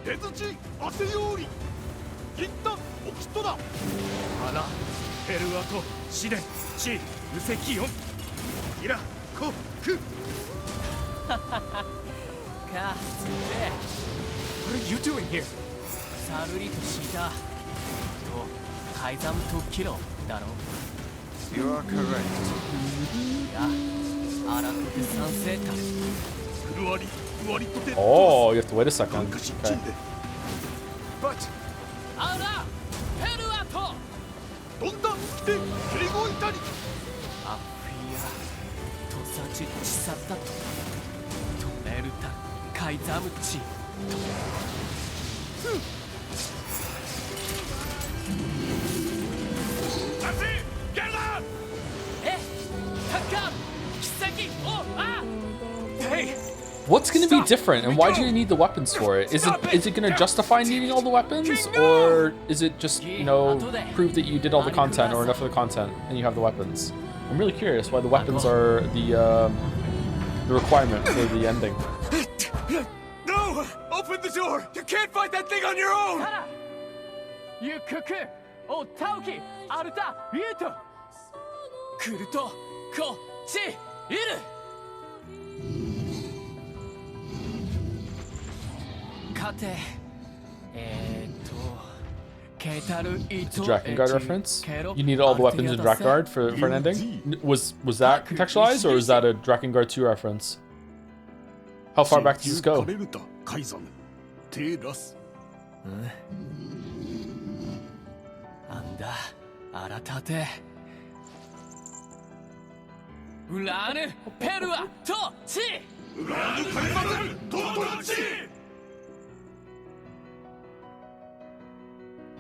Ezuchi, aseyori. Gintan, okito da. Hana, Perua to, shiden, chi, useki yon. Ira, ko, ku. Katsude. What are you doing here? Saruri to shita. To, kaizam to kiro, daro. You are correct. Ya, arakute sansei ta. Oh, you have to wait a second. Okay. But Ara, Perua. What's going to be different, and why do you need the weapons for it? Is it going to justify needing all the weapons, or is it just, you know, prove that you did all the content or enough of the content and you have the weapons? I'm really curious why the weapons are the requirement for the ending. No! Open the door! You can't fight that thing on your own! It's a Drakengard reference. You need all the weapons in Drakengard for an ending. Was that contextualized, or is that a Drakengard 2 reference? How far back does this go?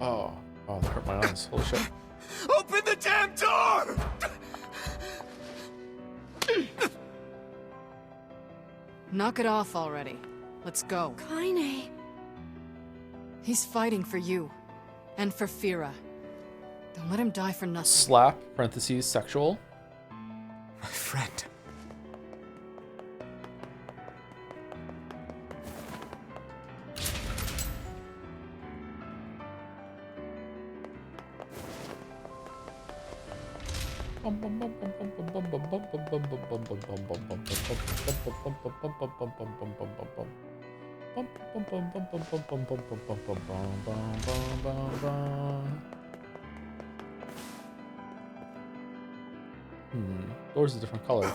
Oh, that hurt my eyes. Holy shit. Open the damn door! Knock it off already. Let's go. Kaine. He's fighting for you. And for Fira. Don't let him die for nothing. Slap, parentheses, sexual. My friend. Door's a different color.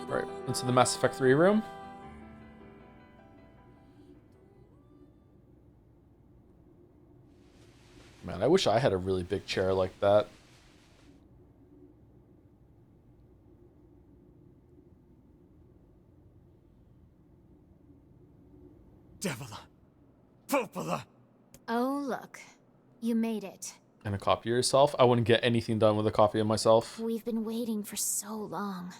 Right, into the Mass Effect 3 room. Man, I wish I had a really big chair like that. Devila. Popola. Oh, look. You made it. And a copy of yourself? I wouldn't get anything done with a copy of myself. We've been waiting for so long.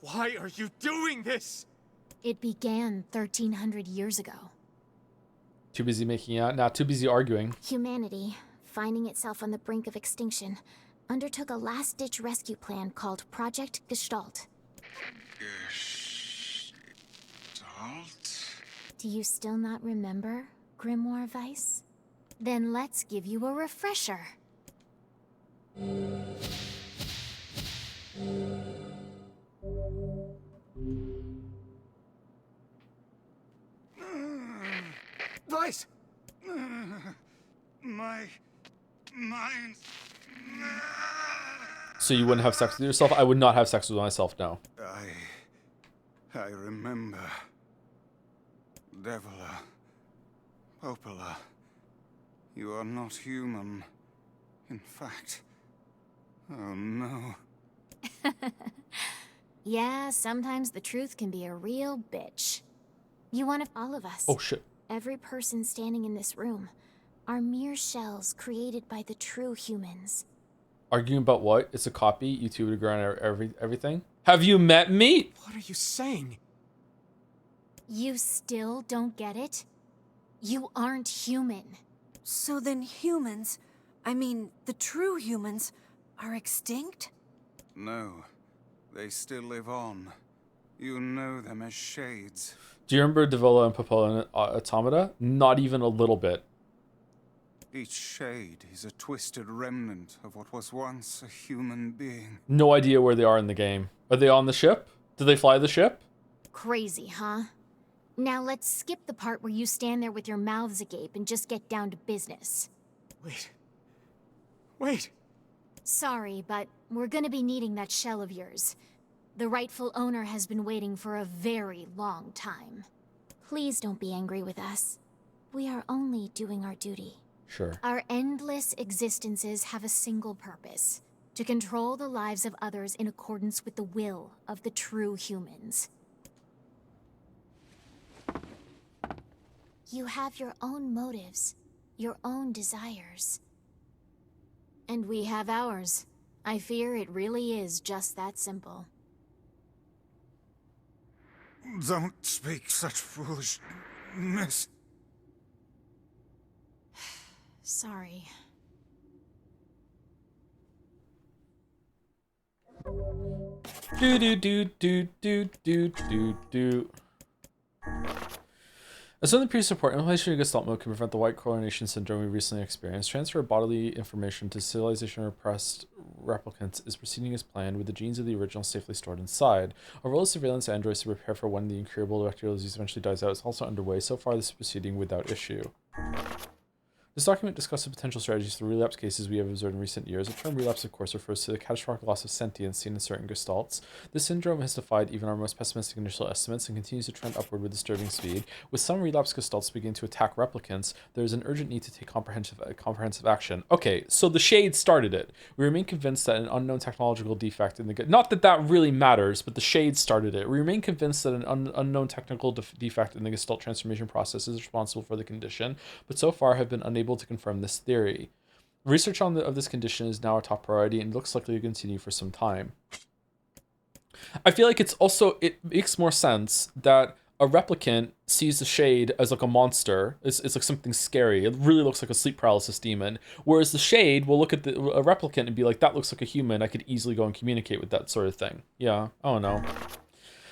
Why are you doing this? It began 1,300 years ago. Too busy making out? Nah, too busy arguing. Humanity, finding itself on the brink of extinction, undertook a last-ditch rescue plan called Project Gestalt. Gestalt? Do you still not remember, Grimoire Weiss? Then let's give you a refresher. Weiss! My mind. So you wouldn't have sex with yourself? I would not have sex with myself, no. I remember. Devila. Popola. You are not human. In fact. Oh no. Yeah, sometimes the truth can be a real bitch. You want all of us. Oh shit. Every person standing in this room are mere shells created by the true humans. Arguing about what? It's a copy. You two would agree on everything. Have you met me? What are you saying? You still don't get it? You aren't human. So then humans, I mean, the true humans, are extinct? No. They still live on. You know them as shades. Do you remember Devila and Popola and Automata? Not even a little bit. Each shade is a twisted remnant of what was once a human being. No idea where they are in the game. Are they on the ship? Do they fly the ship? Crazy, huh? Now let's skip the part where you stand there with your mouths agape and just get down to business. Wait. Sorry, but we're gonna be needing that shell of yours. The rightful owner has been waiting for a very long time. Please don't be angry with us. We are only doing our duty. Sure. Our endless existences have a single purpose: to control the lives of others in accordance with the will of the true humans. You have your own motives, your own desires. And we have ours. I fear it really is just that simple. Don't speak such foolishness. Sorry. Do. As in the previous report, implementation of Gestalt mode can prevent the white coronation syndrome we recently experienced. Transfer of bodily information to civilization repressed replicants is proceeding as planned, with the genes of the original safely stored inside. A role of surveillance androids to prepare for when the incurable bacterial disease eventually dies out is also underway. So far, this is proceeding without issue. This document discusses potential strategies for relapse cases we have observed in recent years. The term relapse, of course, refers to the catastrophic loss of sentience seen in certain gestalts. This syndrome has defied even our most pessimistic initial estimates and continues to trend upward with disturbing speed. With some relapse gestalts beginning to attack replicants, there is an urgent need to take comprehensive action. Okay, so the Shade started it. We remain convinced that an unknown technological defect in the... Not that that really matters, but the Shade started it. We remain convinced that an unknown technical defect in the gestalt transformation process is responsible for the condition, but so far have been unable to confirm this theory. Research of this condition is now a top priority and looks likely to continue for some time. I feel like it makes more sense that a replicant sees the Shade as like a monster. It's like something scary. It really looks like a sleep paralysis demon. Whereas the Shade will look at a replicant and be like, that looks like a human. I could easily go and communicate with that sort of thing. Yeah, I don't know.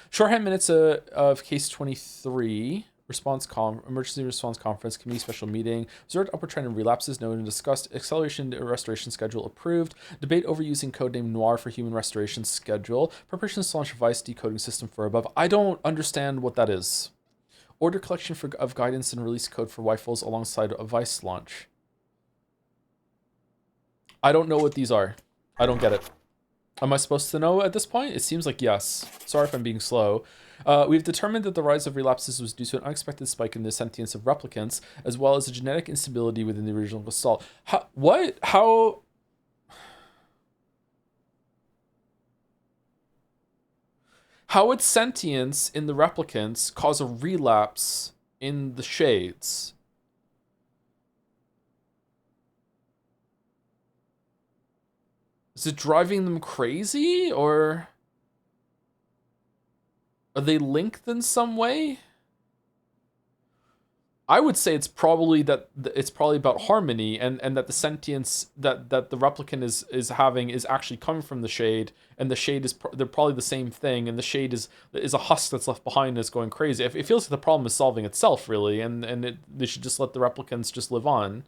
Shorthand minutes of case 23. Emergency response conference committee special meeting. Observed upward trend in relapses noted and discussed. Acceleration restoration schedule approved. Debate over using codename NieR for human restoration schedule. Preparations to launch a Vice decoding system for above. I don't understand what that is. Order collection of guidance and release code for rifles alongside a Vice launch. I don't know what these are. I don't get it. Am I supposed to know at this point? It seems like yes. Sorry if I'm being slow. We've determined that the rise of relapses was due to an unexpected spike in the sentience of replicants, as well as a genetic instability within the original gestalt. How would sentience in the replicants cause a relapse in the Shades? Is it driving them crazy, or are they linked in some way? I would say it's probably about harmony, and that the sentience that the replicant is having is actually coming from the Shade, and the Shade they're probably the same thing, and the Shade is a husk that's left behind that's going crazy. It feels like the problem is solving itself really, and they should just let the replicants just live on.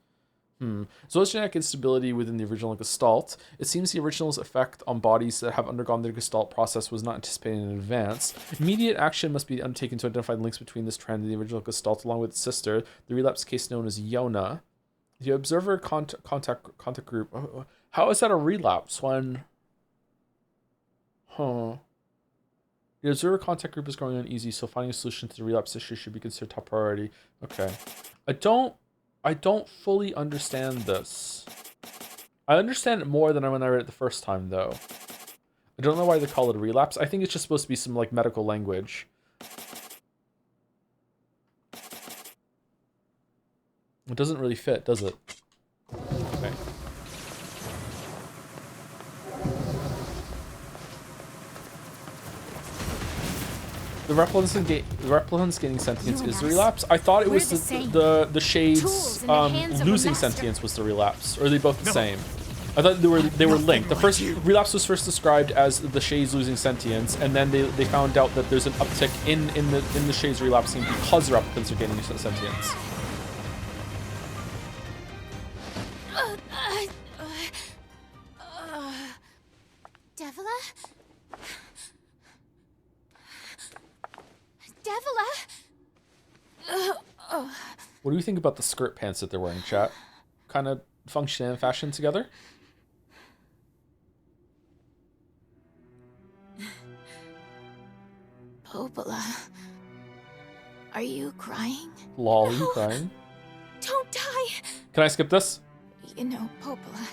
So as genetic instability within the original gestalt, it seems the original's effect on bodies that have undergone their gestalt process was not anticipated in advance. Immediate action must be undertaken to identify links between this trend and the original gestalt, along with its sister, the relapse case known as Yona. The observer contact group. How is that a relapse when? The observer contact group is growing uneasy, so finding a solution to the relapse issue should be considered top priority. Okay, I don't fully understand this. I understand it more than when I read it the first time, though. I don't know why they call it a relapse. I think it's just supposed to be some, like, medical language. It doesn't really fit, does it? Okay. The replicants gaining sentience is the relapse. I thought it was the Shades losing sentience was the relapse, or are they both the same? I thought they were linked. The first relapse was first described as the Shades losing sentience, and then they found out that there's an uptick in the Shades relapsing because the replicants are gaining sentience. Devila? What do you think about the skirt pants that they're wearing, chat? Kind of function and fashion together? Popola, are you crying? Lol, are you crying? Don't die! Can I skip this? You know, Popola,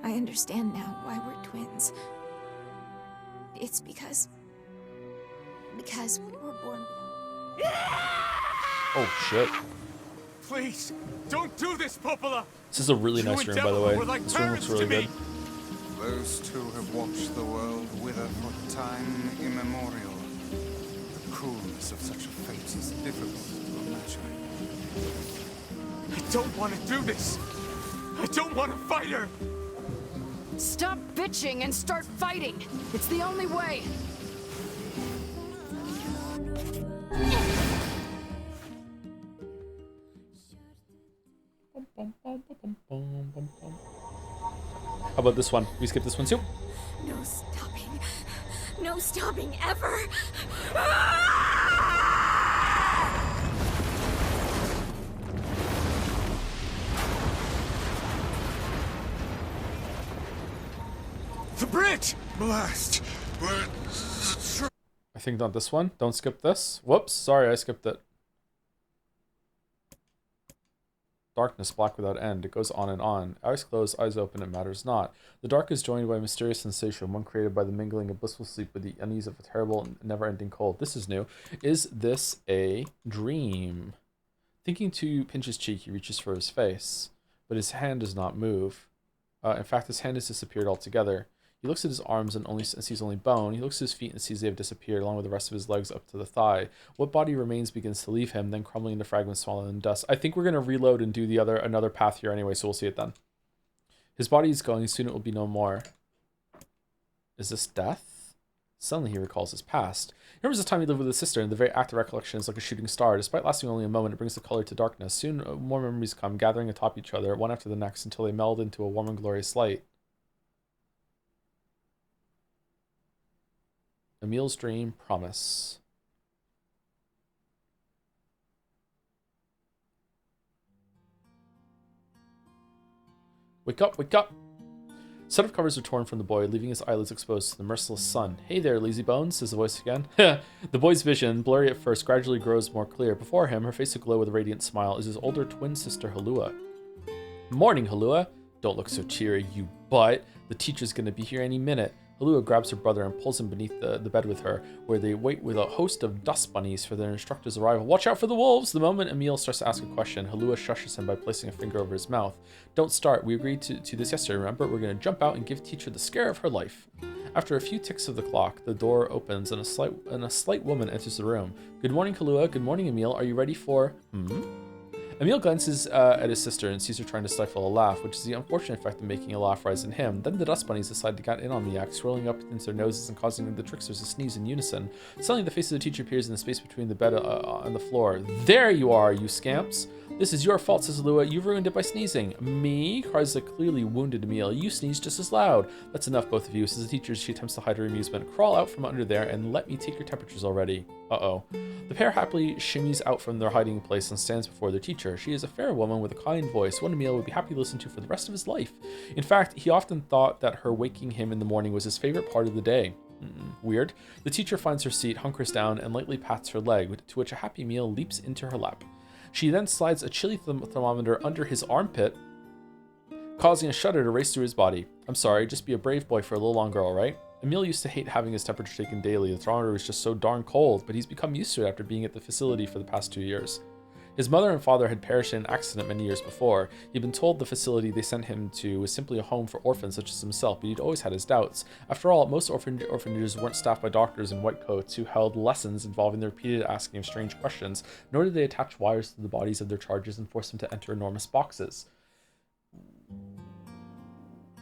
I understand now why we're twins. It's because we were born. Oh shit. Please, don't do this, Popola! This is a really nice room, by the way. This room looks really good. Those two have watched the world wither for time immemorial. The cruelness of such a fate is difficult to imagine. I don't want to do this! I don't want to fight her! Stop bitching and start fighting! It's the only way! How about this one? We skip this one too? No stopping. No stopping ever. The bridge! Blast! I think not this one. Don't skip this. Whoops, sorry, I skipped it. Darkness, black without end. It goes on and on. Eyes closed, eyes open, it matters not. The dark is joined by a mysterious sensation, one created by the mingling of blissful sleep with the unease of a terrible and never-ending cold. This is new. Is this a dream? Thinking to pinch his cheek, he reaches for his face, but his hand does not move. In fact, his hand has disappeared altogether. He looks at his arms and sees only bone. He looks at his feet and sees they have disappeared, along with the rest of his legs up to the thigh. What body remains begins to leave him, then crumbling into fragments, swallowed in dust. I think we're going to reload and do another path here anyway, so we'll see it then. His body is going, soon it will be no more. Is this death? Suddenly he recalls his past. He remembers the time he lived with his sister, and the very act of recollection is like a shooting star. Despite lasting only a moment, it brings the color to darkness. Soon more memories come, gathering atop each other, one after the next, until they meld into a warm and glorious light. Emil's dream, promise. Wake up, wake up! Set of covers are torn from the boy, leaving his eyelids exposed to the merciless sun. Hey there, lazy bones, says the voice again. The boy's vision, blurry at first, gradually grows more clear. Before him, her face aglow with a radiant smile, is his older twin sister, Halua. Morning, Halua. Don't look so cheery, you butt. The teacher's gonna be here any minute. Halua grabs her brother and pulls him beneath the bed with her, where they wait with a host of dust bunnies for their instructor's arrival. Watch out for the wolves! The moment Emil starts to ask a question, Halua shushes him by placing a finger over his mouth. Don't start. We agreed to this yesterday, remember? We're going to jump out and give teacher the scare of her life. After a few ticks of the clock, the door opens and a slight woman enters the room. Good morning, Halua. Good morning, Emil. Are you ready for... Emil glances at his sister and sees her trying to stifle a laugh, which is the unfortunate effect of making a laugh rise in him. Then the dust bunnies decide to get in on the act, swirling up into their noses and causing the tricksters to sneeze in unison. Suddenly, the face of the teacher appears in the space between the bed and the floor. There you are, you scamps! This is your fault, says Lua. You ruined it by sneezing. Me? Cries the clearly wounded Emil. You sneezed just as loud. That's enough, both of you, says the teacher as she attempts to hide her amusement. Crawl out from under there and let me take your temperatures already. Uh-oh. The pair happily shimmies out from their hiding place and stands before their teacher. She is a fair woman with a kind voice, one Emil would be happy to listen to for the rest of his life. In fact, he often thought that her waking him in the morning was his favorite part of the day. Weird. The teacher finds her seat, hunkers down, and lightly pats her leg, to which a happy Emil leaps into her lap. She then slides a chilly thermometer under his armpit, causing a shudder to race through his body. I'm sorry, just be a brave boy for a little longer, alright? Emil used to hate having his temperature taken daily. The thermometer was just so darn cold, but he's become used to it after being at the facility for the past 2 years. His mother and father had perished in an accident many years before. He'd been told the facility they sent him to was simply a home for orphans such as himself, but he'd always had his doubts. After all, most orphanages weren't staffed by doctors in white coats who held lessons involving the repeated asking of strange questions, nor did they attach wires to the bodies of their charges and force them to enter enormous boxes.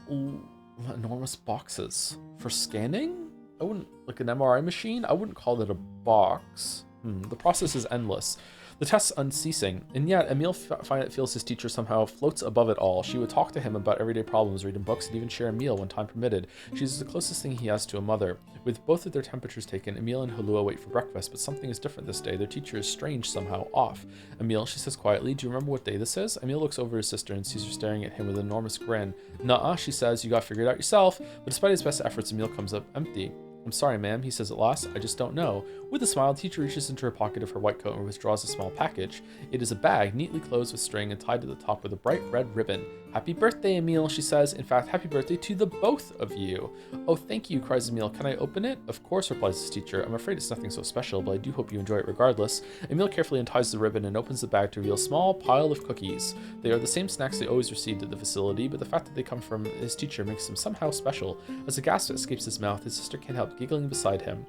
Enormous boxes? For scanning? I wouldn't, like an MRI machine? I wouldn't call it a box. The process is endless. The tests unceasing, and yet Emil feels his teacher somehow floats above it all. She would talk to him about everyday problems, read him books, and even share a meal when time permitted. She's the closest thing he has to a mother. With both of their temperatures taken, Emil and Halua wait for breakfast, but something is different this day. Their teacher is strange, somehow off. Emil, she says quietly, do you remember what day this is? Emil looks over his sister and sees her staring at him with an enormous grin. Nuh-uh, she says, you got figured out yourself. But despite his best efforts, Emil comes up empty. I'm sorry, ma'am, he says at last. I just don't know. With a smile, the teacher reaches into her pocket of her white coat and withdraws a small package. It is a bag, neatly closed with string and tied to the top with a bright red ribbon. Happy birthday, Emile, she says. In fact, happy birthday to the both of you. Oh, thank you, cries Emile. Can I open it? Of course, replies his teacher. I'm afraid it's nothing so special, but I do hope you enjoy it regardless. Emile carefully unties the ribbon and opens the bag to reveal a small pile of cookies. They are the same snacks they always received at the facility, but the fact that they come from his teacher makes them somehow special. As a gasp escapes his mouth, his sister can't help giggling beside him,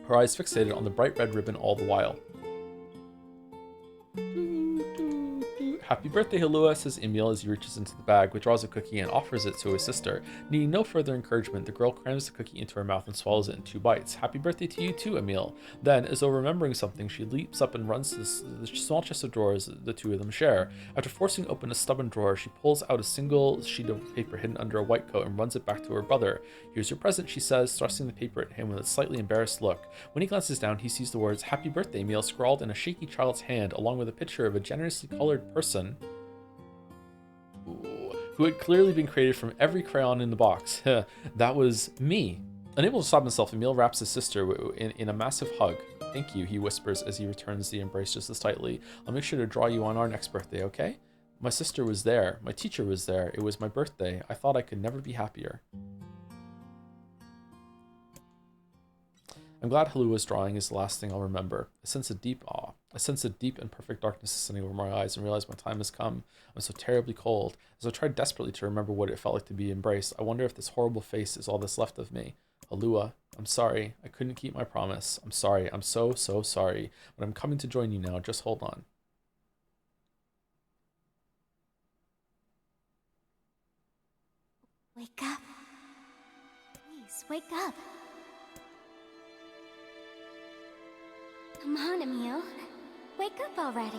her eyes fixated on the bright red ribbon all the while. Happy birthday, Halua, says Emile as he reaches into the bag, withdraws a cookie and offers it to his sister. Needing no further encouragement, the girl crams the cookie into her mouth and swallows it in 2 bites. Happy birthday to you too, Emile. Then, as though remembering something, she leaps up and runs to the small chest of drawers the two of them share. After forcing open a stubborn drawer, she pulls out a single sheet of paper hidden under a white coat and runs it back to her brother. Here's your present, she says, thrusting the paper at him with a slightly embarrassed look. When he glances down, he sees the words, Happy birthday, Emile, scrawled in a shaky child's hand, along with a picture of a generously colored person who had clearly been created from every crayon in the box. That was me. Unable to stop himself, Emile wraps his sister in a massive hug. Thank you, he whispers as he returns the embrace just as tightly. I'll make sure to draw you on our next birthday, okay? My sister was there. My teacher was there. It was my birthday. I thought I could never be happier. I'm glad Halua's drawing is the last thing I'll remember. I sense a deep awe. I sense a deep and perfect darkness descending over my eyes and realize my time has come. I'm so terribly cold. As I try desperately to remember what it felt like to be embraced, I wonder if this horrible face is all that's left of me. Halua, I'm sorry. I couldn't keep my promise. I'm sorry. I'm so, so sorry. But I'm coming to join you now. Just hold on. Wake up. Please, wake up. Come on, Emile. Wake up already.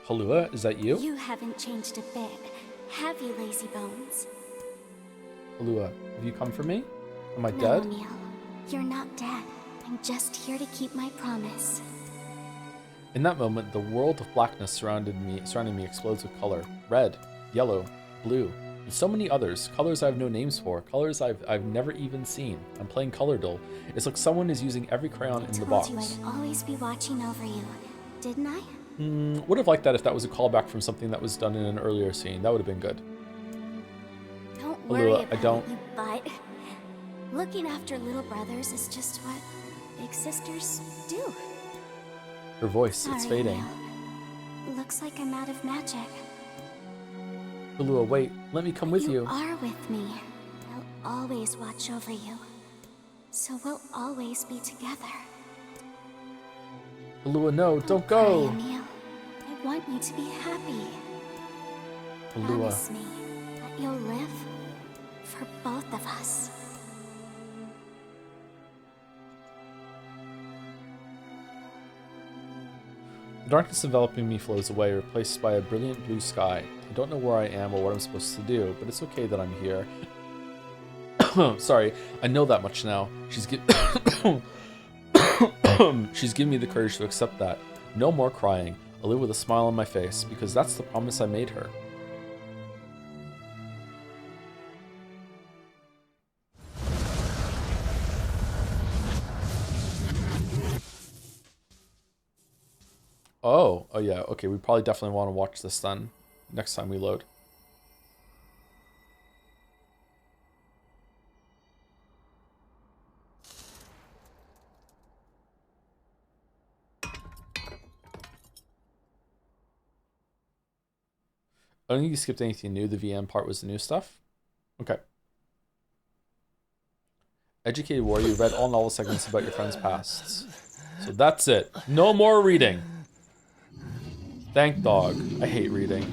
Halua, is that you? You haven't changed a bit, have you, lazy bones? Halua, have you come for me? Am I No, dead? Emile. You're not dead. I'm just here to keep my promise. In that moment, the world of blackness surrounding me explodes with color. Red, yellow, blue, and so many others. Colors I have no names for. Colors I've never even seen. I'm playing Color Dull. It's like someone is using every crayon in the box. I told you I'd always be watching over you, didn't I? Would have liked that if that was a callback from something that was done in an earlier scene. That would have been good. Don't worry Halua, about I don't. it, you butt. Looking after little brothers is just what big sisters do. Her voice, Sorry, it's fading. Emile. Looks like I'm out of magic. Halua, wait, let me come with you. You are with me. I'll always watch over you. So we'll always be together. Halua, no, don't go. Cry, Emile. I want you to be happy. Halua. Promise me that you'll live for both of us. The darkness enveloping me flows away, replaced by a brilliant blue sky. I don't know where I am or what I'm supposed to do, but it's okay that I'm here. Sorry, I know that much now. She's given me the courage to accept that. No more crying. I'll live with a smile on my face, because that's the promise I made her. Oh yeah, okay, we probably definitely want to watch this then, next time we load. I don't think you skipped anything new. The VM part was the new stuff. Okay. Educated warrior, you read all novel segments about your friend's pasts. So that's it. No more reading. Thank dog. I hate reading.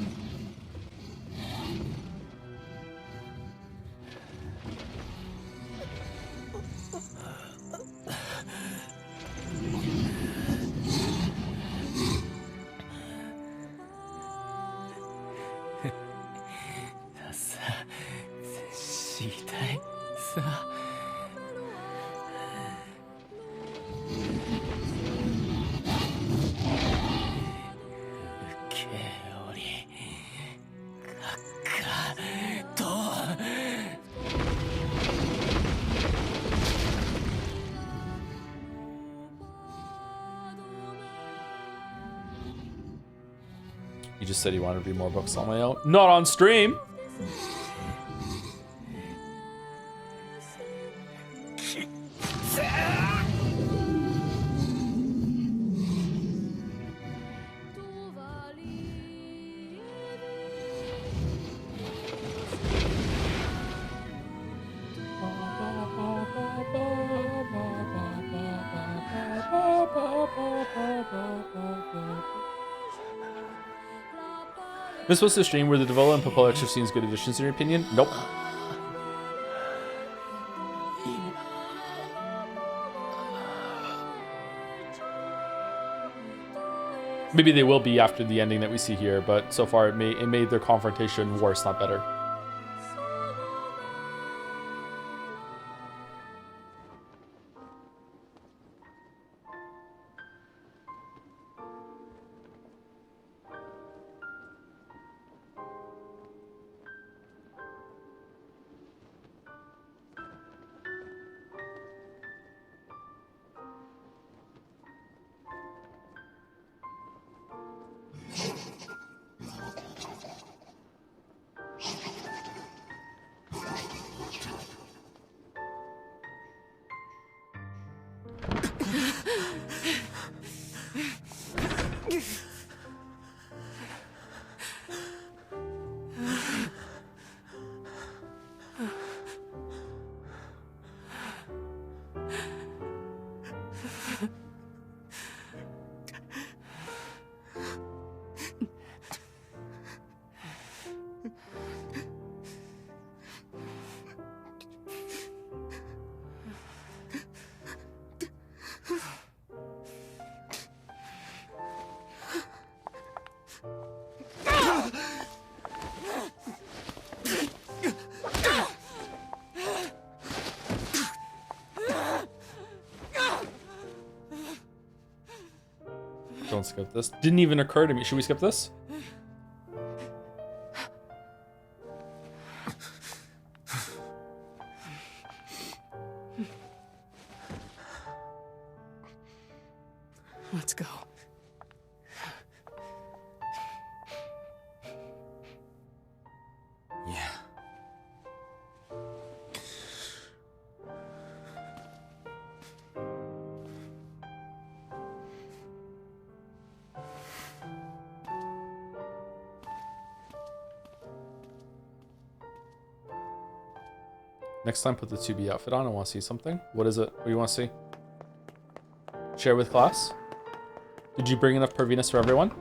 just said he wanted to read more books on my own. Not on stream. Am I supposed to stream where the Devola and Popo extra scenes good additions in your opinion? Nope. Maybe they will be after the ending that we see here, but so far it made their confrontation worse, not better. Don't skip this. Didn't even occur to me. Should we skip this? Let's go. Yeah. Next time, put the 2B outfit on. I want to see something. What is it? What do you want to see? Share with class? Did you bring enough Pervinus for everyone?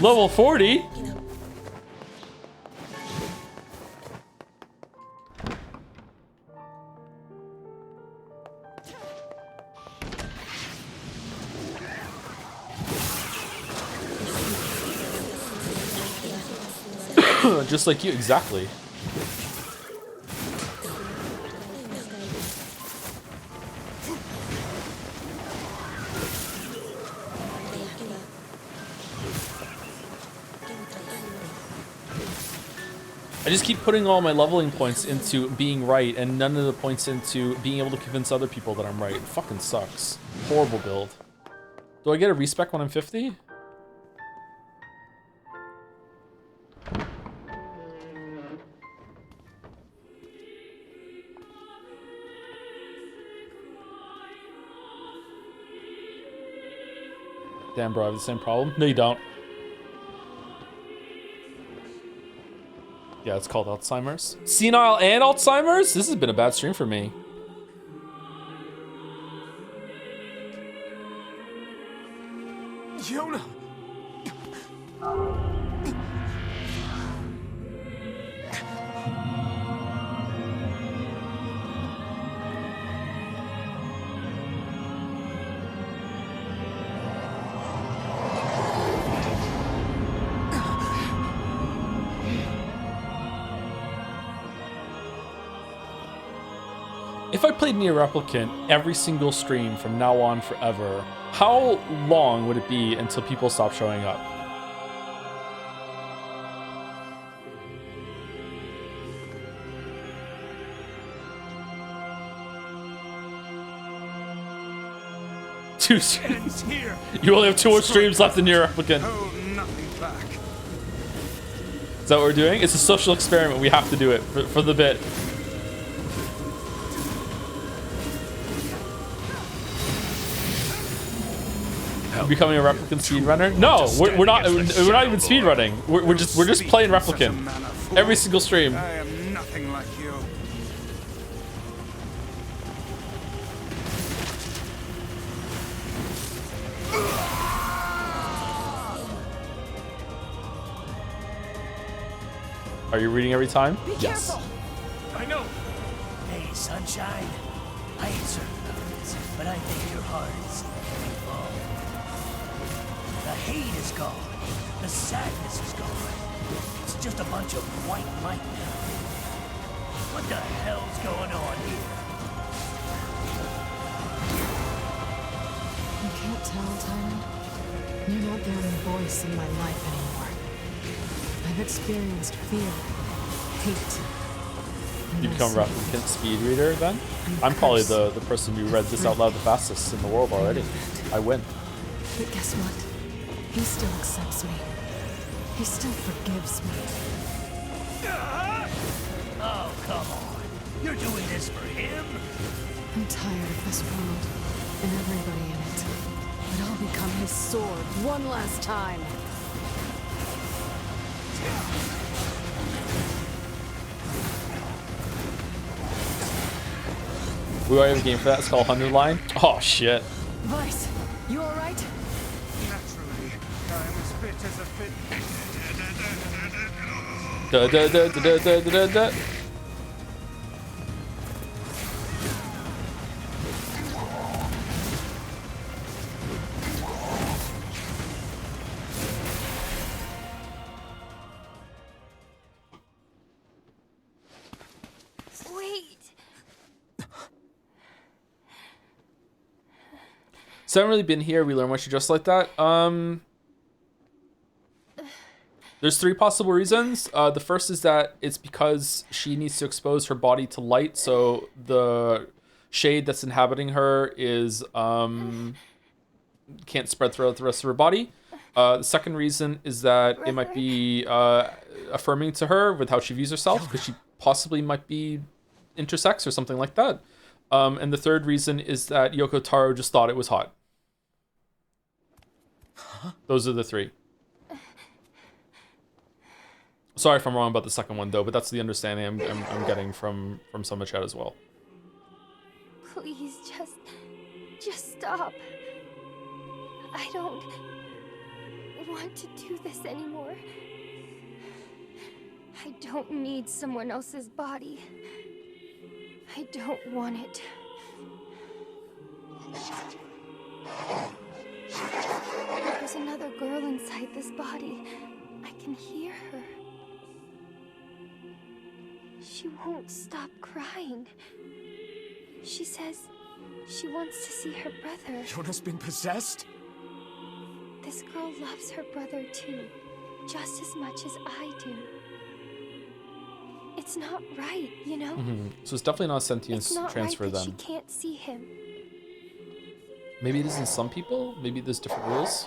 Level 40? Just like you, exactly. I just keep putting all my leveling points into being right and none of the points into being able to convince other people that I'm right. It fucking sucks. Horrible build. Do I get a respec when I'm 50? Damn, bro, I have the same problem. No, you don't. Yeah, it's called Alzheimer's. Senile and Alzheimer's? This has been a bad stream for me. Yona! If I played NieR Replicant every single stream from now on forever, how long would it be until people stop showing up? Two streams. You only have 2 more streams left in NieR Replicant. Is that what we're doing? It's a social experiment. We have to do it for the bit. Becoming a Replicant speedrunner? No, we're not even speedrunning. We're just playing Replicant every single stream. I am nothing like you. Are you reading every time? Yes. I know. Hey, sunshine. I ain't certain of this, but I think your heart is full. The hate is gone. The sadness is gone. It's just a bunch of white light now. What the hell's going on here? You can't tell, Tyrant. You're not the only voice in my life anymore. I've experienced fear, hate. You become a Replicant speed reader then? I'm probably the person who read this out loud the fastest in the world already. I win. But guess what? He still accepts me. He still forgives me. Oh, come on. You're doing this for him? I'm tired of this world and everybody in it. But I'll become his sword one last time. We already have a game for that. It's called 100 Line. Oh shit. Vice, you all right? Naturally, I am as fit as a fit. Da da da da da da da da. So I haven't really been here. We learn what you just like that. There's 3 possible reasons. The first is that it's because she needs to expose her body to light, so the shade that's inhabiting her is can't spread throughout the rest of her body. The second reason is that it might be affirming to her with how she views herself, because she possibly might be intersex or something like that. And the third reason is that Yoko Taro just thought it was hot. Those are the 3. Sorry if I'm wrong about the second one, though, but that's the understanding I'm getting from some of chat as well. Please, just stop. I don't want to do this anymore. I don't need someone else's body. I don't want it. There's another girl inside this body. I can hear her. She won't stop crying. She says she wants to see her brother. Yona's been possessed? This girl loves her brother too, just as much as I do. It's not right, you know? So it's definitely not a sentience transfer right that then. She can't see him. Maybe it is in some people? Maybe there's different rules?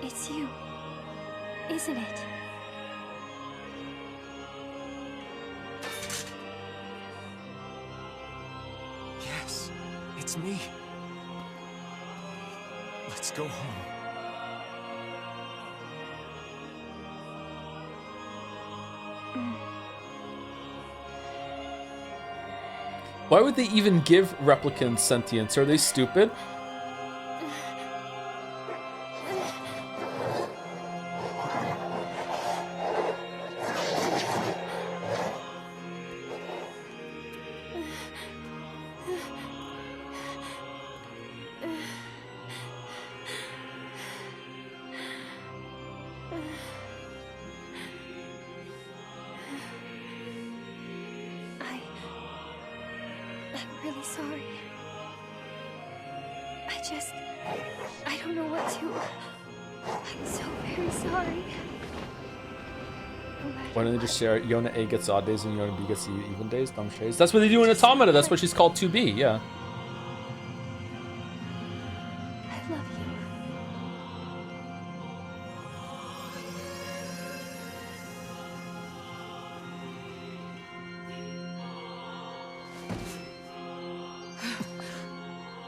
It's you, isn't it? Yes, it's me. Let's go home. Why would they even give replicants sentience? Are they stupid? really sorry. I don't know what to... I'm so very sorry. Why don't they just share Yona A gets odd days and Yona B gets even days? Dumb shades. That's what they do in Automata. That's what she's called 2B, yeah. I love you.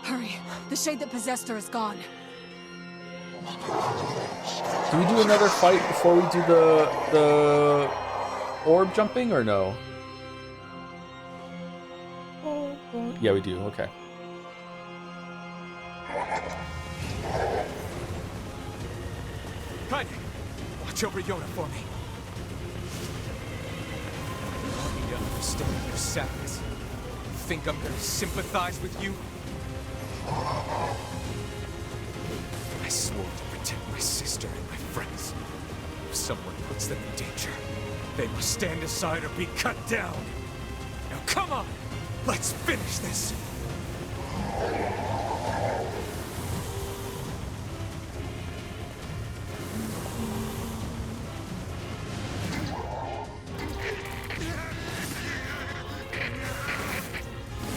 Hurry. The shade that possessed her is gone. Do we do another fight before we do the orb jumping or no? Yeah, we do. Okay. Kaine, watch over Yona for me. I need to understand your sadness. You think I'm gonna sympathize with you? I swore to protect my sister and my friends. If someone puts them in danger, they must stand aside or be cut down. Now come on, let's finish this.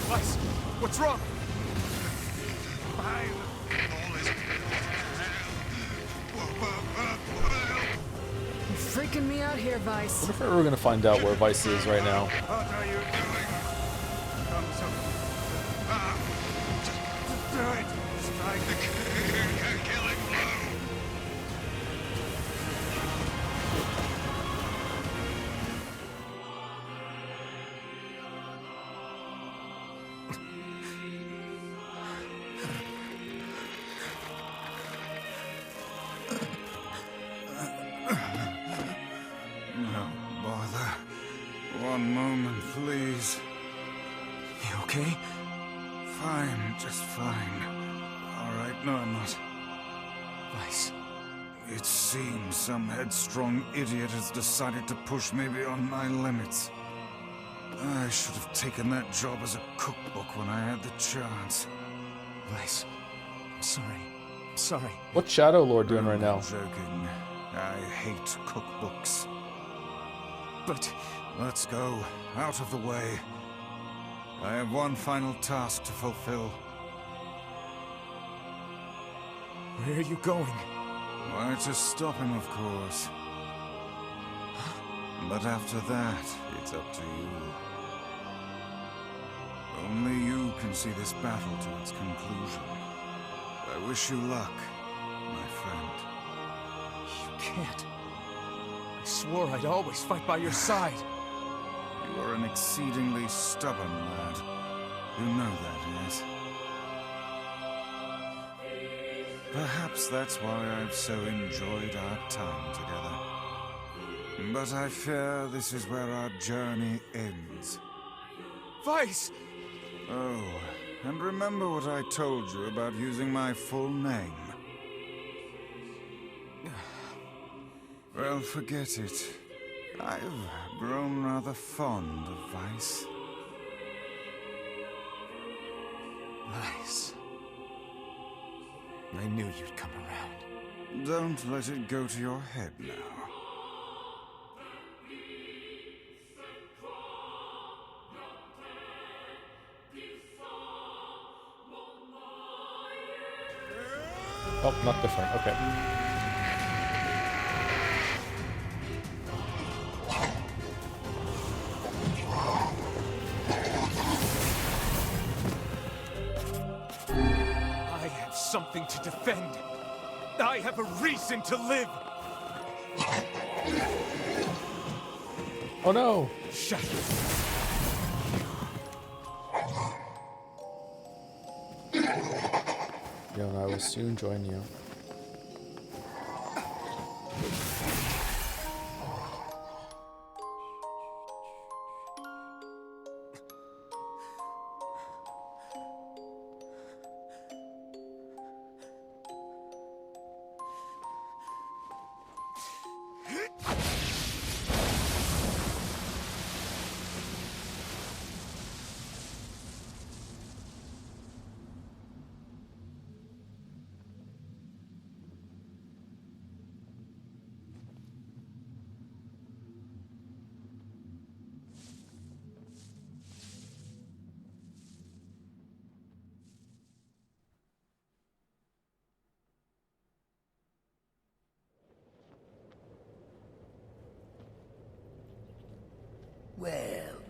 Weiss, what's wrong? You're freaking me out here, Vice. I wonder if we're gonna find out where Vice is right now. What are you doing? Come to... Just do it! Strike the killing blow! No bother. One moment, please. You okay? Fine, just fine. Alright, no, I'm not. Weiss. It seems some headstrong idiot has decided to push me beyond my limits. I should have taken that job as a cookbook when I had the chance. Weiss, I'm sorry. I'm sorry. What's Shadow Lord doing right now? I'm joking. I hate cookbooks. But... Let's go. Out of the way. I have one final task to fulfill. Where are you going? Why, to stop him, of course. But after that, it's up to you. Only you can see this battle to its conclusion. I wish you luck, my friend. You can't. I swore I'd always fight by your side. You are an exceedingly stubborn lad. You know that, yes? Perhaps that's why I've so enjoyed our time together. But I fear this is where our journey ends. Weiss! Oh, and remember what I told you about using my full name. Well, forget it. I've grown rather fond of Weiss. Weiss. I knew you'd come around. Don't let it go to your head now. Oh, not different. Okay. I have something to defend. I have a reason to live. Oh no! Shut up. Yo, and I will soon join you.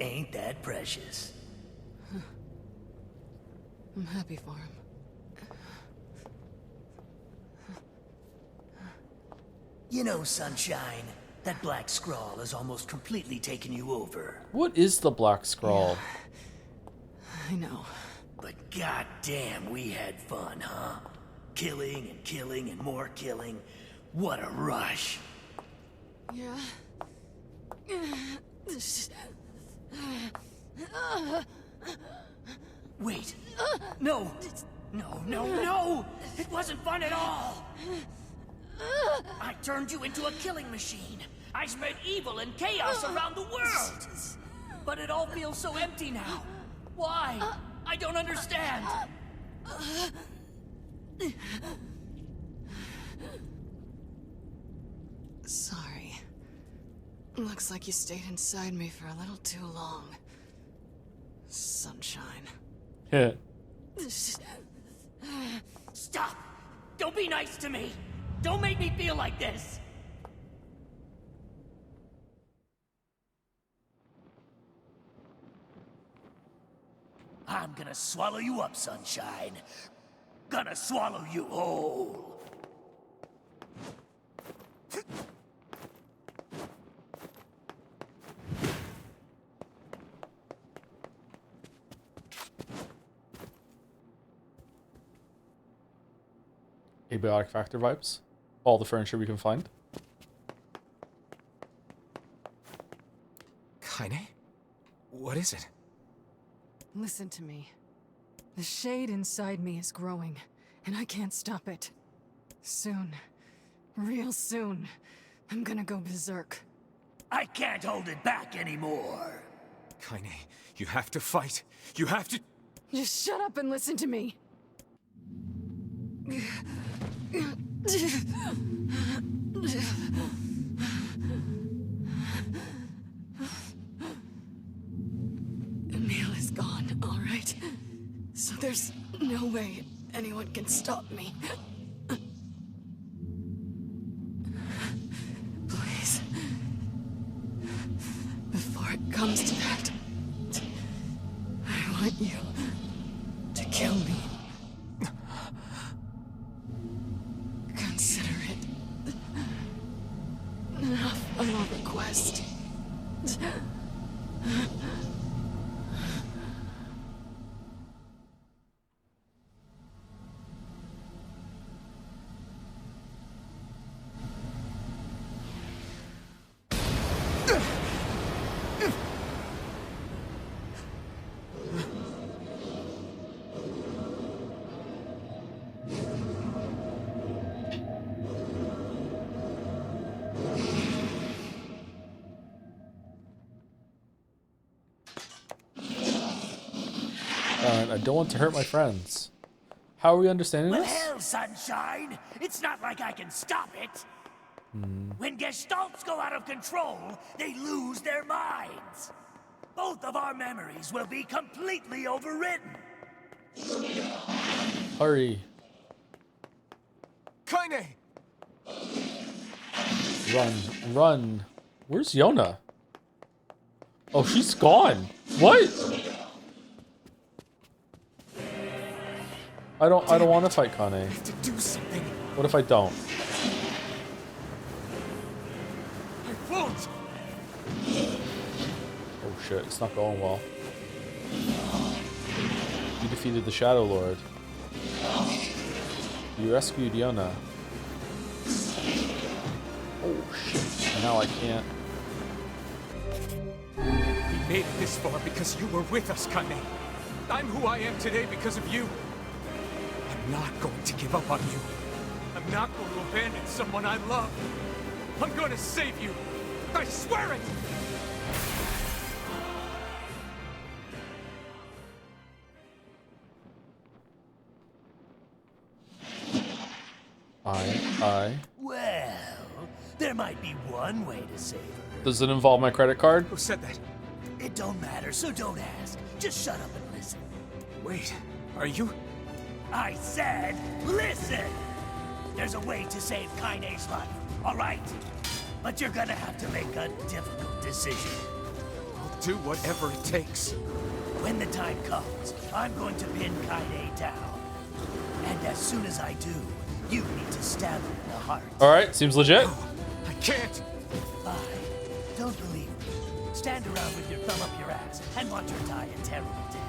ain't that precious. I'm happy for him. You know, Sunshine, that black scrawl has almost completely taken you over. What is the black scrawl? I know. But goddamn, we had fun, huh? Killing and killing and more killing. What a rush. Yeah. Wait. No. No. It wasn't fun at all. I turned you into a killing machine. I spread evil and chaos around the world. But it all feels so empty now. Why? I don't understand. Sorry. Looks like you stayed inside me for a little too long. Sunshine. Yeah. Stop! Don't be nice to me! Don't make me feel like this! I'm gonna swallow you up, Sunshine. Gonna swallow you whole. Abiotic Factor vibes. All the furniture we can find. Kaine? What is it? Listen to me. The shade inside me is growing, and I can't stop it. Soon, real soon, I'm gonna go berserk. I can't hold it back anymore. Kaine, you have to fight. You have to... Just shut up and listen to me. Emil is gone, all right? So there's no way anyone can stop me. Please. Before it comes to that, I want you to kill me. Consider it a final request. I don't want to hurt my friends. How are we understanding Well, this? hell, Sunshine! It's not like I can stop it! When Gestalts go out of control, they lose their minds. Both of our memories will be completely overwritten. Hurry. Kaine! Run. Where's Yona? Oh, she's gone. What? I don't want to fight Kaine. I have to do something. What if I don't? I won't. Oh shit, it's not going well. You defeated the Shadow Lord. You rescued Yona. Oh shit, now I can't. We made it this far because you were with us, Kaine. I'm who I am today because of you. I'm not going to give up on you. I'm not going to abandon someone I love. I'm going to save you. I swear it! Well, there might be one way to save her. Does it involve my credit card? Who said that? It don't matter, so don't ask. Just shut up and listen. Wait, are you? I said, listen! There's a way to save Kaine's life, all right? But you're gonna have to make a difficult decision. I'll do whatever it takes. When the time comes, I'm going to pin Kaine down. And as soon as I do, you need to stab him in the heart. Alright, seems legit. I can't! Don't believe me. Stand around with your thumb up your ass and watch her die a terrible death.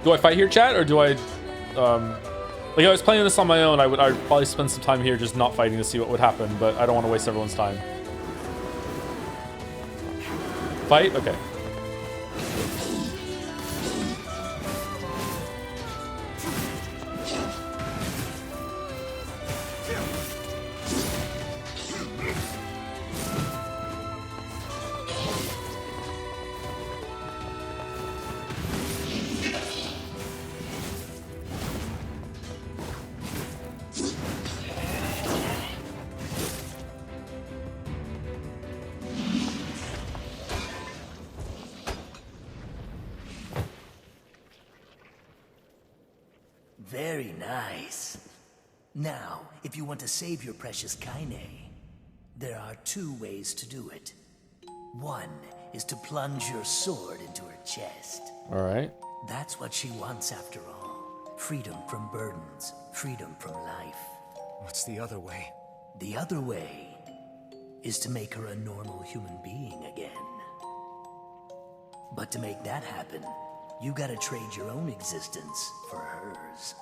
Do I fight here, chat, or do I, like, I was playing this on my own, I'd probably spend some time here just not fighting to see what would happen, but I don't want to waste everyone's time. Fight? Okay. Very nice. Now, if you want to save your precious Kaine, there are two ways to do it. One is to plunge your sword into her chest. Alright. That's what she wants after all. Freedom from burdens, freedom from life. What's the other way? The other way is to make her a normal human being again. But to make that happen, you gotta trade your own existence for hers.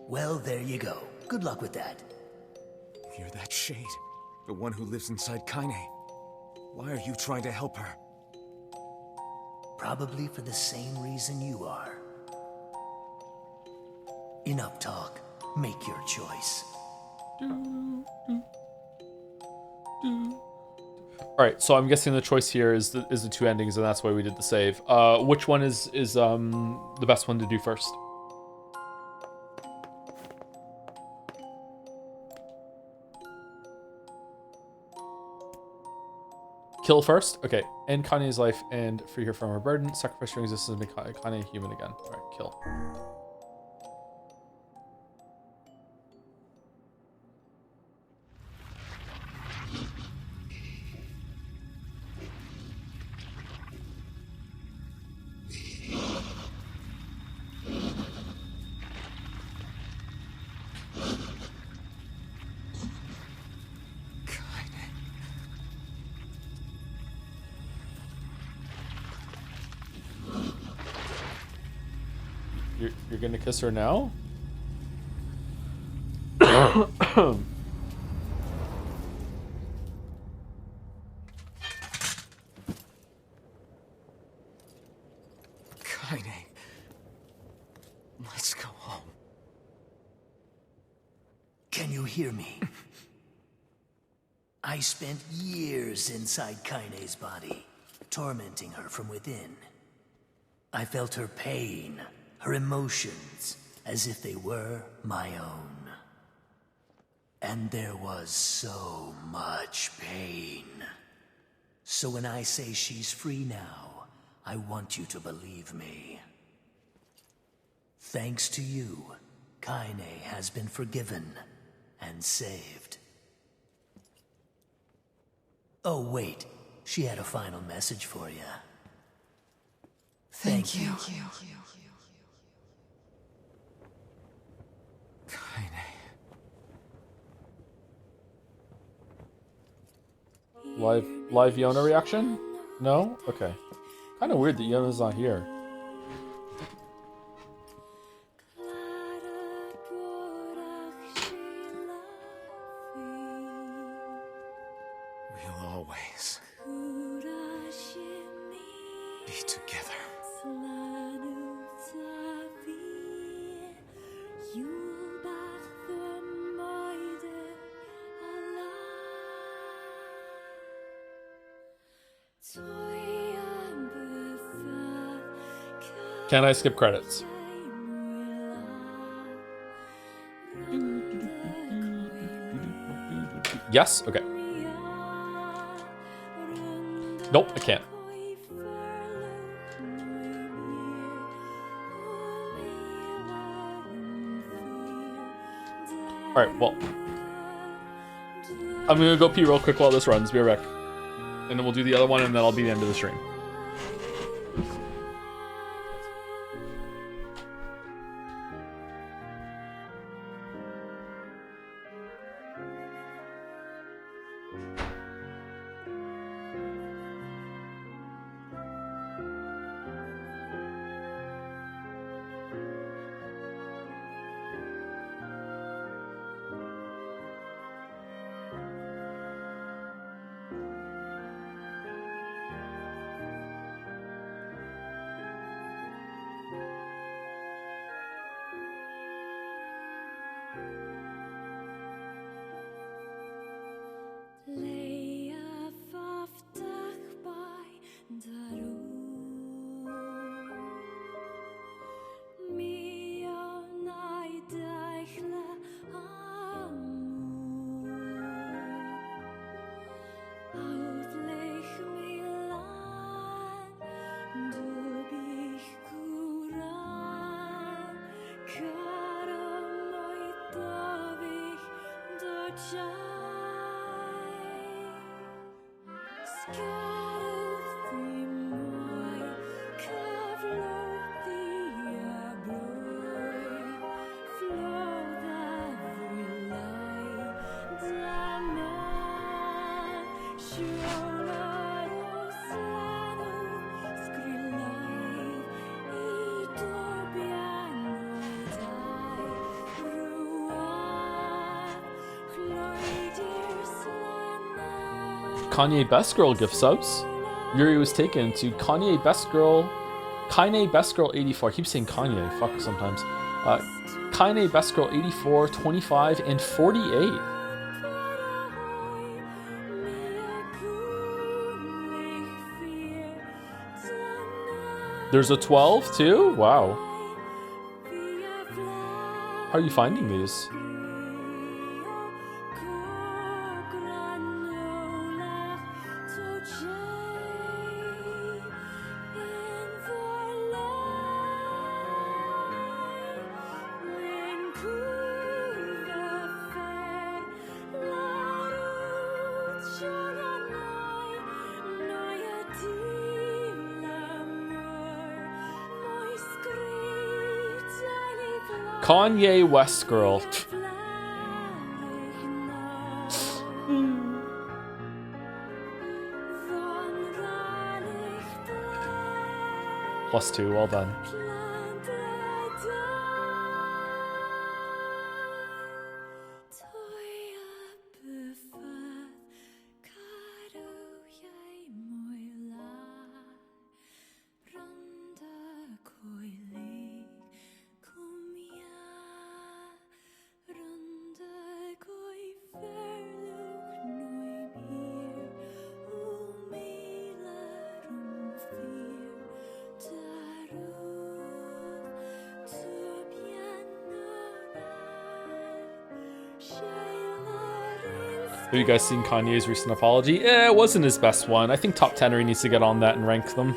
Well, there you go. Good luck with that. You're that shade. The one who lives inside Kaine. Why are you trying to help her? Probably for the same reason you are. Enough talk. Make your choice. Alright, so I'm guessing the choice here is the two endings, and that's why we did the save. Which one is the best one to do first? Kill first? Okay. End Kanye's life and free her from her burden. Sacrifice your existence and make Kanye human again. Alright, kill. You're gonna kiss her now? Kaine. Let's go home. Can you hear me? I spent years inside Kaine's body, tormenting her from within. I felt her pain, her emotions, as if they were my own. And there was so much pain. So when I say she's free now, I want you to believe me. Thanks to you, Kaine has been forgiven and saved. Oh wait, she had a final message for you. Thank you. Live Yona reaction? No? Okay. Kind of weird that Yona's not here. We'll always be together. Can I skip credits? Yes? Okay. Nope, I can't. Alright, well. I'm gonna go pee real quick while this runs. Be right back. And then we'll do the other one, and then I'll be the end of the stream. Kanye Best Girl gift subs. Yuri was taken to Kanye Best Girl 84. I keep saying Kanye, fuck sometimes. Kanye Best Girl 84, 25, and 48. There's a 12 too? Wow. How are you finding these? Kanye West Girl. +2, well done. Have you guys seen Kanye's recent apology? It wasn't his best one. I think Top Tenery needs to get on that and rank them.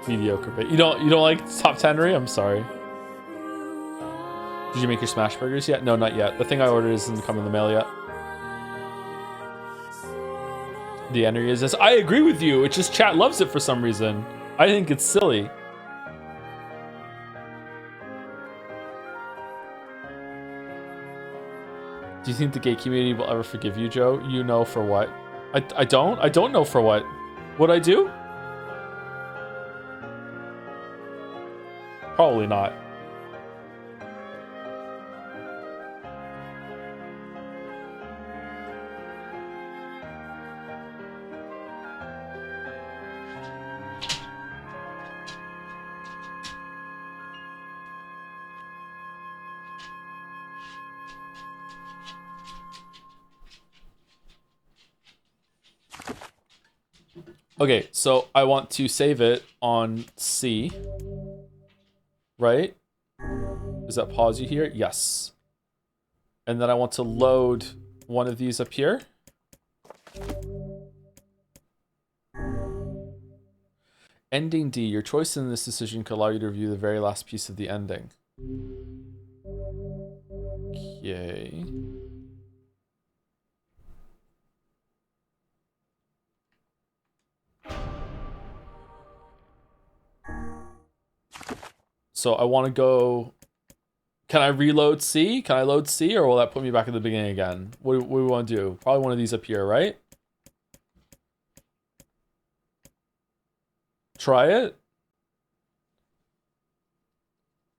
Mediocre, but you don't like Top Tenery? I'm sorry. Did you make your smash burgers yet? No, not yet. The thing I ordered isn't come in the mail yet. The entry is this. I agree with you. It's just chat loves it for some reason. I think it's silly. Do you think the gay community will ever forgive you, Joe? You know for what? I don't. I don't know for what. What'd I do? Probably not. Okay, so I want to save it on C. Right? Does that pause you here? Yes. And then I want to load one of these up here. Ending D. Your choice in this decision could allow you to review the very last piece of the ending. Okay. So I want to go... Can I reload C? Can I load C, or will that put me back at the beginning again? What do we want to do? Probably one of these up here, right? Try it.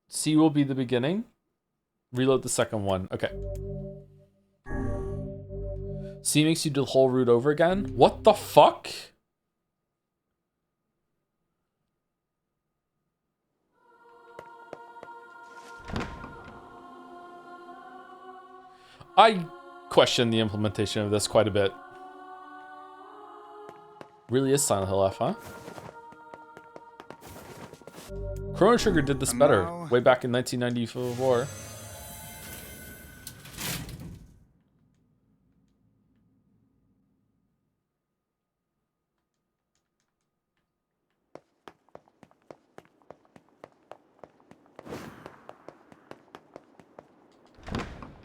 C will be the beginning. Reload the second one. Okay. C makes you do the whole route over again. What the fuck? I question the implementation of this quite a bit. Really is Silent Hill F, huh? Chrono Trigger did this better way back in 1994.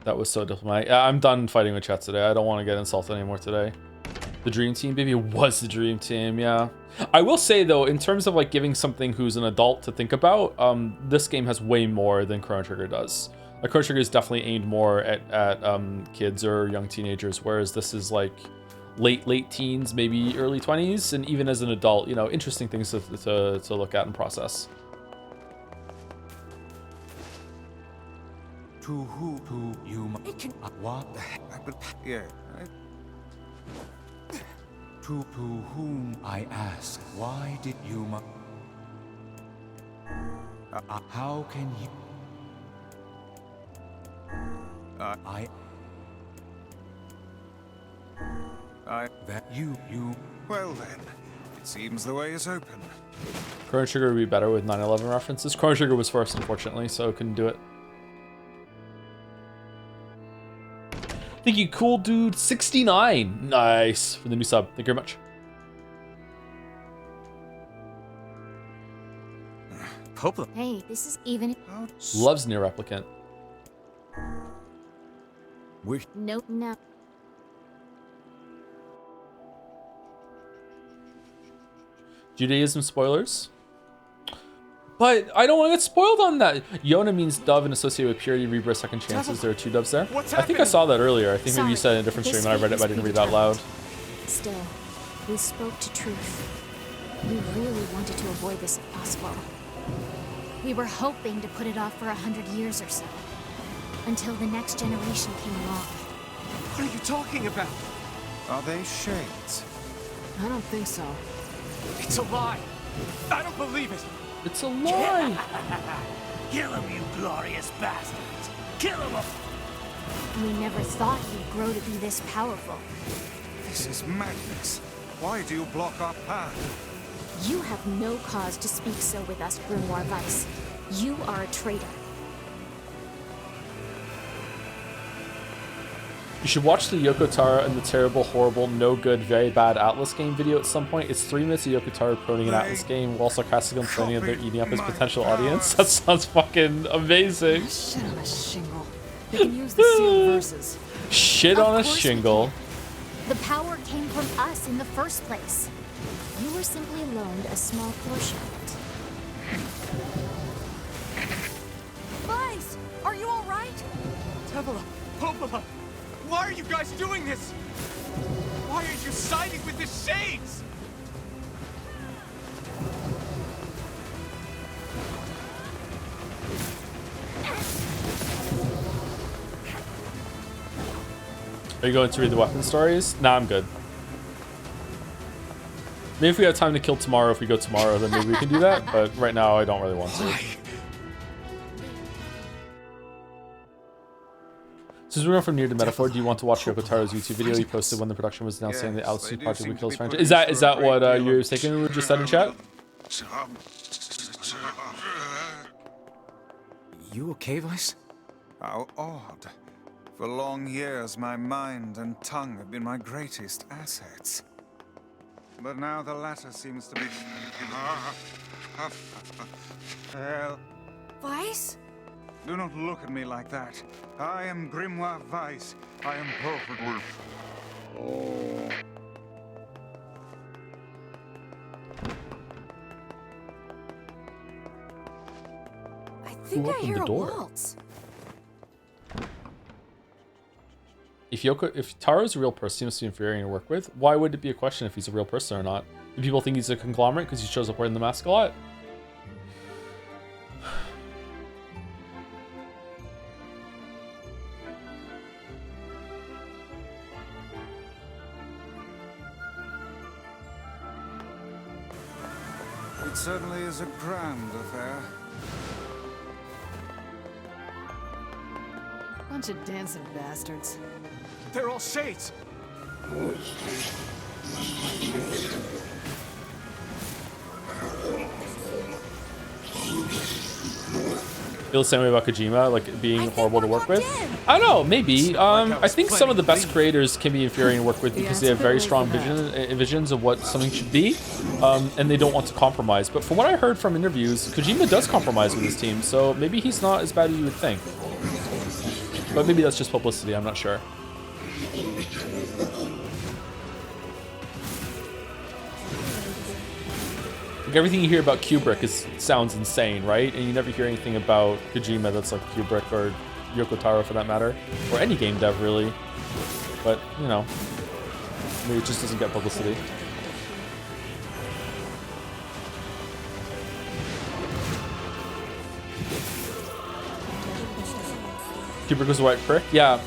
That was so diplomatic. I'm done fighting with chat today. I don't want to get insulted anymore today. The dream team, baby, was the dream team, yeah. I will say though, in terms of like giving something who's an adult to think about, this game has way more than Chrono Trigger does. Like Chrono Trigger is definitely aimed more at kids or young teenagers, whereas this is like late teens, maybe early 20s, and even as an adult, you know, interesting things to look at and process. To who? To you? What the heck? Yeah. To whom I ask? Why did you? How can you? That you. Well then, it seems the way is open. Chrono Trigger would be better with 9/11 references. Chrono Trigger was first, unfortunately, so I couldn't do it. Thank you, cool dude 69. Nice for the new sub. Thank you very much. Hey, this is even. Loves NieR Replicant. Nope, no. Judaism spoilers. But I don't want to get spoiled on that. Yona means dove and associated with purity, rebirth, second chances. There are 2 doves there. I think I saw that earlier. I think maybe you said it in a different stream and I read it, but I didn't read it out loud. Still, we spoke to truth. We really wanted to avoid this if possible. We were hoping to put it off for 100 years or so. Until the next generation came along. What are you talking about? Are they shades? I don't think so. It's a lie. I don't believe it. It's a lie. Kill him, you glorious bastards. Kill him. We never thought you'd grow to be this powerful. This is madness. Why do you block our path? You have no cause to speak so with us, Grimoire Weiss. You are a traitor. You should watch the Yoko Taro and the terrible, horrible, no good, very bad Atlas game video at some point. It's 3 minutes of Yoko Taro promoting an Atlas game while sarcastically complaining that they're eating up his potential audience. That sounds fucking amazing. Shit on a shingle. They can use the sealed verses. Shit on a shingle. The power came from us in the first place. You were simply loaned a small portion of it. Weiss, are you all right? Tevola, Popola, why are you guys doing this? Why are you siding with the Shades? Are you going to read the weapon stories? Nah, I'm good. Maybe if we have time to kill tomorrow, if we go tomorrow, then maybe we can do that. But right now, I don't really want to. So Since we're going from NieR to metaphor, do you want to watch Yoko Taro's YouTube video he posted when the production was announced saying the Alice Project would kill his franchise? Is that what you're thinking? Just said in chat? You okay, Vice? How odd. For long years, my mind and tongue have been my greatest assets. But now the latter seems to be... Well... Vice? Do not look at me like that. I am Grimoire Vice. I am perfectly... Oh... I think I hear a waltz. If Taro's a real person, he must be infuriating to work with. Why would it be a question if he's a real person or not? Do people think he's a conglomerate because he shows up wearing the mask a lot? It certainly is a grand affair. Bunch of dancing bastards. They're all shades. Feel the same way about Kojima, like being horrible to work with? I don't know, maybe. I think some of the best creators can be infuriating to work with because they have very strong visions of what something should be, and they don't want to compromise. But from what I heard from interviews, Kojima does compromise with his team, so maybe he's not as bad as you would think. But maybe that's just publicity, I'm not sure. Like everything you hear about Kubrick sounds insane, right? And you never hear anything about Kojima that's like Kubrick or Yoko Taro for that matter. Or any game dev really. But, you know, maybe it just doesn't get publicity. Kubrick was a white prick? Yeah.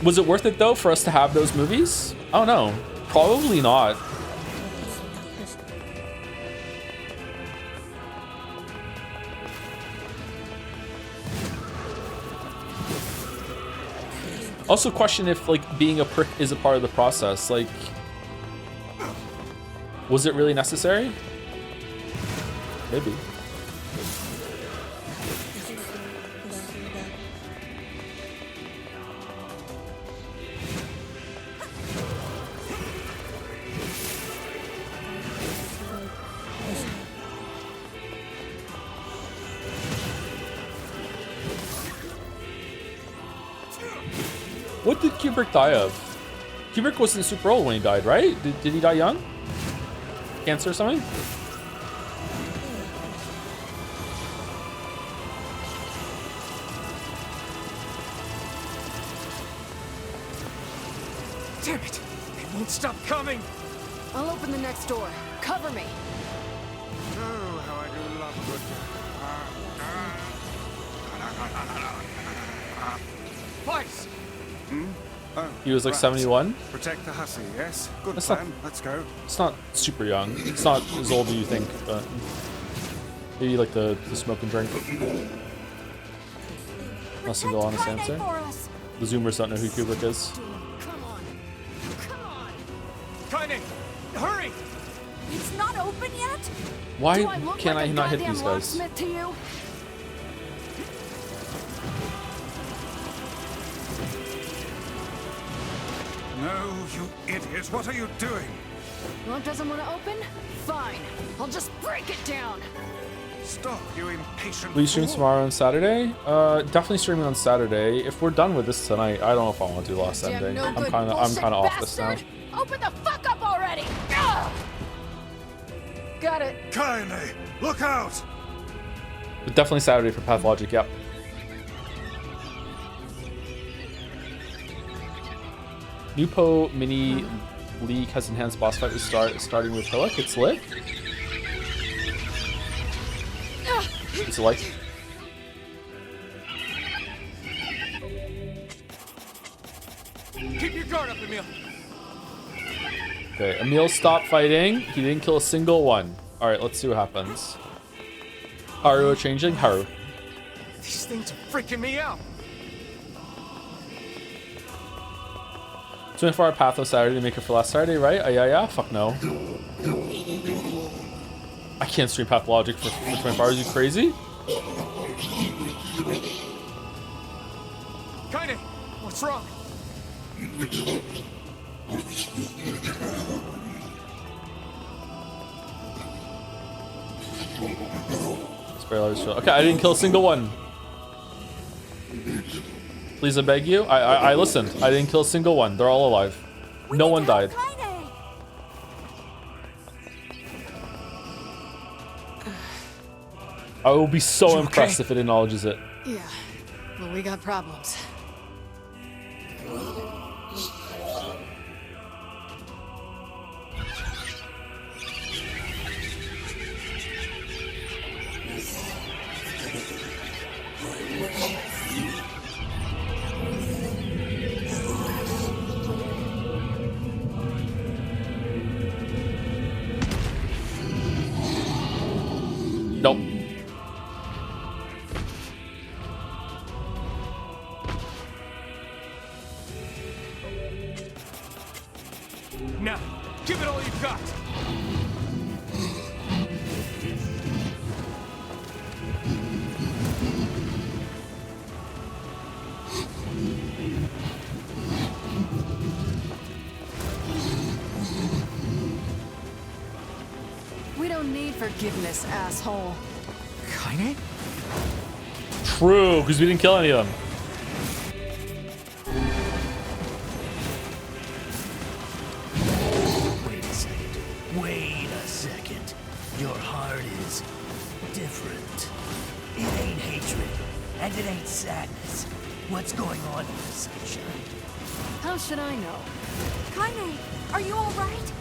Was it worth it though for us to have those movies? I don't know. Probably not. Also question if like being a prick is a part of the process. Like, was it really necessary? Maybe. What did Kubrick die of? Kubrick wasn't super old when he died, right? Did he die young? Cancer or something? Damn it! It won't stop coming! I'll open the next door. Cover me. Oh, how I do love good... Vice! Oh, He was like right. 71. Protect the hussy, yes? Good That's plan. not- Let's go. It's not super young. It's not as old as you think, but maybe like the smoke and drink. Not single honest answer. The Zoomers don't know who Kubrick is. Kaine! Hurry! It's not open yet? Why Do I look can't like I a not hit goddamn these guys? locksmith to you? No, you idiot. What are you doing? Lock doesn't want to open? Fine. I'll just break it down. Stop, you impatient Will you stream fool. tomorrow on Saturday? Definitely streaming on Saturday. If we're done with this tonight, I don't know if I want to do last Damn ending. no I'm good kind of bullshit off this now. bastard! Open the fuck up already! Ugh! Got it. Kaine, look out! But definitely Saturday for Pathologic. Yep. Nupo Mini League has enhanced boss fight with starting with Hillock. It's lit. It's like. Keep your guard up, Emil! Okay, Emil stopped fighting. He didn't kill a single one. All right, let's see what happens. Haru changing. Haru. These things are freaking me out! 24-hour Pathos Saturday to make it for last Saturday, right? Yeah. Fuck no. I can't stream Pathologic for 24 hours. You crazy? Kaine, what's wrong? Okay, I didn't kill a single one. Please, I beg you. I listened. I didn't kill a single one. They're all alive. No one died. I will be so impressed if it acknowledges it. Yeah, but we got problems. Nope. Now, give it all you've got. We don't need forgiveness, asshole. Kaine? True, because we didn't kill any of them. Wait a second. Wait a second. Your heart is different. It ain't hatred, and it ain't sadness. What's going on here, Sunshine? How should I know? Kaine, are you alright?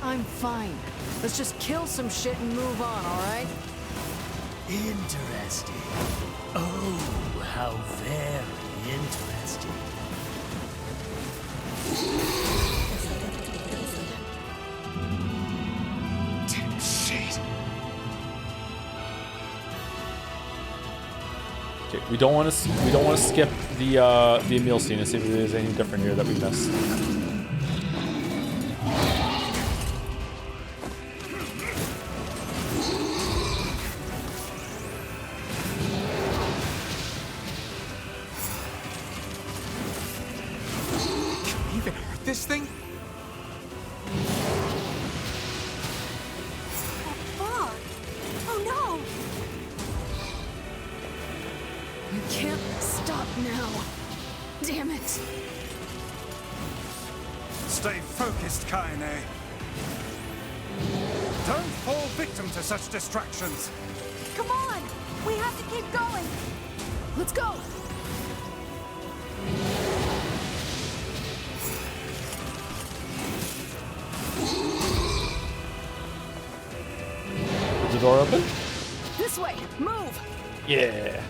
I'm fine. Let's just kill some shit and move on, alright? Interesting. Oh, how very interesting. Damn shit. Okay, we don't want to skip the Emil scene and see if there's anything different here that we missed. This thing? Fuck! Oh no! You can't stop now. Damn it. Stay focused, Kaine. Don't fall victim to such distractions. Come on! We have to keep going! Let's go! Is the door open? This way! Move! Yeah.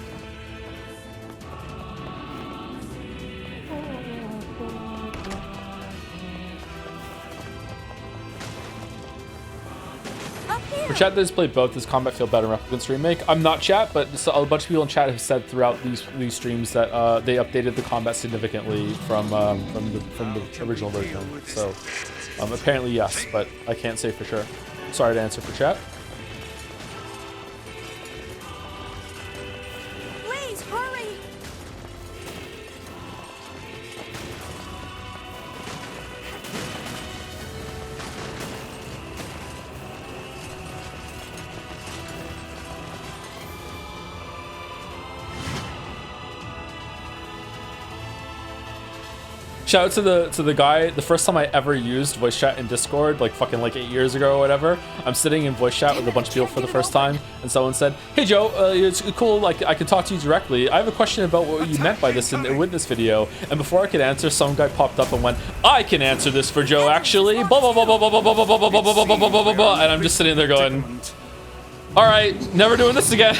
For chat that has played both, does combat feel better in Replicant's remake? I'm not chat, but a bunch of people in chat have said throughout these streams that they updated the combat significantly from the original version. So apparently yes, but I can't say for sure. Sorry to answer for chat. Please, hurry! Shout out to the guy. The first time I ever used voice chat in Discord, like fucking like 8 years ago or whatever, I'm sitting in voice chat with a bunch of people for the first time, and someone said, "Hey Joe, it's cool. Like I can talk to you directly. I have a question about what you meant by this in the witness video." And before I could answer, some guy popped up and went, "I can answer this for Joe, actually." Blah blah blah blah blah blah blah blah blah blah blah blah blah blah blah. And I'm just sitting there going, "All right, never doing this again."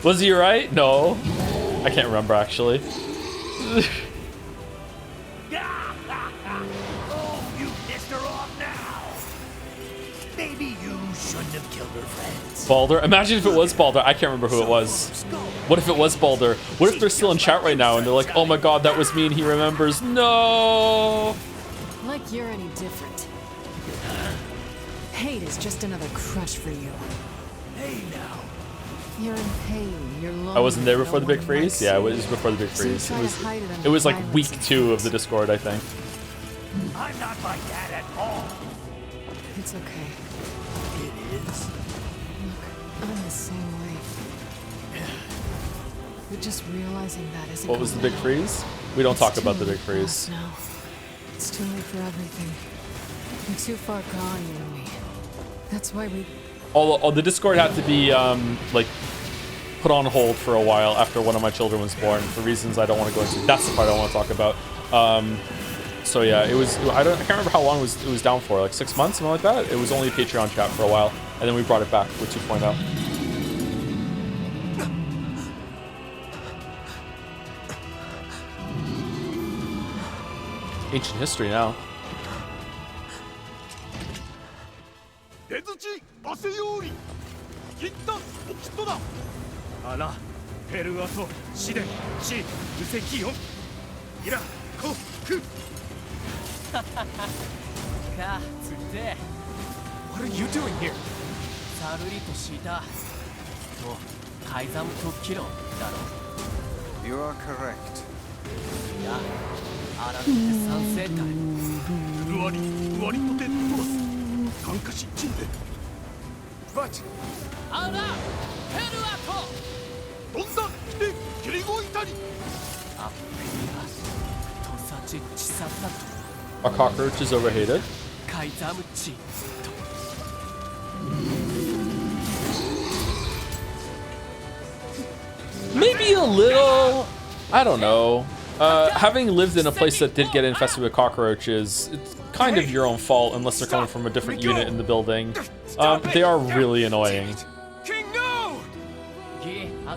Was he right? No. I can't remember, actually. Oh, you pissed her off now. Maybe you should shouldn't have killed her friends. Balder? Imagine if it was Balder. I can't remember who it was. What if it was Balder? What if they're still in chat right now and they're like, oh my god, that was me and he remembers. No! Like you're any different. Hate is just another crutch for you. Hey now. You're in pain. You're lonely. I wasn't there before no the big one freeze? likes Yeah, it you. was before the big So you freeze. try to hide it under It was like violence week and 2 of the Discord, I think. I'm not like that at all. It's okay. It is. Look, I'm the same way. But just realizing that isn't. What was the big freeze? We don't talk about the big freeze. No, it's too late for everything. We're too far gone, you and me. That's why we. All the Discord had to be like put on hold for a while after one of my children was born for reasons I don't want to go into. That's the part I want to talk about. So yeah, it was. I can't remember how long it was down for. Like 6 months, something like that. It was only a Patreon chat for a while, and then we brought it back with 2.0. Ancient history now. What are you doing here? You are correct. But Are cockroaches overhated? Maybe a little. I don't know. Having lived in a place that did get infested with cockroaches, it's kind of your own fault unless they're coming from a different unit in the building. They are really annoying.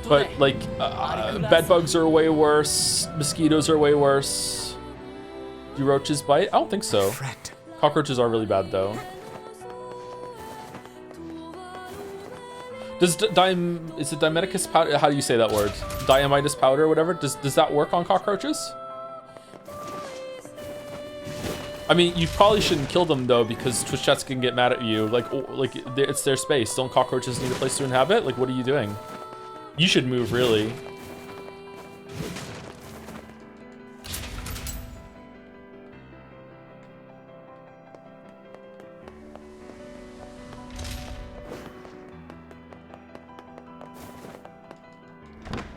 But like, bed bugs are way worse. Mosquitoes are way worse. Do roaches bite? I don't think so. Cockroaches are really bad though. Does is it Dimeticus powder? How do you say that word? Diamitis powder or whatever? Does that work on cockroaches? I mean, you probably shouldn't kill them though, because Twitch chats can get mad at you. Like it's their space. Don't cockroaches need a place to inhabit? Like, what are you doing? You should move, really.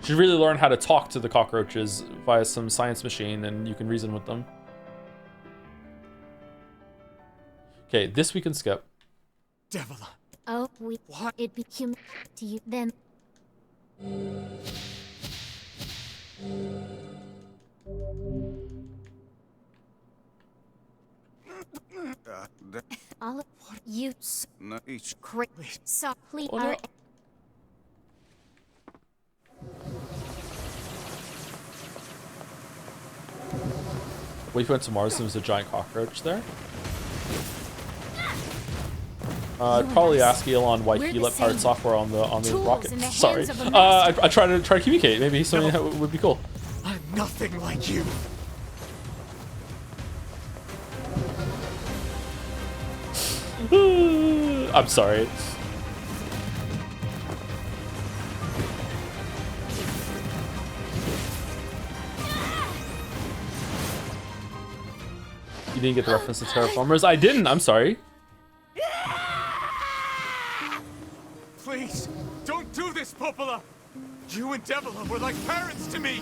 You should really learn how to talk to the cockroaches via some science machine, and you can reason with them. Okay, this we can skip. Devil. Oh, it be human to you then. All of you great so please are What if you went to Mars and there was a giant cockroach there? I'd probably ask Elon why he let pirate software on the rocket. Sorry. I try to communicate. Maybe something that would be cool. I'm nothing like you. I'm sorry. You didn't get the reference to Terraformers? I didn't. I'm sorry. Please, don't do this, Popola. You and Devila were like parents to me.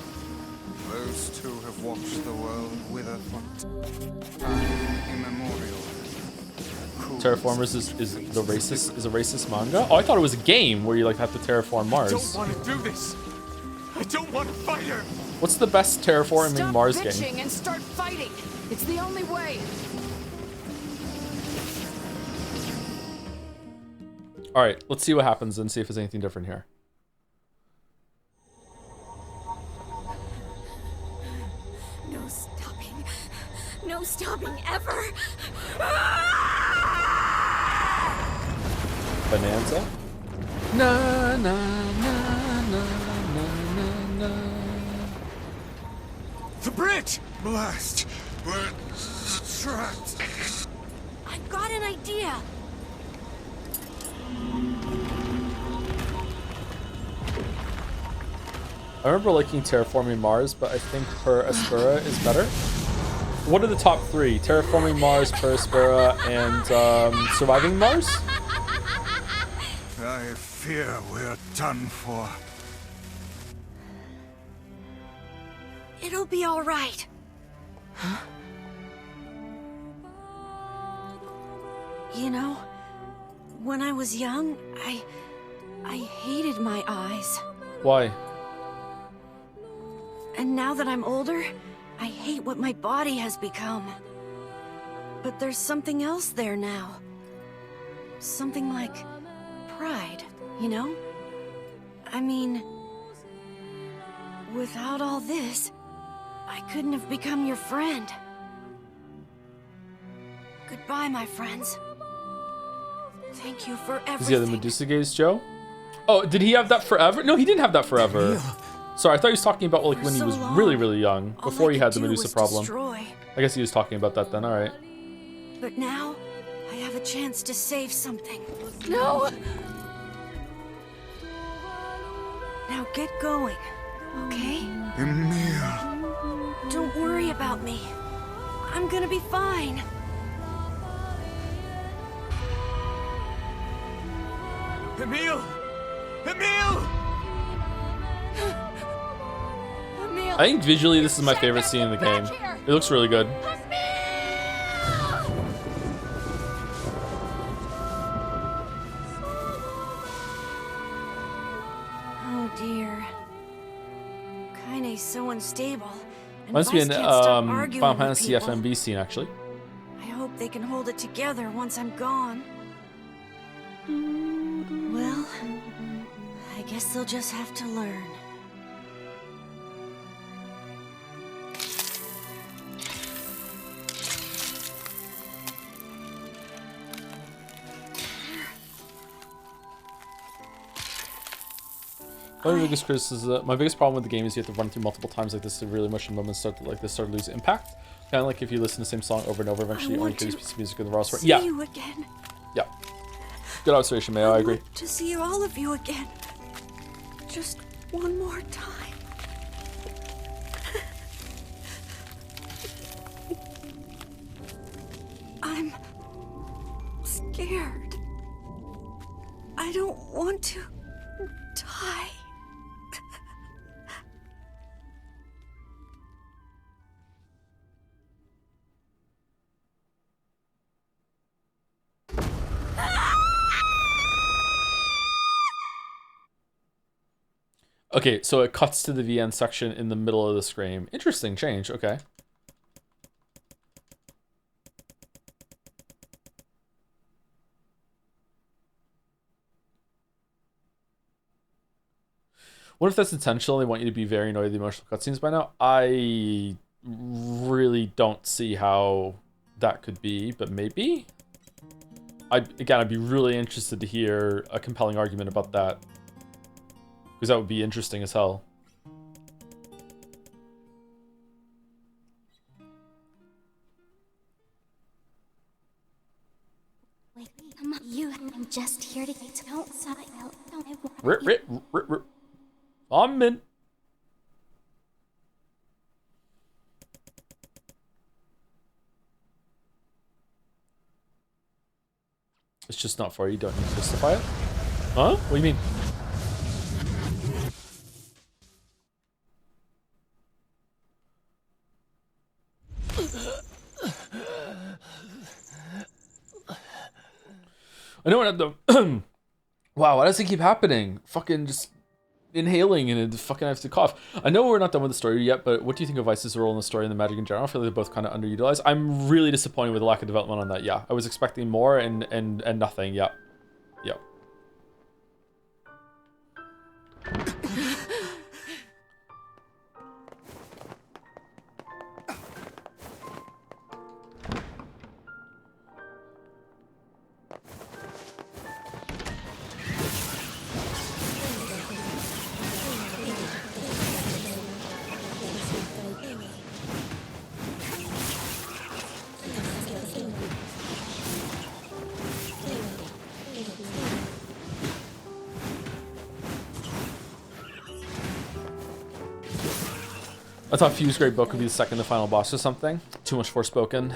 Those two have watched the world wither for time immemorial. Terraformers is a racist manga? Oh, I thought it was a game where you like have to terraform Mars. I don't want to do this. I don't want to fight her. What's the best terraforming Stop Mars bitching game? and start fighting. It's the only way. All right, let's see what happens and see if there's anything different here. No stopping. No stopping ever. Bonanza. Na na na na na na. The bridge! Blast! We're trapped. I've got an idea. I remember liking Terraforming Mars, but I think Per Aspera is better. What are the top three? Terraforming Mars, Per Aspera, and Surviving Mars? I fear we're done for. It'll be all right. You know, when I was young, I hated my eyes. Why? And now that I'm older, I hate what my body has become. But there's something else there now. Something like pride, you know? I mean, without all this, I couldn't have become your friend. Goodbye, my friends. Thank you for everything. Does he have the Medusa gaze, Joe? Oh, did he have that forever? No, he didn't have that forever. Sorry, I thought he was talking about like when he was really, really young, before he had the Medusa problem. I guess he was talking about that then, alright. But now, I have a chance to save something. No! Now get going, okay? Emil. Don't worry about me. I'm gonna be fine. Emil! Emil! I think visually this is my favorite scene in the game. It looks really good. Oh dear. Kaine's so unstable. And Must be Vice an can't stop arguing Final with Fantasy people. FMV scene actually. I hope they can hold it together once I'm gone. Well, I guess they'll just have to learn. My biggest criticism, my biggest problem with the game is you have to run through multiple times like this to really emotional moments start to lose impact. Kind of like if you listen to the same song over and over, eventually you only hear this piece of music in the raw story. See Yeah, you again. yeah. Good observation, Mayo. I agree. To see all of you again. Just one more time. I'm scared. I don't want to die. Okay, so it cuts to the VN section in the middle of the screen. Interesting change, okay. What if that's intentional? They want you to be very annoyed at the emotional cutscenes by now? I really don't see how that could be, but maybe? I'd be really interested to hear a compelling argument about that. Because that would be interesting as hell. Wait, come on, I'm just here to get to outside. Rip. I'm in. It's just not for you. You don't need to justify it. Huh? What do you mean? I know what the wow, why does it keep happening? Fucking just inhaling and fucking have to cough. I know we're not done with the story yet, but what do you think of Vice's role in the story and the magic in general? I feel like they're both kind of underutilized. I'm really disappointed with the lack of development on that. Yeah, I was expecting more and nothing. Yeah. Yep. I thought Fuse Grade Book would be the second to final boss or something. Too much Forspoken.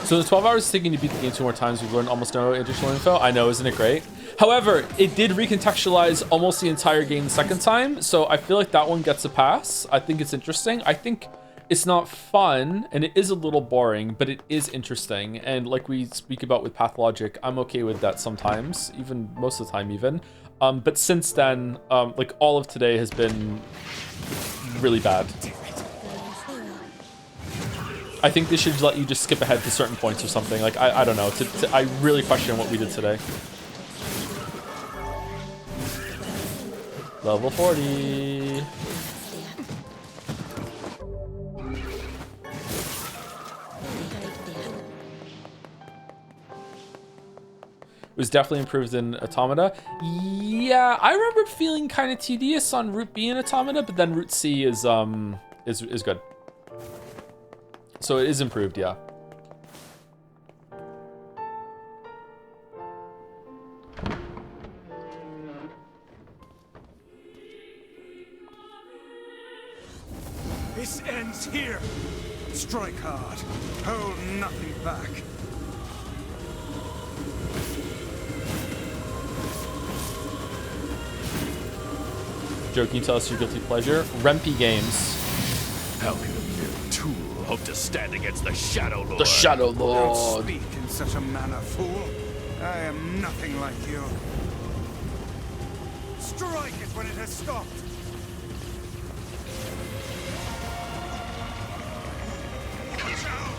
So in the 12 hours taking to beat the game 2 more times, we've learned almost no additional info. I know, isn't it great? However, it did recontextualize almost the entire game the second time, so I feel like that one gets a pass. I think it's interesting. I think it's not fun, and it is a little boring, but it is interesting. And like we speak about with Pathologic, I'm okay with that sometimes, even most of the time even. But since then, like all of today has been really bad. I think they should let you just skip ahead to certain points or something. Like, I don't know. I really question what we did today. Level 40. It was definitely improved in Automata. Yeah, I remember feeling kind of tedious on Route B in Automata, but then Route C is good. So it is improved, yeah. This ends here. Strike hard. Hold nothing back. Joe, can you tell us your guilty pleasure? Rempy games. How can a mere tool hope to stand against the Shadow Lord? The Shadow Lord. Don't speak in such a manner, fool. I am nothing like you. Strike it when it has stopped. Watch out!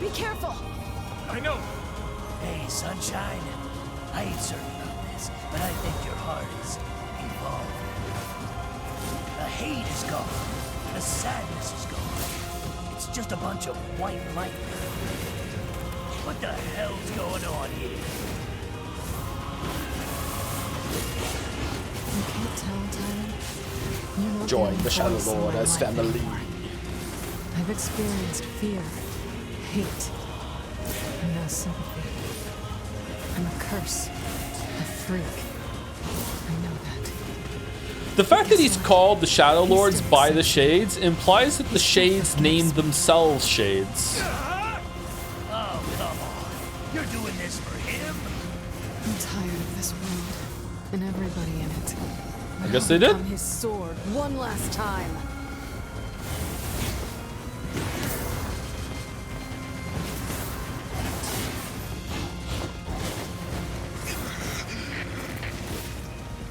Be careful! I know! Hey, Sunshine. I ain't certain about this, but I think your heart is involved. The hate is gone. The sadness is gone. It's just a bunch of white light. What the hell's going on here? You can't tell, Tyler. You're not Join only the Shadow voice in Lord my as life family. anymore. I've experienced fear, hate, and now sympathy. I'm a curse, a freak. I know that. The fact that he's called the Shadow Lords by the Shades implies that the Shades named themselves Shades. Oh, come on. You're doing this for him? I'm tired of this world and everybody in it. I guess they did. Become his sword one last time.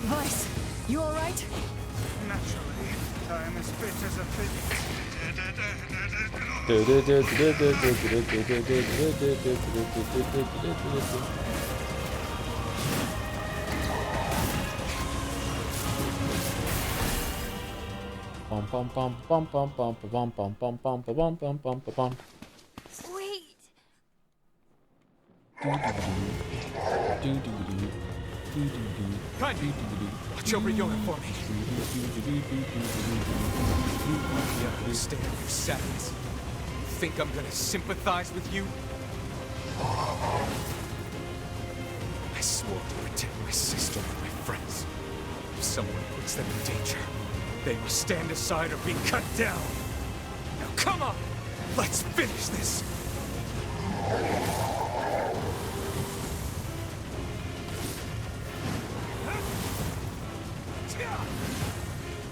Vice, you all right? Naturally, I am as fit as a fish. Wait. Watch over Yona for me. You understand your sadness. You think I'm gonna sympathize with you? I swore to protect my sister and my friends. If someone puts them in danger, they must stand aside or be cut down. Now come on! Let's finish this!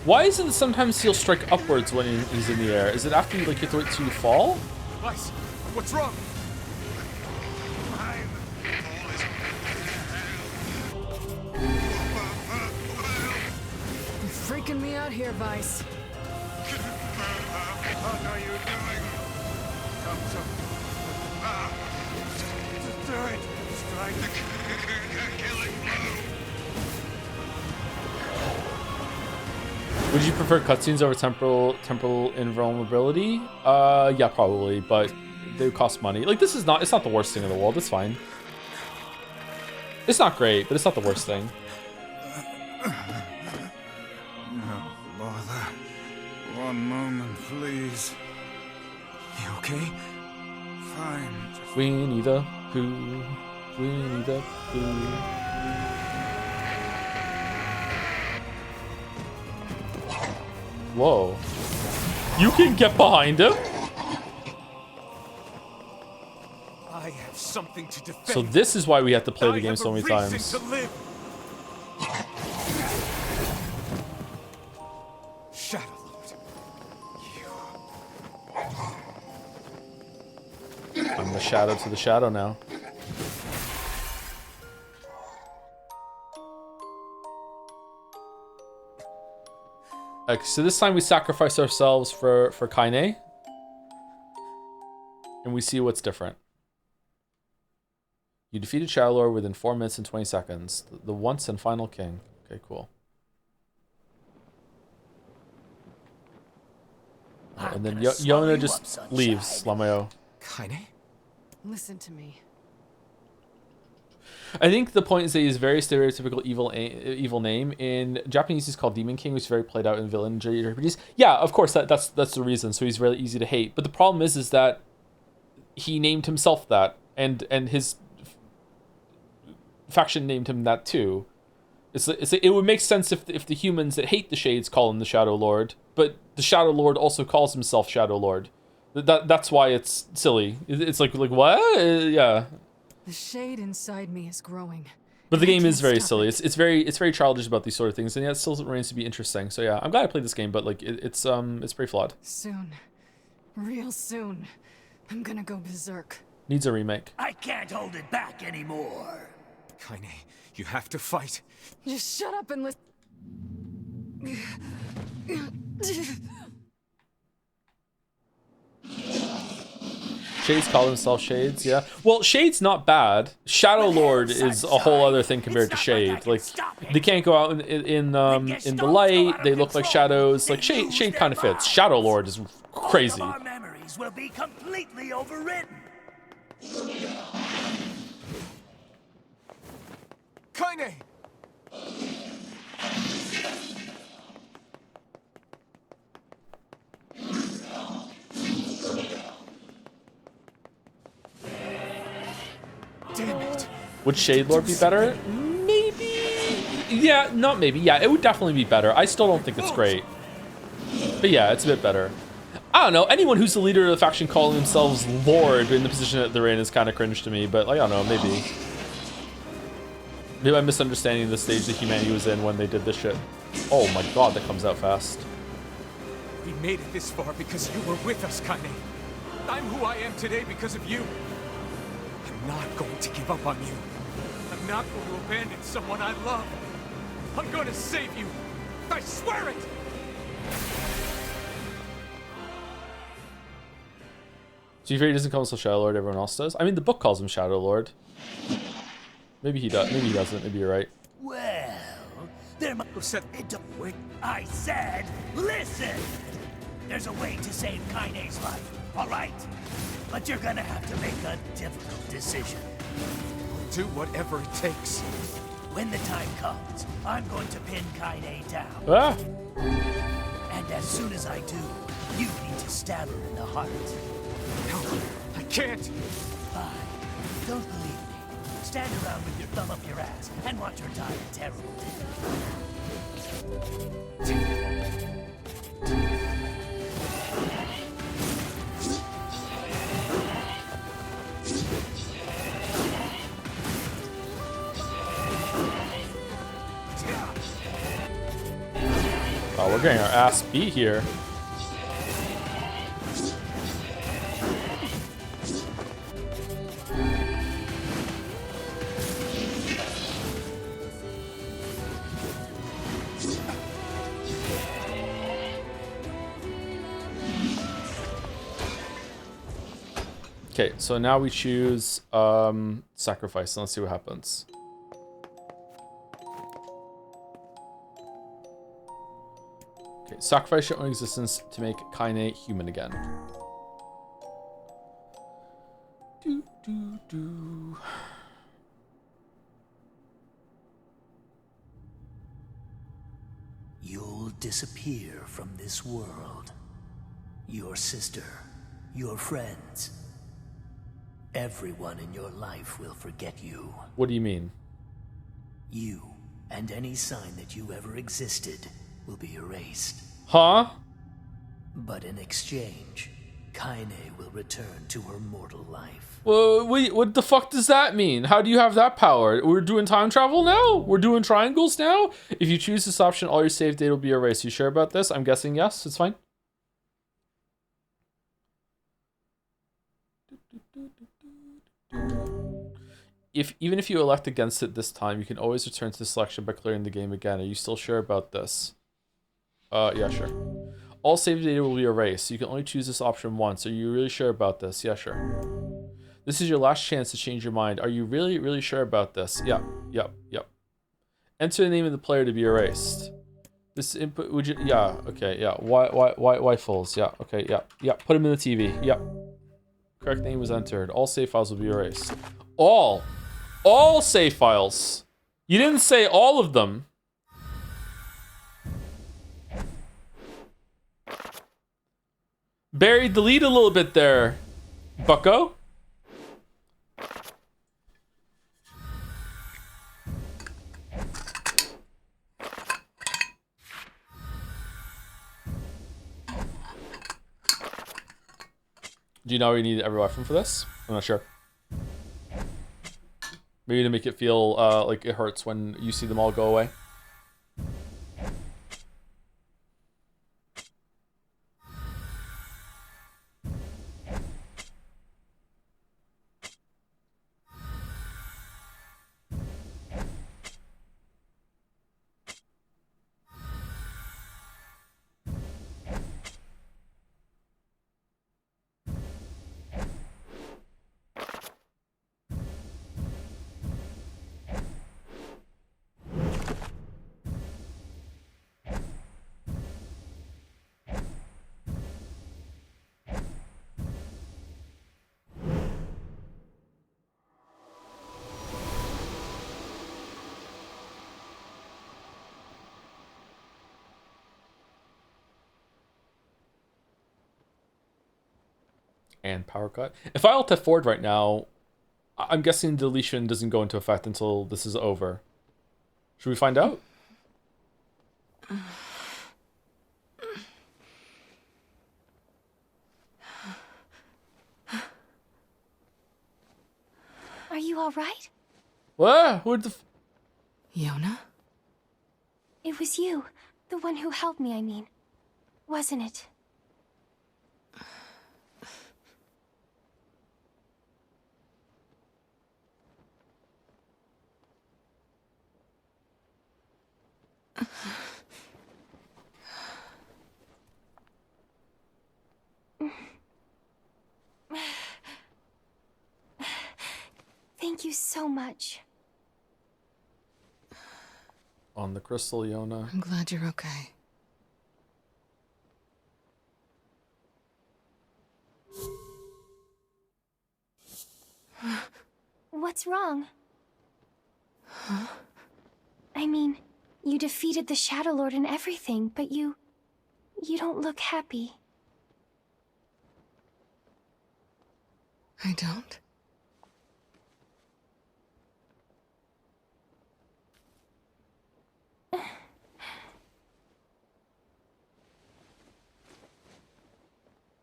Why isn't it sometimes he'll strike upwards when he's in the air? Is it after you like you have to wait till you fall? Vice, what's wrong? You're freaking me out here, Vice. What are you doing? Come to... Do it! Strike the killing blow! Would you prefer cutscenes over temporal invulnerability? Yeah, probably, but they would cost money. Like, this is not, it's not the worst thing in the world, it's fine. It's not great, but it's not the worst thing. No bother. One moment, please. You okay? Fine. Winnie the Pooh. Winnie the Pooh. Whoa. You can get behind him? I have something to defend. So this is why we have to play the game so many times. Shadow Lord. I'm the shadow to the shadow now. Okay, so this time we sacrifice ourselves for Kaine. And we see what's different. You defeated Shadow Lord within 4 minutes and 20 seconds. The once and final king. Okay, cool. And then Yona just leaves, Lamayo. Kaine? Listen to me. I think the point is that he's very stereotypical evil name. In Japanese, he's called Demon King, which is very played out in villain JRPGs. Yeah, of course, that's the reason. So he's really easy to hate. But the problem is that he named himself that, and his faction named him that too. It would make sense if the humans that hate the Shades call him the Shadow Lord, but the Shadow Lord also calls himself Shadow Lord. That's why it's silly. It's like what? Yeah. The shade inside me is growing. But the game is very silly. It's very childish about these sort of things, and yet it still remains to be interesting. So yeah, I'm glad I played this game, but like it's pretty flawed. Soon, real soon, I'm gonna go berserk. Needs a remake. I can't hold it back anymore. Kaine, you have to fight. Just shut up and listen. Shades call themselves Shades, yeah. Well, Shade's not bad. Shadow Lord is a whole other thing compared to Shade. Like they can't go out in the light. They look like shadows. Like Shade kind of fits. Shadow Lord is crazy. Our memories will be completely overwritten. Kaine! Damn it. Would Shade Lord be better? Maybe. Yeah, not maybe. Yeah, it would definitely be better. I still don't think it's great. But yeah, it's a bit better. I don't know. Anyone who's the leader of the faction calling themselves Lord in the position that they're in is kind of cringe to me. But like, I don't know, maybe. Maybe I'm misunderstanding the stage that humanity was in when they did this shit. Oh my god, that comes out fast. We made it this far because you were with us, Kaine. I'm who I am today because of you. I'm not going to give up on you. I'm not going to abandon someone I love. I'm going to save you. I swear it! So you figure he doesn't call himself Shadow Lord, everyone else does? I mean, the book calls him Shadow Lord. Maybe he does. Maybe he doesn't. Maybe you're right. Well, there must wait. I said, listen! There's a way to save Kaine's life, all right? But you're gonna have to make a difficult decision. I'll do whatever it takes. When the time comes, I'm going to pin Kaine down. Ah! And as soon as I do, you need to stab her in the heart. No, I can't. Fine. Don't believe me. Stand around with your thumb up your ass and watch her die a terrible Oh, we're getting our ass beat here. Okay, so now we choose sacrifice, and let's see what happens. Okay, sacrifice your own existence to make Kaine human again. Do, do, do. will disappear from this world. Your sister, your friends, everyone in your life will forget you. What do you mean? You and any sign that you ever existed will be erased. Huh? But in exchange, Kaine will return to her mortal life. Well, wait, what the fuck does that mean? How do you have that power? We're doing time travel now? We're doing triangles now? If you choose this option, all your save data will be erased. You sure about this? I'm guessing yes, it's fine. Even if you elect against it this time, you can always return to the selection by clearing the game again. Are you still sure about this? Yeah, sure. All save data will be erased. You can only choose this option once. Are you really sure about this? Yeah, sure. This is your last chance to change your mind. Are you really, really sure about this? Yep. Enter the name of the player to be erased. This input, would you, yeah, okay, yeah. Why fools? Yeah, okay, yeah. Put him in the TV. Yep. Correct name was entered. All save files will be erased. All save files. You didn't say all of them. Buried the lead a little bit there, bucko. Do you know we need every weapon for this? I'm not sure. Maybe to make it feel like it hurts when you see them all go away. And power cut. If I alt F forward right now, I'm guessing deletion doesn't go into effect until this is over. Should we find out? Are you all right? What? What the? Yona? It was you, the one who helped me, I mean. Wasn't it? Thank you so much. On the crystal, Yona. I'm glad you're okay. What's wrong? Huh? I mean, you defeated the Shadow Lord and everything, but you don't look happy. I don't?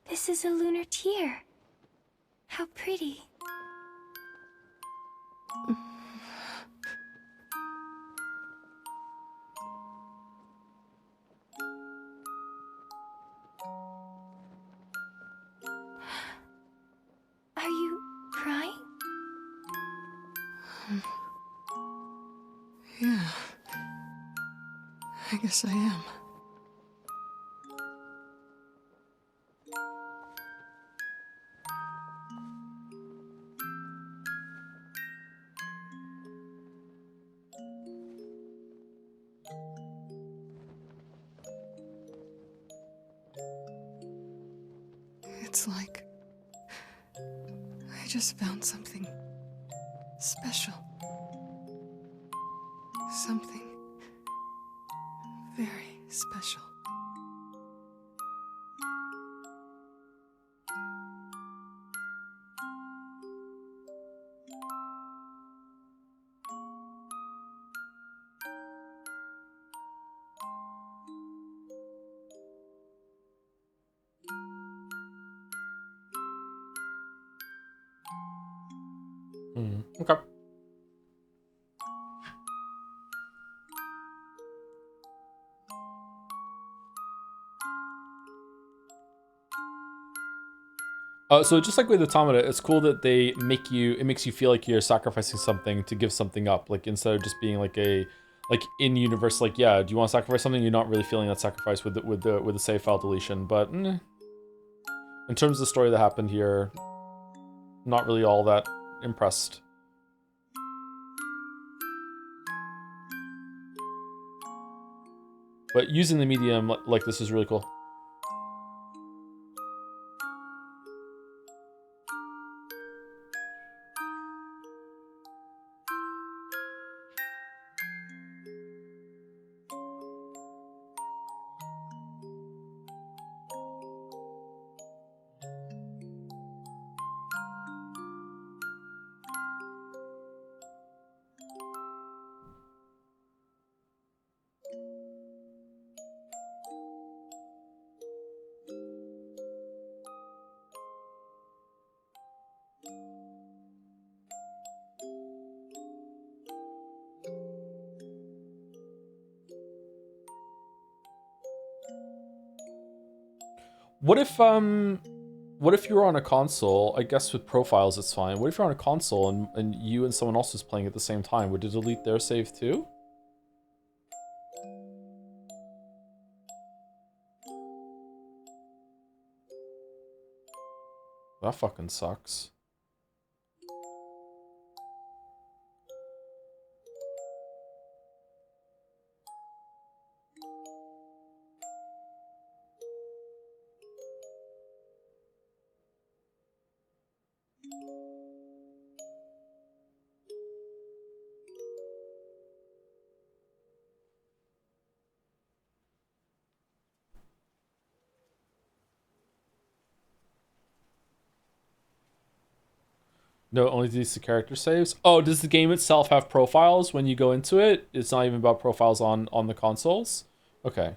This is a lunar tear. How pretty. Are you crying? Yeah. I guess I am. It's like I just found something special. Something very special. Okay. So just like with Automata, it's cool that it makes you feel like you're sacrificing something to give something up. Like instead of just being like in universe, like, yeah, do you want to sacrifice something? You're not really feeling that sacrifice with the save file deletion. But in terms of the story that happened here, not really all that impressed. But using the medium like this is really cool. What if you were on a console? I guess with profiles it's fine. What if you're on a console and you and someone else is playing at the same time? Would it delete their save too? That fucking sucks. No, only deletes the character saves. Oh, does the game itself have profiles when you go into it? It's not even about profiles on the consoles? Okay.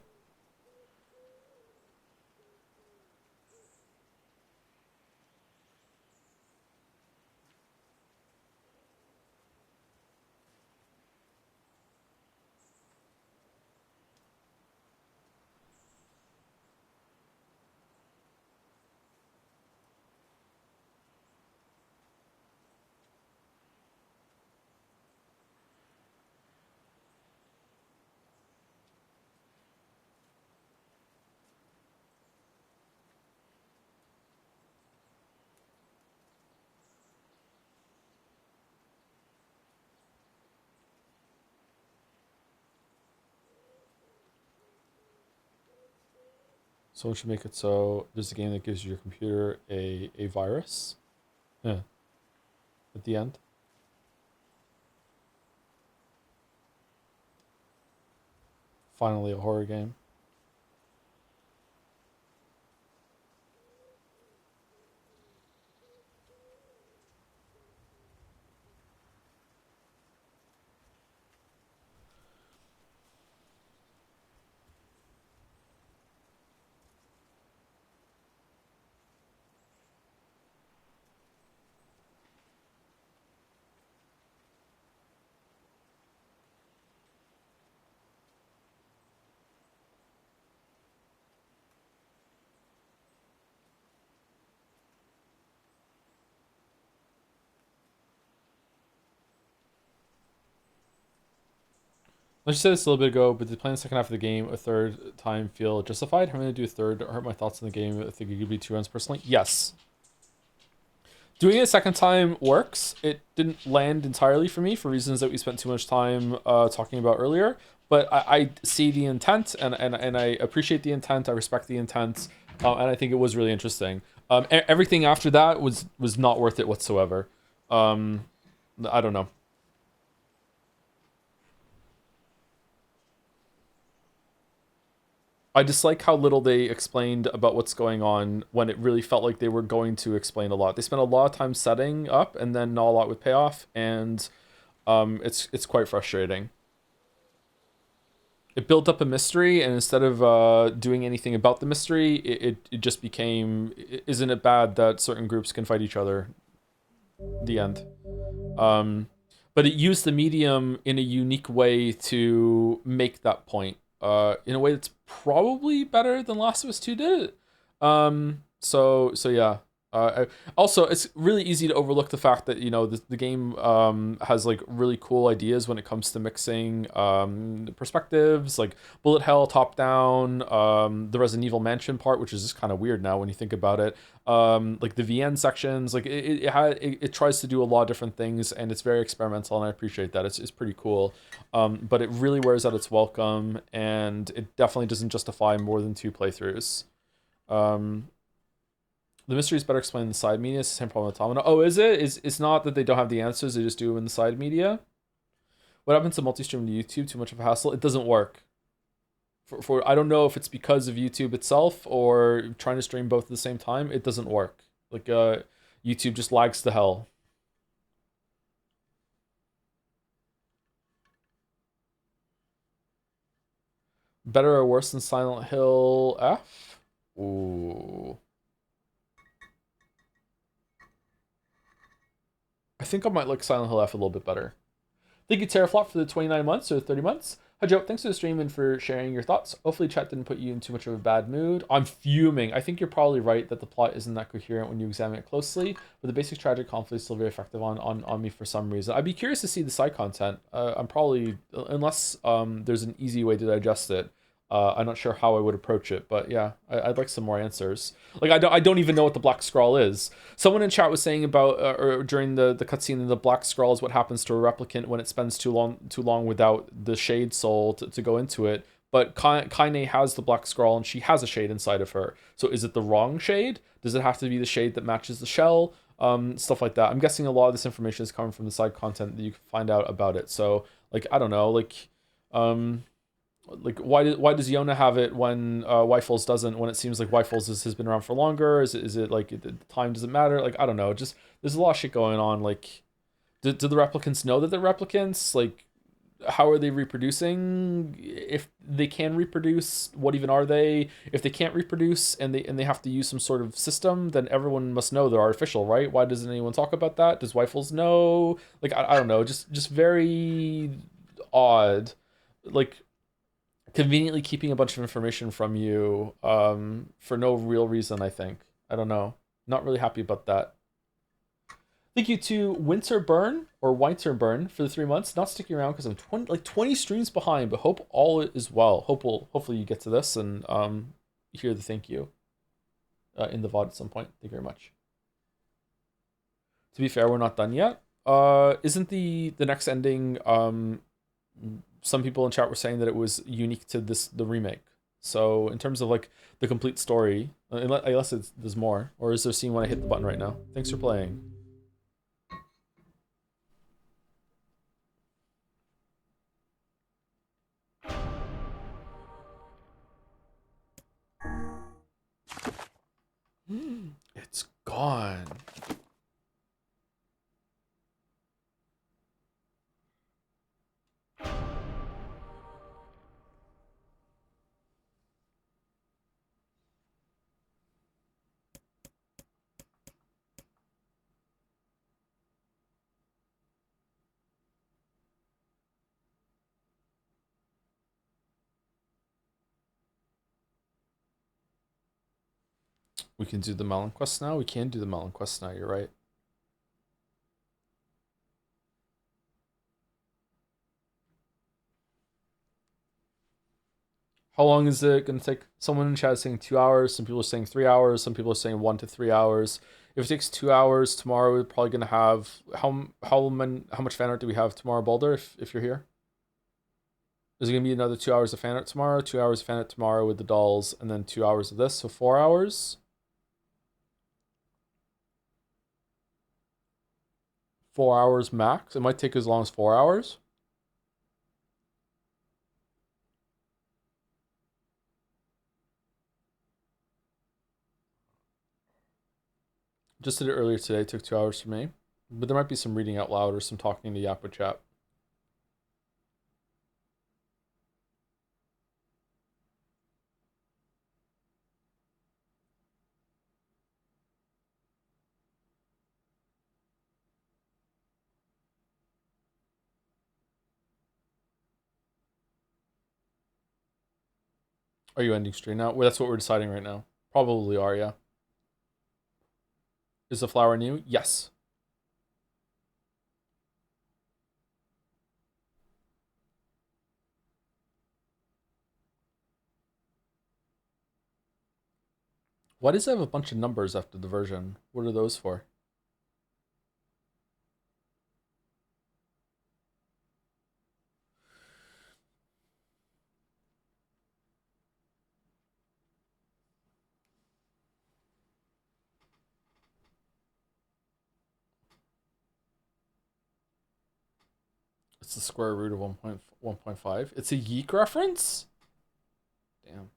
Someone should make it so there's a game that gives your computer a virus. Yeah. At the end. Finally a horror game. Like you said this a little bit ago, but did playing the second half of the game a third time feel justified? Having to do a third hurt my thoughts on the game. I think it could be 2 runs personally. Yes. Doing it a second time works. It didn't land entirely for me for reasons that we spent too much time talking about earlier. But I see the intent and I appreciate the intent. I respect the intent. And I think it was really interesting. Everything after that was not worth it whatsoever. I don't know. I dislike how little they explained about what's going on when it really felt like they were going to explain a lot. They spent a lot of time setting up and then not a lot with payoff, and it's quite frustrating. It built up a mystery, and instead of doing anything about the mystery, it just became, isn't it bad that certain groups can fight each other? The end. But it used the medium in a unique way to make that point. In a way that's probably better than Last of Us 2 did it. So yeah. Also, it's really easy to overlook the fact that, you know, the game has like really cool ideas when it comes to mixing perspectives, like bullet hell, top down, the Resident Evil Mansion part, which is just kind of weird now when you think about it. Like the VN sections, like it tries to do a lot of different things, and it's very experimental, and I appreciate that. It's pretty cool. But it really wears out its welcome, and it definitely doesn't justify more than 2 playthroughs. The mystery is better explained in the side media. It's the same problem with Automata. Oh, is it? It's not that they don't have the answers, they just do it in the side media? What happens to multi-stream to YouTube? Too much of a hassle? It doesn't work. For I don't know if it's because of YouTube itself or trying to stream both at the same time. It doesn't work. Like, YouTube just lags to hell. Better or worse than Silent Hill F? Ooh. I think I might like Silent Hill F a little bit better. Thank you, Terraflop, for the 29 months or 30 months. Hi, Joe. Thanks for the stream and for sharing your thoughts. Hopefully, chat didn't put you in too much of a bad mood. I'm fuming. I think you're probably right that the plot isn't that coherent when you examine it closely, but the basic tragic conflict is still very effective on me for some reason. I'd be curious to see the side content. I'm probably, unless there's an easy way to digest it, I'm not sure how I would approach it, but yeah, I'd like some more answers. Like, I don't even know what the Black Scroll is. Someone in chat was saying about, or during the cutscene, in the Black Scroll is what happens to a replicant when it spends too long without the Shade Soul to go into it. But Kaine has the Black Scroll, and she has a Shade inside of her. So is it the wrong Shade? Does it have to be the Shade that matches the shell? Stuff like that. I'm guessing a lot of this information is coming from the side content that you can find out about it. So, like, I don't know, like why does Yona have it when Wyfels doesn't, when it seems like Wyfels has been around for longer? Is it like the time doesn't matter? Like, I don't know, just there's a lot of shit going on. Like, do the replicants know that they're replicants? Like, how are they reproducing? If they can reproduce, what even are they? If they can't reproduce and they have to use some sort of system, then everyone must know they're artificial, right? Why doesn't anyone talk about that? Does Wyfels know? Like, I don't know, just very odd. Like, conveniently keeping a bunch of information from you for no real reason, I think. I don't know. Not really happy about that. Thank you to Winterburn or Winterburn for the 3 months. Not sticking around because I'm 20 streams behind, but hope all is well. Hopefully you get to this and hear the thank you in the VOD at some point. Thank you very much. To be fair, we're not done yet. Isn't the next ending some people in chat were saying that it was unique to the remake. So in terms of like the complete story, unless there's more, or is there a scene when I hit the button right now? Thanks for playing. It's gone. We can do the Melon Quest now? We can do the Melon Quest now, you're right. How long is it going to take? Someone in chat is saying 2 hours. Some people are saying 3 hours. Some people are saying 1 to 3 hours. If it takes 2 hours, tomorrow we're probably going to have... How much fan art do we have tomorrow, Boulder, if you're here? Is it going to be another 2 hours of fan art tomorrow? 2 hours of fan art tomorrow with the dolls, and then 2 hours of this, so 4 hours? 4 hours max? It might take as long as 4 hours. Just did it earlier today. It took 2 hours for me. But there might be some reading out loud or some talking to Yappa chat. Are you ending stream now? Well, that's what we're deciding right now. Probably are, yeah. Is the flower new? Yes. Why does it have a bunch of numbers after the version? What are those for? It's the square root of 1.1.5. It's a Yeek reference? Damn.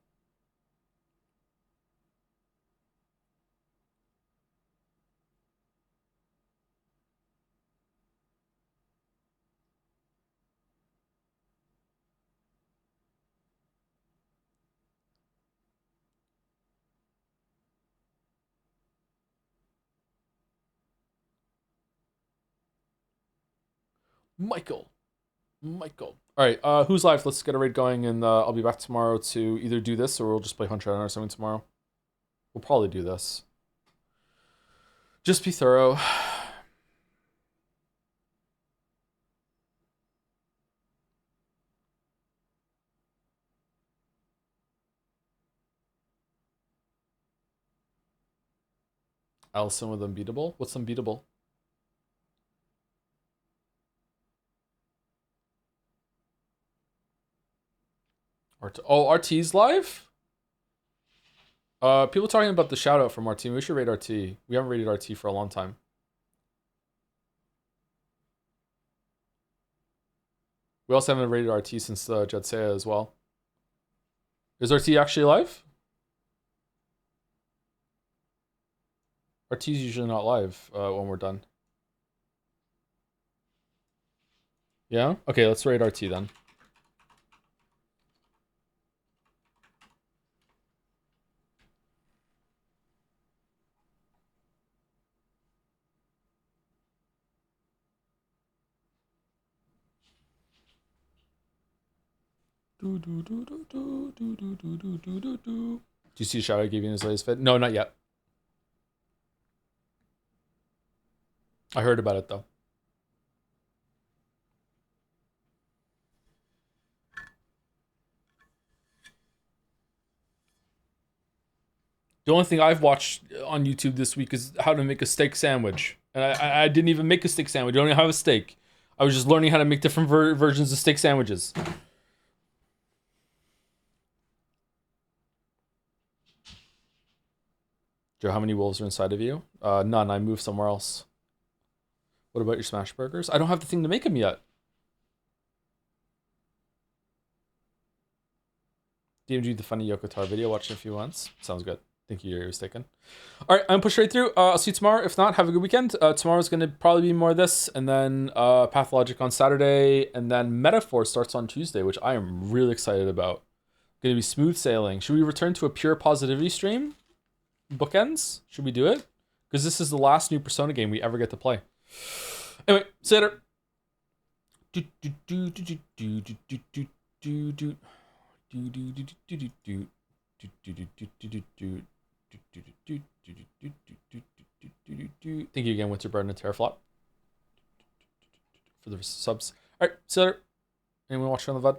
Michael. All right, who's live? Let's get a raid going, and I'll be back tomorrow to either do this or we'll just play Hunter or something tomorrow. We'll probably do this. Just be thorough. Allison with unbeatable. What's unbeatable? Oh, RT's live? People talking about the shout out from RT. We should raid RT. We haven't raided RT for a long time. We also haven't raided RT since Jetsea as well. Is RT actually live? RT's usually not live when we're done. Yeah? Okay, let's raid RT then. Do you see the shout I gave you in his latest vid? No, not yet. I heard about it though. The only thing I've watched on YouTube this week is how to make a steak sandwich. And I didn't even make a steak sandwich. I don't even have a steak. I was just learning how to make different versions of steak sandwiches. Joe, how many wolves are inside of you? None. I moved somewhere else. What about your smash burgers? I don't have the thing to make them yet. DMG the funny Yokotar video. Watch it a few once. Sounds good. Thank you, you're mistaken. All right, I'm push right through. I'll see you tomorrow. If not, have a good weekend. Tomorrow's going to probably be more of this, and then Pathologic on Saturday, and then Metaphor starts on Tuesday, which I am really excited about. Going to be smooth sailing. Should we return to a pure positivity stream? Bookends? Should we do it? Because this is the last new Persona game we ever get to play. Anyway, see you later. Thank you again, Winter Bird and Terraflop, for the subs. Alright, see you later. Anyone watching on the VOD?